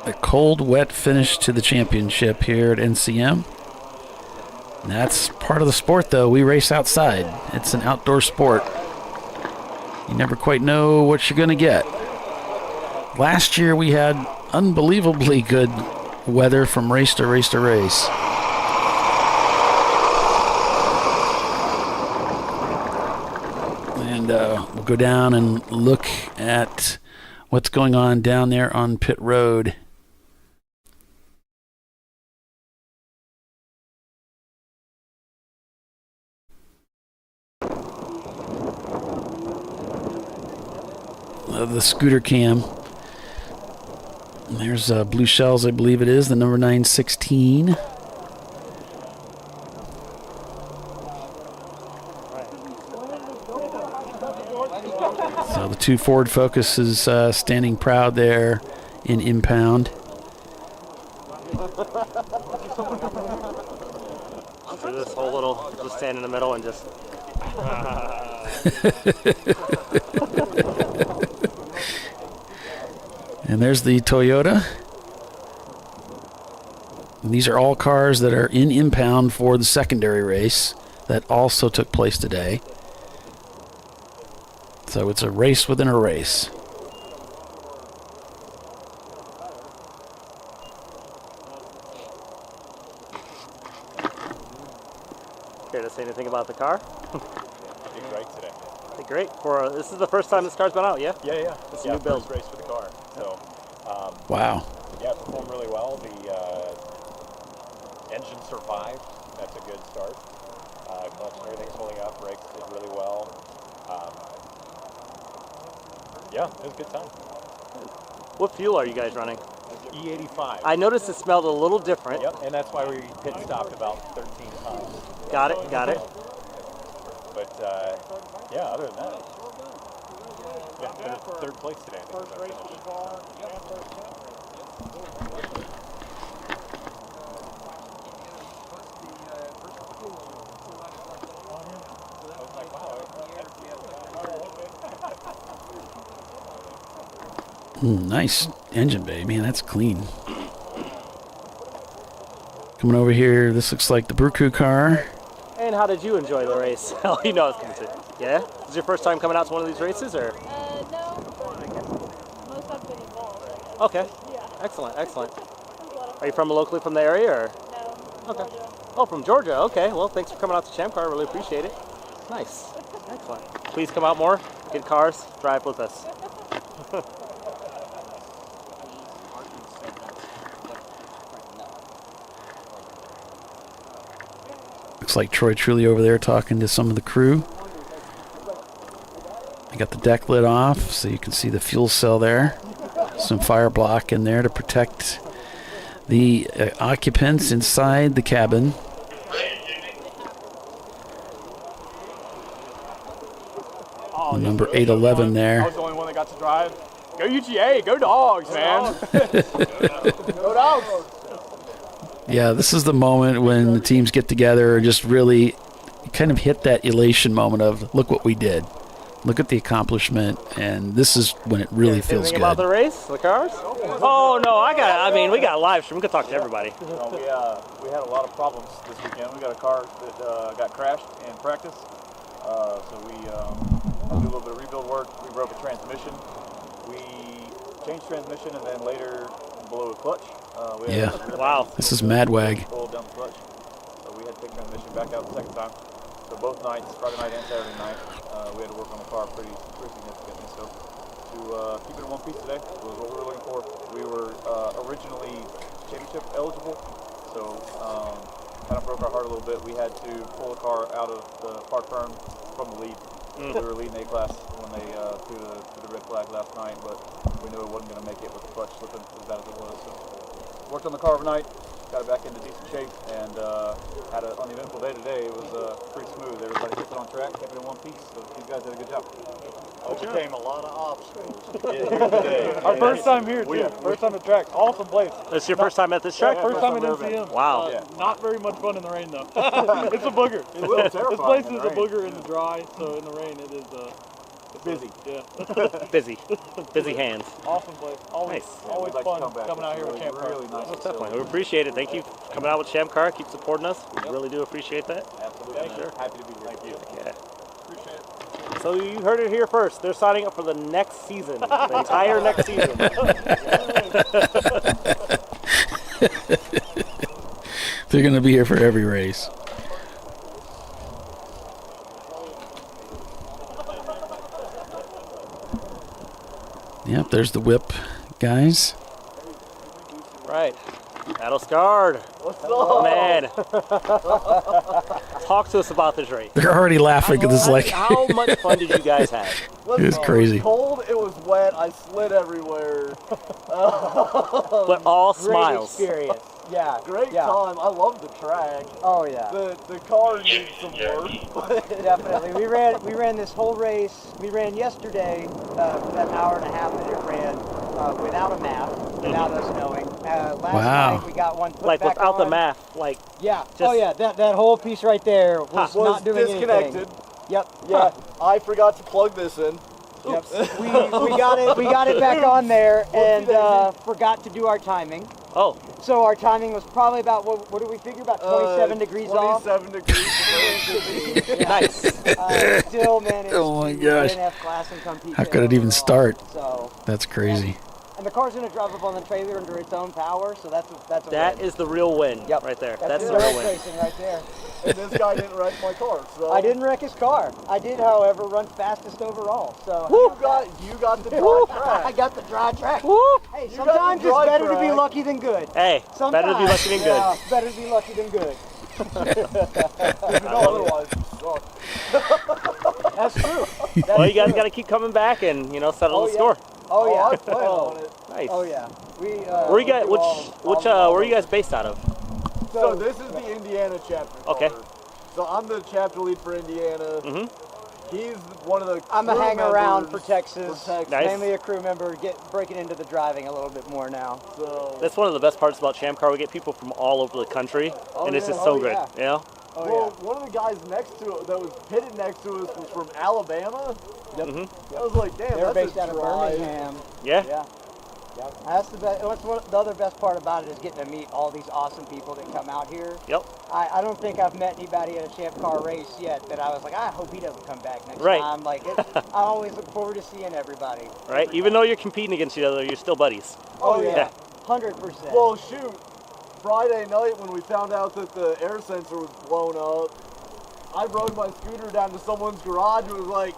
A cold, wet finish to the championship here at NCM. And that's part of the sport, though. We race outside. It's an outdoor sport. You never quite know what you're going to get. Last year we had unbelievably good weather from race to race to race. And we'll go down and look at what's going on down there on pit road. The scooter cam. And there's Blue Shells, I believe it is, the number 916. So the 2 Ford Focuses standing proud there in impound. For this whole little, just stand in the middle and just. And there's the Toyota. And these are all cars that are in impound for the secondary race that also took place today. So it's a race within a race. Care to say anything about the car? I did great today. Did great. This is the first time this car's been out, yeah? Yeah. It's a new build. First race for the car. So, wow. Yeah, it performed really well. The engine survived. That's a good start. Clutch and everything's holding up. Brakes did really well. Yeah, it was a good time. What fuel are you guys running? E85. I noticed it smelled a little different. Yep, and that's why we pit stopped about 13 times. Got it. But, yeah, other than that, yeah, third place today. I think was our finish. Nice engine bay. Man, that's clean. Coming over here, this looks like the Brew Crew car. And how did you enjoy the race? Oh, you know I was going to say. Yeah? Is this your first time coming out to one of these races, or? No, most I've been involved. Okay. Yeah. Excellent, excellent. Are you from locally from the area, or? No. Okay. Oh, from Georgia. Okay. Well, thanks for coming out to ChampCar. Really appreciate it. Nice. Excellent. Please come out more. Get cars. Drive with us. Looks like Troy Truly over there talking to some of the crew. I got the deck lid off so you can see the fuel cell there. Some fire block in there to protect the occupants inside the cabin. Number 811 there. I was the only one that got to drive. Go UGA, go Dogs, man. Go Dogs. Yeah, this is the moment when the teams get together and just really kind of hit that elation moment of, look what we did. Look at the accomplishment, and this is when it really feels Anything good. about the race, the cars? Oh, no, we got a live stream. We could talk to everybody. We had a lot of problems this weekend. We got a car that got crashed in practice. So we had to do a little bit of rebuild work. We broke a transmission. We changed transmission and then later blew a clutch. Wow. This is Madwag. Pulled down the clutch. So we had to take transmission back out the second time. So both nights, Friday night and Saturday night, we had to work on the car pretty significantly. So to keep it in one piece today was what we were looking for. We were originally championship eligible, so kind of broke our heart a little bit. We had to pull the car out of the park berm from the lead. We were leading A-class when they threw the red flag last night, but we knew it wasn't going to make it with the clutch slipping as bad as it was. So worked on the car overnight, got it back into decent shape, and had an uneventful day today. It was pretty smooth. Everybody kept it on track, kept it in one piece, so these guys did a good job. Overcame a lot of obstacles here today. Our first time here, too. First time at track. Awesome place. This is your first time at this track? First time at NCM. Wow. Not very much fun in the rain, though. It's a booger. It's a little terrifying. This place in is the a rain. booger in the dry, so in the rain it is busy. Yeah. Busy hands. Awesome place. Always, always we'd like fun to come back. coming out here with It's ChampCar. really nice. Definitely. We appreciate it. Thank you for coming out with ChampCar. Keep supporting us. We really do appreciate that. Absolutely. Sure. Happy to be here. Thank you. Yeah. Appreciate it. So you heard it here first. They're signing up for the next season. The entire next season. They're going to be here for every race. Yep, there's the whip, guys. Right. Battle Scarred. What's up? Man. Talk to us about this race. They're already laughing at this. Like, How much fun did you guys have? It's crazy. It was cold, it was wet, I slid everywhere. But all smiles. Great experience. Yeah. Great time. I love the track. Oh yeah. The car needs some work. Definitely. We ran this whole race. We ran yesterday for that hour and a half that it ran without a map, without us knowing. Last night we got one put like back without on. the map, like Yeah. Oh yeah. That whole piece right there was not doing disconnected. anything. Yep. Yeah. I forgot to plug this in. Yep. we got it back on there and forgot to do our timing. Oh. So our timing was probably about what did we figure, about 27 degrees off? 27 degrees. Yeah. Nice. Still managed. Oh my to gosh. get an F class and compete. How could it even start? So That's crazy. and the car's gonna drive up on the trailer under its own power, so that's a That win. is the real win right there. That's the real endurance win. racing right there. And this guy didn't wreck my car, so. I didn't wreck his car. I did, however, run fastest overall. So You got the dry track. I got the dry track. Woo! Hey, You sometimes got the it's dry better to be track. lucky than good. Hey, Sometimes, better to be lucky than good. Yeah, better to be lucky than good. Otherwise, you suck. That's true. Well, you guys got to keep coming back and settle the score. Oh yeah. I plan on it. Nice. Oh yeah. Where you guys? Where are you guys based out of? So this is the Indiana chapter. Okay. car. So I'm the chapter lead for Indiana. He's one of the. I'm a crew hang around members for Texas. Nice. Mainly a crew member, breaking into the driving a little bit more now. So That's one of the best parts about ChampCar. We get people from all over the country, and it's just so good. yeah. Oh, well, one of the guys next to it that was pitted next to us was from Alabama. Yep. I was like, damn, They're that's based a out of drive. Birmingham. Yeah. Yeah. Yep. That's the best. The other best part about it is getting to meet all these awesome people that come out here. Yep. I don't think I've met anybody at a ChampCar race yet that I was like, I hope he doesn't come back next Right. time. Like, I always look forward to seeing everybody. Right? Even though you're competing against each other, you're still buddies. Oh yeah, 100%. Well, shoot. Friday night when we found out that the air sensor was blown up, I rode my scooter down to someone's garage and was like,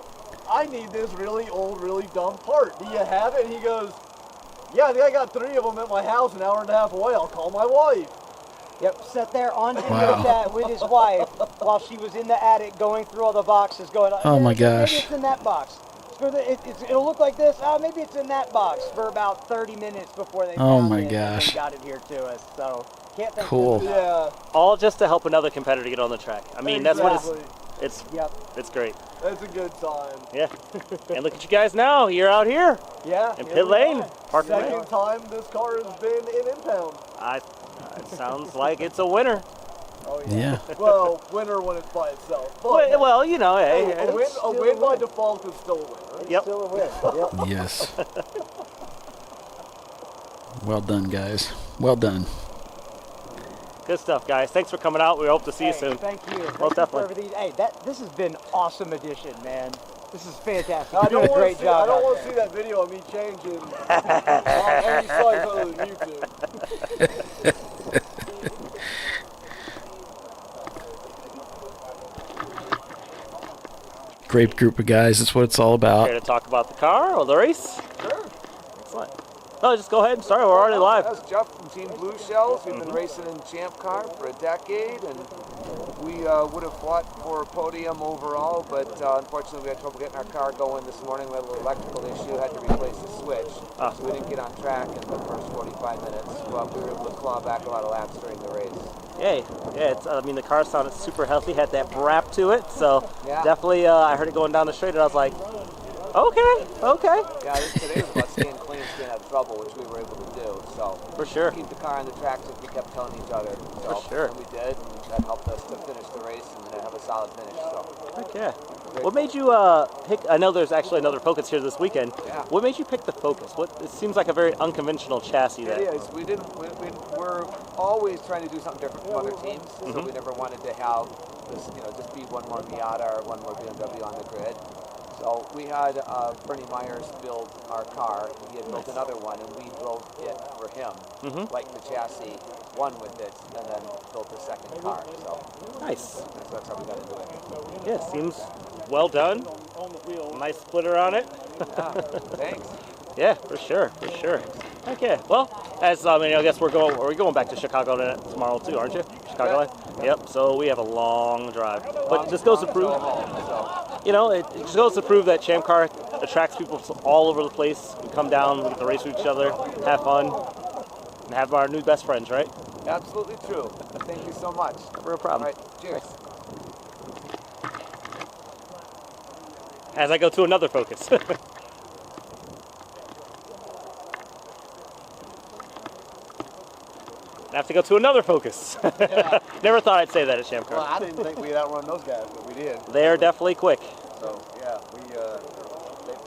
I need this really old, really dumb part. Do you have it? And he goes, yeah, I think I got 3 of them at my house an hour and a half away. I'll call my wife. Yep, sat there on video chat with his wife while she was in the attic going through all the boxes going, Oh my gosh. Maybe it's in that box. It'll look like this. Oh, maybe it's in that box for about 30 minutes before they Oh found my it gosh. and got it here to us. So, can't thank Cool. them. Yeah. All just to help another competitor get on the track. I mean, that's what Exactly. it's great. That's a good time. Yeah. And look at you guys now. You're out here. Yeah. In here pit we lane. are. Park lane. Second time this car has been in impound. It sounds like it's a winner. Oh Yeah. Well, winner when it's by itself. But Well, you know, hey. a win by default is still a win, right? Yep. Still a win. Yep. Yes. Well done, guys. Well done. Good stuff, guys. Thanks for coming out. We hope to see you soon. Thank you. Most Thank you for definitely. everything. Hey, this has been awesome addition, man. This is fantastic. I You're doing don't a great job. I don't out want there. to see that video of me changing on any site other than YouTube. Great group of guys. That's what it's all about. Here to talk about the car or the race? Sure. Excellent. No, just go ahead. Sorry, we're already live. That's Jeff from Team Blue Shells. We've been racing in Champ Car for a decade, and we would have fought for a podium overall, but unfortunately we had trouble getting our car going this morning. We had a little electrical issue, had to replace the switch, so we didn't get on track in the first 45 minutes, but we were able to claw back a lot of laps during the race. Yay. Yeah, I mean, the car sounded super healthy, had that brap to it, so Yeah. definitely I heard it going down the straight, and I was like, okay. Yeah, today was about staying clean, staying out of trouble, which we were able to do. So For sure. keep the car on the tracks if we kept telling each other. So, For sure. And we did, and that helped us to finish the race and have a solid finish. So. Heck yeah. What made you pick? I know there's actually another Focus here this weekend. Yeah. What made you pick the Focus? It seems like a very unconventional chassis. It is. We're always trying to do something different from other teams, so we never wanted to have this, just be one more Miata or one more BMW on the grid. So we had Bernie Myers build our car. He had built another one, and we drove it for him, liked the chassis, won with it, and then built a second car. So Nice. That's how we got into it. Yeah, seems well done. Nice splitter on it. Thanks. Yeah, for sure. Okay. Well, I guess we're going back to Chicago tomorrow too, aren't you? Chicagoland. Yep. So we have a long drive, but just goes to prove, it just goes to prove that ChampCar attracts people from all over the place. We come down, we get to race with each other, have fun, and have our new best friends, right? Absolutely true. Thank you so much. No problem. All right. Cheers. As I go to another Focus. I have to go to another Focus. Never thought I'd say that at ChampCar. Well, I didn't think we'd outrun those guys, but we did. They're definitely quick. So, yeah,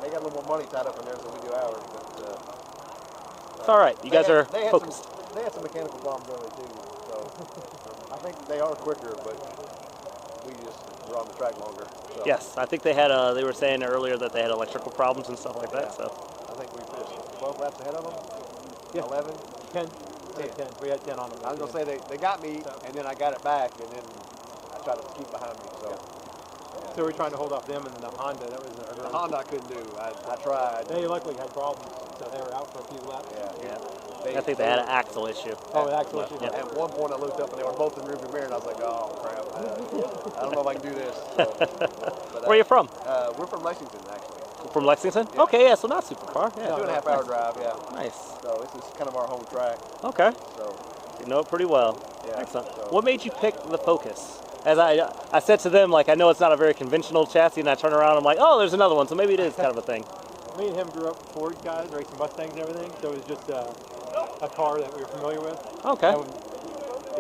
they got a little more money tied up in there than we do ours. But, It's all right. You guys are they focused. They had some mechanical problems early, too. So, I think they are quicker, but we just were on the track longer. So. Yes, I think they had. They were saying earlier that they had electrical problems and stuff like that. So I think we finished 12 laps ahead of them. Yeah. 11. 10. 10. We had 10 on them. I was going to say they got me, and then I got it back, and then I tried to keep behind me. So. So we're trying to hold off them, and the Honda, that was The Honda I couldn't do. I tried. They luckily had problems, so they were out for a few laps. yeah. I think they had an axle issue. Oh, an axle issue. Yeah. At one point I looked up and they were both in the rearview mirror, and I was like, oh crap, I don't know if I can do this. So, but, Where are you from? We're from Lexington, actually. From Lexington? Okay, yeah, so not super far. Yeah. 2.5 hour drive, yeah. Nice. So this is kind of our home track. Okay. So you know it pretty well. Yeah. Excellent. So. What made you pick the Focus? As I said to them, like, I know it's not a very conventional chassis, and I turn around, I'm like, oh, there's another one, so maybe it is kind of a thing. Me and him grew up Ford guys, racing Mustangs and everything, so it was just a car that we were familiar with. Okay.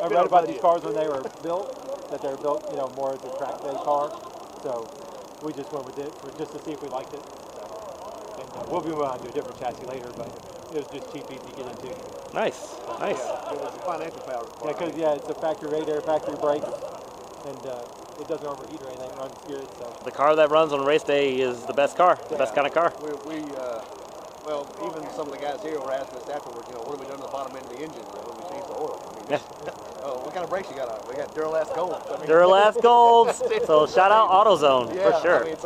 I read about these cars when they were built, that they were built, more as a track day car. So we just went with it just to see if we liked it. So, and we'll be moving on to a different chassis later, but it was just cheap, easy to get into. Nice, nice. Yeah, it was a financial power. Yeah, because it's a factory radar, factory brakes, and it doesn't overheat or anything. It runs good. So The car that runs on race day is the best car, the best kind of car. Well, even some of the guys here were asking us afterwards, what have we done to the bottom end of the engine when we changed the oil? What kind of brakes you got on? We got Duralast Gold. Duralast Golds. So shout out AutoZone for sure. It's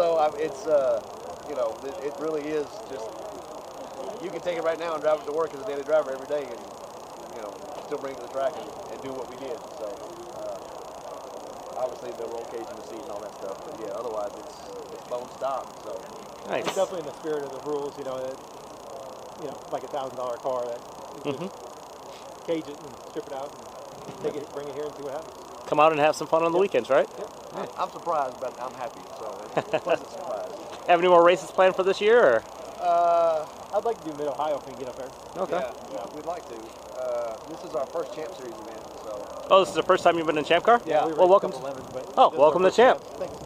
it really is just, you can take it right now and drive it to work as a daily driver every day and, still bring it to the track and do what we did. So, obviously the roll cage and the seat and all that stuff, but yeah, otherwise it's bone stock. So nice. It's definitely in the spirit of the rules, that, like $1,000 car that you just cage it and strip it out and take it, bring it here and see what happens. Come out and have some fun on the weekends, right? Yep. I'm surprised, but I'm happy. So it's a pleasant surprise. Have any more races planned for this year? Or? I'd like to do Mid-Ohio if we can get up there. Okay. Yeah, we'd like to. This is our first Champ Series event, so. Oh, this is the first time you've been in ChampCar? Yeah. Well, welcome. Welcome to Champ.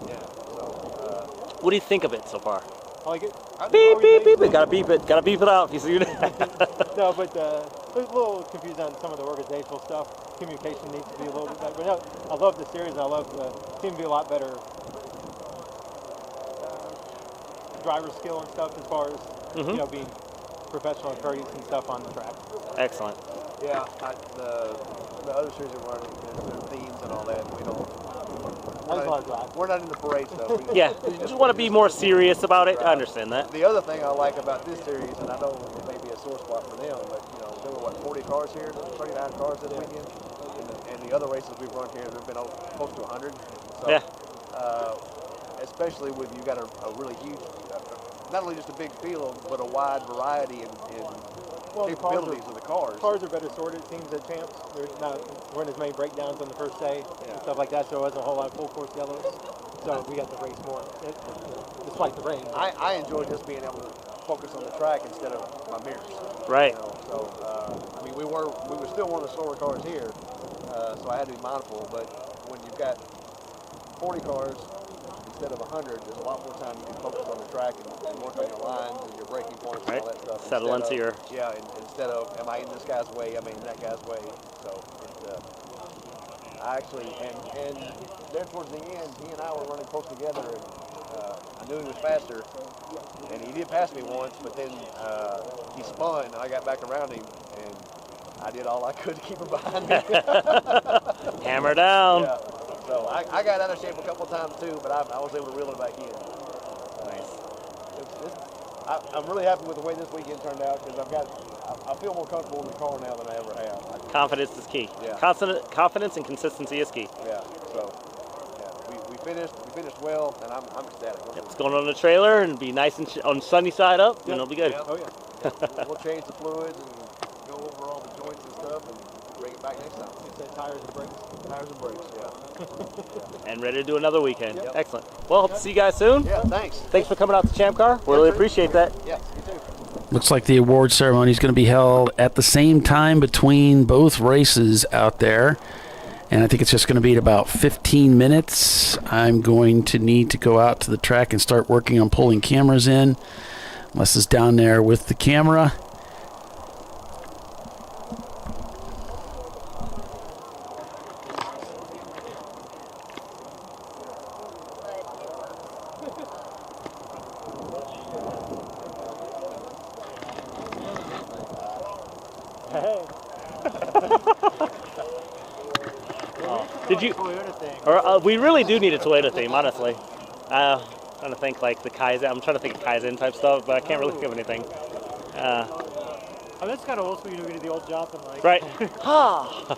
Yeah. So, what do you think of it so far? I like it. Beep, beep, beep it. Gotta beep it. Gotta beep it out. No, but there's a little confused on some of the organizational stuff. Communication needs to be a little bit better. But no, I love the series. I love seem to be a lot better driver skill and stuff as far as being professional and courteous and stuff on the track. Excellent. Yeah, the other series we're running, there's themes and all that. We're not in the parade stuff. Yeah, you just want to be more serious about it. I understand that. The other thing I like about this series, and I know it may be a sore spot for them, but there were 40 cars here, 39 cars this weekend, and the other races we've run here, there've been close to 100. So, yeah. Especially with you got a really huge, not only just a big field, but a wide variety in capabilities of the cars. Cars are better sorted, it seems, at Champs. There's weren't as many breakdowns on the first day and stuff like that, so it wasn't a whole lot of full course yellows. So we got to race more, despite the rain. I enjoy just being able to focus on the track instead of my mirrors. Right. We were still one of the slower cars here, so I had to be mindful. But when you've got 40 cars instead of 100, there's a lot more time you can focus on the track and work on your lines and your braking points and all that stuff. Settle into your... Yeah, instead of, am I in this guy's way, am I in that guy's way? So, I actually, and there towards the end, he and I were running close together, and I knew he was faster, and he did pass me once, but then he spun, and I got back around him, and I did all I could to keep him behind me. Hammer down. Yeah. So I got out of shape a couple times too, but I was able to reel it back in. Nice. I'm really happy with the way this weekend turned out because I feel more comfortable in the car now than I ever have. Confidence is key. Yeah. Confidence and consistency is key. Yeah. So we finished well, and I'm ecstatic. It's going on the trailer and be nice and on sunny side up, and it'll be good. Oh yeah. We'll change the fluids and go over all the joints and stuff and bring it back next time. Tires and brakes. Tires and brakes, yeah. And ready to do another weekend. Yep. Excellent. Well, hope to see you guys soon. Yeah, thanks. Thanks for coming out to ChampCar. We really appreciate that. Yeah, you too. Looks like the award ceremony is going to be held at the same time between both races out there. And I think it's just going to be at about 15 minutes. I'm going to need to go out to the track and start working on pulling cameras in. Les is down there with the camera. Did you? Or we really do need a Toyota theme, honestly. I'm trying to think like the Kaizen. I'm trying to think of Kaizen type stuff, but I can't really think of anything. Oh, that's kind of old school. You know, we did the old job and like. Right. Ha.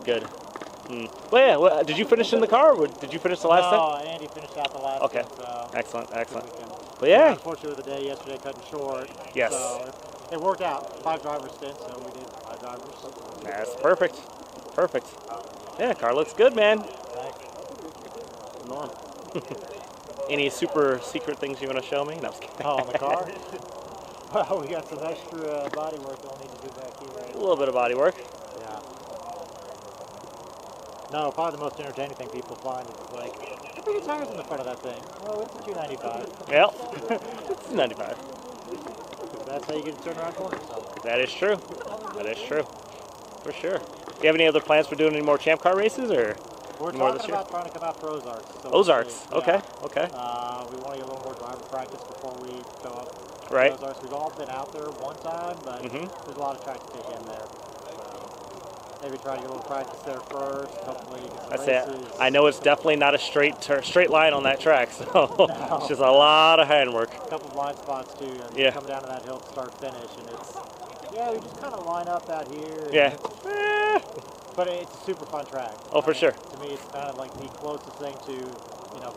Good. Well, yeah. Well, did you finish in the car? Or did you finish the last time? No, Andy finished out the last. Okay. So excellent. But yeah. Unfortunately, the day yesterday cut it short. Yes. So it worked out. 5 driver stint, so we did 5 drivers. That's perfect. Perfect. Yeah, car looks good, man. Thanks. Come on. Any super secret things you want to show me? No, I'm just kidding. Oh, on the car? Well, we got some extra body work we'll need to do back here. A little bit of body work. Yeah. No, probably the most entertaining thing people find is like, how big are tires in the front of that thing? Oh, it's a 295. Yep. It's 95. that's how you get to turn around corners. So. That is true. That is true. For sure. Do you have any other plans for doing any more Champ Car races, or we're more talking this year? about trying to come out for Ozarks. So Ozarks. yeah. Okay. Okay. We want to get a little more driver practice before we go up. Right. Ozarks. We've all been out there one time, but there's a lot of track to take in there. Maybe try to get a little practice there first. Hopefully, get some races. I know it's definitely not a straight line on that track, so No. it's just a lot of handwork. A couple blind spots too, and Yeah. come down to that hill to start finish, and it's we just kind of line up out here. Yeah. But it's a super fun track. Oh, for sure. To me, it's kind of like the closest thing to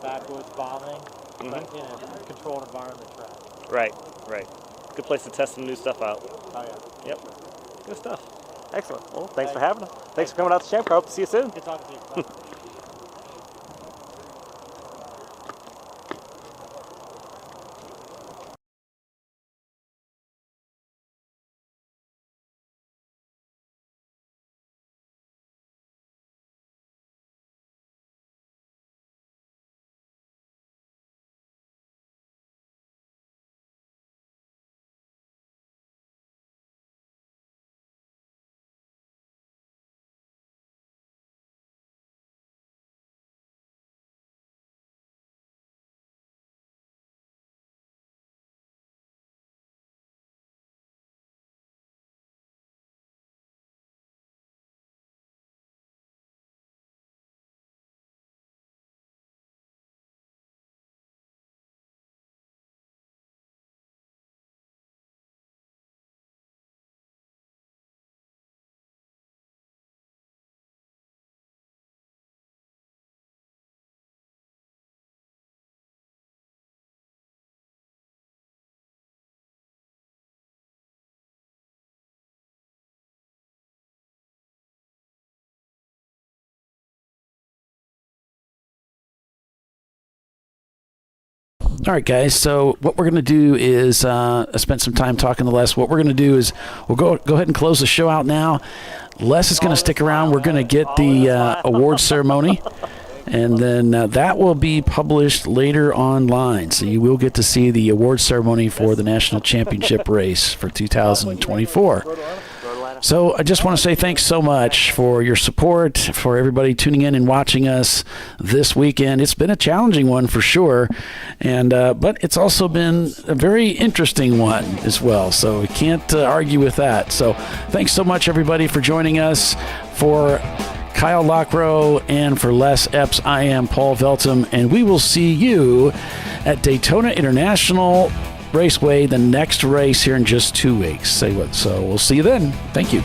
backwoods bombing, but in a controlled environment track. Right. Right. Good place to test some new stuff out. Oh yeah. Yep. Good stuff. Excellent. Well, thanks for having us. Thanks for coming out to Champ Car. Hope to see you soon. Good talking to you. Bye. All right, guys. So what we're going to do is I spent some time talking to Les. What we're going to do is we'll go ahead and close the show out now. Les is going to stick around. We're going to get the award ceremony, and then that will be published later online. So you will get to see the award ceremony for the National Championship race for 2024. So I just want to say thanks so much for your support, for everybody tuning in and watching us this weekend. It's been a challenging one for sure, and but it's also been a very interesting one as well. So we can't argue with that. So thanks so much, everybody, for joining us. For Kyle Lockrow and for Les Epps, I am Paul Veltum, and we will see you at Daytona International Raceway, the next race here in just 2 weeks. So we'll see you then. Thank you.